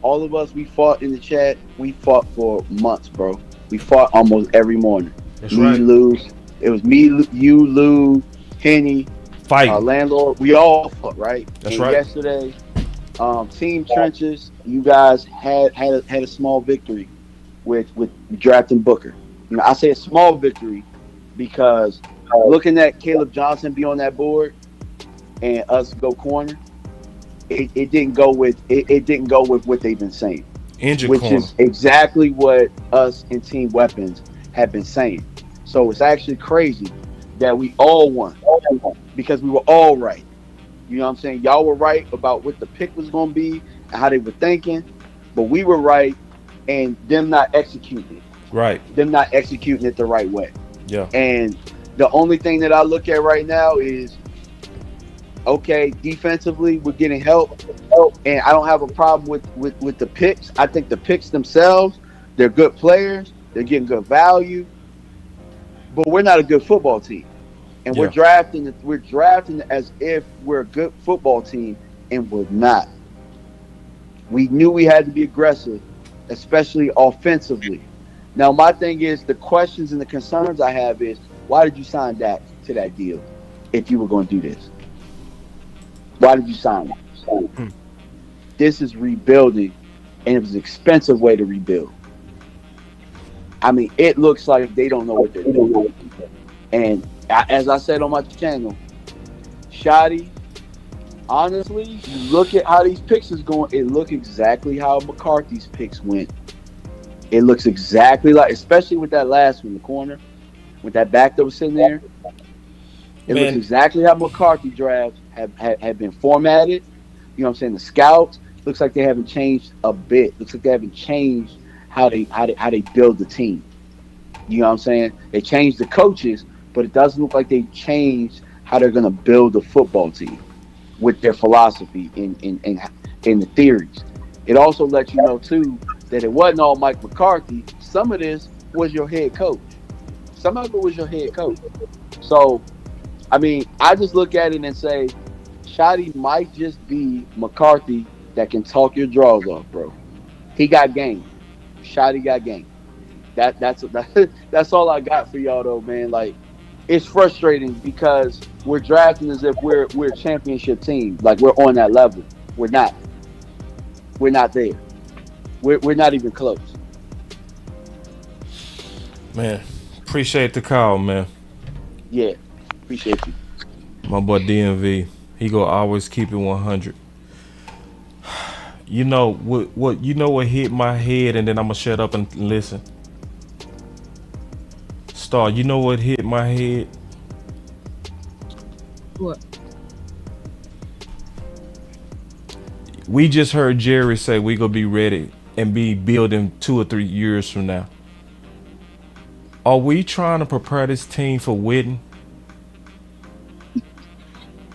all of us, we fought in the chat. We fought for months, bro. We fought almost every morning. That's right. Lou. It was me, you, Lou, Henny, landlord. We all fought, right? That's and right. Yesterday, Team Trenches, you guys had a small victory with drafting Booker. You know, I say a small victory because looking at Caleb Johnson be on that board and us go corner, it didn't go with what they've been saying. Which is exactly what us in Team Weapons have been saying. So it's actually crazy that we all won because we were all right. You know what I'm saying? Y'all were right about what the pick was going to be and how they were thinking, but we were right and them not executing it. Right. Them not executing it the right way. Yeah. And the only thing that I look at right now is, okay, defensively, we're getting help. And I don't have a problem with the picks. I think the picks themselves, they're good players. They're getting good value. But we're not a good football team. And we're drafting as if we're a good football team, and we're not. We knew we had to be aggressive, especially offensively. Now, my thing is, the questions and the concerns I have is, why did you sign Dak to that deal if you were going to do this? Why did you sign it? This is rebuilding, and it was an expensive way to rebuild. I mean, it looks like they don't know what they're doing. And as I said on my channel, Shoddy, honestly, you look at how these picks is going, it looks exactly how McCarthy's picks went. It looks exactly like, especially with that last one, the corner, with that back that was sitting there. It looks exactly how McCarthy drafts have been formatted. You know what I'm saying? The scouts, looks like they haven't changed a bit. Looks like they haven't changed how they build the team. You know what I'm saying? They changed the coaches, but it doesn't look like they changed how they're going to build the football team with their philosophy in the theories. It also lets you know too that it wasn't all Mike McCarthy. Some of this was your head coach. Some of it was your head coach. So, I mean, I just look at it and say, Shoddy might just be McCarthy that can talk your draws off, bro. He got game. Shoddy got game. That's all I got for y'all though, man. Like, it's frustrating because we're drafting as if we're a championship team. Like, we're on that level. We're not. We're not there. We're not even close. Man, appreciate the call, man. Yeah, appreciate you. My boy DMV, he gonna always keep it 100. You know what? You know what hit my head, and then I'm gonna shut up and listen. Star, you know what hit my head? What? We just heard Jerry say we gonna be ready and be building 2 or 3 years from now. Are we trying to prepare this team for winning?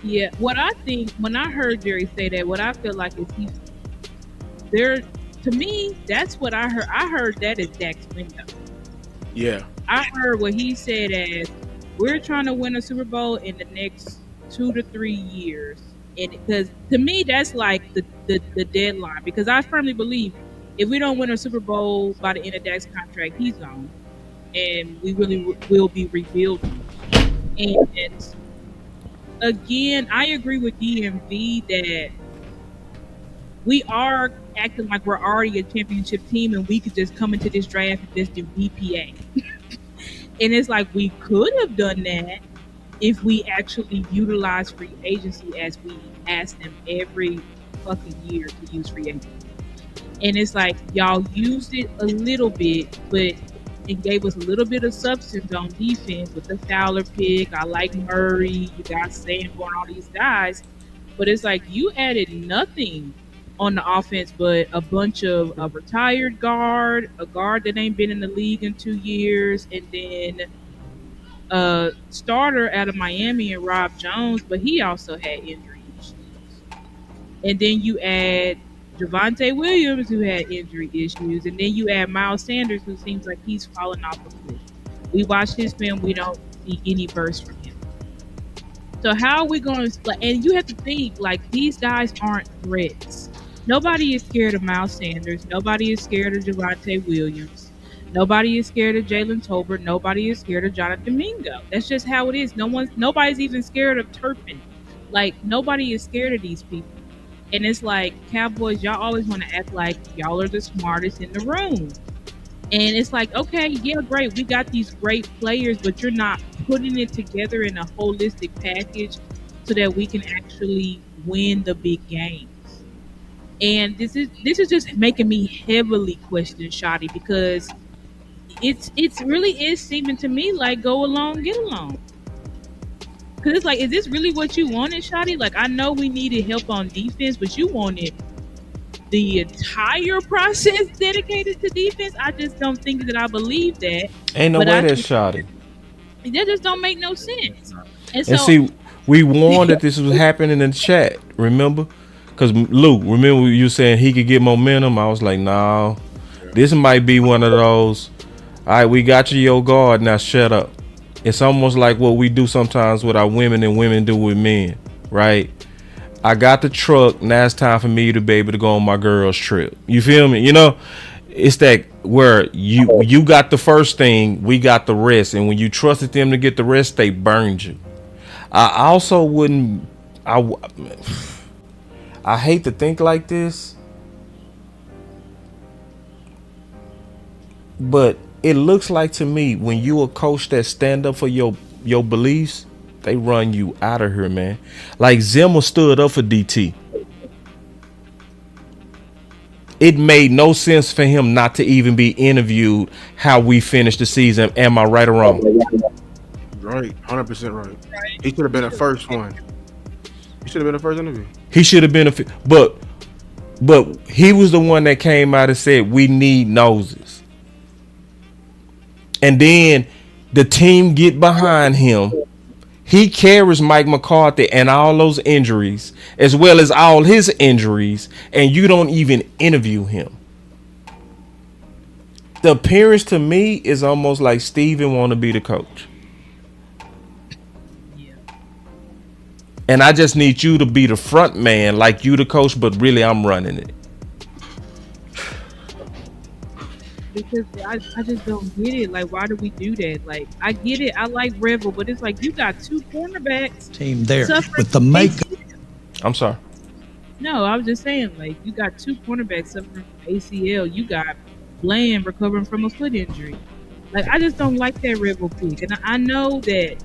Yeah, what I think, when I heard Jerry say that, what I feel like is they're to me, that's what I heard. I heard that is Dak's window. Yeah. I heard what he said as we're trying to win a Super Bowl in the next 2 to 3 years. And because to me, that's like the deadline. Because I firmly believe if we don't win a Super Bowl by the end of Dak's contract, he's gone. And we really will be rebuilding. And again, I agree with DMV that we are acting like we're already a championship team and we could just come into this draft and just do BPA. And it's like we could have done that if we actually utilize free agency as we ask them every fucking year to use free agency. And it's like y'all used it a little bit, but it gave us a little bit of substance on defense with the Fowler pick. I like Murray. You got Sanborn, all these guys. But it's like you added nothing on the offense but a bunch of a retired guard, a guard that ain't been in the league in 2 years, and then a starter out of Miami and Rob Jones, but he also had injury issues. And then you add Javonte Williams, who had injury issues, and then you add Miles Sanders, who seems like he's falling off a cliff. We watch his film, we don't see any burst from him. So how are we going to? And you have to think like these guys aren't threats. Nobody is scared of Miles Sanders. Nobody is scared of Javonte Williams. Nobody is scared of Jalen Tolbert. Nobody is scared of Jonathan Mingo. That's just how it is. Nobody's even scared of Turpin. Like nobody is scared of these people. And it's like Cowboys, y'all always want to act like y'all are the smartest in the room. And it's like, okay, yeah, great. We got these great players, but you're not putting it together in a holistic package so that we can actually win the big games. And this is just making me heavily question Shotty because it's really is seeming to me like go along, get along. Because it's like, is this really what you wanted, Shotty? Like, I know we needed help on defense, but you wanted the entire process dedicated to defense. I just don't think that I believe that. Ain't no way that's Shotty. That just don't make no sense. And see, we warned that this was happening in the chat, remember? Because Luke, remember you saying he could get momentum? I was like, no, this might be one of those. All right, we got you your guard, now shut up. It's almost like what we do sometimes with our women and women do with men, right? I got the truck, now it's time for me to be able to go on my girl's trip. You feel me? You know, it's that where you got the first thing, we got the rest. And when you trusted them to get the rest, they burned you. I also wouldn't, I hate to think like this, but it looks like to me when you a coach that stand up for your beliefs, they run you out of here, man. Like Zimmer stood up for DT. It made no sense for him not to even be interviewed how we finished the season. Am I right or wrong? Right, 100% right. He should have been the first one. He should have been the first interview. He should have been but he was the one that came out and said we need noses. And then the team get behind him. He carries Mike McCarthy and all those injuries, as well as all his injuries, and you don't even interview him. The appearance to me is almost like Steven want to be the coach. And I just need you to be the front man, like you the coach, but really I'm running it. Because I just don't get it. Like, why do we do that? Like, I get it. I like Revel, but it's like you got two cornerbacks. Team there with the makeup. I'm sorry. No, I was just saying, like, you got two cornerbacks suffering from ACL. You got Bland recovering from a foot injury. Like, I just don't like that Revel pick. And I know that,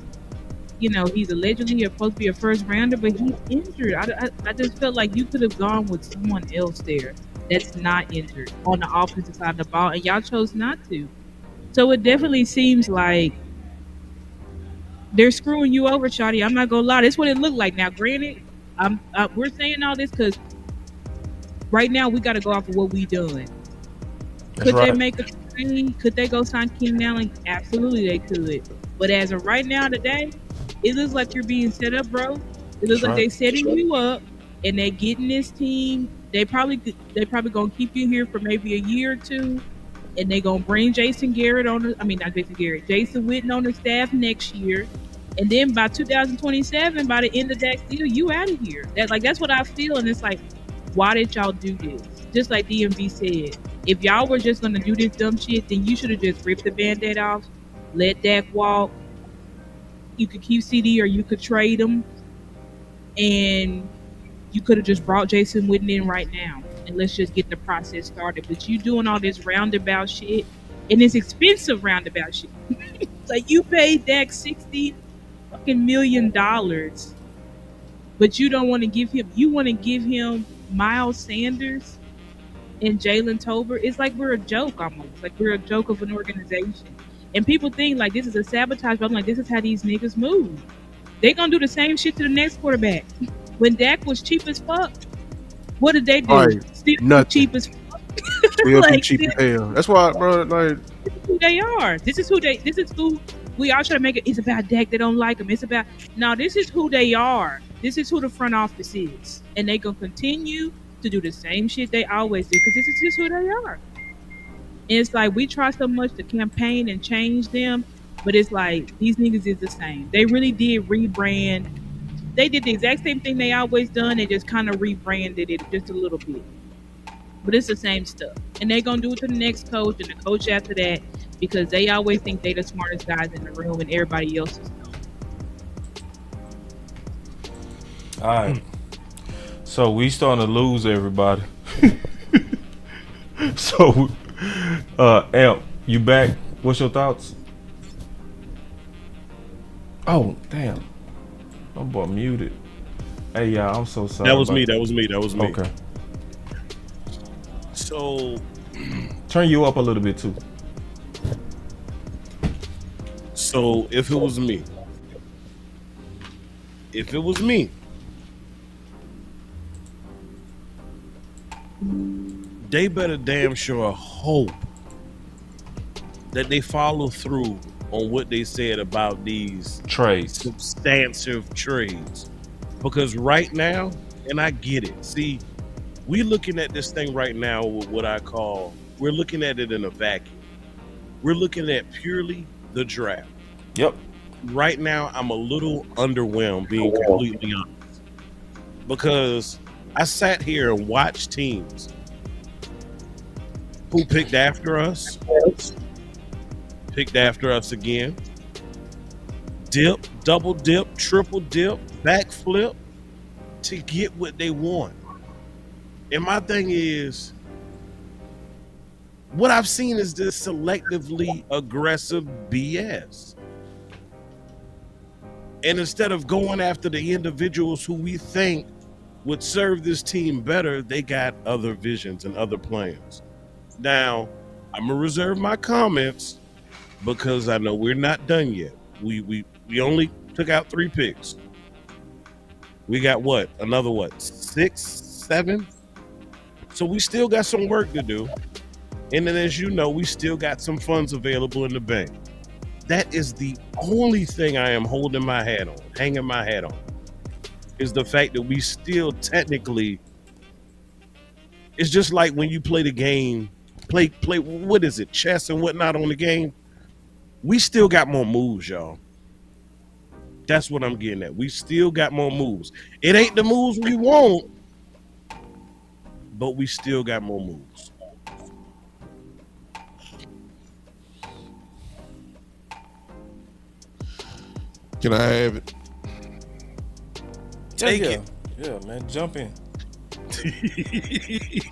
you know, he's allegedly supposed to be a first rounder, but he's injured. I just felt like you could have gone with someone else there that's not injured on the offensive side of the ball, and y'all chose not to. So it definitely seems like they're screwing you over, Shotty. I'm not gonna lie. That's what it looked like. Now, granted, we're saying all this because right now we got to go off of what we done. Could they make a trade? Could they go sign Keenan Allen? Absolutely, they could. But as of right now, today, it looks like you're being set up, bro. It looks like they're setting you up, and they're getting this team they probably gonna keep you here for maybe a year or two, and they gonna bring Jason Garrett on. Not Jason Garrett, Jason Witten on the staff next year, and then by 2027, by the end of that deal, you out of here. That's what I feel, and it's like, why did y'all do this? Just like DMV said, if y'all were just gonna do this dumb shit, then you should have just ripped the Band-Aid off, let Dak walk. You could keep CD or you could trade him, and you could have just brought Jason Witten in right now, and let's just get the process started. But you doing all this roundabout shit, and it's expensive roundabout shit. Like, you paid Dak $60 million, but you don't want to give him. You want to give him Miles Sanders and Jalen Tolbert. It's like we're a joke almost. Like we're a joke of an organization. And people think like this is a sabotage, but I'm like, this is how these niggas move. They gonna do the same shit to the next quarterback. When Dak was cheap as fuck, what did they do? Right. Still cheap as fuck. Still cheap as hell. That's why, bro. Like, this is who they are. This is who we all try to make it. It's about Dak. They don't like him. It's about no. This is who they are. This is who the front office is, and they gonna continue to do the same shit they always do because this is just who they are. And it's like we try so much to campaign and change them, but it's like these niggas is the same. They really did rebrand. They did the exact same thing they always done. They just kind of rebranded it just a little bit. But it's the same stuff. And they're going to do it to the next coach and the coach after that because they always think they the smartest guys in the room and everybody else is dumb. All right. So we starting to lose everybody. So, Amp, you back? What's your thoughts? Oh, damn. My boy muted. Hey, y'all, I'm so sorry. That was me. That was me. Okay. So, turn you up a little bit too. So, if it was me, they better damn sure hope that they follow through on what they said about these trades, substantive trades. Because right now, and I get it. See, we're looking at this thing right now with what I call, we're looking at it in a vacuum. We're looking at purely the draft. Yep. Right now, I'm a little underwhelmed, being completely honest. Because I sat here and watched teams who picked after us, picked after us again, dip, double dip, triple dip, backflip to get what they want. And my thing is, what I've seen is this selectively aggressive BS. And instead of going after the individuals who we think would serve this team better, they got other visions and other plans. Now, I'm gonna reserve my comments because I know we're not done yet. We only took out 3 picks. We got another 6, 7? So we still got some work to do. And then, as you know, we still got some funds available in the bank. That is the only thing I am hanging my hat on, is the fact that we still technically, it's just like when you play the game, play what is it, chess and whatnot on the game. We still got more moves, y'all. That's what I'm getting at. We still got more moves. It ain't the moves we want, but we still got more moves. Can I have it? Take it. Yeah, man, jump in.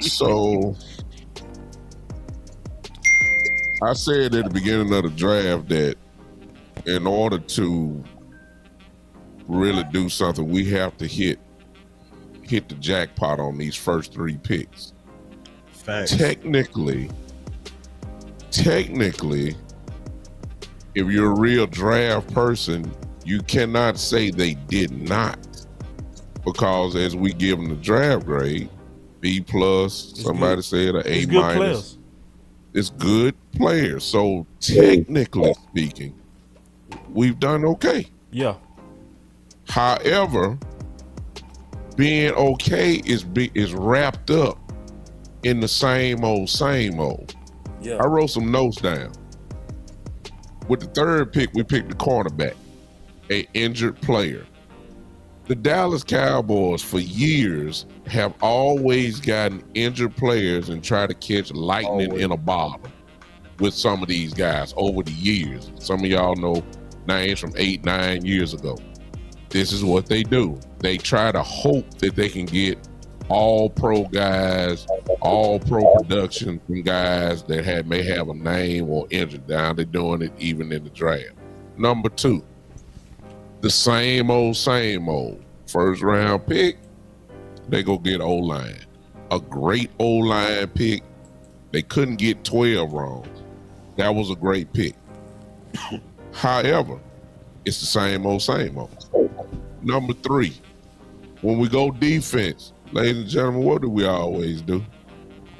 So, I said at the beginning of the draft that in order to really do something, we have to hit the jackpot on these first 3 picks. Facts. Technically, if you're a real draft person, you cannot say they did not, because as we give them the draft grade, B+, somebody said an A-. Players. It's good players. So technically speaking, we've done okay. Yeah. However, being okay is wrapped up in the same old, same old. Yeah. I wrote some notes down. With the third pick, we picked the cornerback, an injured player. The Dallas Cowboys for years have always gotten injured players and try to catch lightning in a bottle with some of these guys over the years. Some of y'all know names from 8-9 years ago. This is what they do. They try to hope that they can get all pro guys, all pro production from guys that may have a name or injured. Now they're doing it even in the draft. Number 2, the same old. First round pick, they go get O-line. A great O-line pick. They couldn't get 12 wrong. That was a great pick. However, it's the same old. Number 3, when we go defense, ladies and gentlemen, what do we always do?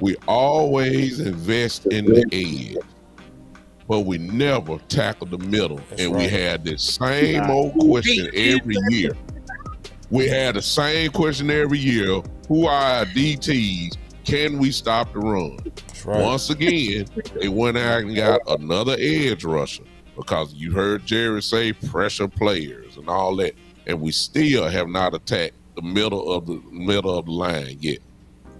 We always invest in the edge, but we never tackle the middle. And we had this same old question every year. We had the same question every year. Who are our DTs? Can we stop the run? Right. Once again, they went out and got another edge rusher because you heard Jerry say pressure players and all that. And we still have not attacked the middle of the line yet.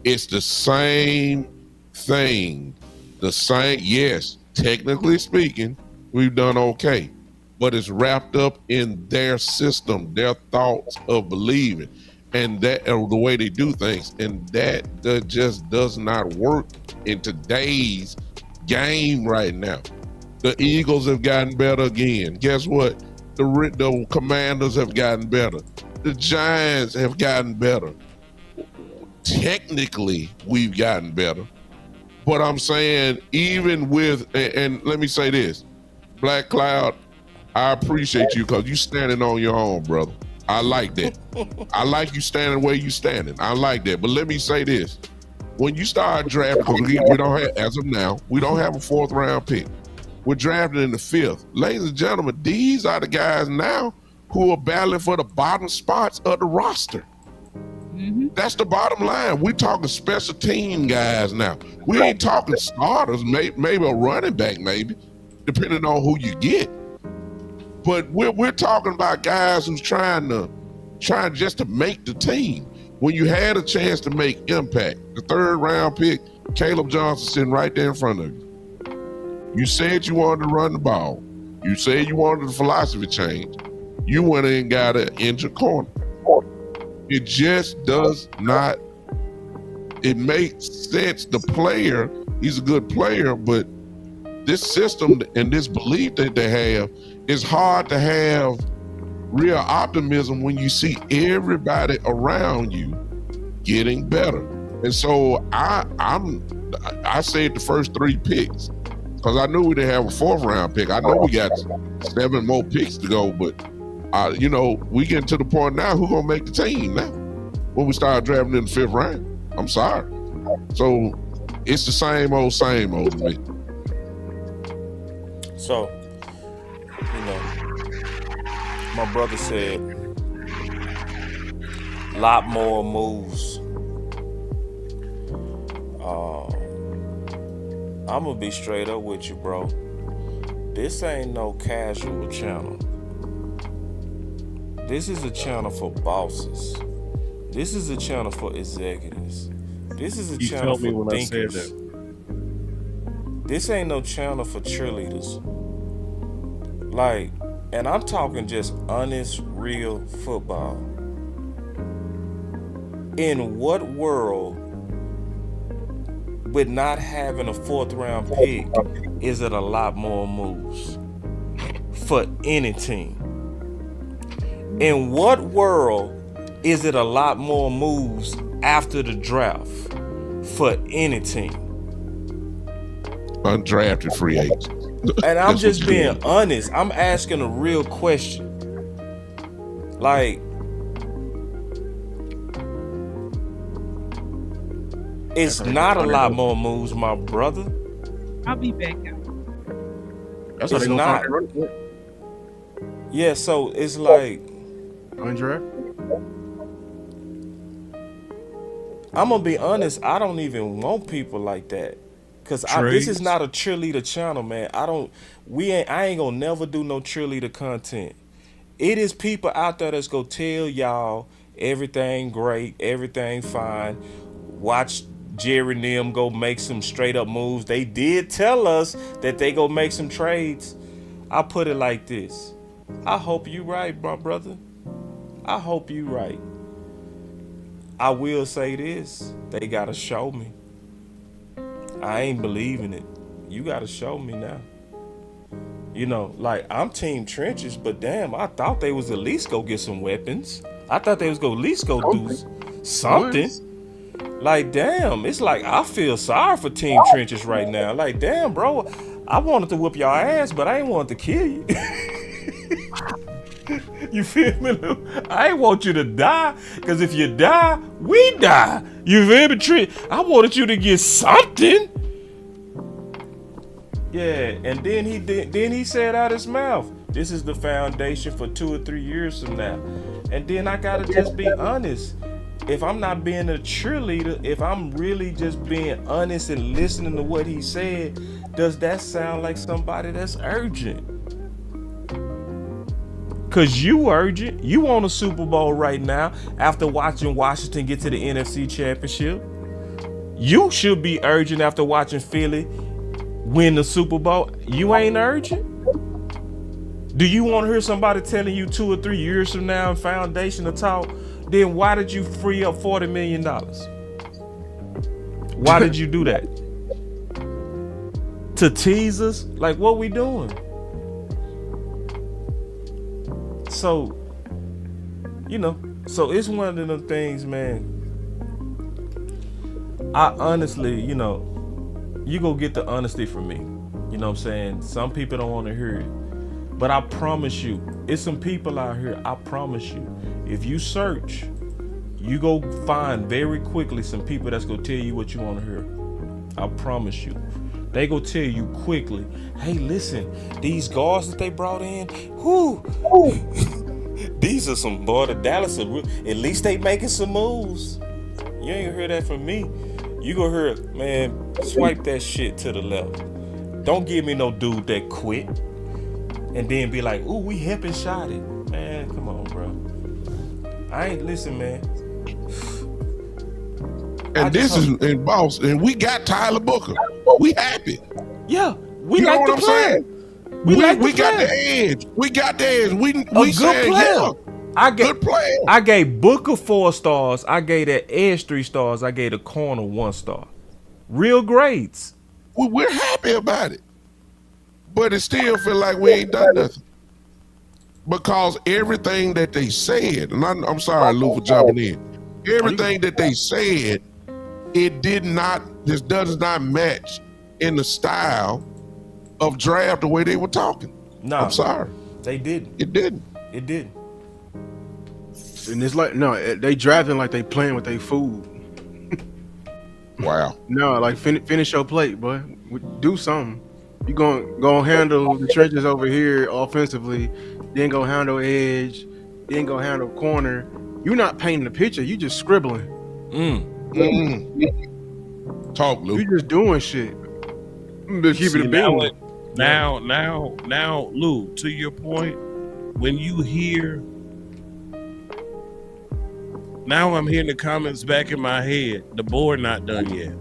It's the same thing. Yes, technically speaking, we've done okay, but it's wrapped up in their system, their thoughts of believing, and that the way they do things, and that just does not work in today's game right now. The Eagles have gotten better again. Guess what? The Commanders have gotten better. The Giants have gotten better. Technically, we've gotten better. But I'm saying, even with, and let me say this, Black Cloud, I appreciate you because you standing on your own, brother. I like that. I like you standing where you standing. I like that. But let me say this. When you start drafting, because we don't have, as of now, we don't have a 4th round pick. We're drafted in the 5th. Ladies and gentlemen, these are the guys now who are battling for the bottom spots of the roster. Mm-hmm. That's the bottom line. We're talking special team guys now. We ain't talking starters, maybe a running back, maybe, depending on who you get. But we're talking about guys who's trying just to make the team. When you had a chance to make impact, the 3rd round pick, Caleb Johnson sitting right there in front of you. You said you wanted to run the ball. You said you wanted a philosophy change. You went in and got an injured corner. It just does not, it makes sense. The player, he's a good player, but this system and this belief that they have, it's hard to have real optimism when you see everybody around you getting better. And so I said the first 3 picks because I knew we didn't have a 4th round pick. I know we got 7 more picks to go, but we getting to the point now, who gonna make the team now when we start drafting in the 5th round? I'm sorry. So it's the same old to me. So, my brother said a lot more moves. I'm gonna be straight up with you, bro. This ain't no casual channel. This is a channel for bosses. This is a channel for executives. This is a channel for thinkers. This ain't no channel for cheerleaders. And I'm talking just honest, real football. In what world, with not having a 4th round pick, is it a lot more moves for any team? In what world is it a lot more moves after the draft for any team? Undrafted free agents. And I'm just being honest. I'm asking a real question. It's not a lot more moves, my brother. I'll be back out. That's how they gonna find it. Yeah, so it's like undrafted. I'm gonna be honest. I don't even want people like that, cause this is Trades. not a cheerleader channel, man. I ain't gonna never do no cheerleader content. It is people out there that's gonna tell y'all everything great, everything fine. Watch Jerry and them go make some straight up moves. They did tell us that they go make some trades. I put it like this. I hope you right, my brother. I hope you right. I will say this. They gotta show me. I ain't believing it. You gotta show me now. You know, like I'm team trenches, but damn, I thought they was at least go get some weapons. I thought they was go at least go do something. Like damn, it's like I feel sorry for team trenches right now. Like damn, bro, I wanted to whoop y'all ass, but I ain't want to kill you. You feel me, Lou? I ain't want you to die, cause if you die, we die. You feel me, Trent? I wanted you to get something. Yeah, and then he said out his mouth, this is the foundation for 2 or 3 years from now. And then I gotta just be honest. If I'm not being a cheerleader, if I'm really just being honest and listening to what he said, does that sound like somebody that's urgent? Cause you urgent. You want a Super Bowl right now after watching Washington get to the NFC Championship. You should be urgent after watching Philly win the Super Bowl. You ain't urgent? Do you want to hear somebody telling you 2 or 3 years from now in foundation to talk? Then why did you free up $40 million? Why did you do that? To tease us? Like, what we doing? So, so it's one of them things, man. I honestly, you go get the honesty from me. You know what I'm saying? Some people don't want to hear it. But I promise you, it's some people out here, I promise you, if you search, you go find very quickly some people that's going to tell you what you want to hear. I promise you. They go tell you quickly, hey, listen, these guards that they brought in, these are some boy, the Dallas, at least they making some moves. You ain't gonna hear that from me. You gonna hear, man, swipe that shit to the left. Don't give me no dude that quit and then be like, ooh, we hip and shot it. Man, come on, bro. I ain't listen, man. And this is in boss, and we got Tyler Booker. We happy. Yeah, we you like know what the I'm plan. saying? We got the edge. We got the edge. We good said, player. Yeah, good player. I gave Booker 4 stars. I gave that edge 3 stars. I gave the corner 1 star. Real grades. We're happy about it, but it still feel like we ain't done nothing. Because everything that they said, and I'm sorry, Lou, for jumping in. Everything that they said, this does not match in the style of draft the way they were talking. No, I'm sorry. They didn't. It didn't. It didn't. And it's like, no, they drafting like they playing with their food. Wow. No, like finish your plate, boy. Do something. You gonna handle the trenches over here offensively, then go handle edge, then go handle corner. You're not painting the picture. You just scribbling. Talk, Lou. You just doing shit. Just keep it a beam. Now, Lou, to your point, when you hear, now I'm hearing the comments back in my head. The board not done yet.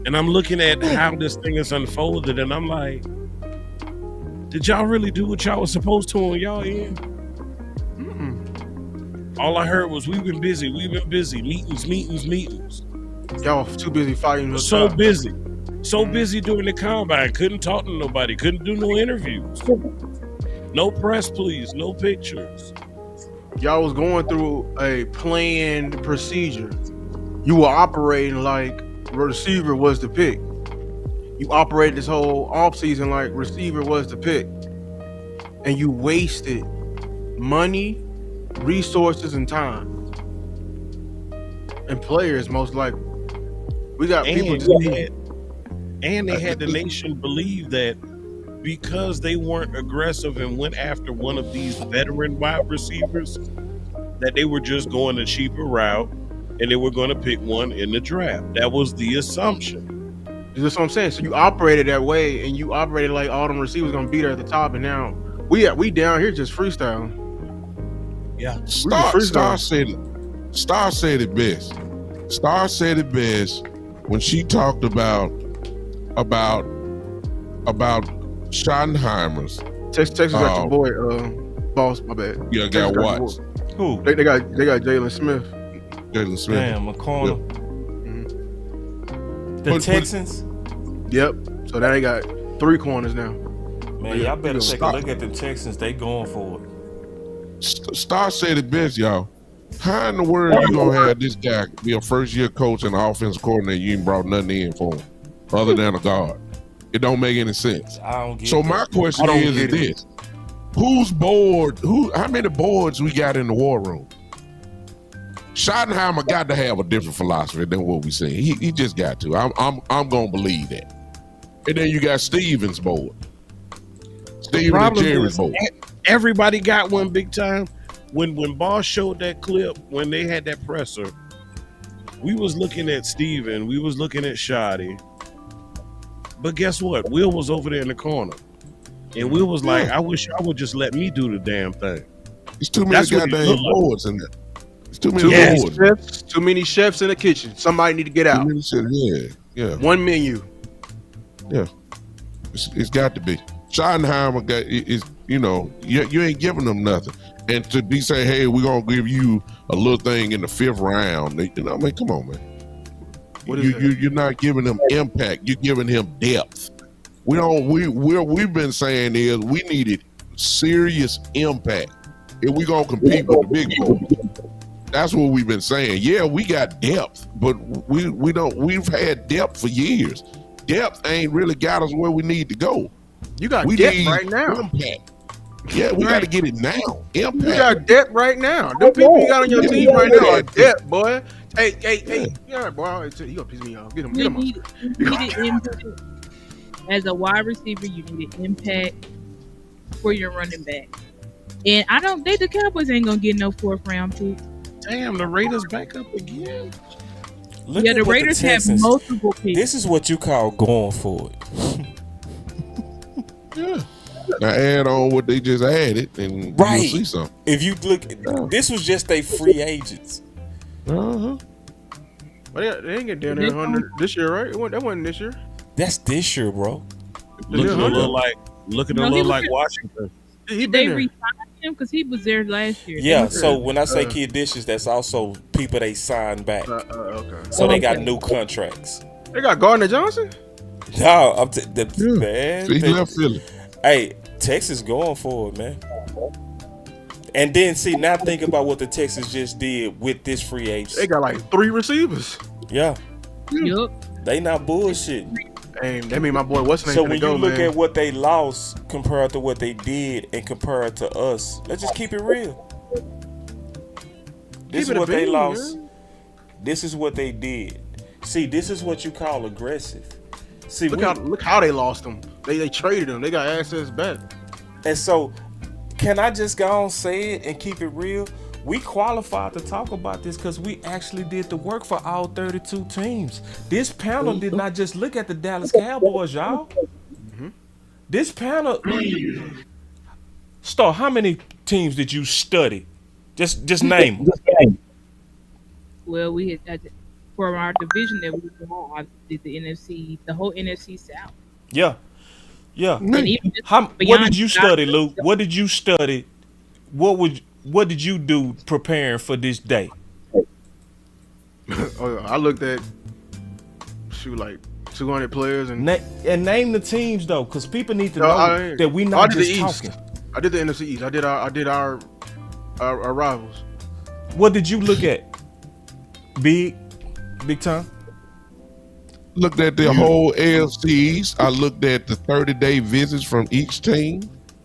And I'm looking at how this thing is unfolded, and I'm like, did y'all really do what y'all was supposed to on y'all end? All I heard was we've been busy, meetings. Y'all too busy fighting. So busy doing the combine. Couldn't talk to nobody. Couldn't do no interviews. No press, please. No pictures. Y'all was going through a planned procedure. You were operating like receiver was the pick. You operated this whole offseason like receiver was the pick. And you wasted money, resources, and time. And players, most likely. We got people and they had the nation believe that because they weren't aggressive and went after one of these veteran wide receivers, that they were just going the cheaper route and they were going to pick one in the draft. That was the assumption. That's what I'm saying. So you operated that way, and you operated like all them receivers gonna be there at the top, and now we down here just freestyling. Yeah, Star said it best. Star said it best when she talked about Schottenheimer's. Texas got your boy, boss. My bad. Yeah, got Watts. Who? They got Jalen Smith. Jalen Smith. Damn, a corner. Yep. The Texans? Yep. So now they got 3 corners now. Man, y'all better take a look at the Texans. They going for it. Star said it best, y'all. How in the world you gonna have this guy be a first-year coach and an offensive coordinator? You ain't brought nothing in for him other than a guard. It don't make any sense. I don't get so it. my question is this: who's board? How many boards we got in the war room? Schottenheimer got to have a different philosophy than what we see. He just got to. I'm gonna believe that. And then you got Stevens board. Steven and Jerry's board. Everybody got one big time. When Boss showed that clip, when they had that presser, we was looking at Steven, we was looking at Shoddy. But guess what? Will was over there in the corner. And Will was like, I wish y'all would just let me do the damn thing. There's too many goddamn boards in there. Too many boards. Chefs, too many chefs in the kitchen. Somebody need to get out. Yeah. One menu. Yeah. It's got to be. Schottenheimer is you ain't giving them nothing. And to be saying, hey, we're gonna give you a little thing in the 5th round. I mean, come on, man. You're not giving them impact. You're giving him depth. We've been saying is we needed serious impact if we're gonna compete with the big boys. That's what we've been saying. Yeah, we got depth, but we've had depth for years. Depth ain't really got us where we need to go. You got depth right now. Impact. Yeah, we got to get it now. Impact. You got depth right now. The people you got on your team right now are depth, boy. Hey. Yeah, boy. You gonna piss me off. Get him. You needed impact. As a wide receiver, you needed impact for your running back. And I don't think the Cowboys ain't gonna get no 4th round pick. Damn, the Raiders back up again. Look the Raiders have multiple picks. This is what you call going for it. Yeah. Now add on what they just added, and you'll see something. If you look, this was just a free agents. Well, they ain't get down there 100 this year, right? That wasn't this year. That's this year, bro. Looking a little like Washington. They re-signed him because he was there last year. Yeah, so when I say key additions, that's also people they signed back. Okay. So they got new contracts. They got Gardner Johnson? No, man. He left Philly. Hey, Texas going for it, man. And then now think about what the Texans just did with this free agent. They got like 3 receivers. Yeah. Yep. They not bullshit. Hey, that mean my boy what's name. So when you look at what they lost compared to what they did and compared to us, let's just keep it real. This is what they lost. This is what they did. See, this is what you call aggressive. See, look how they lost them. They traded them. They got assets back. And so, can I just go on say it and keep it real? We qualified to talk about this because we actually did the work for all 32 teams. This panel did not just look at the Dallas Cowboys, y'all. Mm-hmm. This panel, Star, how many teams did you study? Just name. Well, we had for our division that we were on, did the NFC, the whole NFC South. Yeah. What did you study, Luke? What did you study? What did you do preparing for this day? I looked at like 200 players and name the teams though, because people need to know that we not just talking. I did the NFC East. I did our rivals. What did you look at? Big time. Looked at the whole AFC East. I looked at the 30-day visits from each team.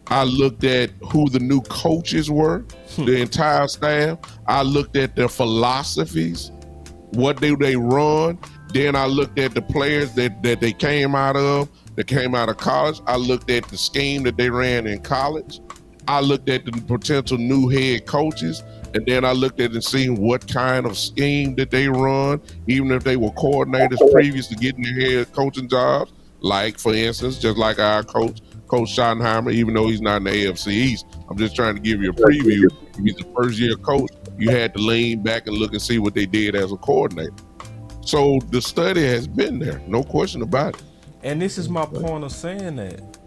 I looked at who the new coaches were, the entire staff. I looked at their philosophies. What do they run? Then I looked at the players that they came out of, that came out of college. I looked at the scheme that they ran in college. I looked at the potential new head coaches. And then I looked at and seen what kind of scheme did they run, even if they were coordinators previous to getting their head coaching jobs. Like, for instance, just like our coach Schottenheimer, even though he's not in the AFC East, I'm just trying to give you a preview. If he's a first-year coach, you had to lean back and look and see what they did as a coordinator. So the study has been there, no question about it. And this is my point of saying that.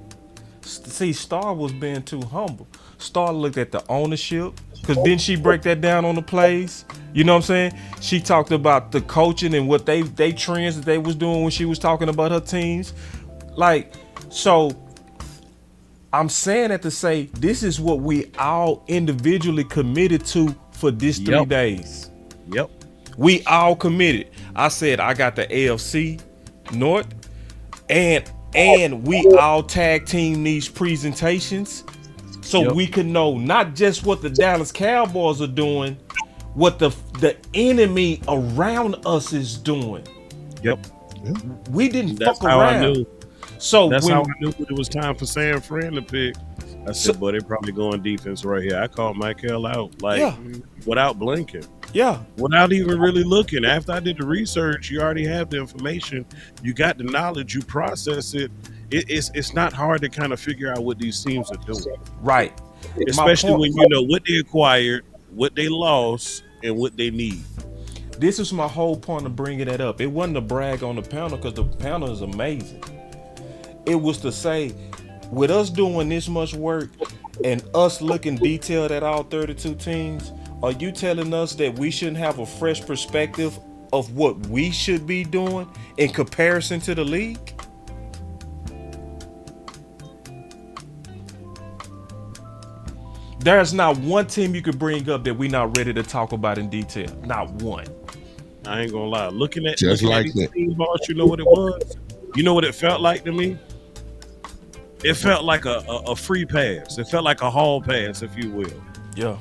See, Star was being too humble. Star looked at the ownership, because didn't she break that down on the plays? You know what I'm saying? She talked about the coaching and what they trends that they was doing when she was talking about her teams. Like, so I'm saying that to say this is what we all individually committed to for this 3 days. Yep. We all committed. I said I got the AFC North, and we all tag team these presentations so we can know not just what the Dallas Cowboys are doing, what the enemy around us is doing. Yep. We didn't That's fuck how around. I knew. So that's when, how I knew it was time for San Fran to pick. I said, "But they're probably going defense right here." I called Michael out without blinking. Yeah. Without even really looking. After I did the research, you already have the information. You got the knowledge. You process it. It's not hard to kind of figure out what these teams are doing. Right. Especially when you know what they acquired, what they lost, and what they need. This is my whole point of bringing that up. It wasn't a brag on the panel because the panel is amazing. It was to say, with us doing this much work and us looking detailed at all 32 teams, are you telling us that we shouldn't have a fresh perspective of what we should be doing in comparison to the league? There's not one team you could bring up that we're not ready to talk about in detail. Not one. I ain't gonna lie. Looking at Just like these that. team balls, you know what it was? You know what it felt like to me? It felt like a free pass. It felt like a hall pass, if you will. Yeah.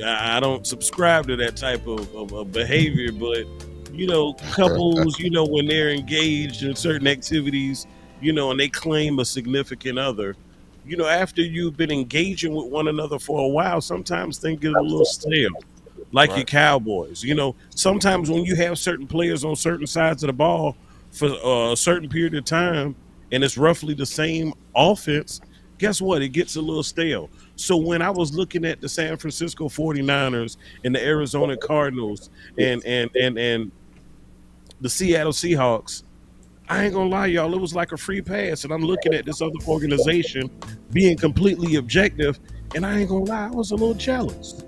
I don't subscribe to that type of behavior, but you know, couples, you know, when they're engaged in certain activities, you know, and they claim a significant other, you know, after you've been engaging with one another for a while, sometimes things get a little stale. Like your Cowboys, you know, sometimes when you have certain players on certain sides of the ball for a certain period of time, and it's roughly the same offense, guess what? It gets a little stale. So when I was looking at the San Francisco 49ers and the Arizona Cardinals and the Seattle Seahawks, I ain't gonna lie, y'all, it was like a free pass. And I'm looking at this other organization being completely objective, and I ain't gonna lie, I was a little jealous.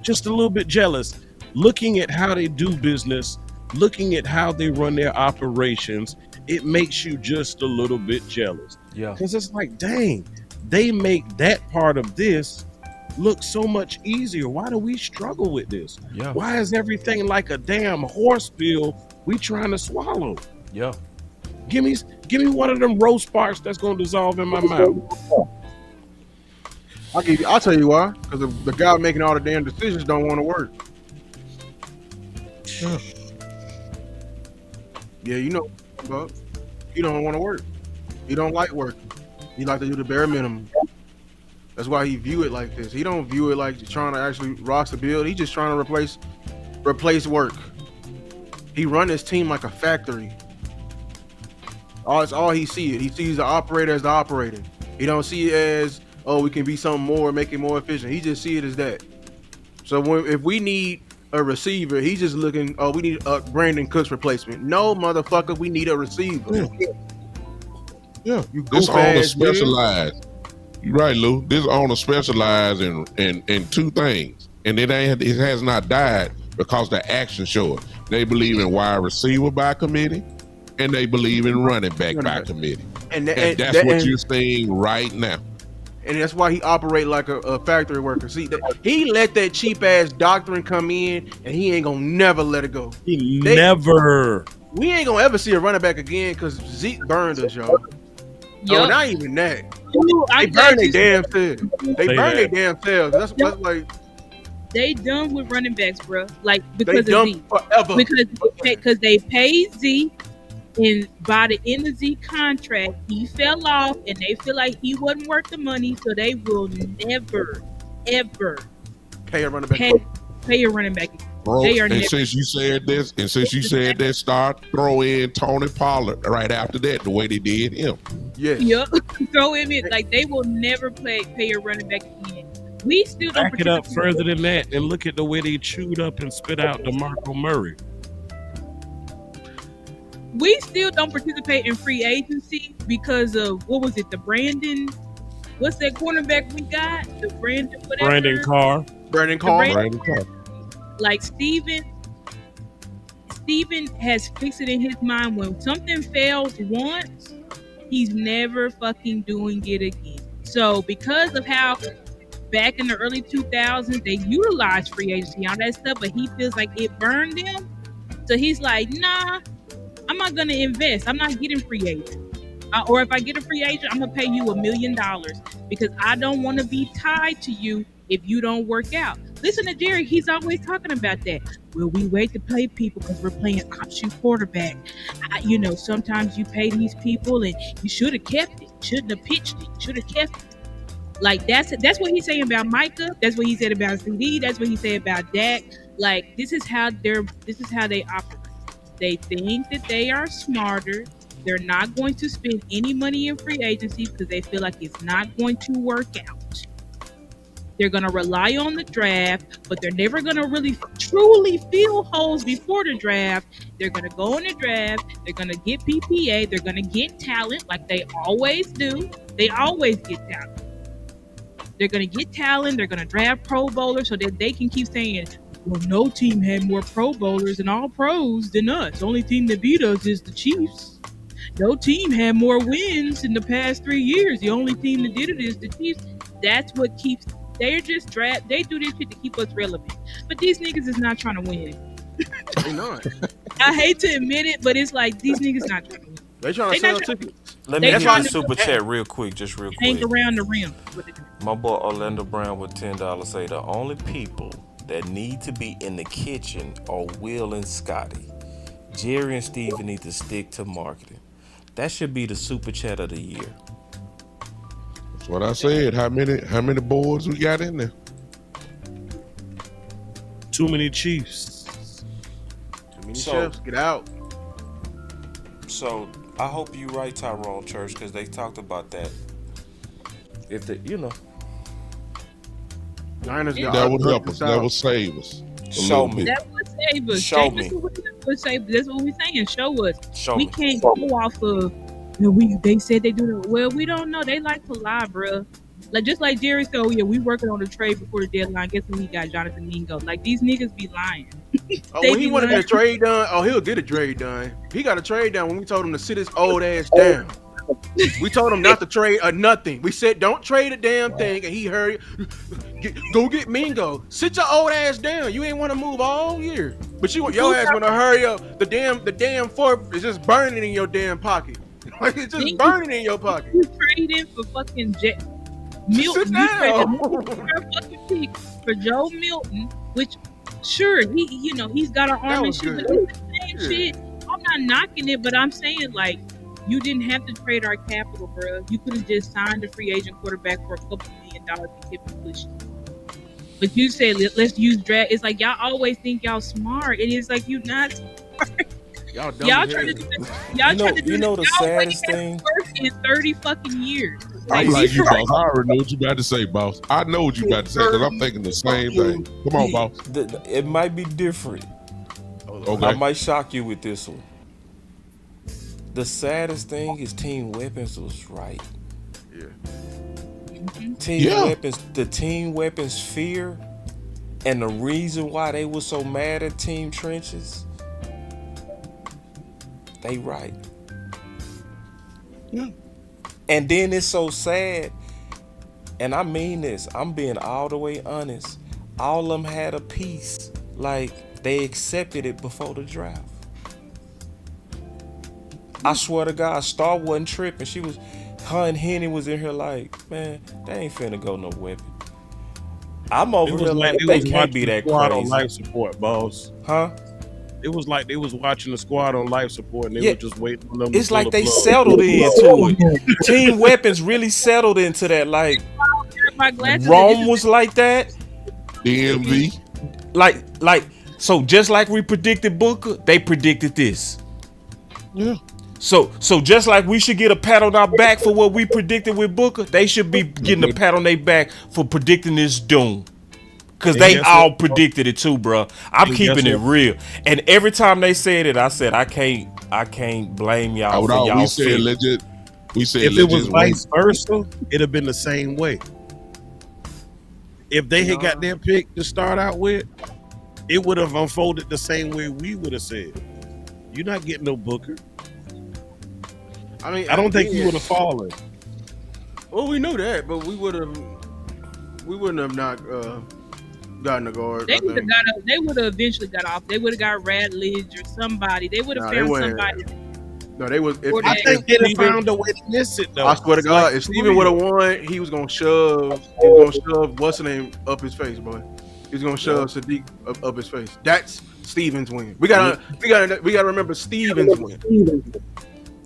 Just a little bit jealous. Looking at how they do business, looking at how they run their operations, it makes you just a little bit jealous. Yeah. Because it's like, dang, they make that part of this look so much easier. Why do we struggle with this? Yeah. Why is everything like a damn horse pill we trying to swallow? Yeah. Give me one of them roast sparks that's gonna dissolve in my mouth. I'll tell you why. Because the guy making all the damn decisions don't want to work. Yeah, you know, but he don't want to work. He don't like working. He like to do the bare minimum. That's why he view it like this. He don't view it like trying to actually roster build. He just trying to replace work. He run his team like a factory. That's all he sees. He sees the operator as the operator. He don't see it as, oh, we can be something more, make it more efficient. He just see it as that. So if we need a receiver, he's just looking, oh, we need a Brandon Cooks replacement. No, motherfucker, we need a receiver. Yeah. You This goof owner ass specialized. You're right, Lou. This owner specialized in two things. And it has not died because the action show it. They believe in wide receiver by committee, and they believe in running back by committee. And that's what you're seeing right now. And that's why he operate like a factory worker. See, he let that cheap ass doctrine come in, and he ain't gonna never let it go. Never. We ain't gonna ever see a running back again because Zeke burned us, y'all. Oh, not even that. They burn their damn selves. They burn their damn selves. That's like they done with running backs, bro. Like because they of done Zeke. forever. Because they paid Zeke, And by the end of Zeke's contract, he fell off, and they feel like he wasn't worth the money, so they will never, ever Pay a running back. pay a running back. Bro, They are and never. since you said this, start throw in Tony Pollard right after that, the way they did him. Yes. Yep. Throw him in. Like, they will never pay a running back again. We still don't Back it up further than that and look at the way they chewed up and spit out DeMarco Murray. We still don't participate in free agency because of, what was it, the Brandon, what's that cornerback we got? The Brandon whatever. Brandon Carr. Like Steven has fixed it in his mind, when something fails once, he's never fucking doing it again. So because of how back in the early 2000s they utilized free agency, all that stuff, but he feels like it burned him. So he's like, nah, I'm not gonna invest. I'm not getting free agent. Or if I get a free agent, I'm gonna pay you $1 million because I don't want to be tied to you if you don't work out. Listen to Jerry. He's always talking about that. Well, we wait to play people because we're playing option quarterback. Sometimes you pay these people and you should have kept it. Shouldn't have pitched it. Should have kept it. Like, that's what he's saying about Micah. That's what he said about CD. That's what he said about Dak. Like, this is how they operate. They think that they are smarter. They're not going to spend any money in free agency because they feel like it's not going to work out. They're going to rely on the draft, but they're never going to really truly fill holes before the draft. They're going to go in the draft. They're going to get PPA. They're going to get talent like they always do. They always get talent. They're going to get talent. They're going to draft Pro Bowlers so that they can keep saying, well, no team had more Pro Bowlers and all pros than us. The only team that beat us is the Chiefs. No team had more wins in the past 3 years. The only team that did it is the Chiefs. That's what keeps. They're just draft. They do this shit to keep us relevant. But these niggas is not trying to win. They not. I hate to admit it, but it's like these niggas not trying to win. They trying to sell tickets. Let me get a super chat real quick, Hang around the rim. My boy Orlando Brown with $10 say the only people that need to be in the kitchen are Will and Scotty. Jerry and Steven need to stick to marketing. That should be the super chat of the year. That's what I said. How many boards we got in there? Too many Chiefs. Too many chefs. Get out. So I hope you right, Tyrone Church, because they talked about that. If Niners that would help us. That would save us. Show me. That would save us. Show me. That's what we're saying. Show us. Show we me. Can't go off of. They said they do that. Well, we don't know. They like to lie, bro. Like, just like Jerry said, we working on the trade before the deadline. Guess when we got Jonathan Mingo. Like, these niggas be lying. When he wanted a trade done, he'll get a trade done. He got a trade done when we told him to sit his old ass down. We told him not to trade nothing. We said don't trade a damn thing, and he heard, go get Mingo. Sit your old ass down. You ain't want to move all year, but your ass want to hurry up. The damn fork is just burning in your damn pocket. Like, it's just burning in your pocket. You traded for fucking Milton. Sit down. Fucking pick for Joe Milton, which sure he's got an arm and shit, but it's the same shit. I'm not knocking it, but I'm saying, like, you didn't have to trade our capital, bro. You could have just signed a free agent quarterback for a couple $1 million and kept it pushing. But you said let's use draft. It's like y'all always think y'all smart, and it's like you not smart. Y'all trying to do this. Y'all trying to do this. The saddest thing in 30 fucking years. I'm like you, boss. I already know what you about to say, boss. I know what you about to say because I'm thinking the same thing. Come on, boss. It might be different. Okay. I might shock you with this one. The saddest thing is Team Weapons was right. Yeah. The Team Weapons fear and the reason why they were so mad at Team Trenches, they right. Yeah. And then it's so sad, and I mean this, I'm being all the way honest. All of them had a piece, like they accepted it before the draft. I swear to God, Star wasn't tripping. Her and Henny was in here like, man, they ain't finna go no weapon. I'm over here like, they can't be that crazy. Life support, boss. Huh? It was like they was watching the squad on life support and they were just waiting on them. It's to like they pull the plug. settled into it. Team Weapons really settled into that. Like Rome was like that. DMV. Like so just like we predicted Booker, they predicted this. Yeah. So just like we should get a pat on our back for what we predicted with Booker, they should be getting a pat on their back for predicting this doom. Cause they all predicted it too, bro. I'm keeping it real. And every time they said it, I said I can't blame y'all for y'all. We said legit. We said if it was vice versa, it'd have been the same way. If they had got their pick to start out with, it would have unfolded the same way we would have said. You're not getting no Booker. I mean, I don't think you would have fallen. Well, we knew that, but we wouldn't have not gotten a guard. They would have eventually got off. They would have got Radledge or somebody. They would have found somebody. No, they was. I think they'd have found a way to miss it though. I swear to God, if Steven would have won, he was gonna shove. He was gonna shove what's the name up his face, boy. He was gonna shove Sadiq up his face. That's Steven's win. We gotta remember Steven's win.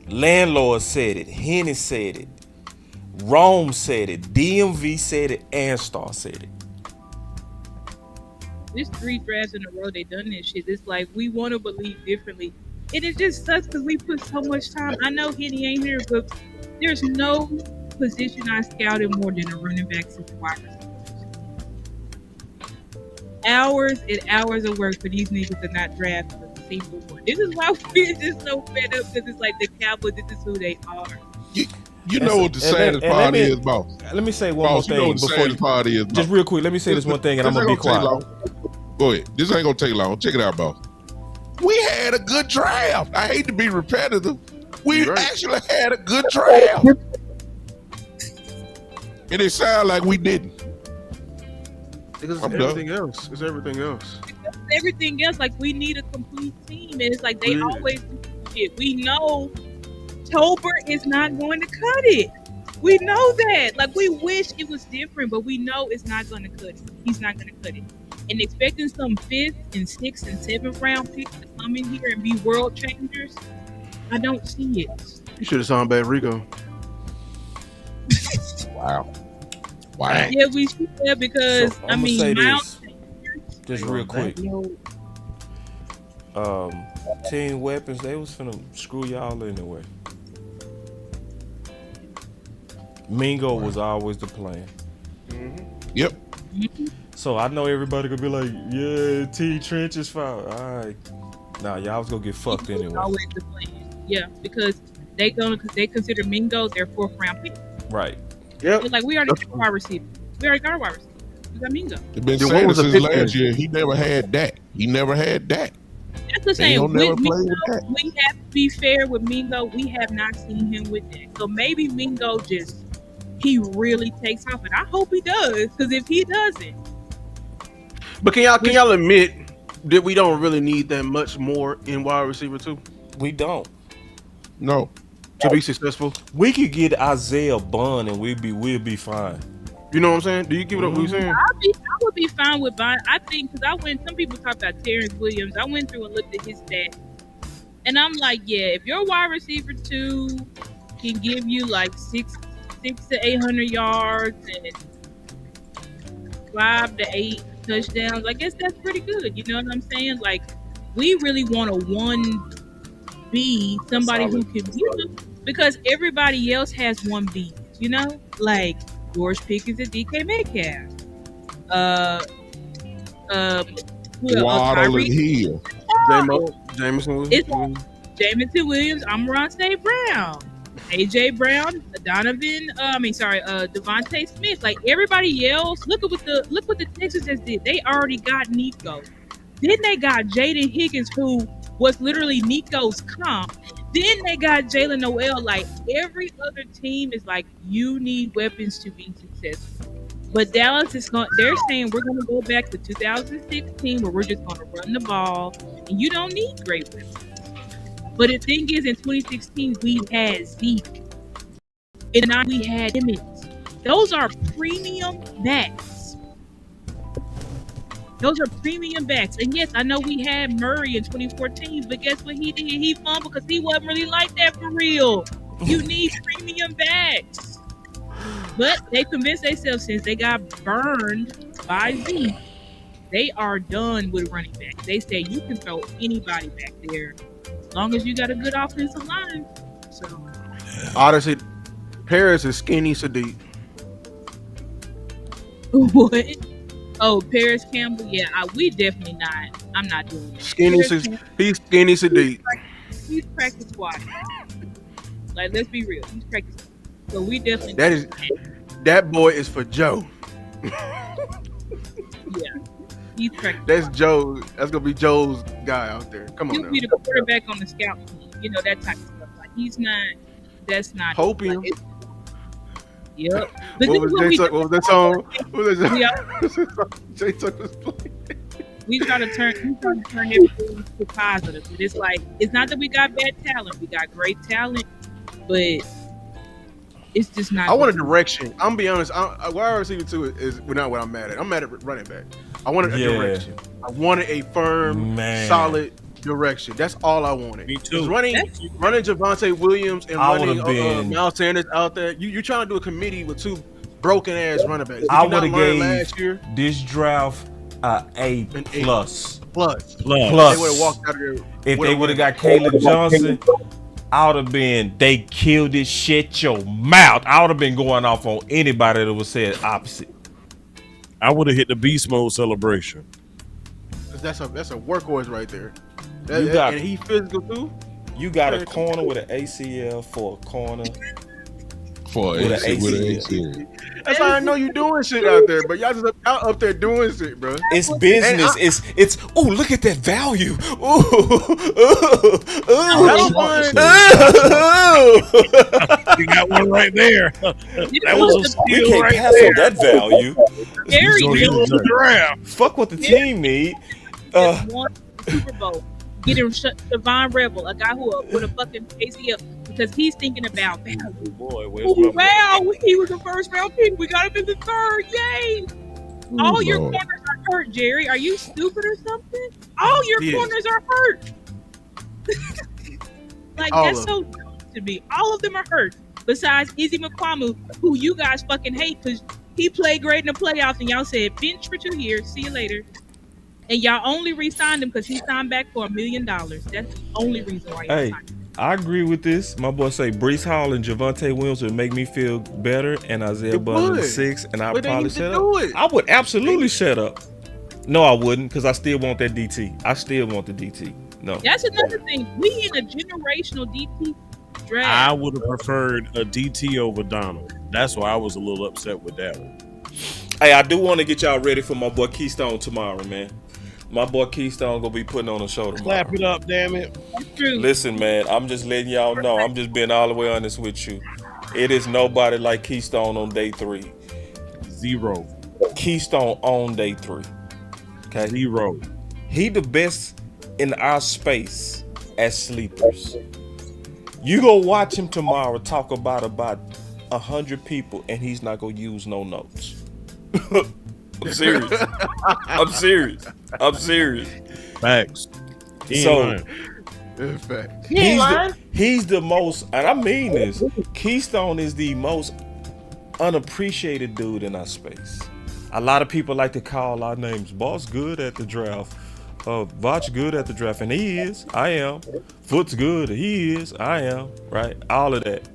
Landlord said it. Henny said it. Rome said it. DMV said it. And Star said it. This 3 drafts in a row they done this shit. It's like we want to believe differently. And it just sucks because we put so much time. I know Henny ain't here, but there's no position I scouted more than a running back since wide receivers. Hours and hours of work for these niggas to not draft a single one. This is why we're just so fed up because it's like the Cowboys, this is who they are. You know what the saddest part is, boss? Let me say one more thing before you. Part is, just real quick, let me say this one thing and I'm going to be quiet. Go ahead. This ain't going to take long. Check it out, boss. We had a good draft. I hate to be repetitive. We actually had a good draft. And it sounds like we didn't. Because it's everything else. It's everything else. Everything else, like we need a complete team. And it's like they always do shit. We know Tober is not going to cut it. We know that. Like we wish it was different, but we know it's not going to cut it. He's not going to cut it. And expecting some 5th and 6th and 7th round picks to come in here and be world changers, I don't see it. You should have signed back Rico. Wow. Yeah, we should have because So, I mean, Miles, just real quick. Team Weapons, they was finna screw y'all anyway. Mingo was always the plan. Yep. So I know everybody gonna be like, yeah, T Trench is fine. All right. Nah, y'all was gonna get fucked anyway. Always the plan. Yeah, because they consider Mingo their 4th round pick. Right. Yep. It's like we already got a wide receiver. We already got a wide receiver. We got Mingo. It's been saying since last year. He never had that. That's the same. With Mingo, we have to be fair with Mingo. We have not seen him with that. So maybe Mingo he really takes off, and I hope he does. Because if he doesn't, but can y'all admit that we don't really need that much more in wide receiver too? We don't. No. To be successful, we could get Isaiah Bond and we'll be fine. You know what I'm saying? Do you give it up? What you saying? I would be fine with Bond. I think because some people talk about Terrence Williams. I went through and looked at his stats, and I'm like, yeah, if your wide receiver 2 can give you like 6 to 800 yards and 5 to 8 touchdowns, I guess that's pretty good. You know what I'm saying? Like, we really want a 1B, somebody who can because everybody else has 1B. You know, like George Pickens and DK Metcalf. Waddle and Hill. Jameson Williams, Amon St. Brown, AJ Brown, Devontae Smith. Like everybody else, look what the Texans just did. They already got Nico. Then they got Jaden Higgins, who was literally Nico's comp. Then they got Jalen Noel. Like every other team is like, you need weapons to be successful. But Dallas they're saying we're going to go back to 2016 where we're just going to run the ball and you don't need great weapons. But the thing is, in 2016, we had Zeke. And now we had Emmett. Those are premium backs. Those are premium backs. And yes, I know we had Murray in 2014, but guess what he did? He fumbled because he wasn't really like that for real. You need premium backs. But they convinced themselves since they got burned by Z, they are done with running backs. They say you can throw anybody back there as long as you got a good offensive line. So honestly, Paris is skinny Sadiq. What? Oh, Paris Campbell? Yeah, we definitely not. I'm not doing that. He's skinny Sadiq. He's practice squad. Like, let's be real. He's practice squad. So we definitely. That boy is for Joe. Yeah. He's practice. That's Joe. That's gonna be Joe's guy out there. Come on. He'll be the quarterback on the scout team. You know, that type of stuff. Like, he's not. That's not. Hoping. Like, yep. What was that song? What was that? Jay Tucker's playing. We try to turn everything to positive. But it's like, it's not that we got bad talent. We got great talent, but it's just not. I want a direction. I'm gonna be honest. Wide receiver 2 is not what I'm mad at. I'm mad at running back. I wanted a direction. I wanted a firm, solid direction. That's all I wanted. Me too. Running Javonte Williams and running Miles Sanders out there. You're trying to do a committee with 2 broken ass running backs. I would have gave last year this draft A plus. They would have walked out of there. If they would have got Caleb Johnson, I would have been, they killed this shit your mouth. I would have been going off on anybody that was said opposite. I would have hit the beast mode celebration. That's a workhorse right there. And he physical too. You got a corner with an ACL for a corner. With an ACL. That's how I know you doing shit out there, but y'all just up there doing shit, bro. It's business. It's oh, look at that value. You got one right there. That was a steal. We can't right pass there. on that value. Very Fuck what the team need. Won the Super Bowl. Get him Devon Rebel, a guy who with a fucking ACL, because he's thinking about value. Boy, Wow, he was a first round pick. We got him in the 3rd. Yay! All your corners are hurt, Jerry. Are you stupid or something? All your corners are hurt. Like, all that's so dumb to me. All of them are hurt. Besides Izzy McQuamu, who you guys fucking hate because he played great in the playoffs, and y'all said bench for 2 years. See you later. And y'all only re-signed him because he signed back for $1 million. That's the only reason why y'all signed him. I agree with this. My boy say Breece Hall and Javonte Williams would make me feel better, and Isaiah Butler 6, and I'd probably shut up. I would absolutely shut up. No, I wouldn't, because I still want that DT. I still want the DT. No. That's another thing. We in a generational DT draft. I would have preferred a DT over Donald. That's why I was a little upset with that one. Hey, I do want to get y'all ready for my boy Keystone tomorrow, man. My boy Keystone gonna be putting on a show tomorrow. Clap it up, damn it. Listen, man, I'm just letting y'all know. I'm just being all the way honest with you. It is nobody like Keystone on day 3. 0. Keystone on day 3. Okay. 0. He the best in our space as sleepers. You go watch him tomorrow talk about 100 people, and he's not gonna use no notes. I'm serious. I'm serious. Facts. He's the most, and I mean this, Keystone is the most unappreciated dude in our space. A lot of people like to call our names. Boss good at the draft. Vach good at the draft, and he is. I am. Foot's good. He is. I am. Right? All of that.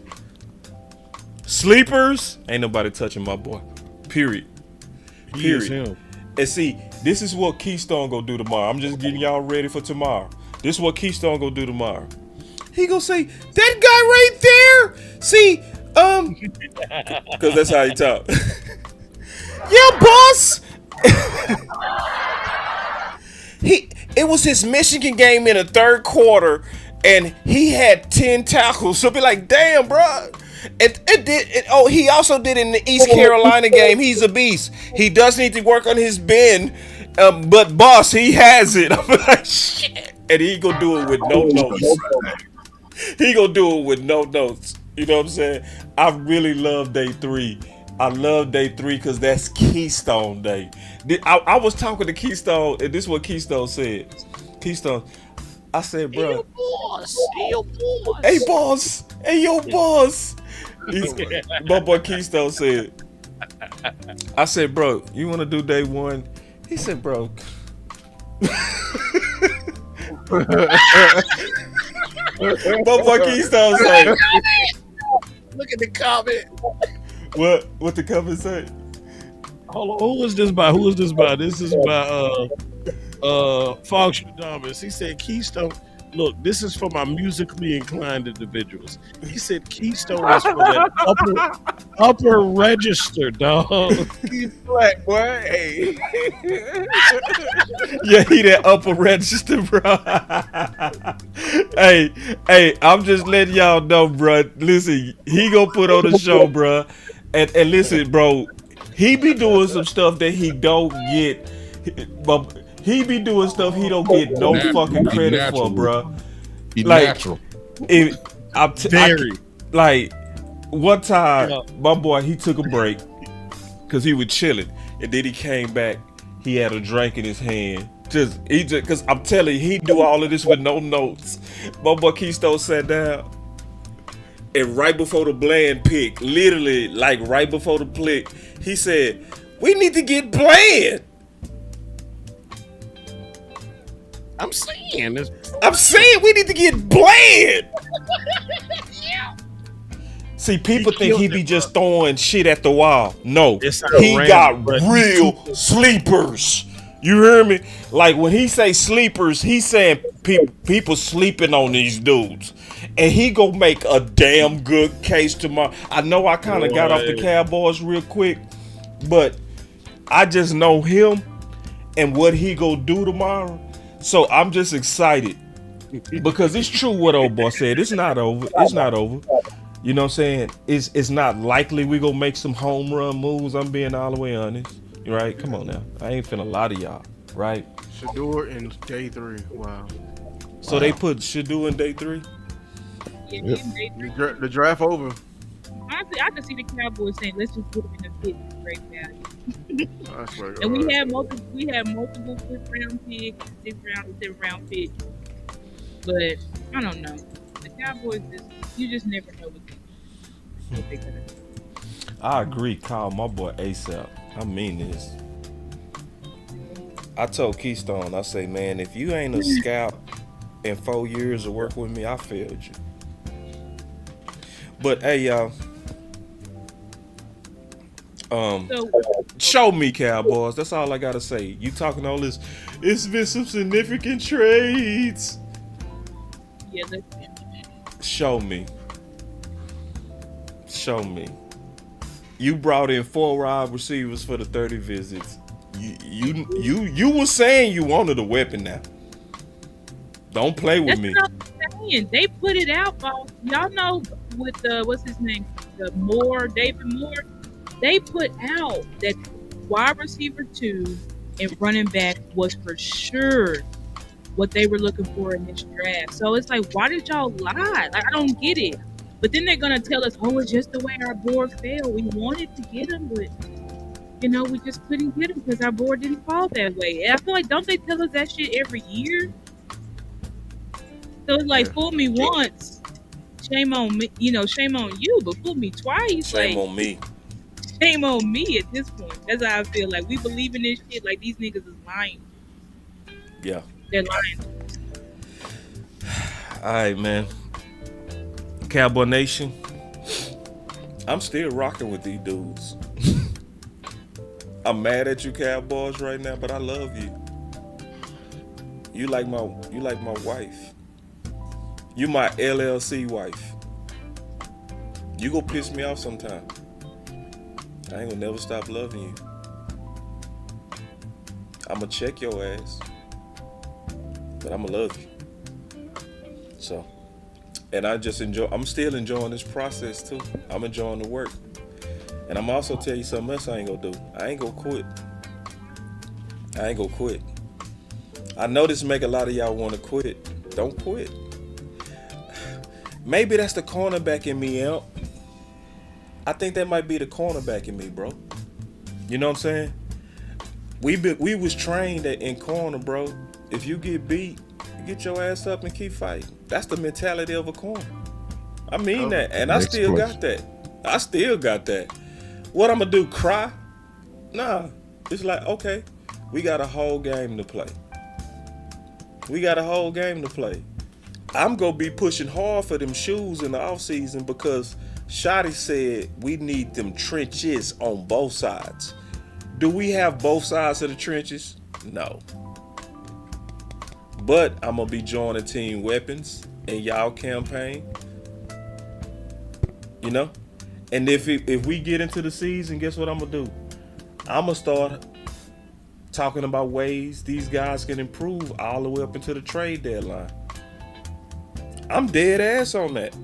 Sleepers, ain't nobody touching my boy. Period. He is him. And see, this is what Keystone gonna do tomorrow. I'm just getting y'all ready for tomorrow. This is what Keystone gonna do tomorrow. He gonna say, that guy right there. See, because that's how he talk. Yeah, boss. It was his Michigan game in the 3rd quarter, and he had 10 tackles. So be like, damn, bro. He also did in the East Carolina game. He's a beast. He does need to work on his bend, but boss, he has it. I'm like, shit. And he gonna do it with no notes. He gonna do it with no notes. You know what I'm saying? I really love day 3. I love day 3 because that's Keystone Day. I was talking to Keystone, and this is what Keystone said. Keystone, I said, bro, hey boss, hey yo boss. My boy Keystone said, I said, bro, you want to do day 1? He said, bro. My boy Keystone said, look at the comment. What the comment say? Hold on, who is this by? This is by Fox Adamas. He said Keystone. Look, this is for my musically inclined individuals. He said Keystone is for that upper register, dog. He's black, boy. Hey. Yeah, he that upper register, bro. hey, I'm just letting y'all know, bro. Listen, he gonna put on the show, bro. And listen, bro, he be doing some stuff that he don't get. But he be doing stuff he don't get no fucking credit for, bro. He like, natural. Like, one time, my boy, he took a break because he was chilling. And then he came back. He had a drink in his hand. Because I'm telling you, he do all of this with no notes. My boy Keystone sat down. And right before the bland pick, literally, like right before the pick, he said, we need to get bland. I'm saying we need to get bland. See, people think he be just throwing shit at the wall. No, he got real sleepers. You hear me? Like when he say sleepers, he's saying people sleeping on these dudes. And he go make a damn good case tomorrow. I know I kind of got off the Cowboys real quick, but I just know him and what he go do tomorrow. So I'm just excited because it's true what old boy said. It's not over. It's not over. You know what I'm saying? It's not likely we gonna make some home run moves. I'm being all the way honest. Right? Come on now. I ain't feeling a lot of y'all. Right? Shador in day 3. Wow. So they put Shador in day 3? Yeah, The draft over. Honestly, I can see the Cowboys saying, "Let's just put him in the pit for great value." I swear And we have multiple 5th round picks, 6th round, and 7th round picks. But I don't know. The Cowboys you just never know what they're gonna do. I agree. Call my boy ASAP. I mean this. I told Keystone, I say, man, if you ain't a scout in 4 years of work with me, I failed you. But hey, y'all. Show me, Cowboys. That's all I gotta say. You talking all this? It's been some significant trades. Yeah. Show me. You brought in 4 wide receivers for the 30 visits. You were saying you wanted a weapon now. Don't play with me. That's what I'm saying. They put it out, boss. Y'all know with what's his name? David Moore. They put out that wide receiver 2 and running back was for sure what they were looking for in this draft. So it's like, why did y'all lie? Like, I don't get it. But then they're gonna tell us, oh, it's just the way our board fell. We wanted to get him, but we just couldn't get him because our board didn't fall that way. And I feel like, don't they tell us that shit every year? So it's like, fool me once, shame on me. Shame on you, but fool me twice. Shame on me. Shame on me at this point. That's how I feel. Like, we believe in this shit. Like, these niggas is lying. Yeah. They're lying. All right, man. Cowboy Nation, I'm still rocking with these dudes. I'm mad at you, Cowboys, right now, but I love you. You like my wife. You my LLC wife. You go piss me off sometime. I ain't gonna never stop loving you. I'ma check your ass, but I'ma love you. So, and I'm still enjoying this process too. I'm enjoying the work. And I'm also tell you something else I ain't gonna do. I ain't gonna quit. I know this make a lot of y'all wanna quit. Don't quit. Maybe that's the cornerback in me, Elp. I think that might be the cornerback in me, bro. You know what I'm saying? We was trained that in corner, bro. If you get beat, you get your ass up and keep fighting. That's the mentality of a corner. I mean that, and I Next still question. got that. I still got that. What I'm gonna do? Cry? Nah. It's like, okay, we got a whole game to play. We got a whole game to play. I'm gonna be pushing hard for them shoes in the offseason because Shotty said we need them trenches on both sides. Do we have both sides of the trenches? No. But I'm gonna be joining Team Weapons in y'all campaign. You know? And if we get into the season, guess what I'm gonna do? I'm gonna start talking about ways these guys can improve all the way up into the trade deadline. I'm dead ass on that.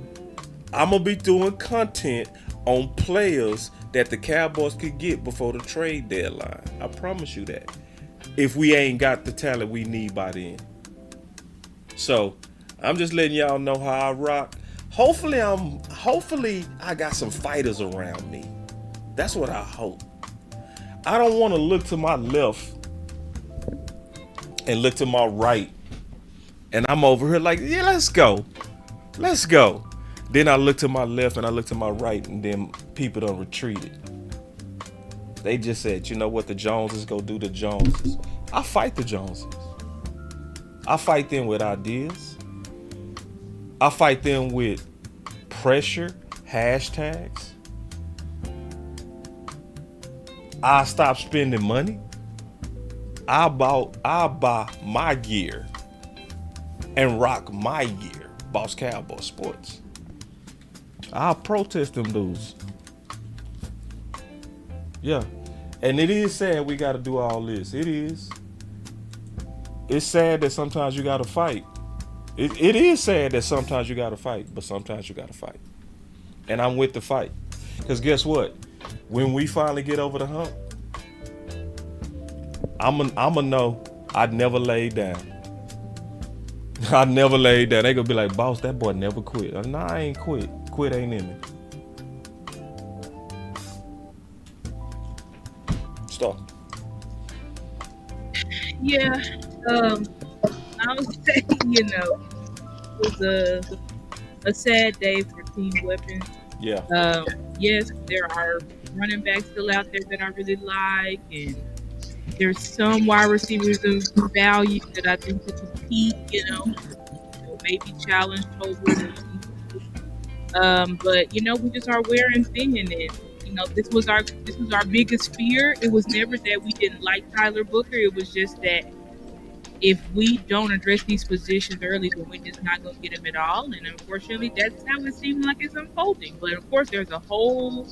I'm gonna be doing content on players that the Cowboys could get before the trade deadline. I promise you that. If we ain't got the talent we need by then. So I'm just letting y'all know how I rock. Hopefully I got some fighters around me. That's what I hope. I don't want to look to my left and look to my right and I'm over here like, yeah, let's go. Let's go. Then I look to my left and I look to my right and then people done retreated. They just said, you know what, the Joneses go do the Joneses. I fight the Joneses. I fight them with ideas. I fight them with pressure, hashtags. I stop spending money. I buy my gear and rock my gear. Boss Cowboy Sports. I'll protest them dudes. Yeah. And it is sad we got to do all this. It is. It's sad that sometimes you got to fight. It is sad that sometimes you got to fight, but sometimes you got to fight. And I'm with the fight. Because guess what? When we finally get over the hump, I'ma know I never laid down. I never laid down. They gonna be like, boss, that boy never quit. Nah, I ain't quit. Quit ain't in me. Stop. Yeah. I would say, it was a sad day for Team Weapons. Yeah. Yes, there are running backs still out there that I really like, and there's some wide receivers of value that I think could compete, maybe challenge over the season. But we just are wearing thin, and this was our biggest fear. It was never that we didn't like Tyler Booker. It was just that if we don't address these positions early, then we're just not going to get them at all. And unfortunately, that's how it seems like it's unfolding. But of course, there's a whole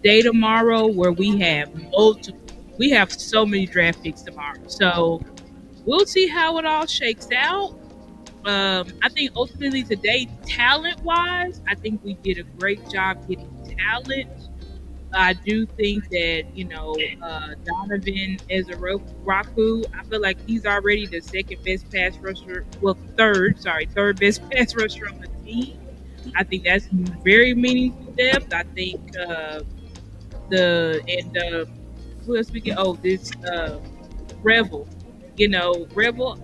day tomorrow where we have so many draft picks tomorrow. So we'll see how it all shakes out. I think ultimately today, talent-wise, I think we did a great job getting talent. I do think that, Donovan Ezeraku, I feel like he's already the second best pass rusher. Well, third best pass rusher on the team. I think that's very meaningful depth. I think who else we get? Oh, this Revel. Revel,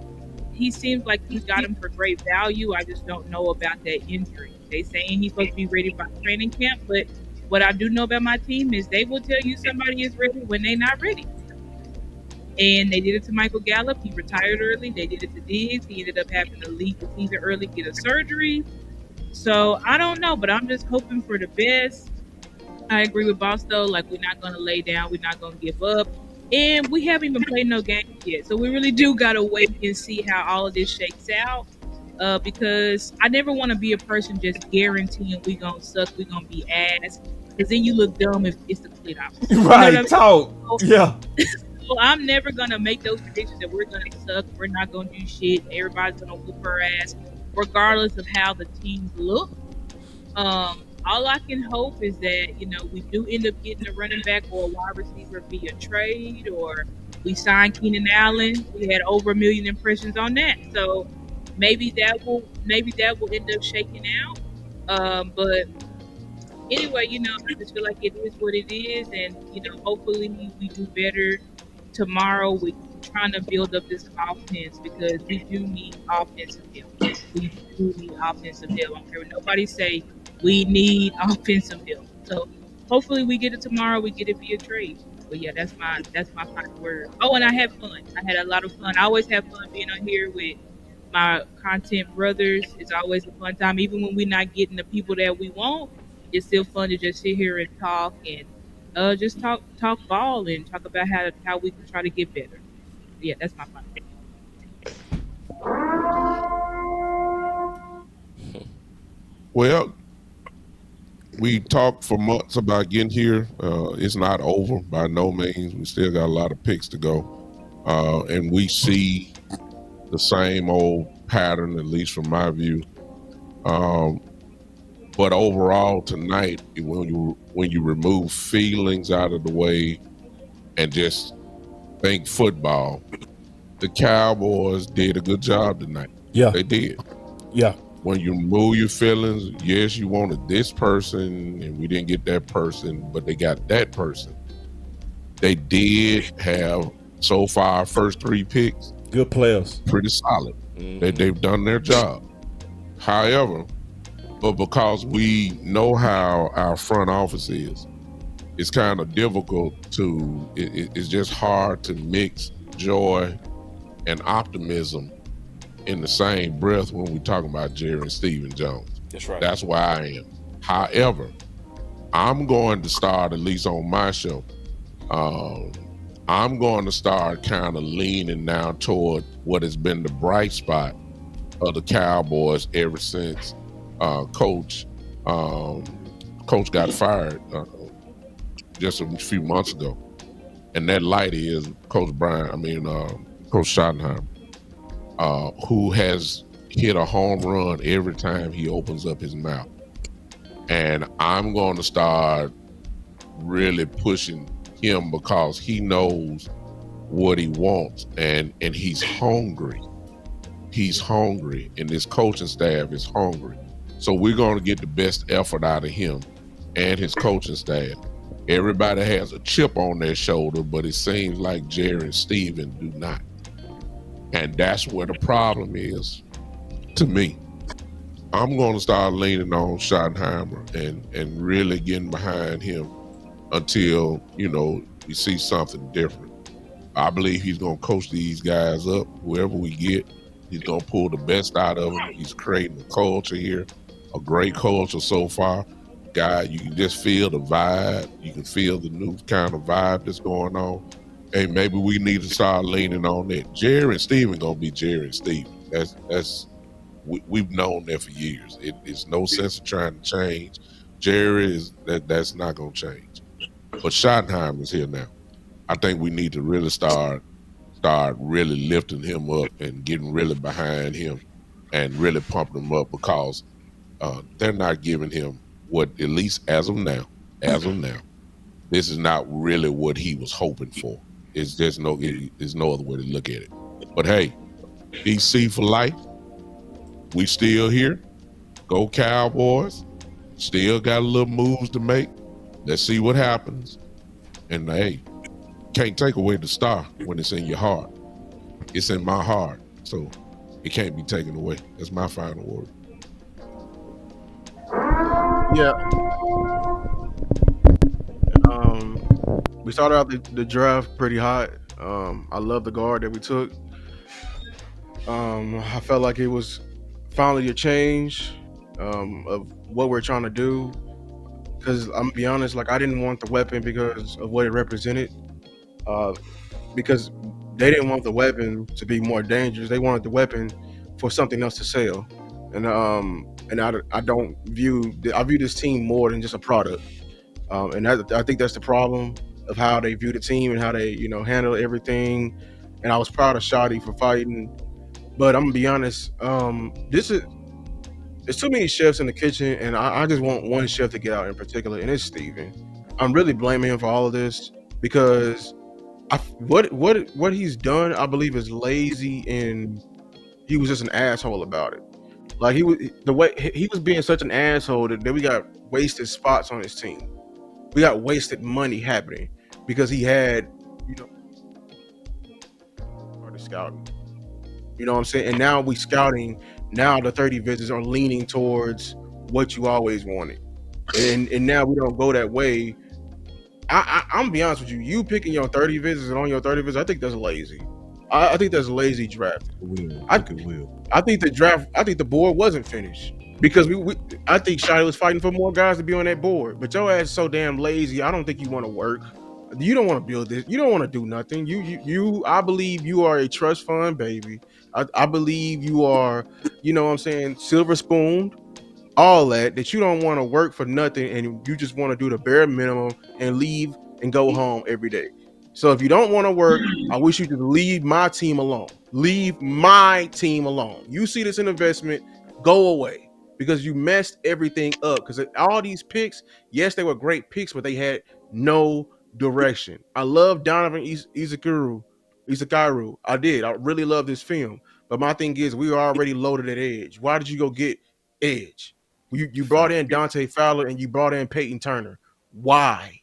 he seems like he got him for great value. I just don't know about that injury. They saying he's supposed to be ready by training camp, but what I do know about my team is they will tell you somebody is ready when they're not ready. And they did it to Michael Gallup. He retired early. They did it to Diggs. He ended up having to leave the season early, get a surgery. So I don't know, but I'm just hoping for the best. I agree with Boss though. Like, we're not going to lay down. We're not going to give up. And we haven't even played no games yet. So we really do got to wait and see how all of this shakes out. Because I never want to be a person just guaranteeing we going to suck, we going to be ass. Because then you look dumb if it's the complete opposite. Right, talk. Yeah. So I'm never going to make those predictions that we're going to suck, we're not going to do shit, everybody's going to whoop our ass, regardless of how the teams look. All I can hope is that, we do end up getting a running back or a wide receiver via trade, or we sign Keenan Allen. We had over 1 million impressions on that. So maybe that will end up shaking out. But anyway, I just feel like it is what it is, and hopefully we do better tomorrow. We're trying to build up this offense because we do need offensive help. We do need offensive help. I don't care what nobody say. We need offensive help. So hopefully we get it tomorrow. We get it via trade. But yeah, that's my final word. Oh, and I had fun. I had a lot of fun. I always have fun being on here with my content brothers. It's always a fun time, even when we're not getting the people that we want. It's still fun to just sit here and talk and just talk ball and talk about how we can try to get better. Yeah, that's my final. Well, we talked for months about getting here. It's not over by no means. We still got a lot of picks to go. And we see the same old pattern, at least from my view. But overall tonight, when you remove feelings out of the way and just think football, the Cowboys did a good job tonight. Yeah. They did. Yeah. When you remove your feelings, yes, you wanted this person and we didn't get that person, but they got that person. They did have, so far, first 3 picks. Good players. Pretty solid. They've done their job. However, but because we know how our front office is, it's kind of difficult it's just hard to mix joy and optimism in the same breath when we're talking about Jerry and Stephen Jones. That's right. That's why I am. However, I'm going to start, at least on my show, I'm going to start kind of leaning now toward what has been the bright spot of the Cowboys ever since Coach got fired just a few months ago. And that light is Coach Schottenheimer, who has hit a home run every time he opens up his mouth. And I'm going to start really pushing him because he knows what he wants and he's hungry. He's hungry, and this coaching staff is hungry. So we're going to get the best effort out of him and his coaching staff. Everybody has a chip on their shoulder, but it seems like Jerry and Steven do not. And that's where the problem is, to me. I'm going to start leaning on Schottenheimer and really getting behind him until, we see something different. I believe he's going to coach these guys up, whoever we get. He's going to pull the best out of them. He's creating a culture here, a great culture so far. Guy, you can just feel the vibe. You can feel the new kind of vibe that's going on. Hey, maybe we need to start leaning on that. Jerry and Steven going to be Jerry and Steven. We've known that for years. It's no sense of trying to change. Jerry that's not going to change. But Schottenheimer is here now. I think we need to really start really lifting him up and getting really behind him and really pumping him up because they're not giving him what, at least as of now, this is not really what he was hoping for. There's no other way to look at it. But hey, DC for life. We still here. Go Cowboys. Still got a little moves to make. Let's see what happens. And hey, can't take away the star when it's in your heart. It's in my heart, so it can't be taken away. That's my final word. Yeah. We started out the draft pretty hot. I love the guard that we took. I felt like it was finally a change of what we're trying to do. Because I'm gonna be honest, I didn't want the weapon because of what it represented. Because they didn't want the weapon to be more dangerous. They wanted the weapon for something else to sell. And I view this team more than just a product. And I think that's the problem of how they view the team and how they, handle everything. And I was proud of Shotty for fighting. But I'm gonna be honest, there's too many chefs in the kitchen, and I just want one chef to get out in particular, and it's Steven. I'm really blaming him for all of this because what he's done, I believe, is lazy, and he was just an asshole about it. Like the way he was being such an asshole that we got wasted spots on his team. We got wasted money happening because he had, started scouting. You know what I'm saying? And now we scouting. Now the 30 visits are leaning towards what you always wanted, and now we don't go that way. I'm gonna be honest with you. You picking your 30 visits and on your 30 visits, I think that's lazy. I think that's lazy draft. I think the draft. I think the board wasn't finished because I think Shotty was fighting for more guys to be on that board. But your ass is so damn lazy. I don't think you want to work. You don't want to build this. You don't want to do nothing. I believe you are a trust fund baby. I believe you are. You know what I'm saying? Silver spoon. All that you don't want to work for nothing and you just want to do the bare minimum and leave and go home every day. So if you don't want to work, I wish you to leave my team alone. Leave my team alone. You see this an investment, go away because you messed everything up. Because all these picks, yes, they were great picks, but they had no direction. I love Donovan Izakaru. I did. I really love this film. But my thing is, we were already loaded at edge. Why did you go get edge? You brought in Dante Fowler and you brought in Peyton Turner. Why?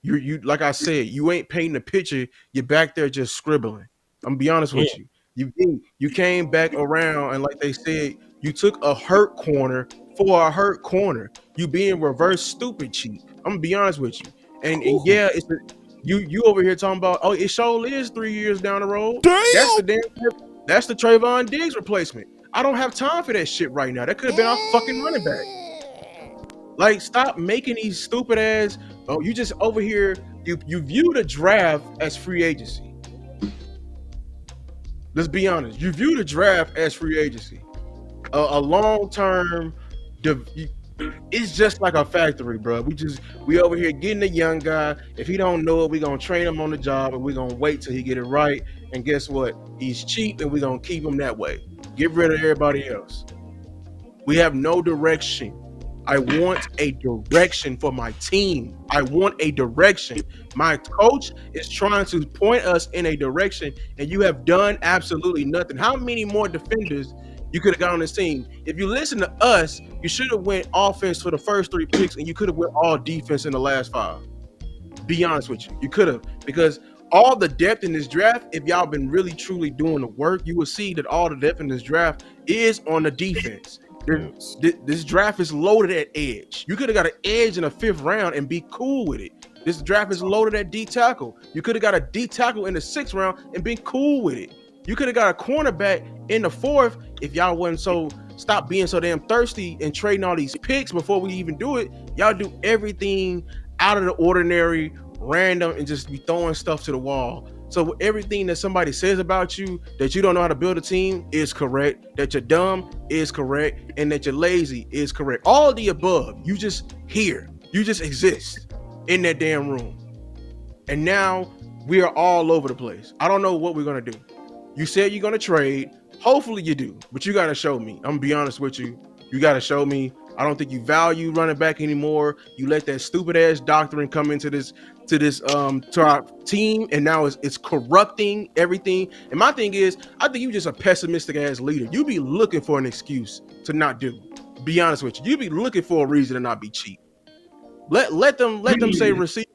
You like I said, you ain't painting a picture. You're back there just scribbling. I'm gonna be honest with you. You came back around and like they said, you took a hurt corner for a hurt corner. You being reverse stupid cheap. I'm gonna be honest with you. And yeah, it's you over here talking about it sure is 3 years down the road. Damn. That's the Trayvon Diggs replacement. I don't have time for that shit right now. That could have been our fucking running back. Like, stop making these stupid ass. Oh, you just over here. You view the draft as free agency. Let's be honest. You view the draft as free agency. A long term. It's just like a factory, bro. We over here getting a young guy. If he don't know it, we gonna train him on the job, and we gonna wait till he get it right. And guess what? He's cheap, and we gonna keep him that way. Get rid of everybody else. We have no direction. I want a direction for my team. I want a direction. My coach is trying to point us in a direction, and you have done absolutely nothing. How many more defenders you could have got on this team? If you listen to us, you should have went offense for the first 3 picks, and you could have went all defense in the last 5. Be honest with you. You could have, because all the depth in this draft, if y'all been really truly doing the work, you will see that all the depth in this draft is on the defense. This draft is loaded at edge. You could have got an edge in the 5th round and be cool with it. This draft is loaded at D tackle. You could have got a D tackle in the 6th round and been cool with it. You could have got a cornerback in the 4th if y'all wasn't so stop being so damn thirsty and trading all these picks before we even do it. Y'all do everything out of the ordinary, random, and just be throwing stuff to the wall. So everything that somebody says about you, that you don't know how to build a team, is correct. That you're dumb is correct. And that you're lazy is correct. All the above. You just here. You just exist in that damn room. And now we are all over the place. I don't know what we're going to do. You said you're going to trade. Hopefully you do. But you got to show me. I'm going to be honest with you. You got to show me. I don't think you value running back anymore. You let that stupid ass doctrine come into to our team, and now it's corrupting everything. And my thing is, I think you just a pessimistic ass leader. You be looking for an excuse to not do. Be honest with you. You be looking for a reason to not be cheap. Let them say receiver.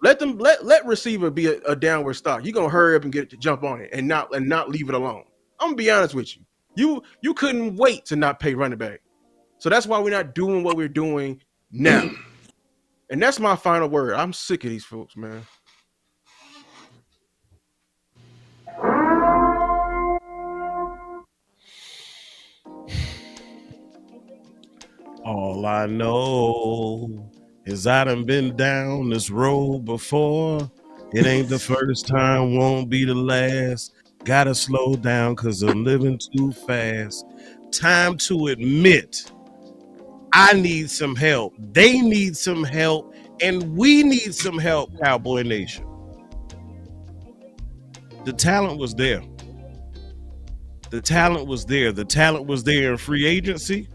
Let receiver be a downward stock. You're gonna hurry up and get it to jump on it and not leave it alone. I'm gonna be honest with you. You couldn't wait to not pay running back. So that's why we're not doing what we're doing now. And that's my final word. I'm sick of these folks, man. All I know is I done been down this road before. It ain't the first time, won't be the last. Gotta slow down because I'm living too fast. Time to admit I need some help. They need some help. And we need some help, Cowboy Nation. The talent was there. The talent was there. The talent was there in free agency.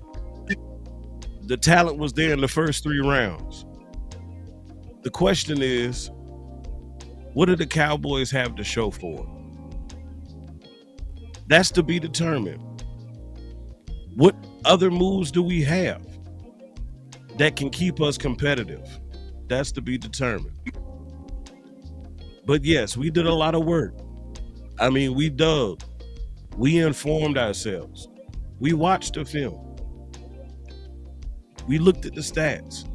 The talent was there in the first 3 rounds. The question is, what do the Cowboys have to show for it? That's to be determined. What other moves do we have that can keep us competitive? That's to be determined. But yes, we did a lot of work. I mean, we dug. We informed ourselves. We watched the film. We looked at the stats.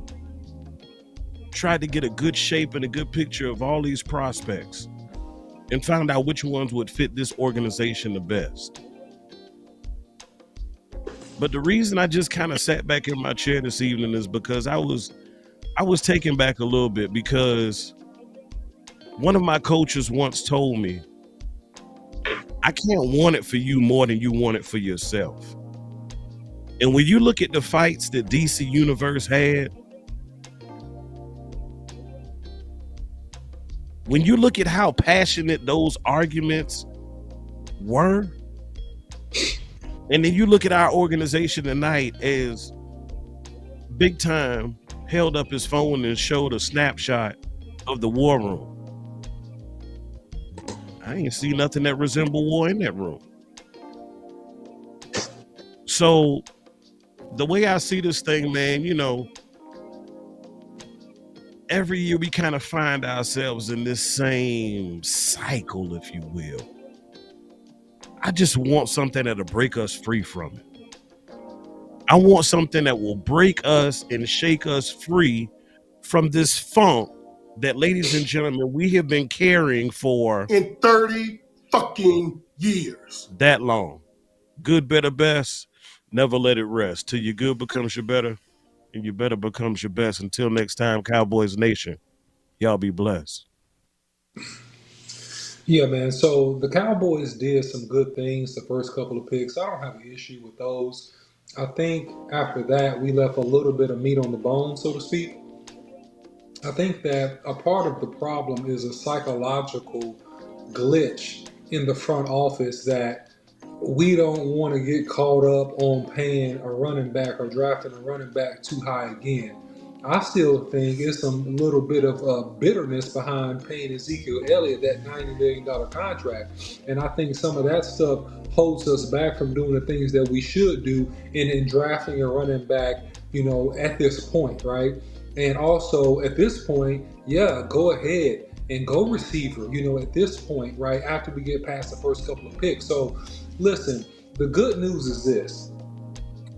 Tried to get a good shape and a good picture of all these prospects and found out which ones would fit this organization the best. But the reason I just kind of sat back in my chair this evening is because I was taken back a little bit, because one of my coaches once told me, I can't want it for you more than you want it for yourself. And when you look at the fights that DC Universe had, when you look at how passionate those arguments were, and then you look at our organization tonight as Big Time held up his phone and showed a snapshot of the war room. I ain't see nothing that resembled war in that room. So the way I see this thing, man, you know, every year we kind of find ourselves in this same cycle, if you will. I just want something that'll break us free from it. I want something that will break us and shake us free from this funk that, ladies and gentlemen, we have been carrying for in 30 fucking years. That long. Good, better, best. Never let it rest till your good becomes your better and your better becomes your best. Until next time, Cowboys Nation, y'all be blessed. Yeah, man. So the Cowboys did some good things the first couple of picks. I don't have an issue with those. I think after that, we left a little bit of meat on the bone, so to speak. I think that a part of the problem is a psychological glitch in the front office that we don't want to get caught up on paying a running back or drafting a running back too high again. I still think it's some little bit of bitterness behind paying Ezekiel Elliott that $90 million contract. And I think some of that stuff holds us back from doing the things that we should do in drafting a running back, you know, at this point, right? And also at this point, yeah, go ahead and go receiver, you know, at this point, right, after we get past the first couple of picks. So listen, the good news is this.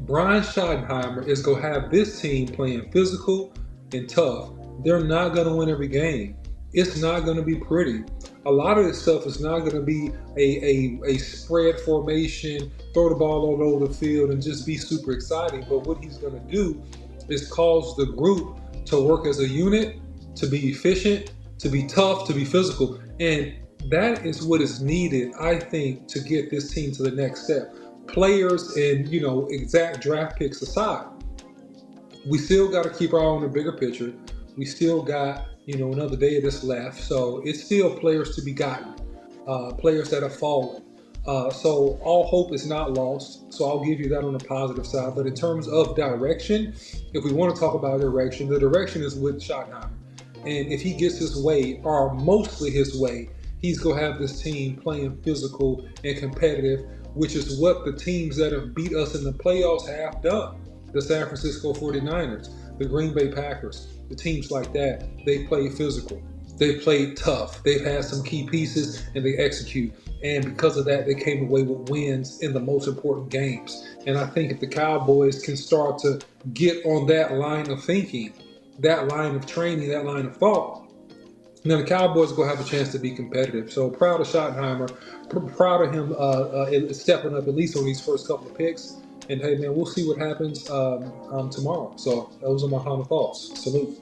Brian Schottenheimer is going to have this team playing physical and tough. They're not going to win every game. It's not going to be pretty. A lot of this stuff is not going to be a spread formation, throw the ball all over the field and just be super exciting. But what he's going to do is cause the group to work as a unit, to be efficient, to be tough, to be physical. And that is what is needed, I think, to get this team to the next step. Players and, you know, exact draft picks aside, we still got to keep our eye on the bigger picture. We still got, you know, another day of this left. So it's still players to be gotten, players that have fallen. So all hope is not lost. So I'll give you that on the positive side. But in terms of direction, if we want to talk about direction, the direction is with Schottenheimer. And if he gets his way, or mostly his way, he's going to have this team playing physical and competitive, which is what the teams that have beat us in the playoffs have done. The San Francisco 49ers, the Green Bay Packers, the teams like that, they play physical. They played tough. They've had some key pieces and they execute. And because of that, they came away with wins in the most important games. And I think if the Cowboys can start to get on that line of thinking, that line of training, that line of thought, then the Cowboys are going to have a chance to be competitive. So proud of Schottenheimer, proud of him stepping up at least on these first couple of picks. And hey, man, we'll see what happens tomorrow. So those are my final thoughts. Salute.